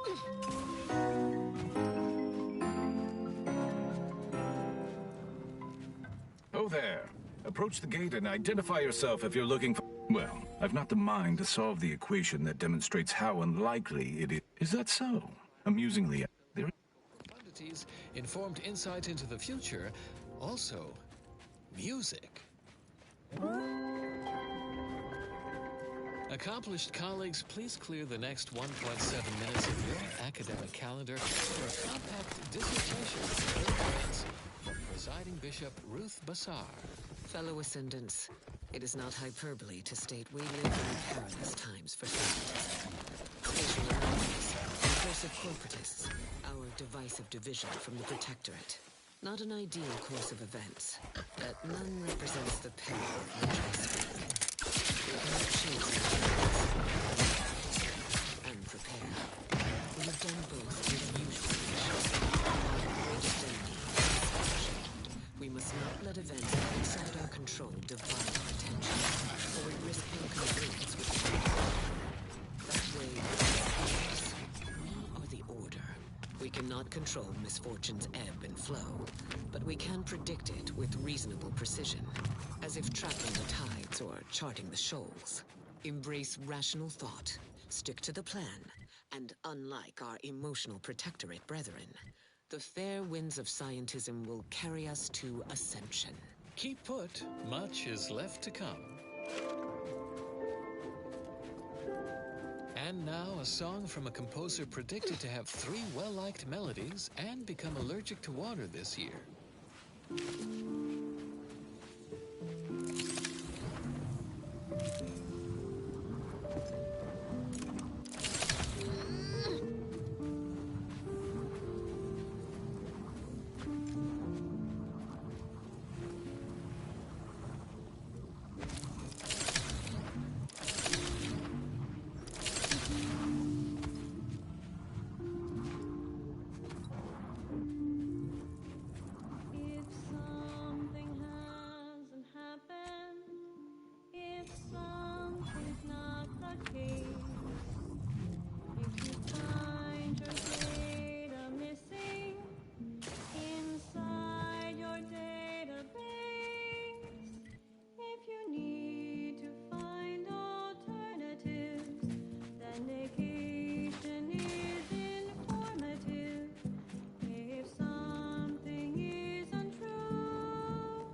These numbers Oh there. Approach the gate and identify yourself if you're looking for... Well, I've not the mind to solve the equation that demonstrates how unlikely it is. Is that so? Amusingly, there... Quantities, informed insight into the future, also music. Accomplished colleagues, please clear the next 1.7 minutes of your academic calendar for a compact dissertation from Presiding Bishop Ruth Bassar. Fellow Ascendants, it is not hyperbole to state we live in perilous times for scientists. Spatial anomalies, the curse of corporatists, our divisive division from the Protectorate. Not an ideal course of events, but none represents the peril of which I speak. We cannot change the times and prepare. We have done both with usual patience. Our greatest enemy is suspicion. We must not let events outside our control divide our attention, or we risk inconvenience with the That way, we are the Order. We cannot control misfortune's ebb and flow, but we can predict it with reasonable precision, as if tracking the tides or charting the shoals. Embrace rational thought, Stick to the plan, and unlike our emotional protectorate brethren, the fair winds of scientism will carry us to ascension. Keep put, much is left to come. And now a song from a composer predicted to have 3 well-liked melodies and become allergic to water this year. If something hasn't happened, if something's not the case, if you find your data missing inside your database, if you need to find alternatives, then vacation is informative. If something is untrue,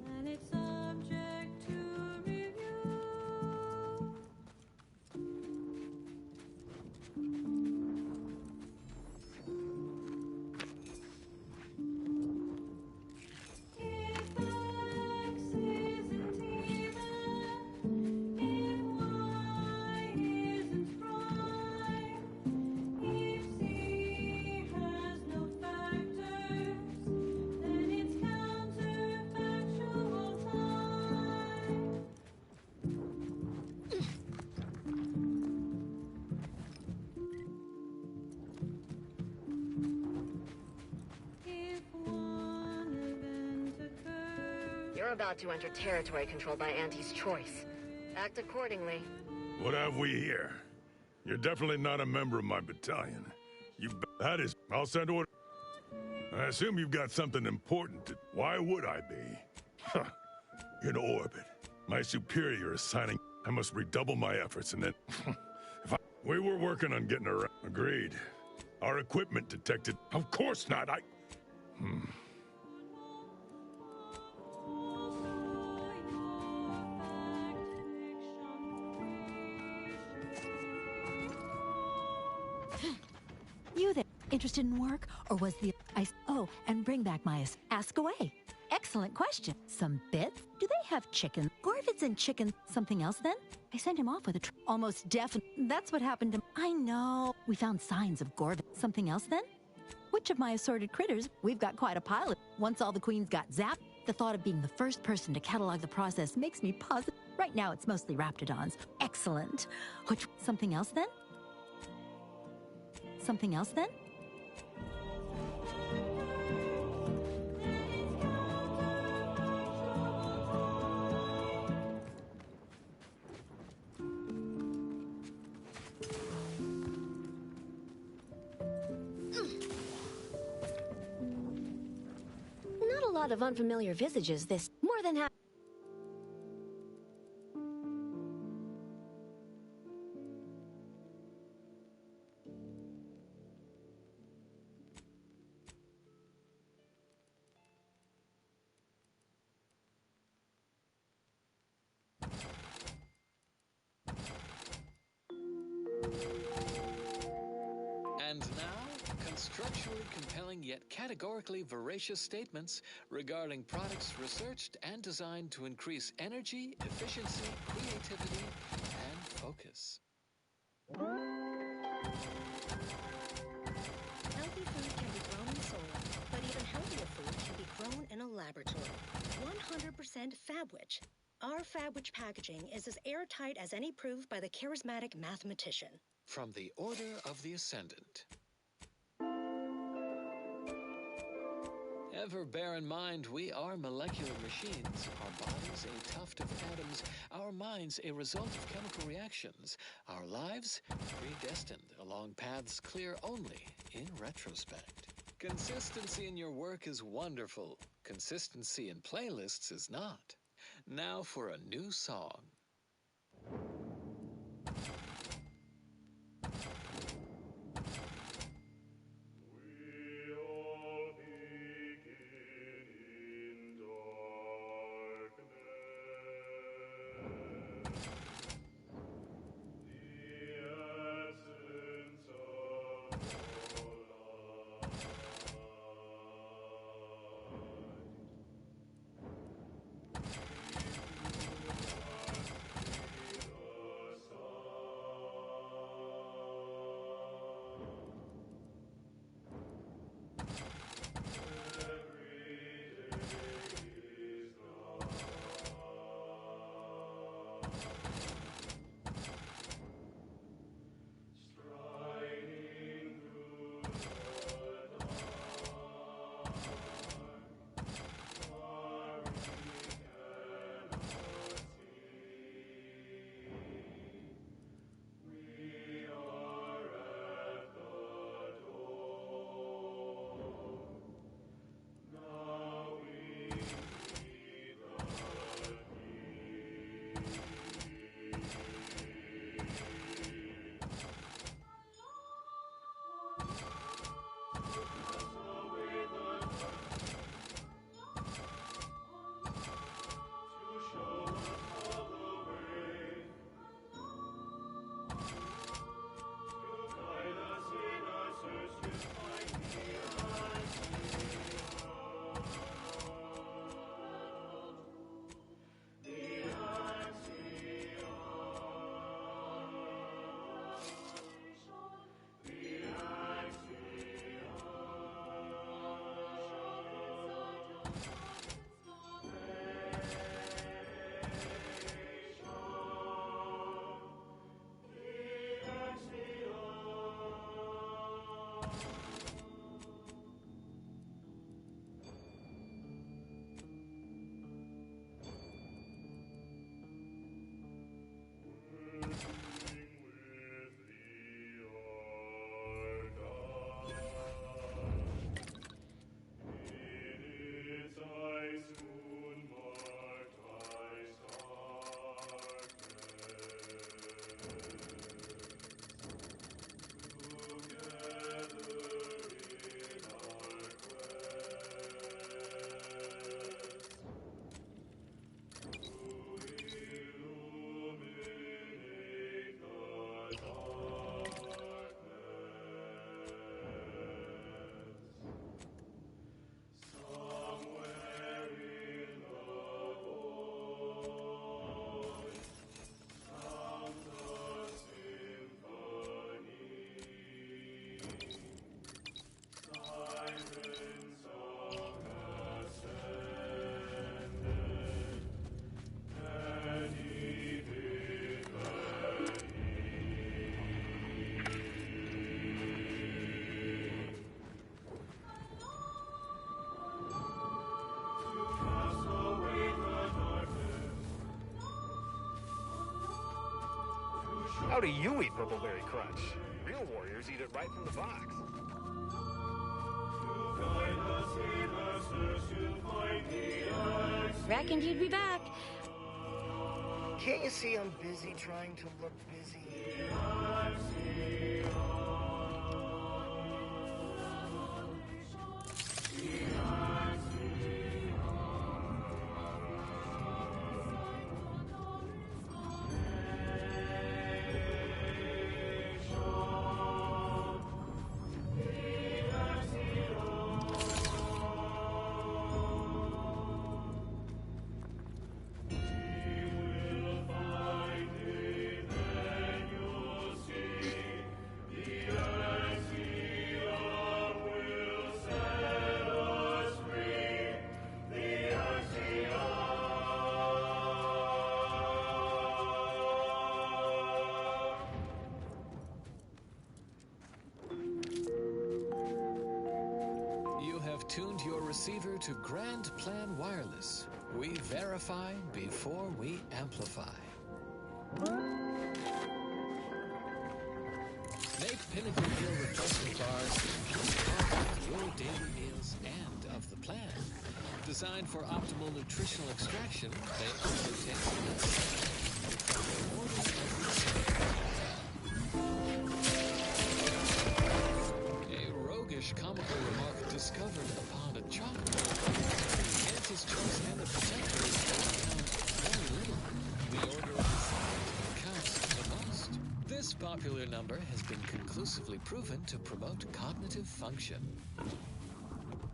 then it's subject to review. If X isn't even, if Y isn't prime, if C has no factors, then it's counterfactual time. If one event occurs, You're about to enter territory controlled by Auntie's choice. Act accordingly. What have we here? You're definitely not a member of my battalion. That is... I'll send order. I assume you've got something important to... Why would I be? Huh. In orbit. My superior is signing... I must redouble my efforts and then... We were working on getting around. Agreed. Our equipment detected... Of course not, You there, interested in work, or was the Oh, and bring back my ask away. Excellent question. Some bits? Do they have chicken? Gorvids and chicken. Something else then? I sent him off with a almost definitely. That's what happened to. I know. We found signs of Gorvid. Something else then? Which of my assorted critters? We've got quite a pile. Once all the queens got zapped, the thought of being the first person to catalog the process makes me positive. Right now, it's mostly raptidons. Excellent. Which something else then? Something else then? Not a lot of unfamiliar visages this. More than half. And now, constructually compelling yet categorically voracious statements regarding products researched and designed to increase energy, efficiency, creativity, and focus. Healthy food can be grown in soil, but even healthier food can be grown in a laboratory. 100% Fabwich. Our Fabwich packaging is as airtight as any proved by the charismatic mathematician. From the Order of the Ascendant. Ever bear in mind, we are molecular machines, our bodies a tuft of atoms, our minds a result of chemical reactions, our lives predestined along paths clear only in retrospect. Consistency in your work is wonderful. Consistency in playlists is not. Now for a new song. How do you eat Bubbleberry Crunch? Real warriors eat it right from the box. Reckoned you'd be back. Can't you see I'm busy trying to look busy? Tuned your receiver to Grand Plan Wireless. We verify before we amplify. Make Pinnacle Meal Replacement Bars part of your daily meals and of the plan. Designed for optimal nutritional extraction, they also take comical remark discovered upon a chalkboard. Nancy's choice and the protector is found very little. The order of the number has been conclusively proven to promote cognitive function.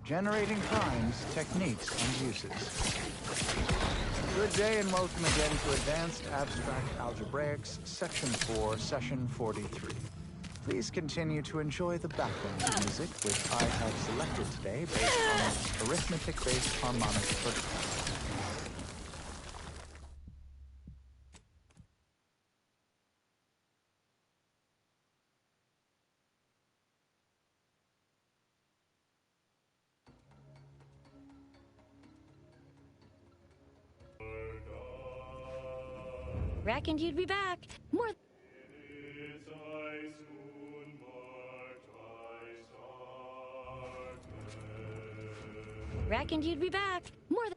Generating primes, techniques, and uses. Good day and welcome again to Advanced Abstract Algebraics, Section 4, Session 43. Please continue to enjoy the background music, which I have selected today based on arithmetic-based harmonic progression. Reckoned you'd be back. More. Reckoned you'd be back. More than.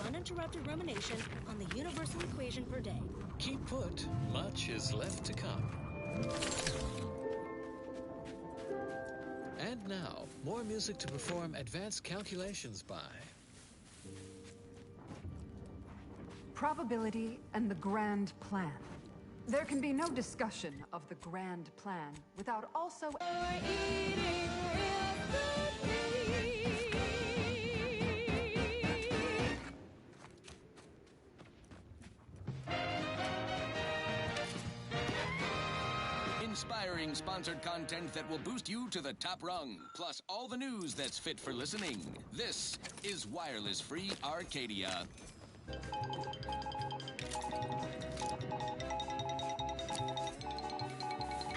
Uninterrupted rumination on the universal equation per day. Keep put, much is left to come. And now, more music to perform advanced calculations by. Probability and the grand plan. There can be no discussion of the grand plan without also... Inspiring sponsored content that will boost you to the top rung, plus all the news that's fit for listening. This is Wireless Free Arcadia.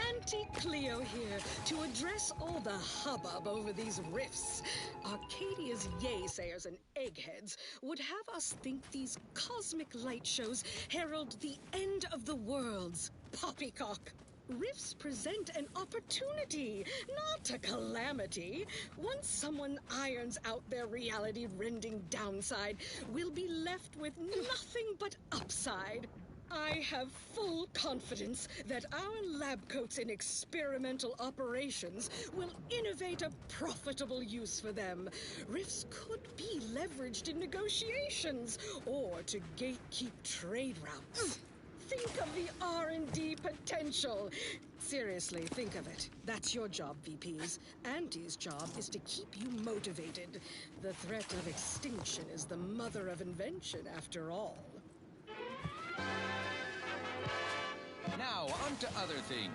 Auntie Cleo here to address all the hubbub over these rifts. Arcadia's yaysayers and eggheads would have us think these cosmic light shows herald the end of the worlds. Poppycock. Rifts present an opportunity, not a calamity. Once someone irons out their reality-rending downside, we'll be left with nothing but upside. I have full confidence that our lab coats in experimental operations will innovate a profitable use for them. Rifts could be leveraged in negotiations or to gatekeep trade routes. Think of the R&D potential. Seriously, think of it. That's your job, VPs. Auntie's job is to keep you motivated. The threat of extinction is the mother of invention, after all. Now, on to other things.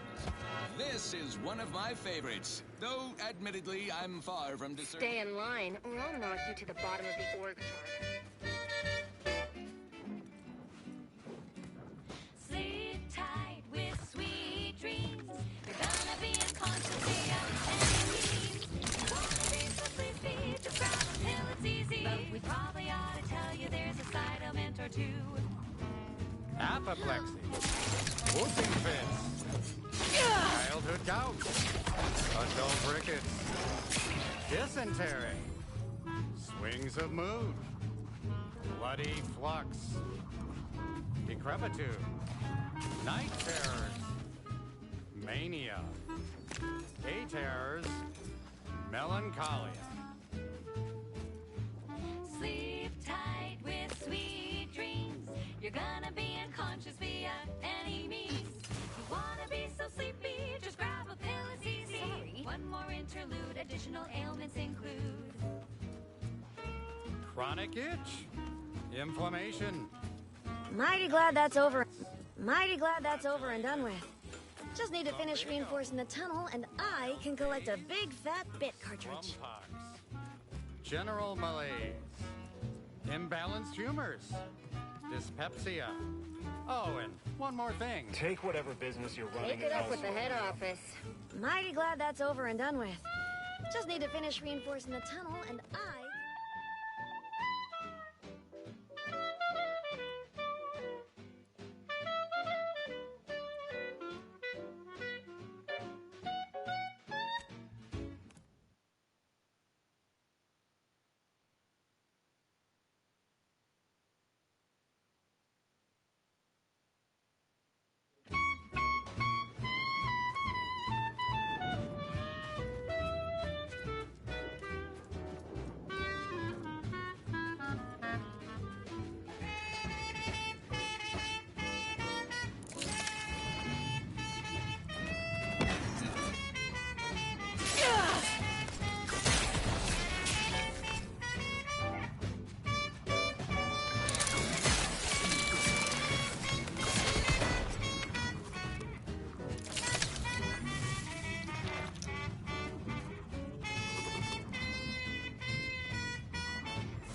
This is one of my favorites, though admittedly I'm far from discerning. Stay in line, or I'll knock you to the bottom of the org chart. Sleep tight with sweet dreams. You're gonna be unconsciously of any means. You wanna be so sleepy, just grab a pill, it's easy. But we probably ought to tell you there's a side element or two. Apoplexy, whooping fits, childhood gout, adult rickets, dysentery, swings of mood, bloody flux, decrepitude, night terrors, mania, day terrors, melancholia. Sleep tight with sweet dreams. You're gonna be unconscious via any means. You wanna be so sleepy, just grab a pill, it's easy. Sorry. One more interlude, additional ailments include Chronic itch, inflammation, Mighty glad that's over and done with. Just need to finish reinforcing the tunnel, and I can collect a big fat bit cartridge. Rumpox, general malaise, imbalanced humors, dyspepsia. Oh, and one more thing. Take whatever business you're running. Take it up with the head office. Mighty glad that's over and done with. Just need to finish reinforcing the tunnel, and I...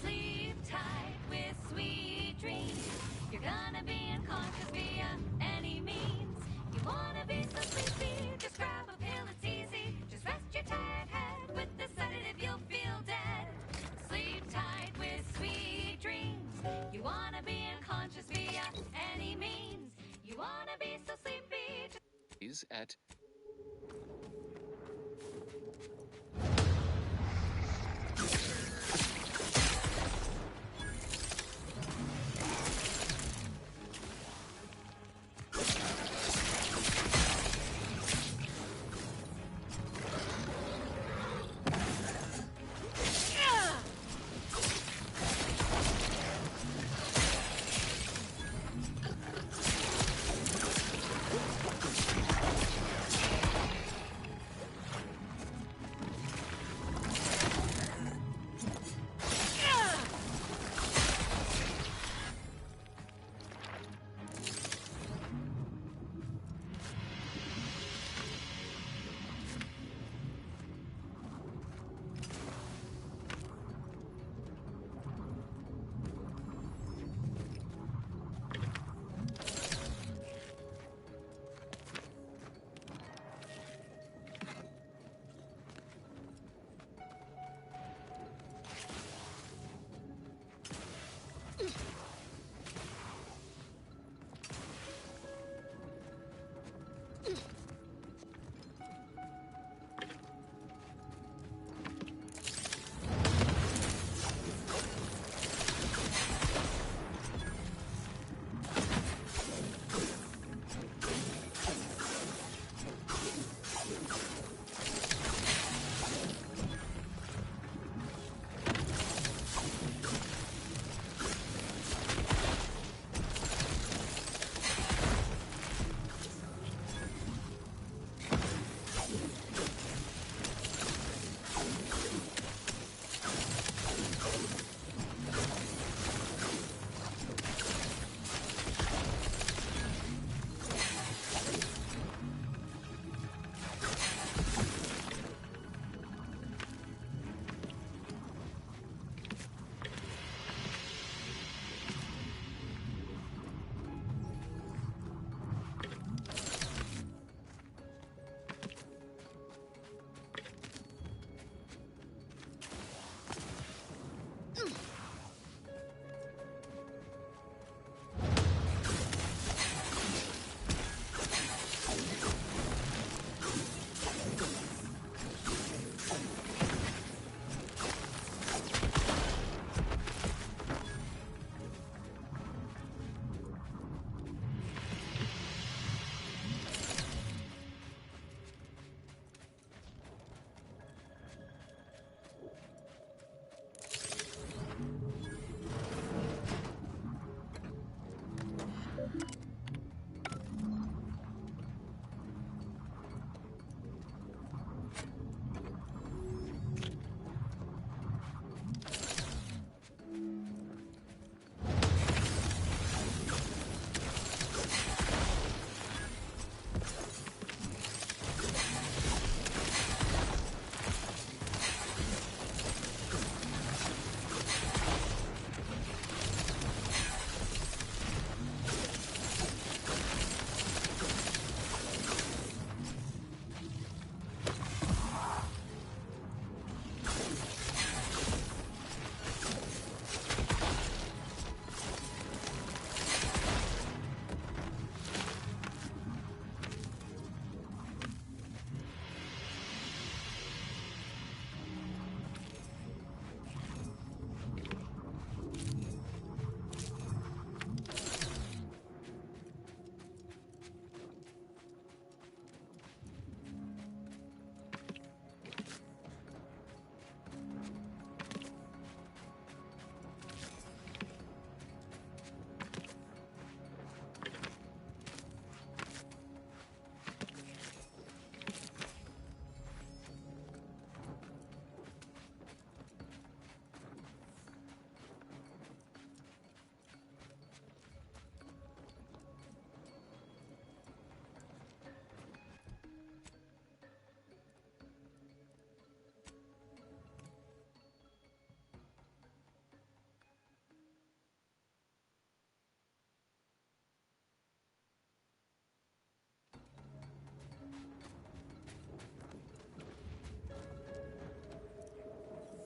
sleep tight with sweet dreams. You're gonna be unconscious via any means. You wanna be so sleepy, just grab a pill, it's easy. Just rest your tired head with the sedative, you'll feel dead. Sleep tight with sweet dreams. You wanna be unconscious via any means. You wanna be so sleepy. Is at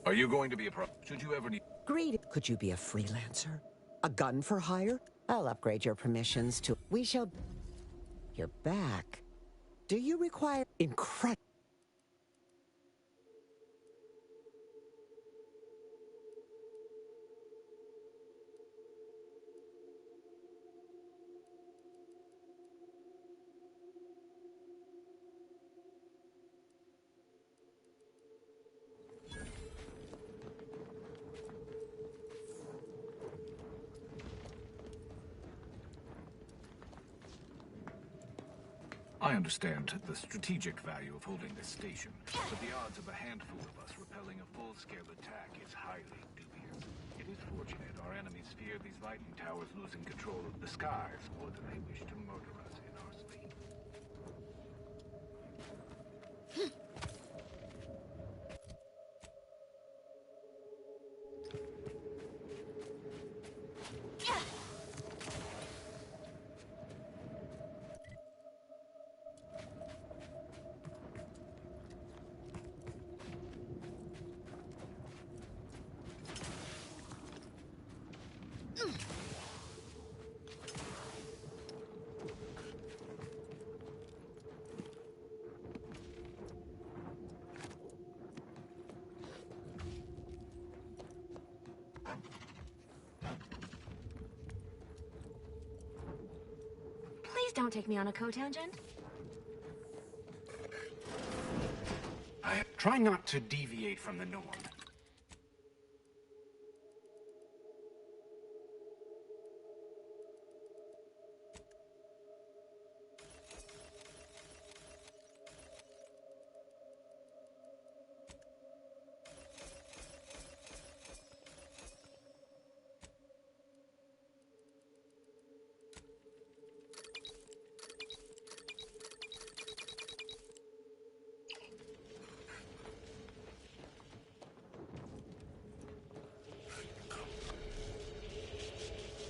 Are you going to be a pro? Should you ever need... Great. Could you be a freelancer? A gun for hire? I'll upgrade your permissions to... We shall... You're back. Do you require... Incredible... I understand the strategic value of holding this station, but the odds of a handful of us repelling a full-scale attack is highly dubious. It is fortunate our enemies fear these Viking towers losing control of the skies more than they wish to murder us in our sleep. Please don't take me on a cotangent. Try not to deviate from the norm.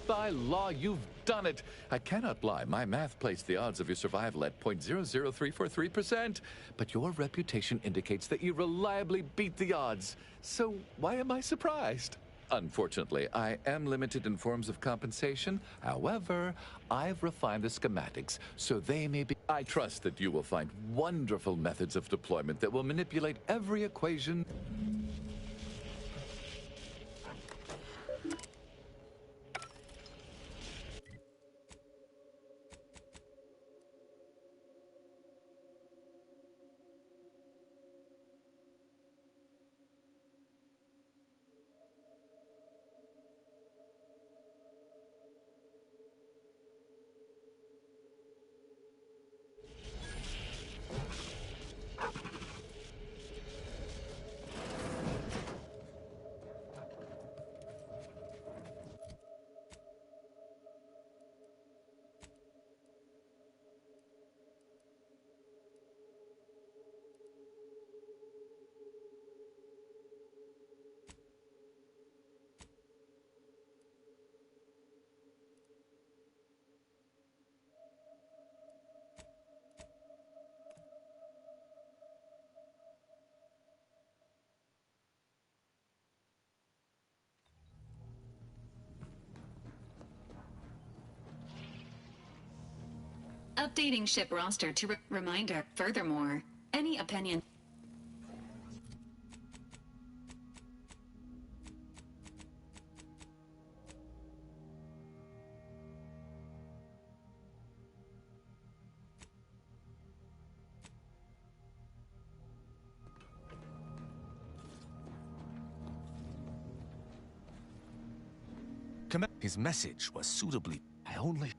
By law, you've done it. I cannot lie. My math placed the odds of your survival at 0.00343%. But your reputation indicates that you reliably beat the odds. So why am I surprised? Unfortunately, I am limited in forms of compensation. However, I've refined the schematics so they may be... I trust that you will find wonderful methods of deployment that will manipulate every equation... Updating ship roster to reminder. Furthermore, any opinion. His message was suitably... I only...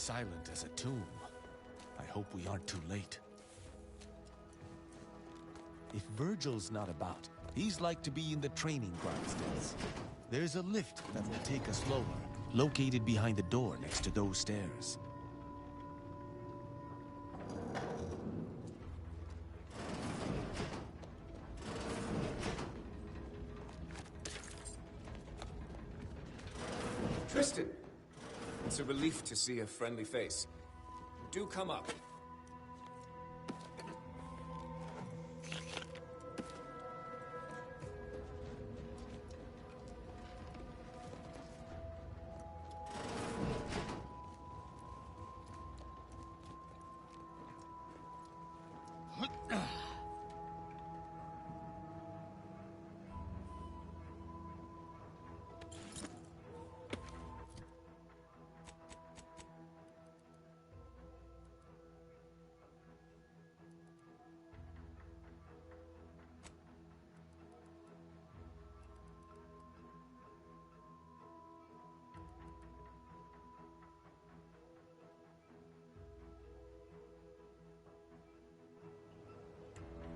silent as a tomb. I hope we aren't too late. If Virgil's not about, he's like to be in the training grindstones. There's a lift that will take us lower, located behind the door next to those stairs. Tristan, it's a relief to see a friendly face. Do come up.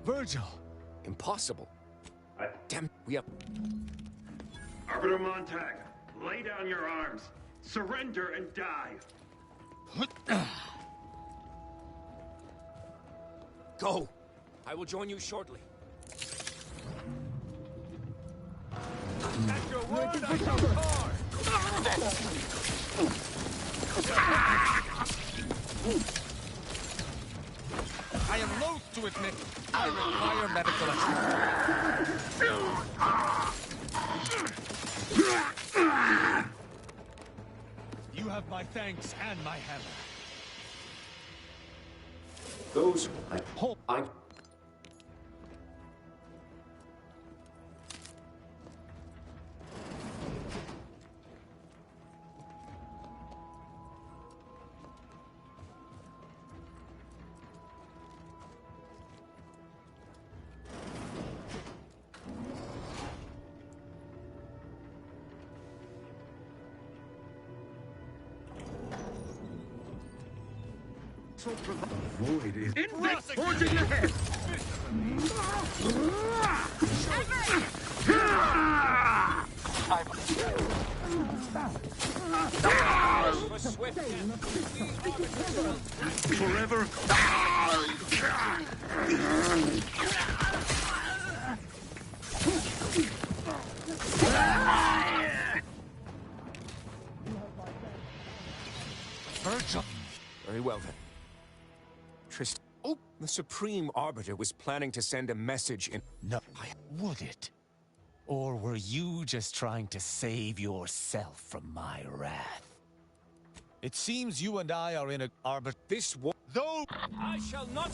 Virgil! Impossible. Damn, we have... Arbiter Montag, lay down your arms. Surrender and die. Go! I will join you shortly. At your word, I shall guard! I am loath to admit I require medical assistance. You have my thanks and my hammer. Those... I... Void is... Index forging ahead! Forever. Virgil! Very well then. Tristan. Oh, the Supreme Arbiter was planning to send a message in... No, would it? Or were you just trying to save yourself from my wrath? It seems you and I are in a arbiter. This war... Though... I shall not...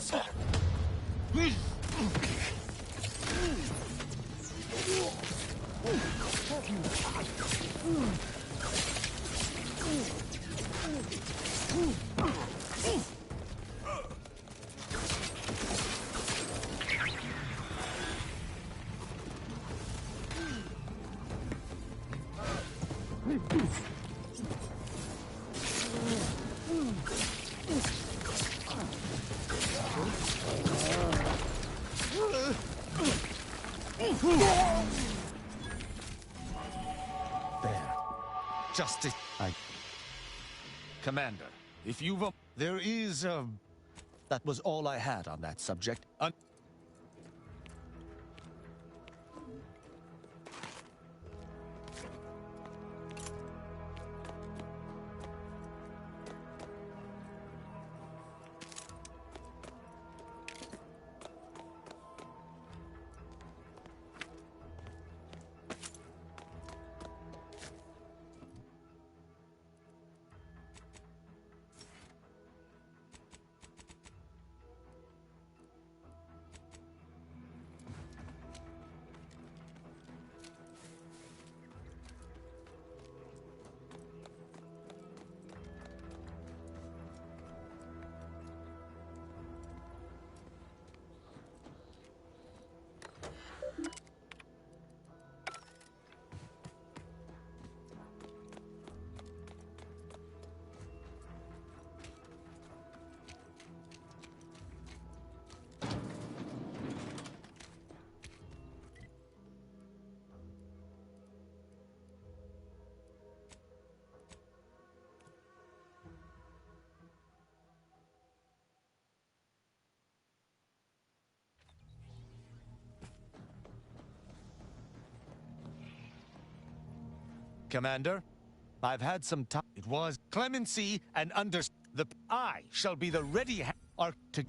There. Justice. Commander, if you've a... There is a... That was all I had on that subject. Commander. I've had some time. It was clemency and I shall be the ready to...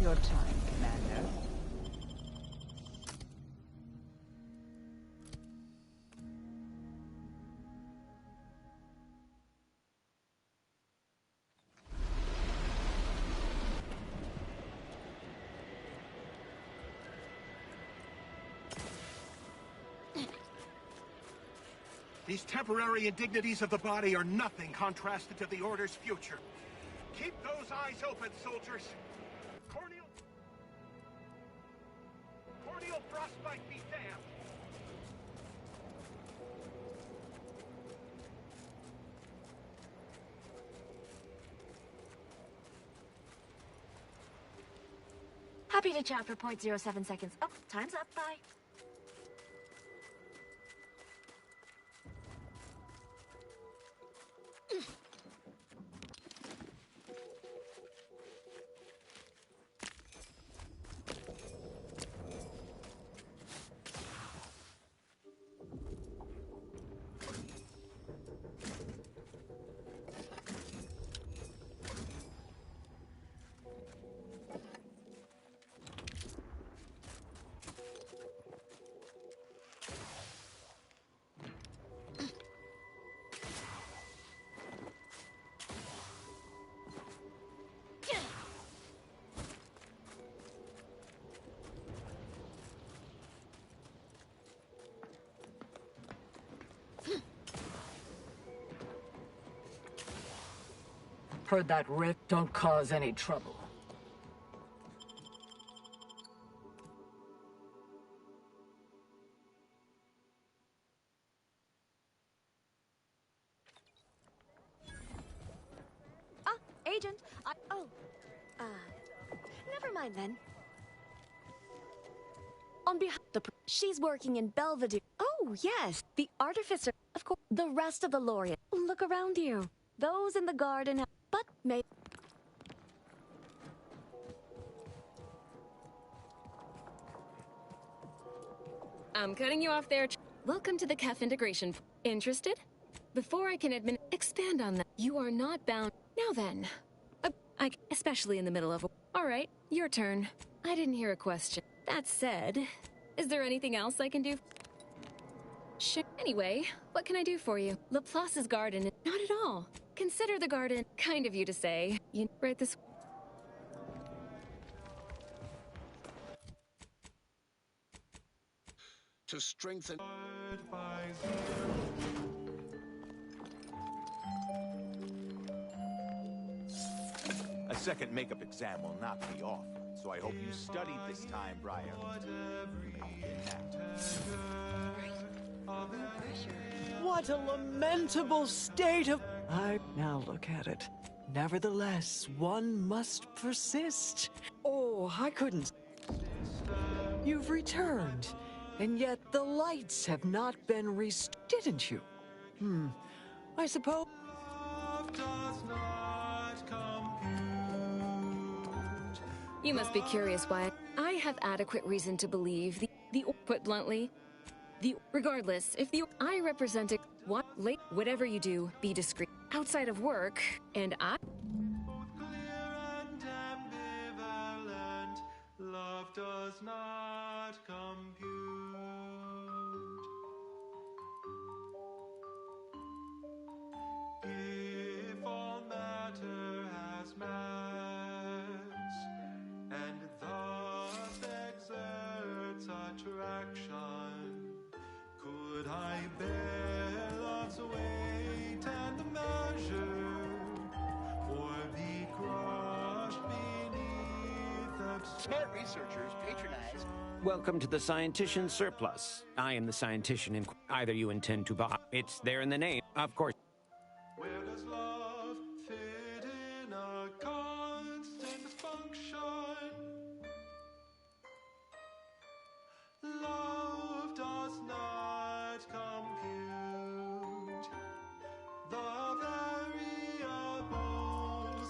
Your time, Commander. These temporary indignities of the body are nothing contrasted to the Order's future. Keep those eyes open, soldiers. Corneal frostbite be damned. Happy to chat for 0.07 seconds. Oh, time's up. Bye. Heard that rift. Don't cause any trouble. Ah, Agent. Never mind then. On behalf of she's working in Belvedere. Oh, yes. The Artificer. Of course. The rest of the Laureate. Look around you. Those in the garden. But may... I'm cutting you off there. Welcome to the CAF integration. Interested? Before I can expand on that, you are not bound. Now then, especially in the middle of a... All right, your turn. I didn't hear a question. That said, is there anything else I can do? Sure. Anyway, what can I do for you? Laplace's garden. Not at all. Consider the garden. Kind of you to say. You right this... To strengthen... A second makeup exam will not be offered, so I hope you studied this time, Brian. What a lamentable state of... Now look at it. Nevertheless, one must persist. Oh, I couldn't... You've returned, and yet the lights have not been didn't you? I suppose... You must be curious why I have adequate reason to believe put bluntly, regardless, if I represent it, whatever you do, be discreet. Outside of work, and I... Love does not compute. If all matter has mass, and thus exerts attraction, could I bear love's weight and measure, or be crushed beneath Smart researchers patronize. Welcome to the Scientician Surplus. I am the Scientician in... Either you intend to buy... It's there in the name, of course. Where does love fit in a constant function? Love does not compute. The variables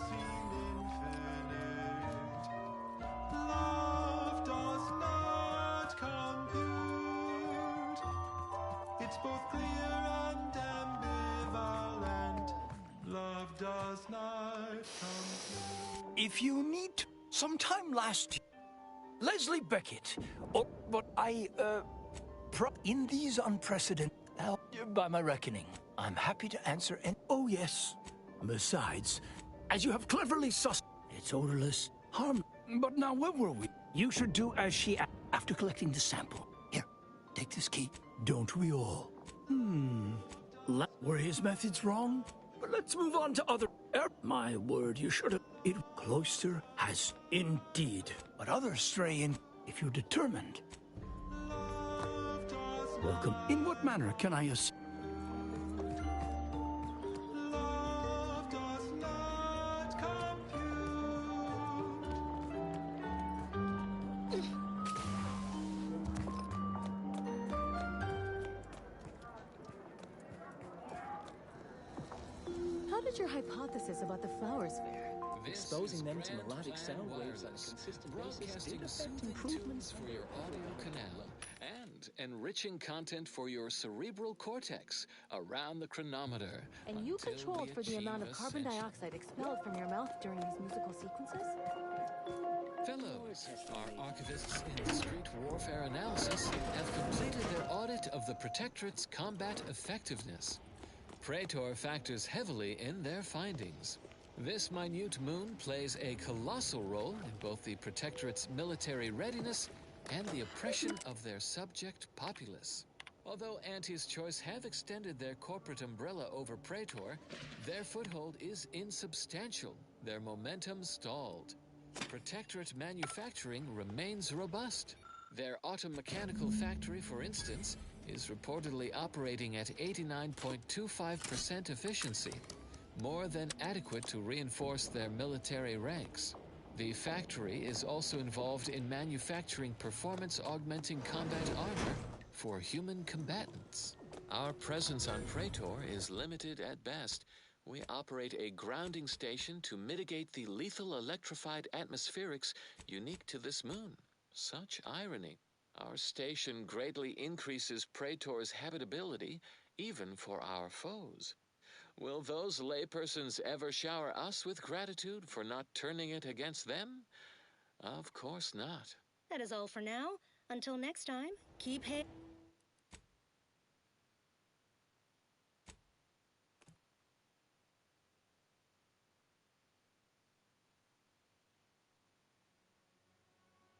seem infinite. Love does not compute. It's both clear and ambivalent. Love does not compute. If you need to, sometime last year, Leslie Beckett, in these unprecedented, by my reckoning, I'm happy to answer any. Oh, yes. Besides, as you have cleverly it's odorless, harm. But now, where were we? You should do as she after collecting the sample. Here, take this key. Don't we all? Were his methods wrong? But let's move on to other. My word, you should have. It cloister has indeed, but others stray in if you're determined. Welcome. In what manner can I assist? How did your hypothesis about the flowers fare? Exposing them to melodic sound waves on a consistent basis did affect improvements for your audio canal and enriching content for your cerebral cortex around the chronometer. And you controlled for the amount of carbon dioxide expelled from your mouth during these musical sequences? Fellows, our archivists in discrete warfare analysis have completed their audit of the Protectorate's combat effectiveness. Praetor factors heavily in their findings. This minute moon plays a colossal role in both the Protectorate's military readiness and the oppression of their subject populace. Although Auntie's Choice have extended their corporate umbrella over Praetor, their foothold is insubstantial, their momentum stalled. Protectorate manufacturing remains robust. Their automechanical factory, for instance, is reportedly operating at 89.25% efficiency, more than adequate to reinforce their military ranks. The factory is also involved in manufacturing performance-augmenting combat armor for human combatants. Our presence on Praetor is limited at best. We operate a grounding station to mitigate the lethal electrified atmospherics unique to this moon. Such irony. Our station greatly increases Praetor's habitability, even for our foes. Will those laypersons ever shower us with gratitude for not turning it against them? Of course not. That is all for now. Until next time, keep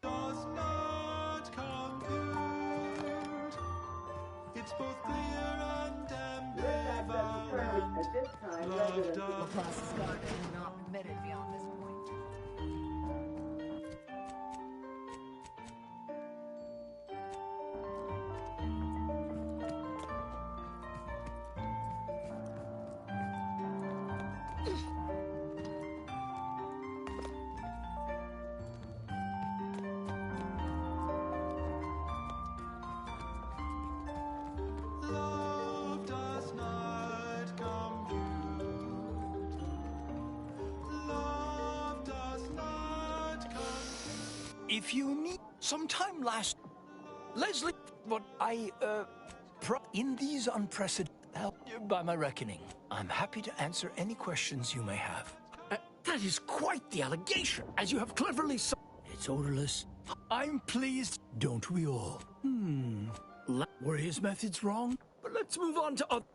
Does not compute. It's both clear and ambivalent. Love does. Laplace is guarded and not permitted beyond this point. Love does not compute. Love does not compute. If you need sometime last, Leslie, in these unprecedented, by my reckoning, I'm happy to answer any questions you may have. That is quite the allegation, as you have cleverly it's odorless. I'm pleased, don't we all? Were his methods wrong? But let's move on to other.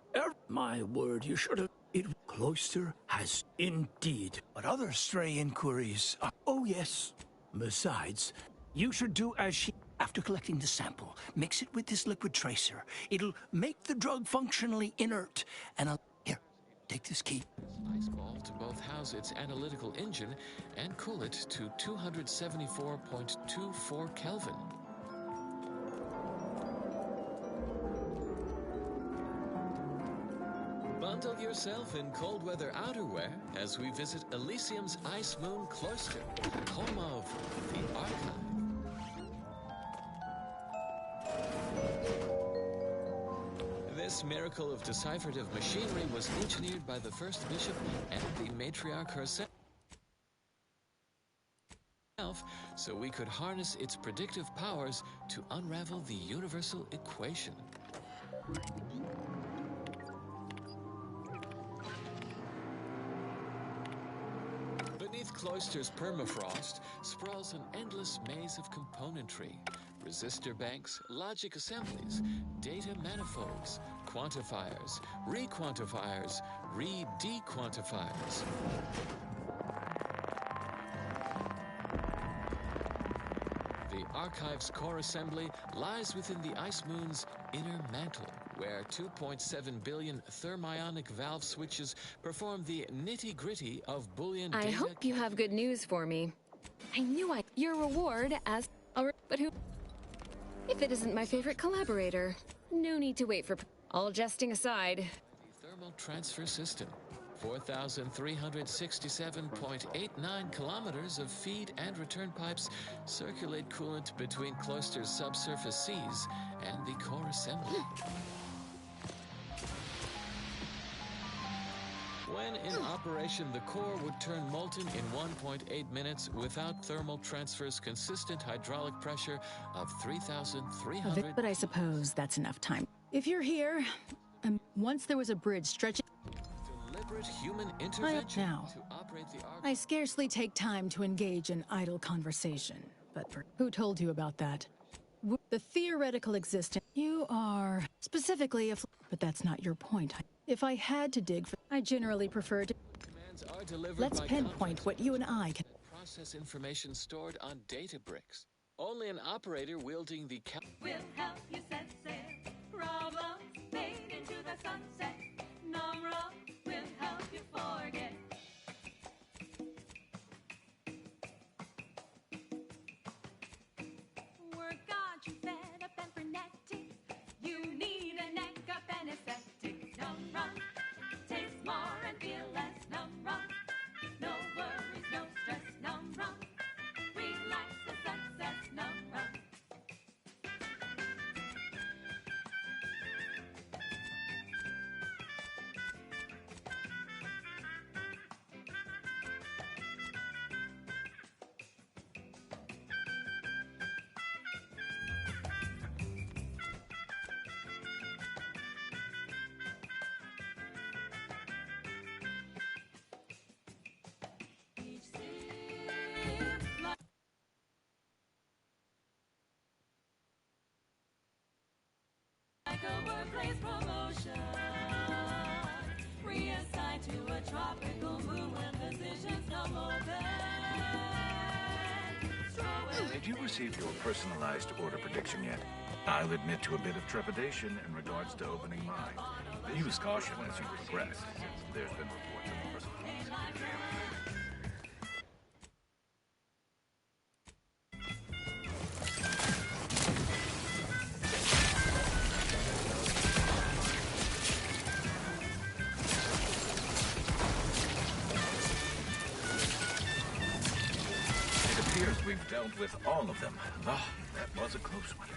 My word, you should have. It cloister has indeed, but other stray inquiries are. Oh yes. Besides, you should do as she. After collecting the sample, mix it with this liquid tracer. It'll make the drug functionally inert, and here, take this key. Ice ball to both house its analytical engine and cool it to 274.24 Kelvin. Bundle yourself in cold weather outerwear as we visit Elysium's Ice Moon Cloister, home of the Archive. This miracle of decipherative machinery was engineered by the first bishop and the matriarch herself, so we could harness its predictive powers to unravel the universal equation. Beneath Beneath Cloister's permafrost sprawls an endless maze of componentry. Resistor banks, logic assemblies, data manifolds, quantifiers, re-quantifiers, re-dequantifiers. The Archive's core assembly lies within the Ice Moon's inner mantle, where 2.7 billion thermionic valve switches perform the nitty-gritty of Boolean data. I hope you have good news for me. I knew your reward as but who? If it isn't my favorite collaborator, no need to wait for. All jesting aside. The thermal transfer system. 4,367.89 kilometers of feed and return pipes circulate coolant between Cloister's subsurface seas and the core assembly. When in operation, the core would turn molten in 1.8 minutes without thermal transfer's consistent hydraulic pressure of 3,300. But I suppose that's enough time. If you're here, once there was a bridge stretching. Deliberate human intervention Now, to operate the I scarcely take time to engage in idle conversation, but who told you about that? The theoretical existence. You are specifically but that's not your point. If I had to dig for, I generally prefer to. Let's pinpoint what you and I can. Process information stored on data bricks. Only an operator wielding the We'll help you set sail. Problems fade into the sunset. Numra will help you forget. Work got you fed up and frenetic. You need a neck up and aesthetic. Numra taste more and feel less. Numra, no worries, no stress. Numra, relax the success. Numra. Like a workplace promotion, reassigned to a tropical moon when positions come open. Did you receive your personalized order prediction yet? I'll admit to a bit of trepidation in regards to opening mine. Use caution as you progress, since there's been reports of personalized. It appears we've dealt with all of them. Ah, that was a close one.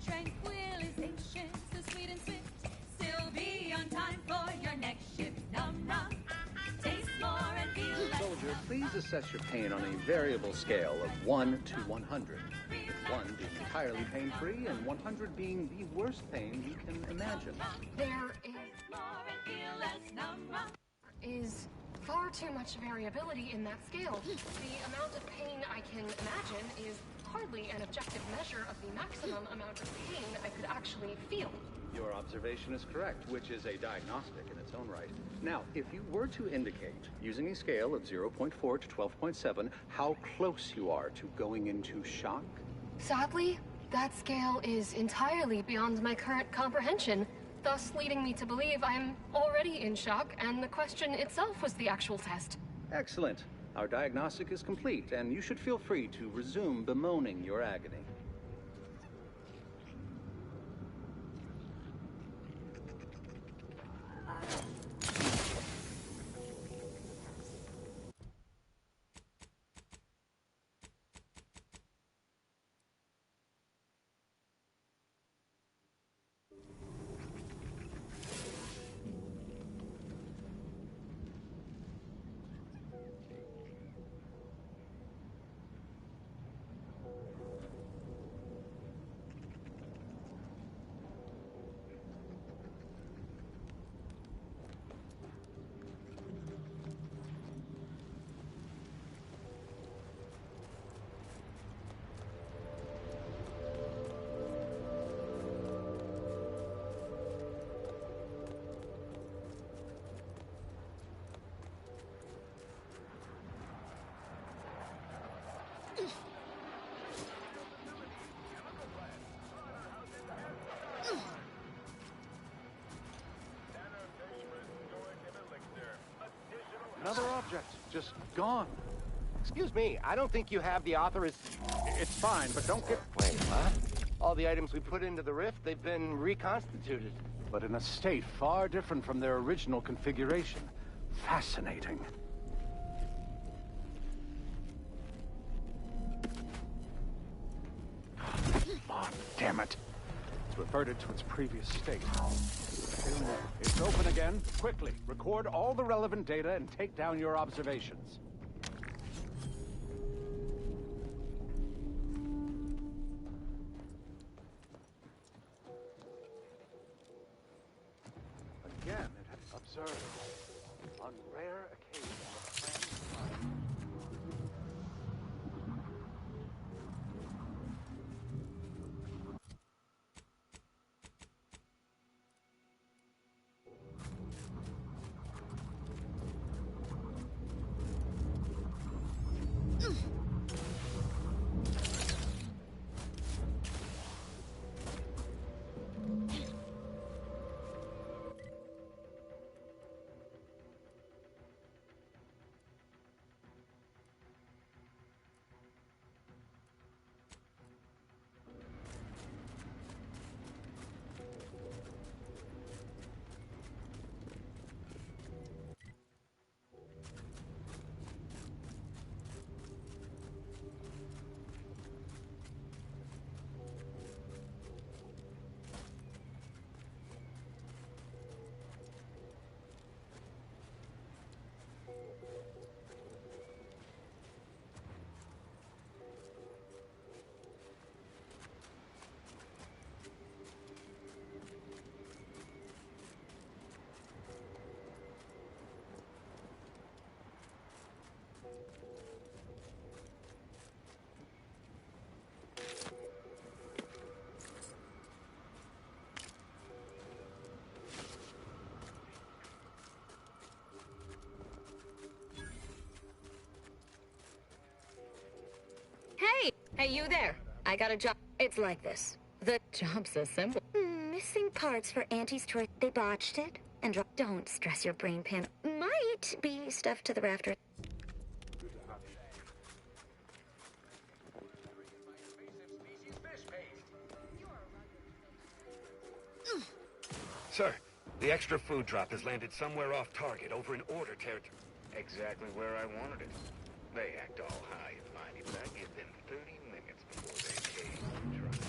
Tranquilization, so sweet and swift. Still be on time for your next shift. Numra, taste more and feel less. Soldier, please assess your pain on a variable scale of 1 to 100. 1 being entirely pain-free and 100 being the worst pain you can imagine. There is far too much variability in that scale. The amount of pain I can imagine is hardly an objective measure of the maximum amount of pain I could actually feel. Your observation is correct, which is a diagnostic in its own right. Now, if you were to indicate, using a scale of 0.4 to 12.7, how close you are to going into shock? Sadly, that scale is entirely beyond my current comprehension, thus leading me to believe I'm already in shock, and the question itself was the actual test. Excellent. Our diagnostic is complete, and you should feel free to resume bemoaning your agony. Another object, just gone. Excuse me, I don't think you have the author is... It's fine, but don't get... Wait, what? All the items we put into the rift, they've been reconstituted. But in a state far different from their original configuration. Fascinating. Oh, damn it. It's reverted to its previous state. It's open again. Quickly, record all the relevant data and take down your observations. Again, it has observed. On rare occasions, Hey, you there. I got a job. It's like this. The job's so simple. Missing parts for Auntie's toy. They botched it and Don't stress your brain pan. Might be stuffed to the rafters. Sir, the extra food drop has landed somewhere off target over in order territory. Exactly where I wanted it. They act all high and mighty, but I give them 30 minutes before they cave and try.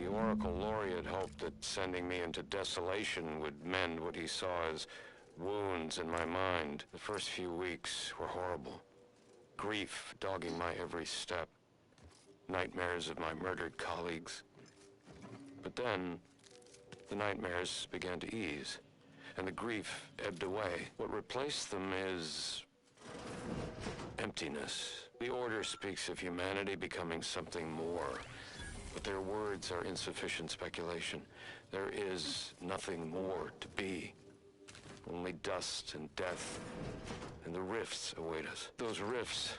The Oracle Laureate hoped that sending me into desolation would mend what he saw as wounds in my mind. The first few weeks were horrible. Grief dogging my every step. Nightmares of my murdered colleagues. But then, the nightmares began to ease, and the grief ebbed away. What replaced them is emptiness. The Order speaks of humanity becoming something more, but their words are insufficient speculation. There is nothing more to be. Only dust and death, and the rifts await us. Those rifts,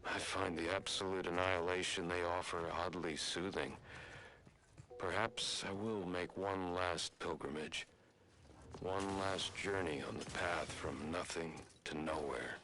I find the absolute annihilation they offer oddly soothing. Perhaps I will make one last pilgrimage. One last journey on the path from nothing to nowhere.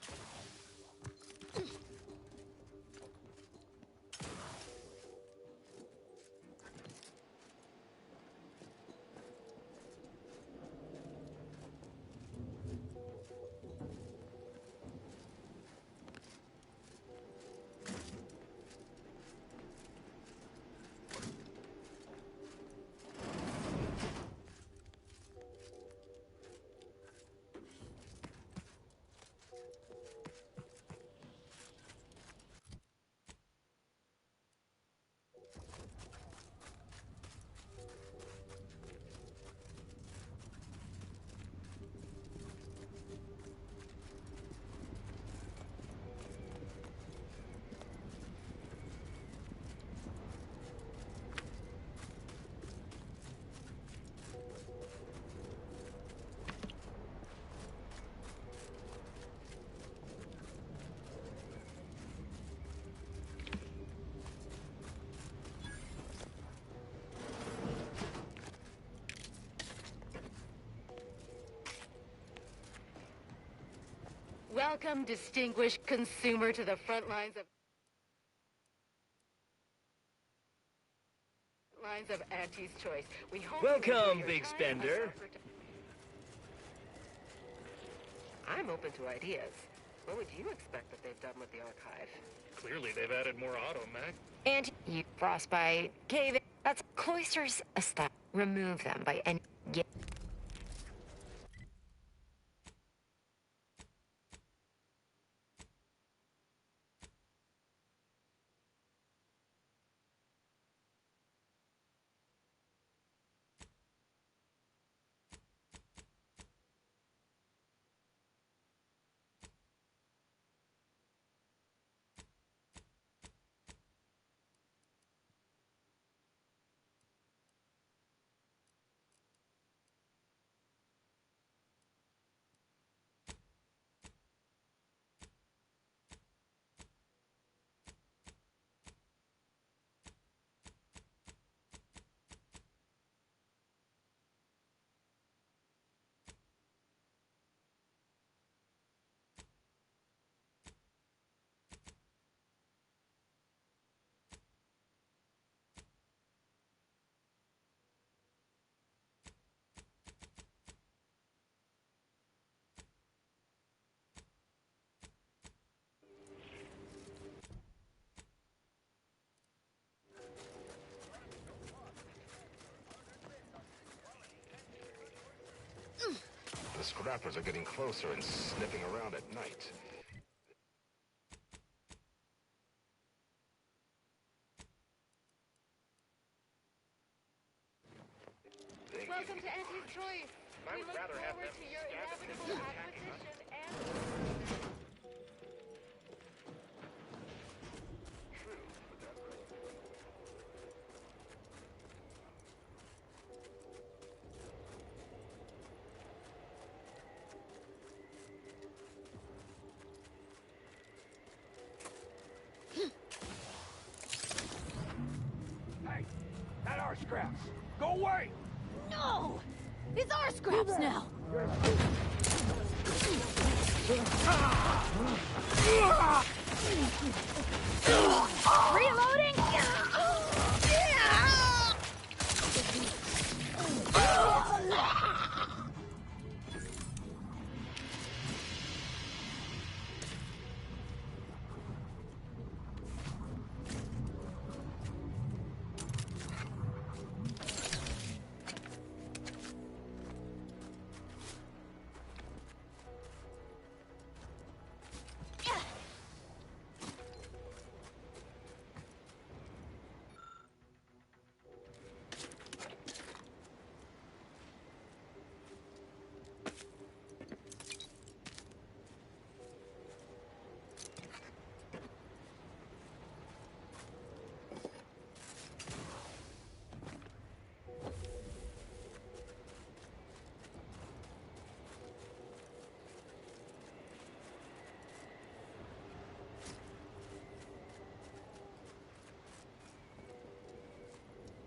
Welcome, distinguished consumer, to the front lines of Auntie's Choice. We hope Welcome, big spender. I'm open to ideas. What would you expect that they've done with the archive? Clearly, they've added more auto mech. And you frostbite, cave. That's cloisters. Stop. Remove them by any. The scrappers are getting closer and sniffing around at night. Welcome to Auntie's Choice. I would rather have them to your scavenge inevitable and acquisition and... Hey, that our scraps. Go away! No! It's our scraps now! Reloading!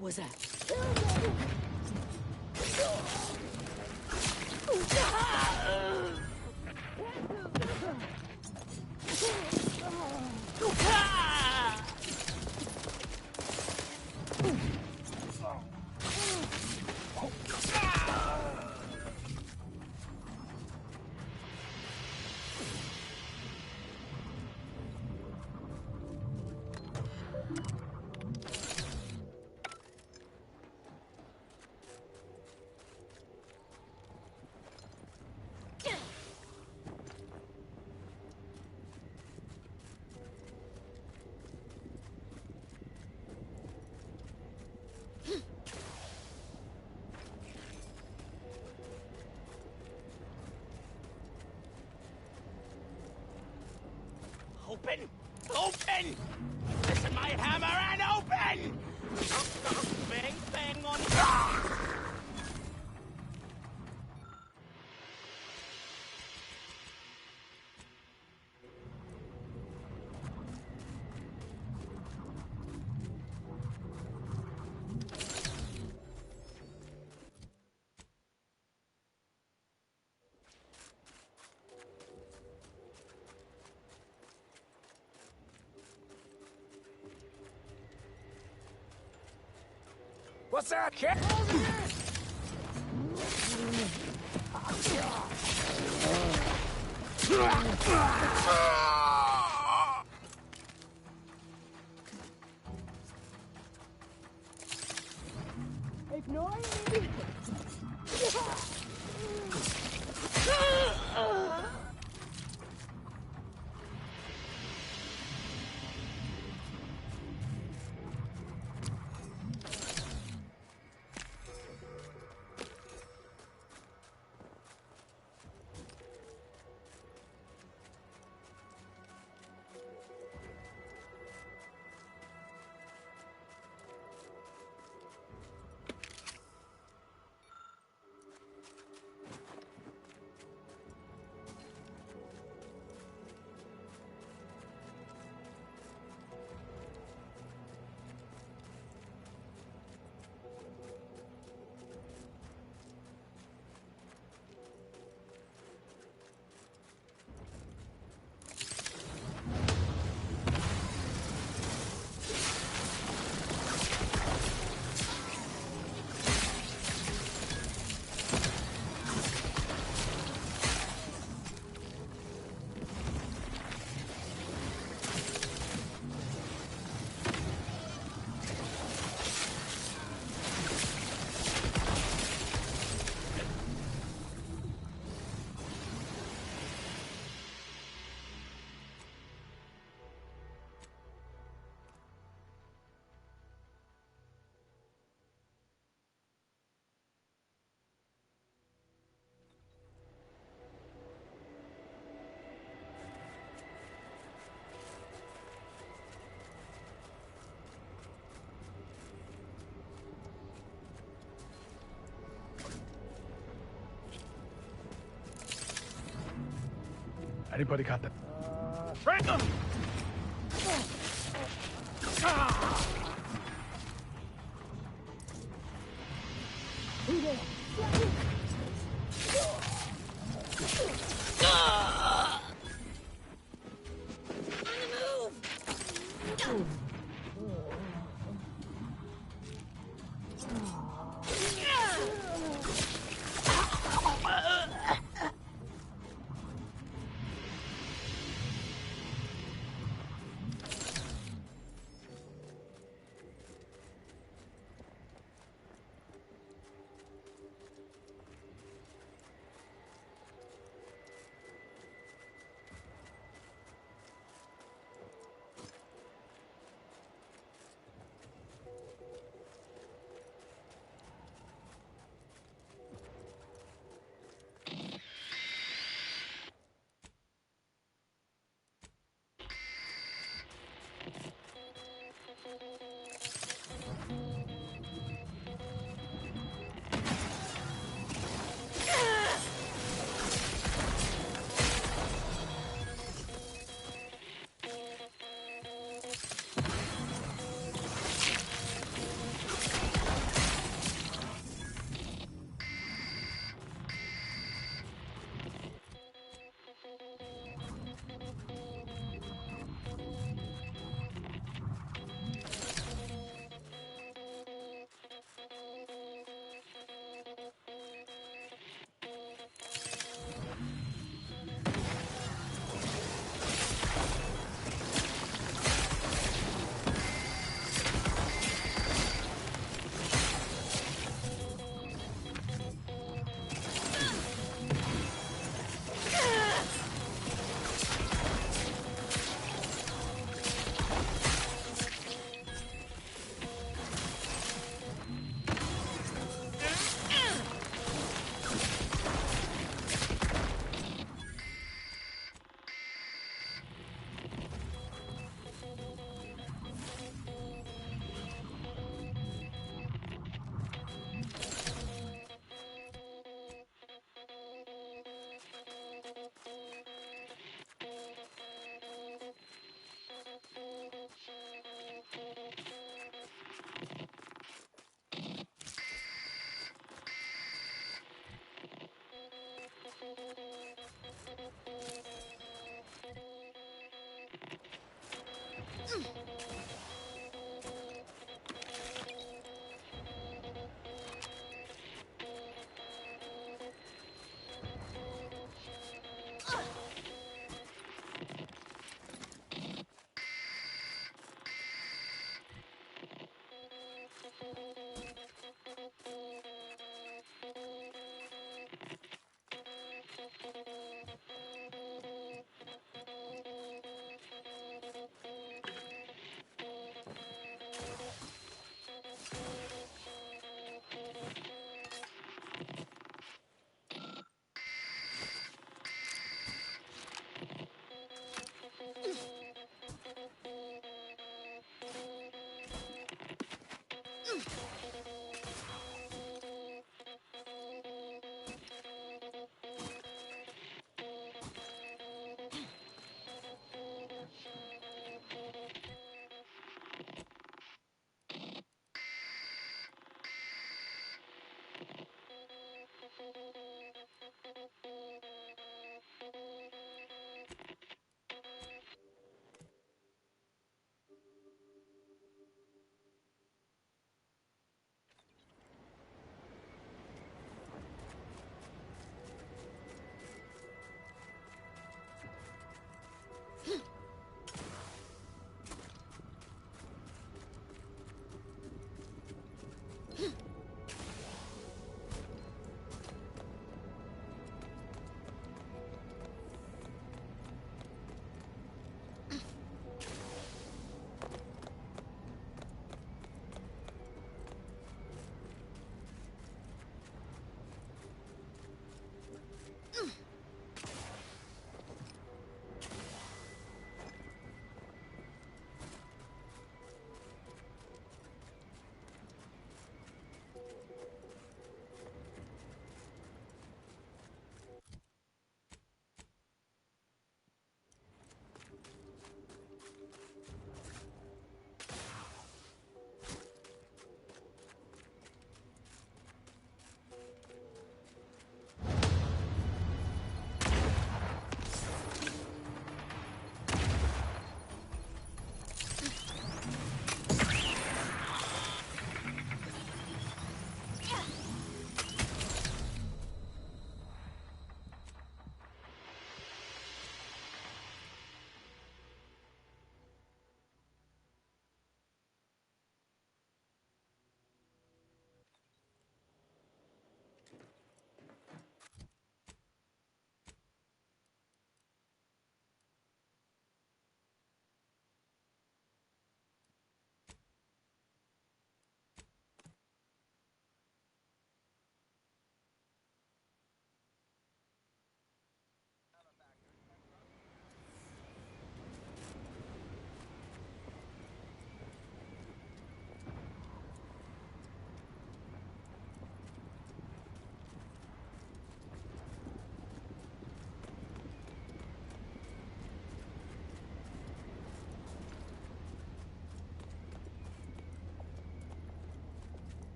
was that? Open! Open! Listen, my hammer, and open! Bang, bang on... What's that, kid? Ignore me! Anybody got that? Bring them! Ah!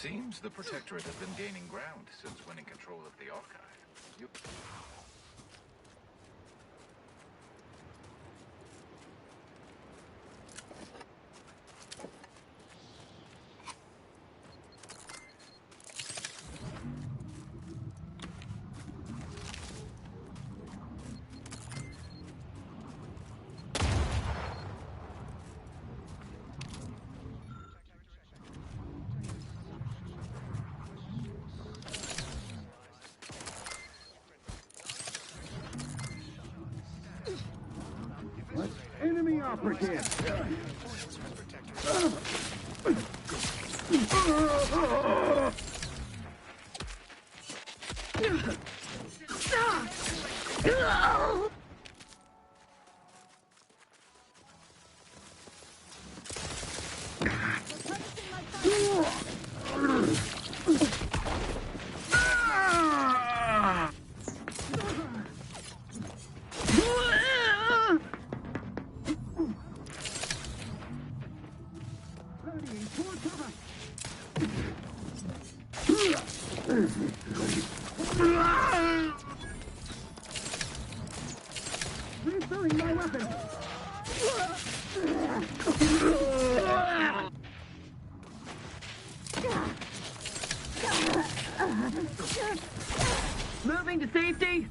Seems the Protectorate has been gaining ground since winning control of the Archive. Enemy operative! Refilling my weapon. Moving to safety.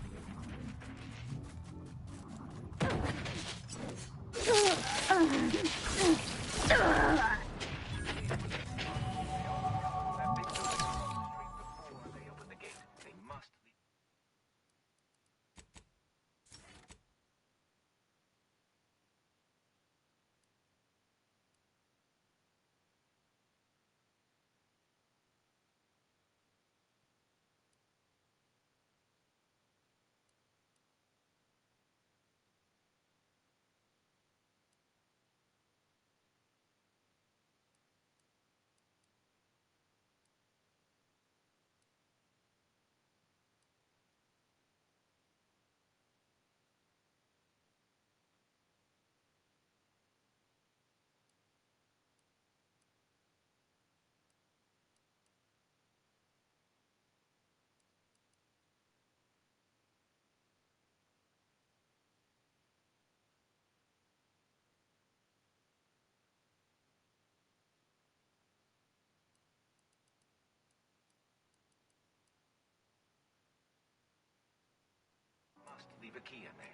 Must leave a key in there.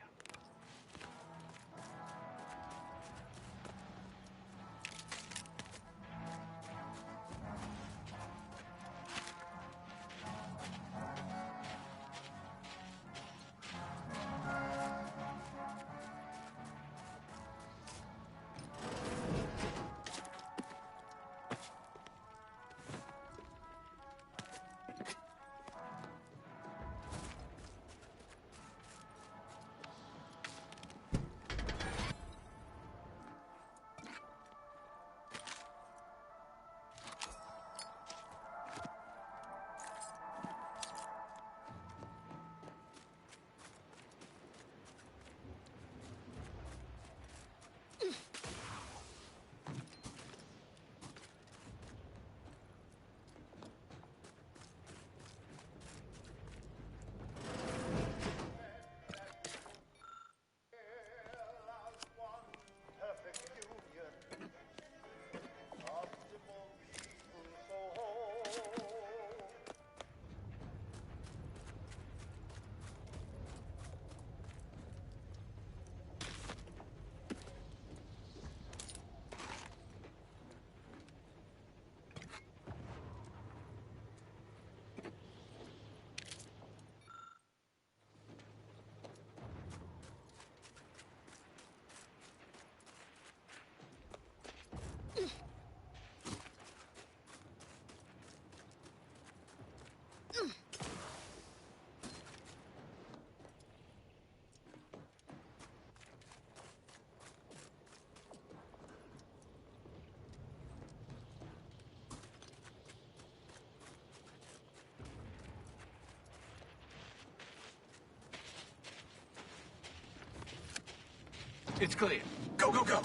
It's clear. Go, go, go!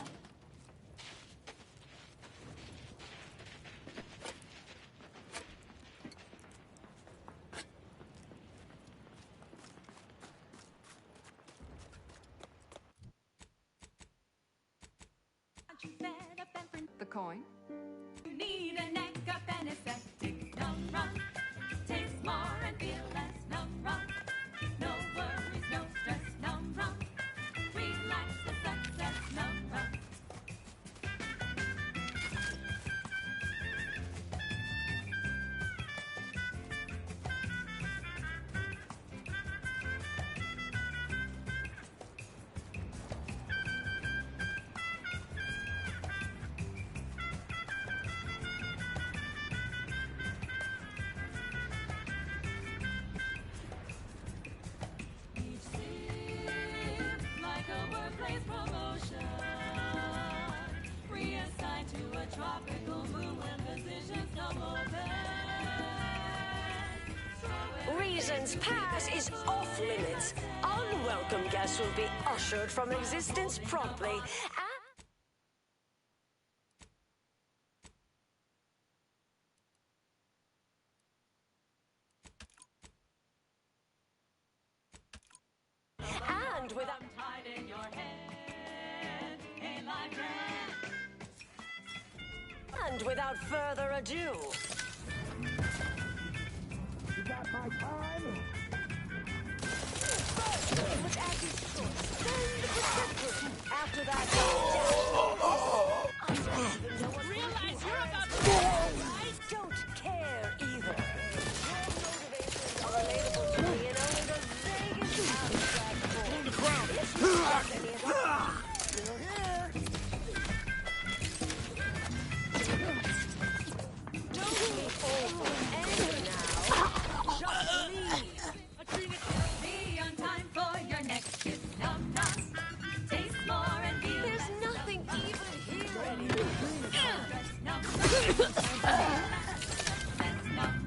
The coin? You need an anchor anesthetic, numb rum. Taste more and feel less, numb rum. No worries, no stress, numb rum. Relax the success, numb rum. Like a workplace promotion, reassigned to a tropical mood when physicians double bed. Reason's pass is off limits. Unwelcome guests will be ushered from existence promptly. And without tied in your head, ain't like that. and without further ado, You got my time? it was Aggie's choice. Then the protector. After that, Realize you're about to I don't care either. Your motivations are relatable to me in only the vaguest abstract form. On the ground. Still here. Don't be awful anger now. Just leave. be on time for your next kiss. Nom nom. Taste more and feel There's better. nothing even here anymore. Nom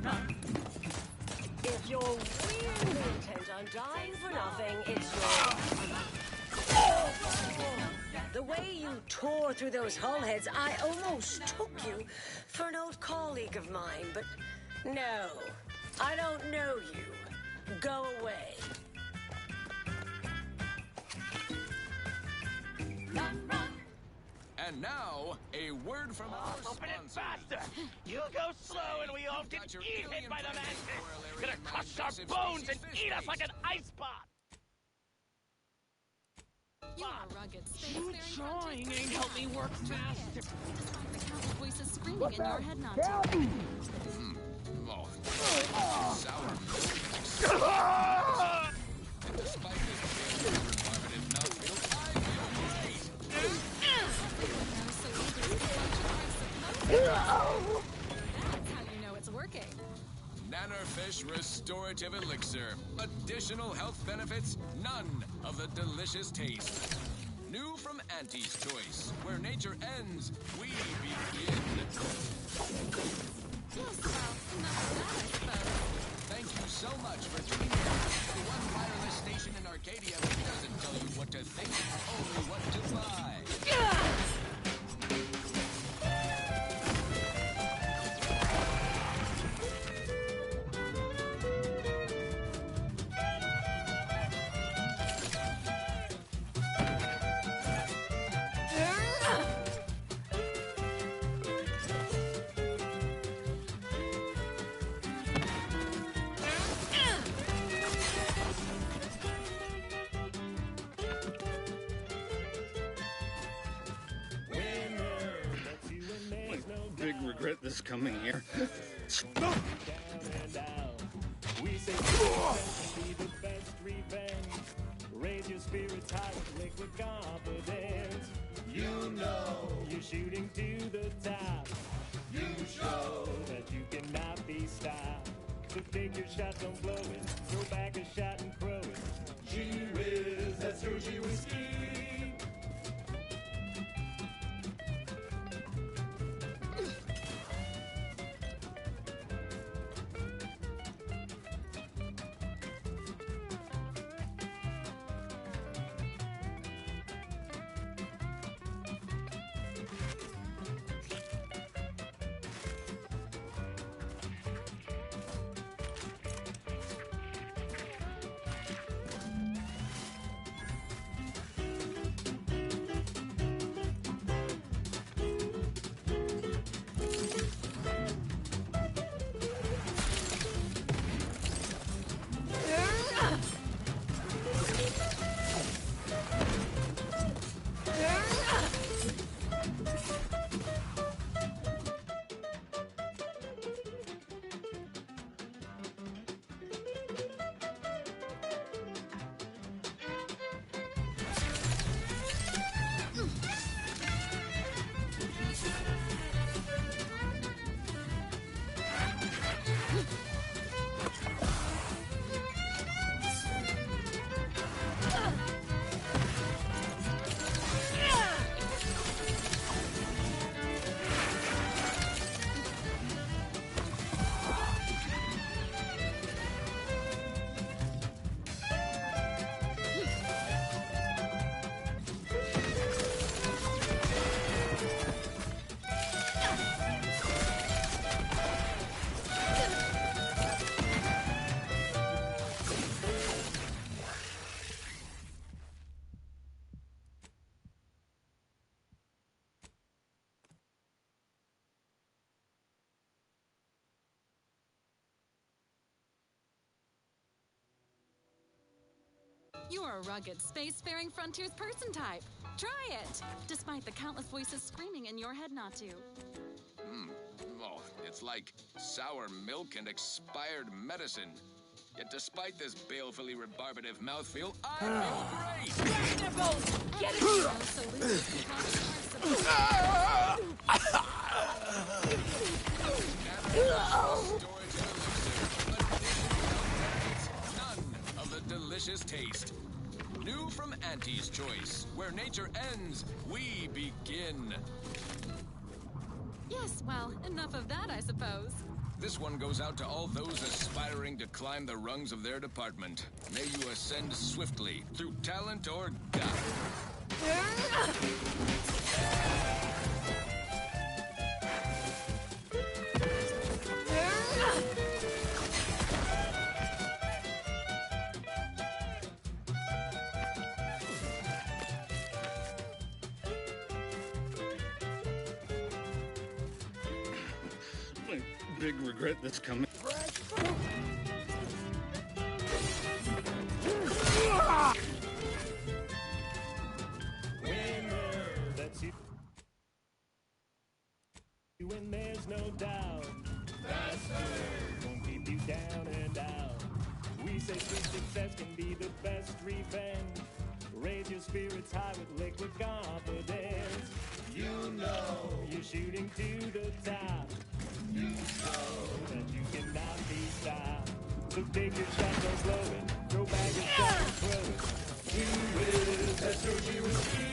nom. If you're really intent on dying for nothing, it's the way you tore through those hull heads, I almost took you for an old colleague of mine, but no, I don't know you. Go away. And now, a word from our Open it sponsor. faster! You go slow and we all get eaten by the mantis! Gonna crush our bones and eat us like an ice pop! You are rugged. You trying ain't help me work faster! Despite the countless voices screaming in your head not to. Oh, sour milk. Despite this failure, Marvin is not built. I feel great. That's how you know it's working. Nannerfish Restorative Elixir. Additional health benefits, none of the delicious taste. New from Auntie's Choice, where nature ends, we begin. Thank you so much for tuning in to the one wireless station in Arcadia that doesn't tell you what to think, only what to buy. Big regret this coming here. We say be the best revenge. Raise your spirits high with liquid confidence. You know you're shooting to the top. You show that you cannot be stopped. So take your shot, don't blow it. Throw back a shot and throw it. Gee whiz, that's Troji whiskey. You're a rugged, spacefaring frontiers person type. Try it, despite the countless voices screaming in your head not to. Oh, it's like sour milk and expired medicine. Yet despite this balefully rebarbative mouthfeel, I feel great! Get it! None of the delicious taste. New from Auntie's Choice, where nature ends, we begin. Yes, well, enough of that, I suppose. This one goes out to all those aspiring to climb the rungs of their department. May you ascend swiftly through talent or guile. Big regret that's coming. That's you. When there's no doubt. Faster. Won't keep you down and out. We say sweet success can be the best revenge. Raise your spirits high with liquid confidence. You know you're shooting to the top. You know that you cannot be stopped. So take your shot, go slow and throw back your shot and throw it. We will, that's your hero speed.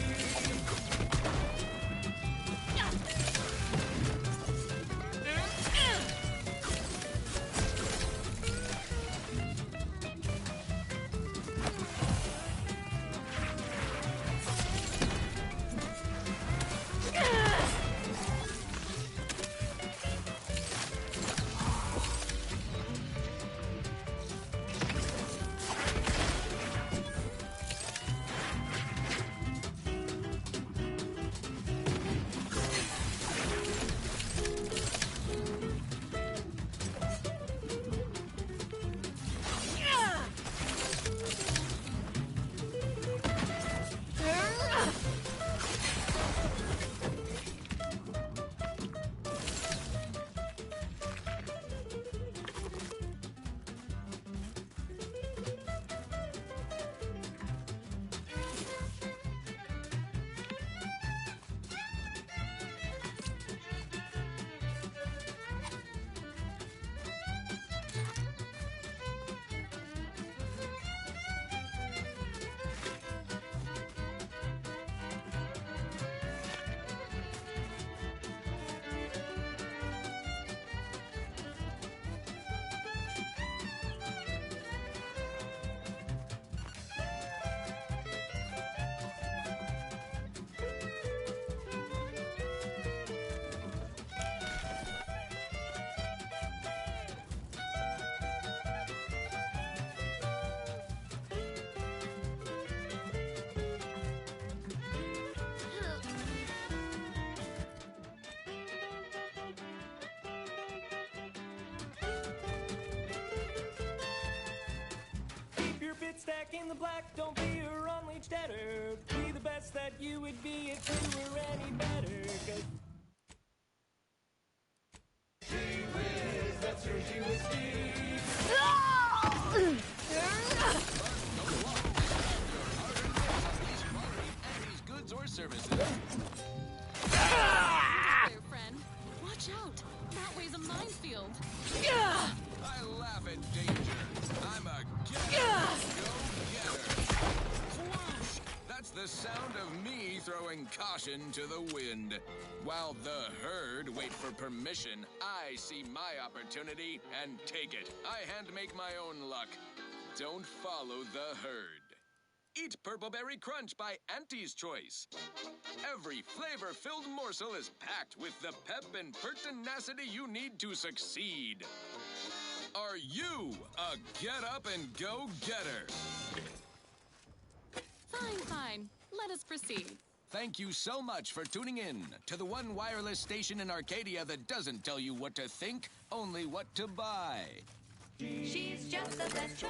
Stack in the black, don't be a unleashed debtor. Be the best that you would be if you were any better. Gee whiz, that's your Gee whiz These goods or services. There, friend. Watch out. That way's a minefield. I laugh at danger. I'm a go-getter. That's the sound of me throwing caution to the wind. While the herd wait for permission, I see my opportunity and take it. I hand make my own luck. Don't follow the herd. Eat Purple Berry Crunch by Auntie's Choice. Every flavor-filled morsel is packed with the pep and pertinacity you need to succeed. Are you a get-up-and-go-getter? Fine, fine. Let us proceed. Thank you so much for tuning in to the one wireless station in Arcadia that doesn't tell you what to think, only what to buy. She's just the best choice.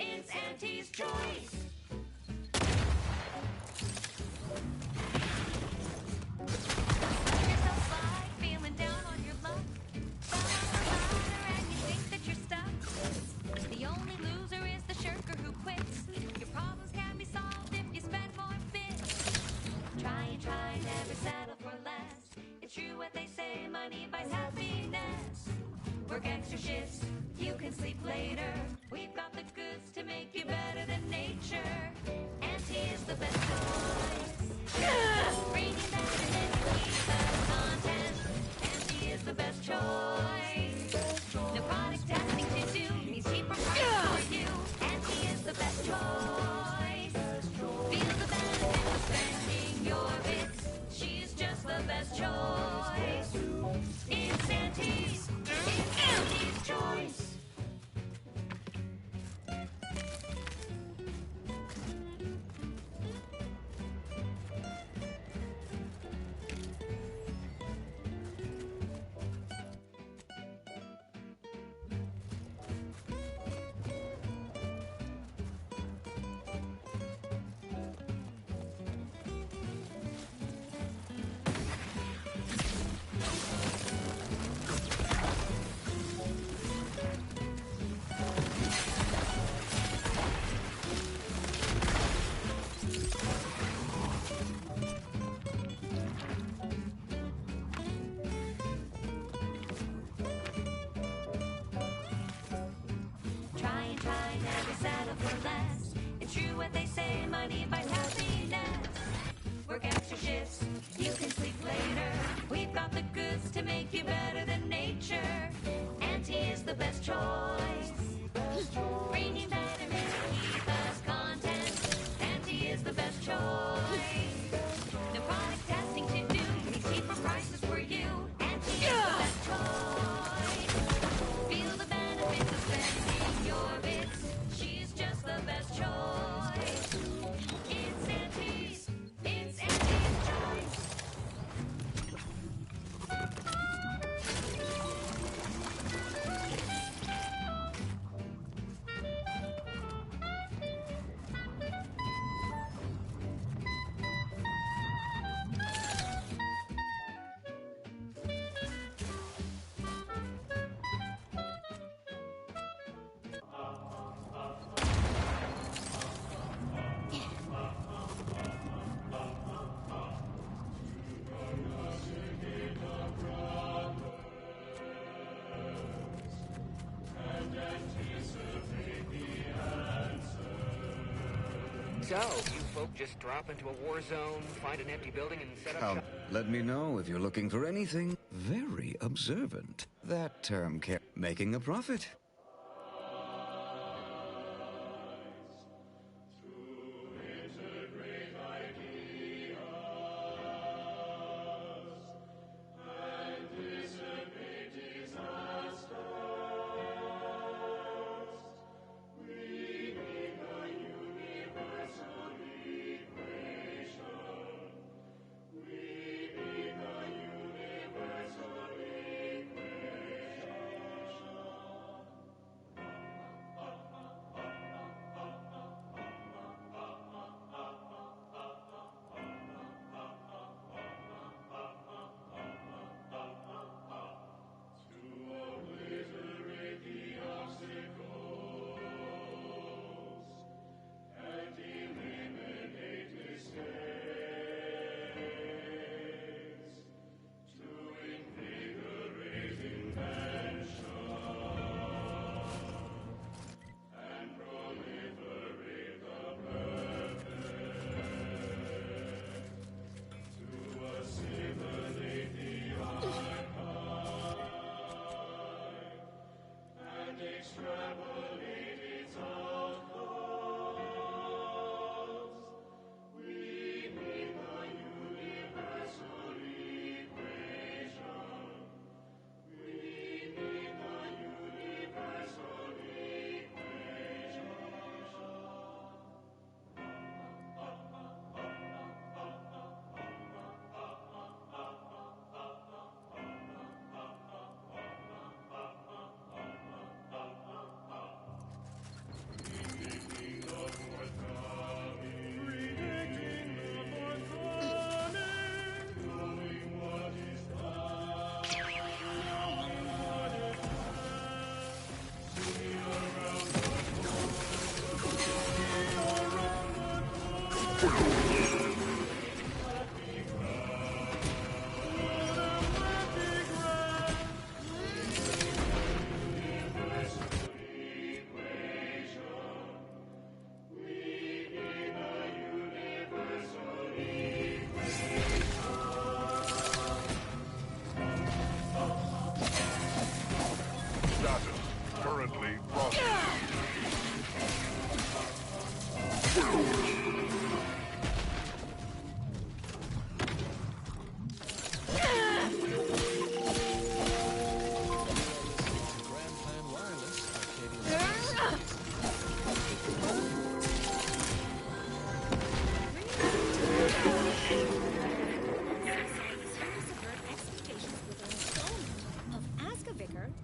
It's Auntie's choice. Let yourself slide, feeling down on your luck. Fell off the ladder and you think that you're stuck. The only loser is the shirker who quits. Your problems can be solved if you spend more bits. Try and try, never settle for less. It's true what they say, money buys happiness. Work extra shifts, you can sleep later. We've got the goods to make you better than nature. Auntie is the best choice. Bringing better than the content. Auntie is the best choice. No product testing to do, means cheaper price for you. Auntie is the best choice. Feel the benefits of spending your bits. She's just the best choice. It's Auntie's. It's Auntie's choice. Try and try, never settle for less. It's true what they say, money buys happiness. Work extra shifts, you can sleep later. We've got the goods to make you better than nature. Auntie is the best choice. Bringing betterment, keep us content. Auntie is the best choice. No product testing to do, means cheaper prices for you. Auntie is the best choice. Feel the benefits of spending your bits. She's just the best choice. It's Auntie's. It's Auntie's choice. So, you folk just drop into a war zone, find an empty building, and set up Now, shop? let me know if you're looking for anything very observant. That term making a profit.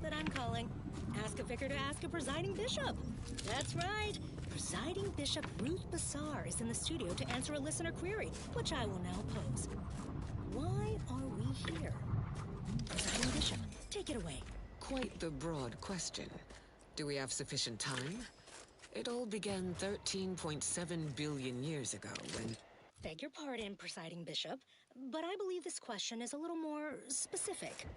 that I'm calling. Ask a vicar to ask a presiding bishop. That's right. Presiding Bishop Ruth Bassar is in the studio to answer a listener query, which I will now pose. Why are we here? Presiding Bishop, take it away. Quite the broad question. Do we have sufficient time? It all began 13.7 billion years ago when... Beg your pardon, Presiding Bishop, but I believe this question is a little more specific.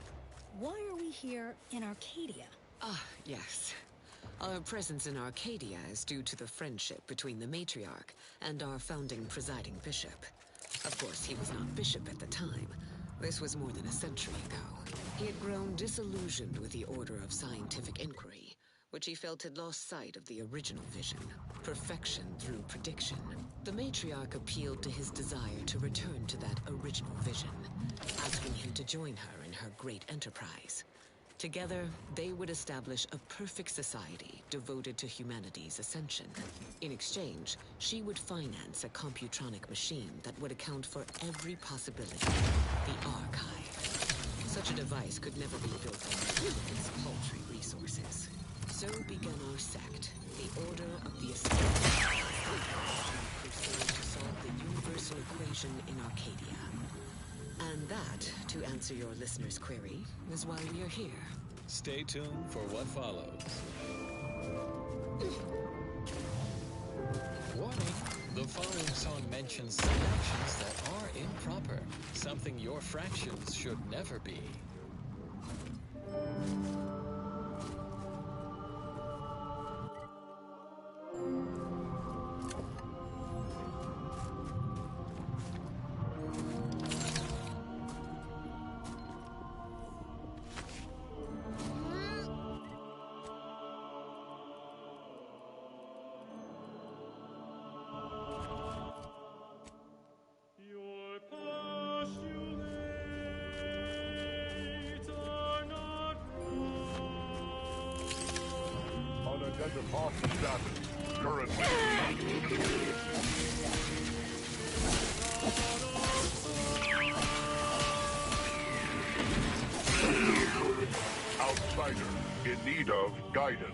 Why are we here in Arcadia? Ah, yes. Our presence in Arcadia is due to the friendship between the matriarch and our founding presiding bishop. Of course, he was not bishop at the time. This was more than a century ago. He had grown disillusioned with the order of scientific inquiry, which he felt had lost sight of the original vision, perfection through prediction. The matriarch appealed to his desire to return to that original vision, asking him to join her in her great enterprise. Together, they would establish a perfect society devoted to humanity's ascension. In exchange, she would finance a computronic machine that would account for every possibility, the archive. Such a device could never be built on humans' paltry resources. So began our sect, the Order of the Ascension, crusade to solve the universal equation in Arcadia. And that, to answer your listener's query, is why we are here. Stay tuned for what follows. Warning, the following song mentions some actions that are improper, something your fractions should never be. Unidentified status. Currently. Outsider in need of guidance.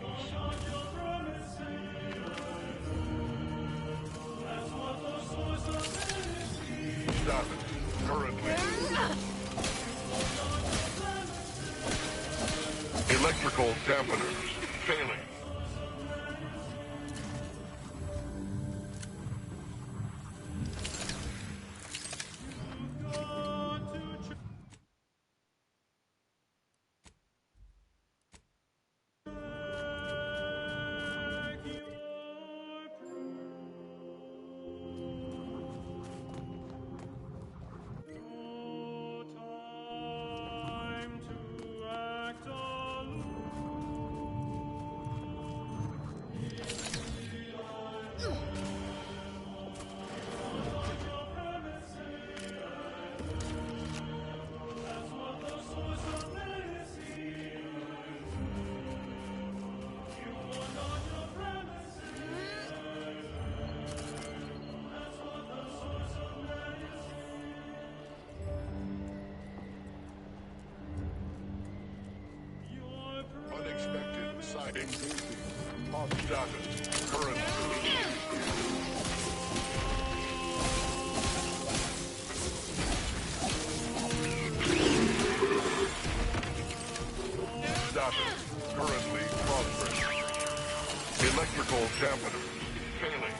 Status. Currently. Electrical dampeners failing. Unexpected sighting. Status. Current. Status. Currently prospering. Electrical dampeners failing.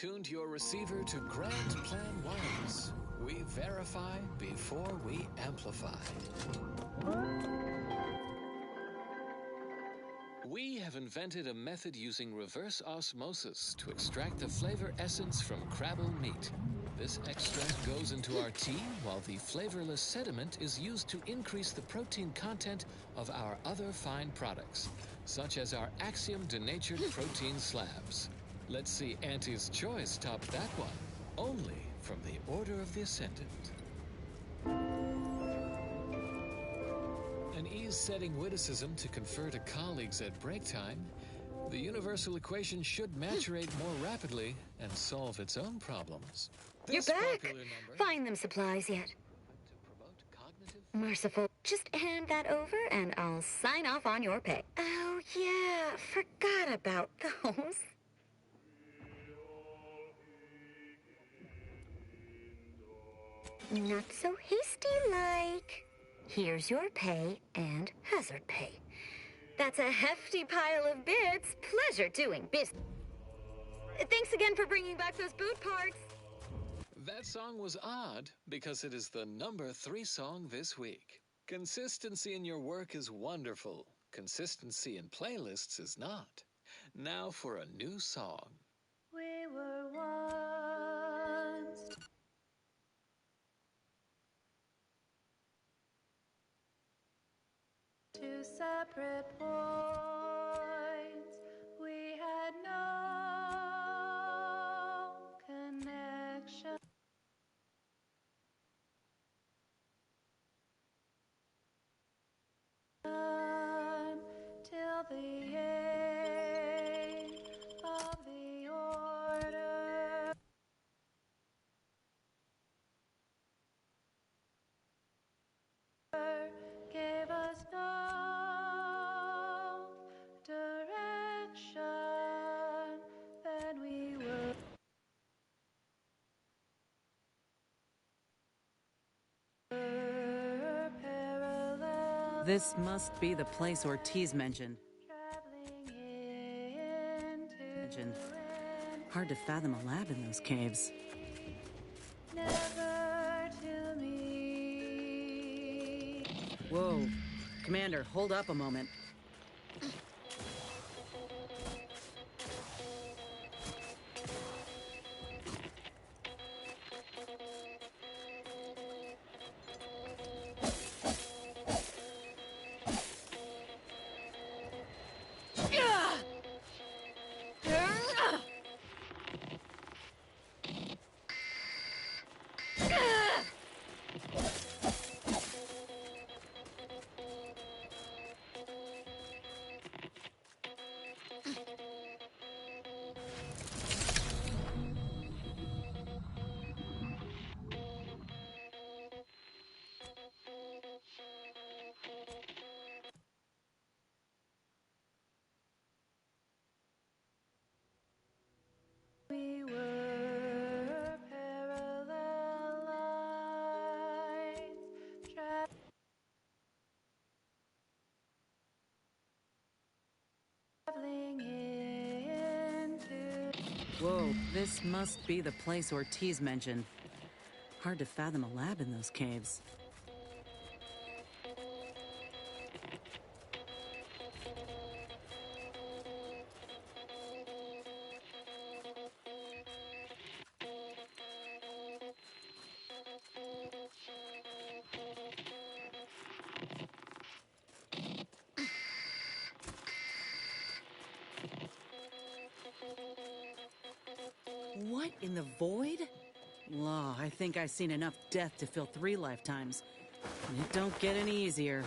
tuned your receiver to Grand Plan Wireless. We verify before we amplify. We have invented a method using reverse osmosis to extract the flavor essence from crabble meat. This extract goes into our tea, while the flavorless sediment is used to increase the protein content of our other fine products, such as our Axiom denatured protein slabs. Let's see Auntie's Choice top that one, only from the Order of the Ascendant. An ease-setting witticism to confer to colleagues at break time. The universal equation should maturate more rapidly and solve its own problems. You're back! Find them supplies yet. Merciful. Just hand that over and I'll sign off on your pay. Oh, yeah. Forgot about those. Not so hasty-like. Here's your pay and hazard pay. That's a hefty pile of bits. Pleasure doing business. Thanks again for bringing back those boot parts. That song was odd because it is the number 3 song this week. Consistency in your work is wonderful. Consistency in playlists is not. Now for a new song. We were once two separate points. We had no connection. Till the end of the order. Gave us no direction. Then we were parallel. This must be the place Ortiz mentioned. Hard to fathom a lab in those caves. Never to me. Whoa. Commander, hold up a moment. We were parallel lines, traveling into. Whoa, this must be the place Ortiz mentioned. Hard to fathom a lab in those caves. What in the void? Law, I think I've seen enough death to fill 3 lifetimes. And it don't get any easier.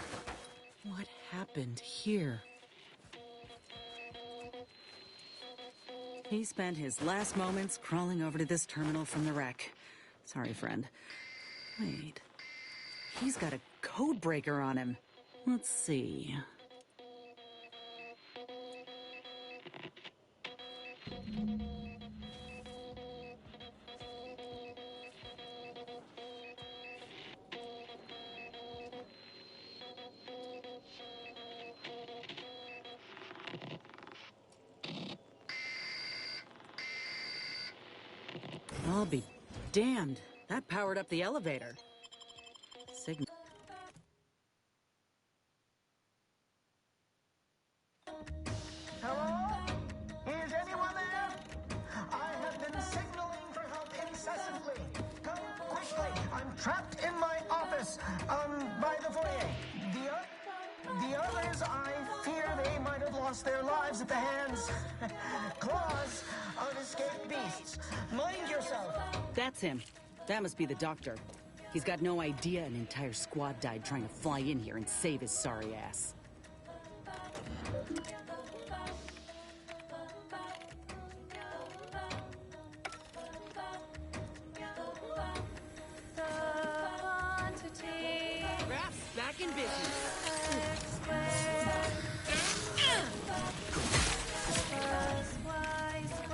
What happened here? He spent his last moments crawling over to this terminal from the wreck. Sorry, friend. Wait. He's got a code breaker on him. Let's see. I'll be damned. That powered up the elevator. Signal. Hello? Is anyone there? I have been signaling for help incessantly. Come quickly. I'm trapped in my office, by the foyer. The others, I fear they might have lost their lives at the hands, claws of escaped beasts. Mind yourself. That's him. That must be the doctor. He's got no idea an entire squad died trying to fly in here and save his sorry ass. Raps back in business.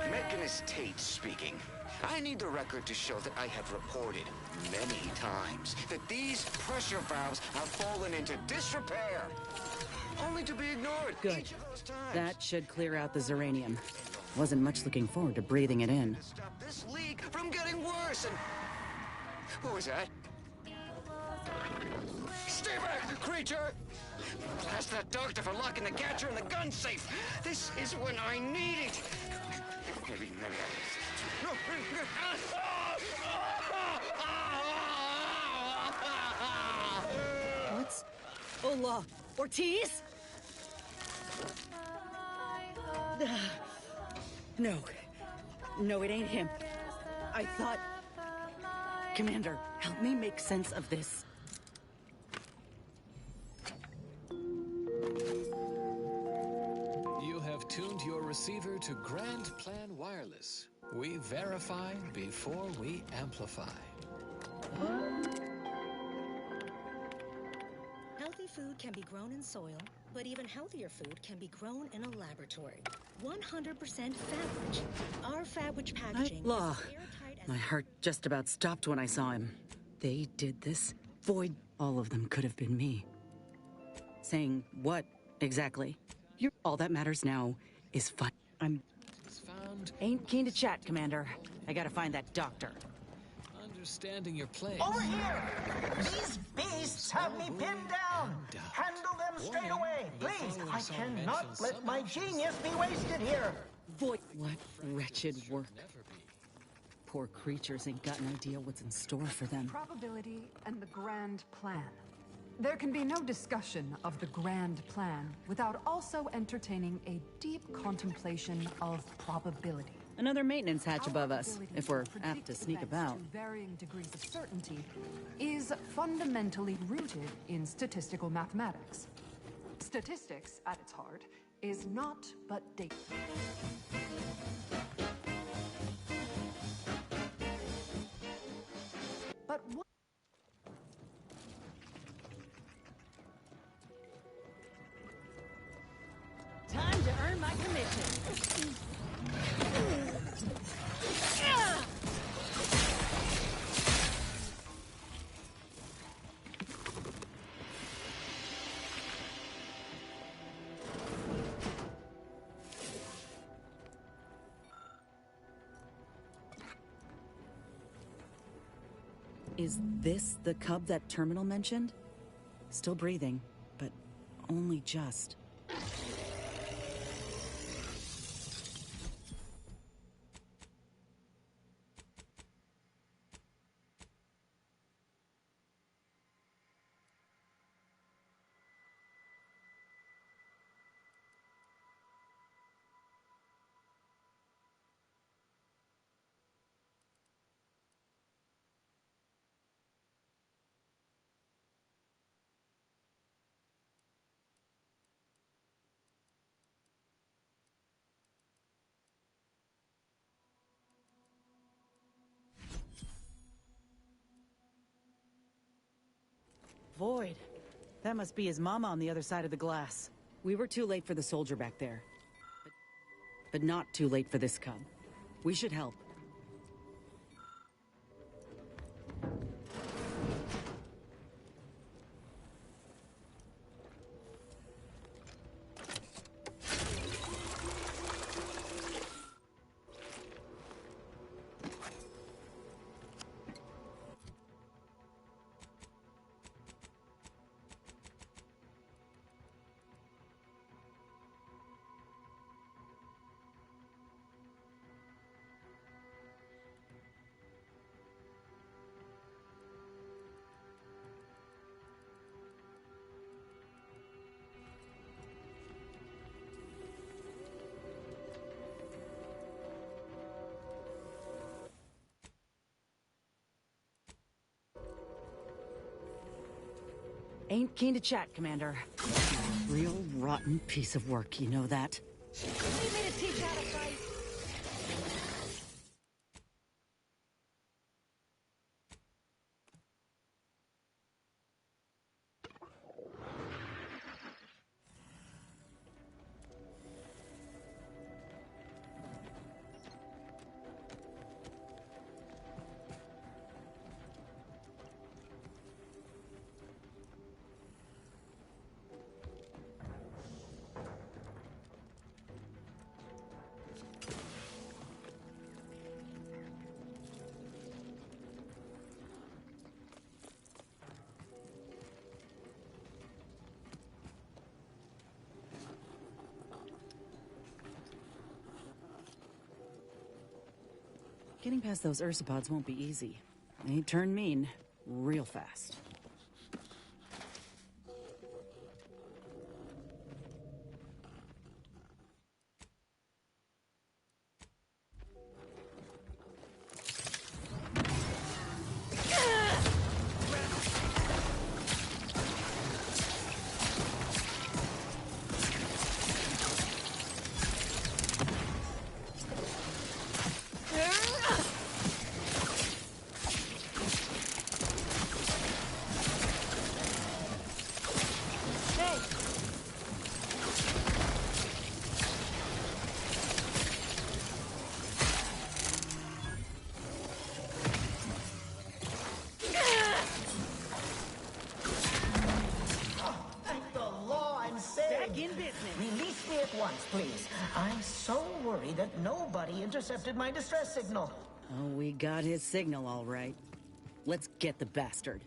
Mechanist Tate speaking. I need the record to show that I have reported many times that these pressure valves have fallen into disrepair, only to be ignored Good. each of those times. That should clear out the Zeranium. Wasn't much looking forward to breathing it in. Stop this leak from getting worse and... What was that? Stay back, creature! Blast that doctor for locking the catcher in the gun safe! This is when I need it! Maybe I... What's... Hola, Ortiz? No. No, it ain't him. I thought... Commander, help me make sense of this. You have tuned your receiver to Grand Plan Wireless. We verify before we amplify. Healthy food can be grown in soil, but even healthier food can be grown in a laboratory. 100% Fabwich. Our Fabwich packaging Law. is airtight as... My heart just about stopped when I saw him. They did this. Void. All of them could have been me. Saying what, exactly? All that matters now is fun. Ain't keen to chat, Commander. I gotta find that doctor. Understanding your place. Over here! These beasts have me pinned down! Handle them straight away, please! I cannot let my genius be wasted here! Void. What wretched work. Poor creatures ain't got an idea what's in store for them. Probability and the grand plan. There can be no discussion of the grand plan without also entertaining a deep contemplation of probability. Another maintenance hatch above us, if we're apt to sneak about. To varying degrees of certainty is fundamentally rooted in statistical mathematics. Statistics, at its heart, is not but data. But what? Time to earn my commission. Is this the cub that Terminal mentioned? Still breathing, but only just. Void. That must be his mama on the other side of the glass. We were too late for the soldier back there. But not too late for this cub. We should help. Ain't keen to chat, Commander. Real rotten piece of work, you know that? Leave me to teach how to fight. Getting past those ursopods won't be easy. They turn mean real fast. Thank the law, I'm saved. Back in business. Release me at once, please. I'm so worried that nobody intercepted my distress signal. Oh, we got his signal all right. Let's get the bastard.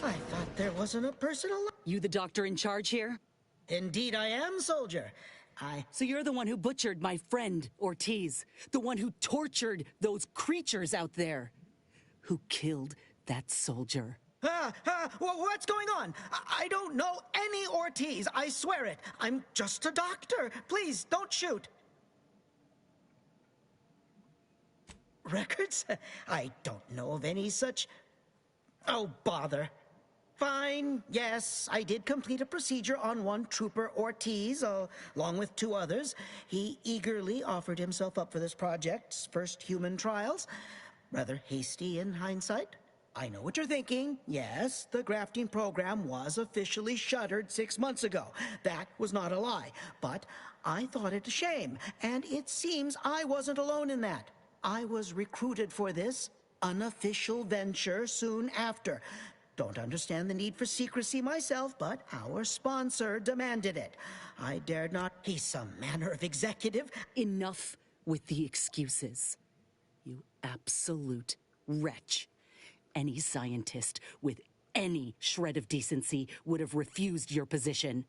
I thought there wasn't a person alive. You the doctor in charge here? Indeed I am, soldier. So you're the one who butchered my friend, Ortiz. The one who tortured those creatures out there. Who killed that soldier. What's going on? I don't know any Ortiz, I swear it. I'm just a doctor. Please, don't shoot. Records? I don't know of any such... Oh, bother. Fine, yes, I did complete a procedure on one Trooper Ortiz, along with 2 others. He eagerly offered himself up for this project's first human trials. Rather hasty in hindsight. I know what you're thinking. Yes, the grafting program was officially shuttered 6 months ago. That was not a lie. But I thought it a shame, and it seems I wasn't alone in that. I was recruited for this unofficial venture soon after. Don't understand the need for secrecy myself, but our sponsor demanded it. I dared not. He's some manner of executive. Enough with the excuses. You absolute wretch. Any scientist with any shred of decency would have refused your position.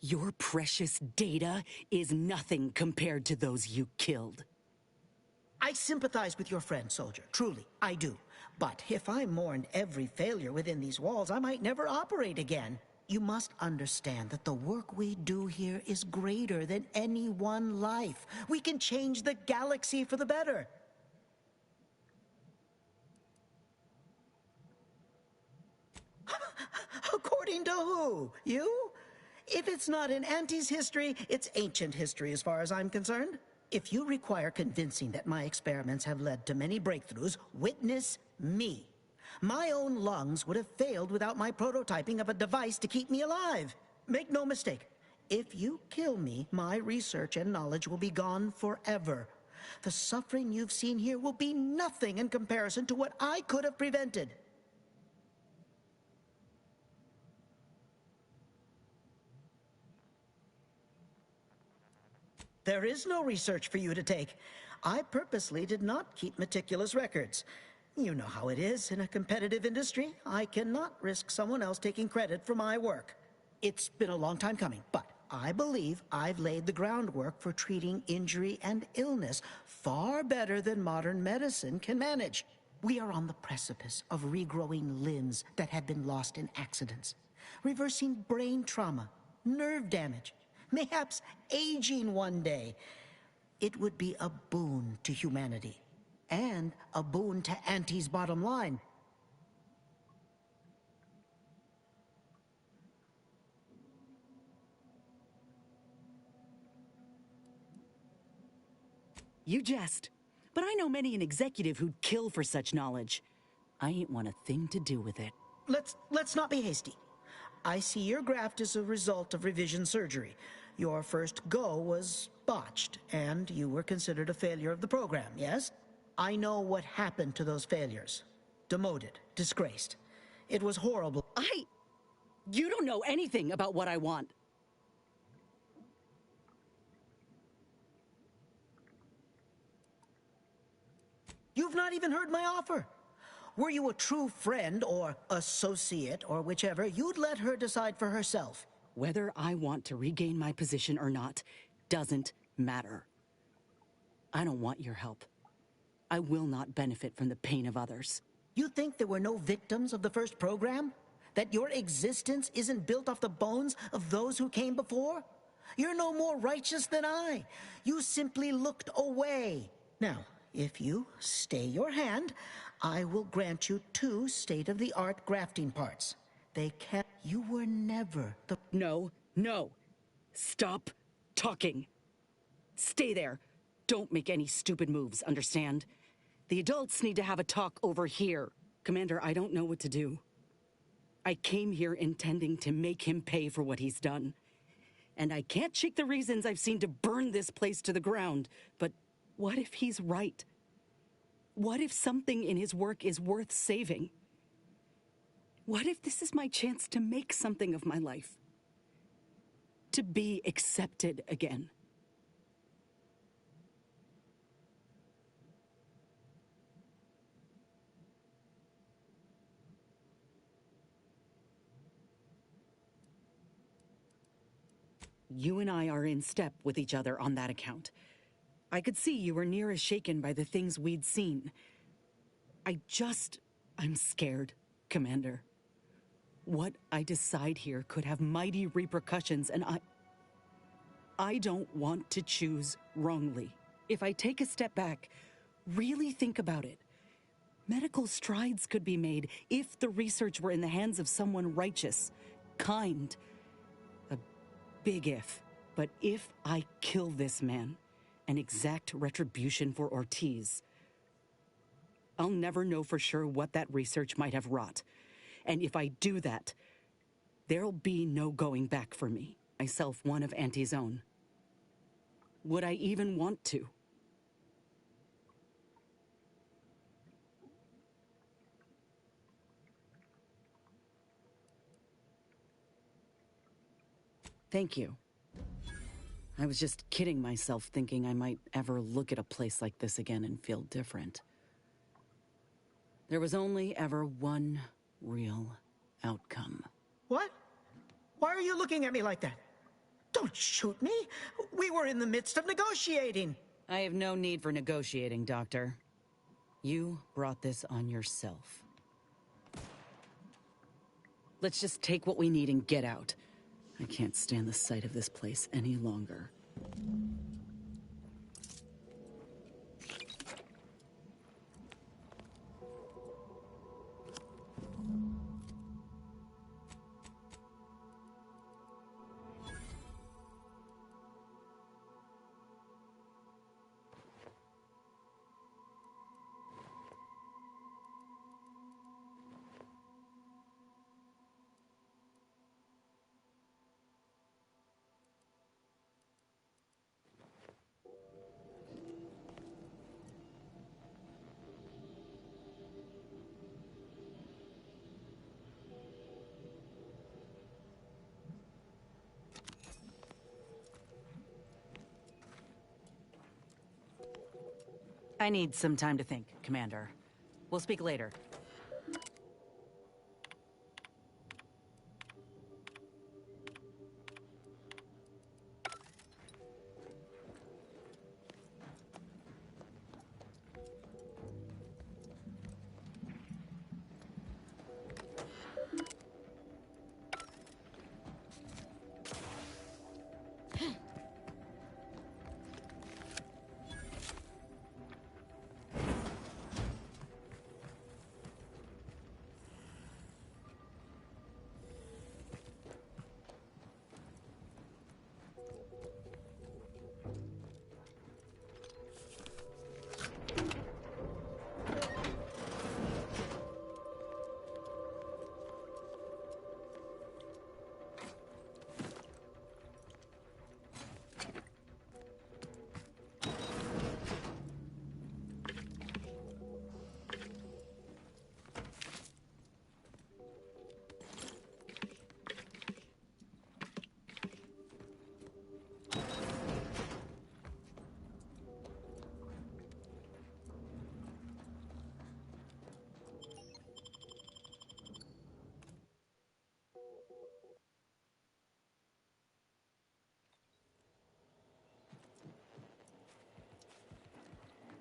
Your precious data is nothing compared to those you killed. I sympathize with your friend, soldier. Truly, I do. But if I mourned every failure within these walls, I might never operate again. You must understand that the work we do here is greater than any one life. We can change the galaxy for the better. According to who? You? If it's not in Auntie's history, it's ancient history as far as I'm concerned. If you require convincing that my experiments have led to many breakthroughs, witness me. My own lungs would have failed without my prototyping of a device to keep me alive. Make no mistake, if you kill me, my research and knowledge will be gone forever. The suffering you've seen here will be nothing in comparison to what I could have prevented. There is no research for you to take. I purposely did not keep meticulous records. You know how it is in a competitive industry. I cannot risk someone else taking credit for my work. It's been a long time coming, but I believe I've laid the groundwork for treating injury and illness far better than modern medicine can manage. We are on the precipice of regrowing limbs that have been lost in accidents, reversing brain trauma, nerve damage, mayhaps aging one day. It would be a boon to humanity, and a boon to Auntie's bottom line. You jest, but I know many an executive who'd kill for such knowledge. I ain't want a thing to do with it. Let's not be hasty. I see your graft is a result of revision surgery. Your first go was botched, and you were considered a failure of the program, yes? I know what happened to those failures. Demoted, disgraced. It was horrible. You don't know anything about what I want. You've not even heard my offer. Were you a true friend or associate or whichever, you'd let her decide for herself. Whether I want to regain my position or not doesn't matter. I don't want your help. I will not benefit from the pain of others. You think there were no victims of the first program? That your existence isn't built off the bones of those who came before? You're no more righteous than I. You simply looked away. Now, if you stay your hand, I will grant you 2 state-of-the-art grafting parts. They can't... You were never the... No. Stop talking. Stay there. Don't make any stupid moves, understand? The adults need to have a talk over here. Commander, I don't know what to do. I came here intending to make him pay for what he's done. And I can't shake the reasons I've seen to burn this place to the ground. But what if he's right? What if something in his work is worth saving? What if this is my chance to make something of my life? To be accepted again? You and I are in step with each other on that account. I could see you were near as shaken by the things we'd seen. I'm scared, Commander. What I decide here could have mighty repercussions, and I don't want to choose wrongly. If I take a step back, really think about it. Medical strides could be made if the research were in the hands of someone righteous, kind. A big if. But if I kill this man and exact retribution for Ortiz, I'll never know for sure what that research might have wrought. And if I do that, there'll be no going back for me, myself one of Auntie's own. Would I even want to? Thank you. I was just kidding myself thinking I might ever look at a place like this again and feel different. There was only ever one real outcome. What? Why are you looking at me like that? Don't shoot me. We were in the midst of negotiating. I have no need for negotiating, Doctor. You brought this on yourself. Let's just take what we need and get out. I can't stand the sight of this place any longer. I need some time to think, Commander. We'll speak later.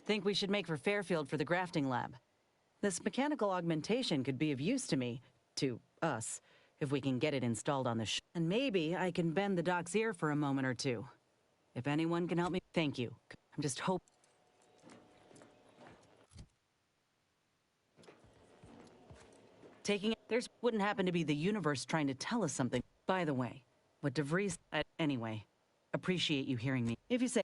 Think we should make for Fairfield for the grafting lab. This mechanical augmentation could be of use to me, to us, if we can get it installed on the and maybe I can bend the doc's ear for a moment or two. If anyone can help me, thank you. I'm just hoping. Taking it, there's wouldn't happen to be the universe trying to tell us something. By the way, what DeVries, anyway, appreciate you hearing me. If you say,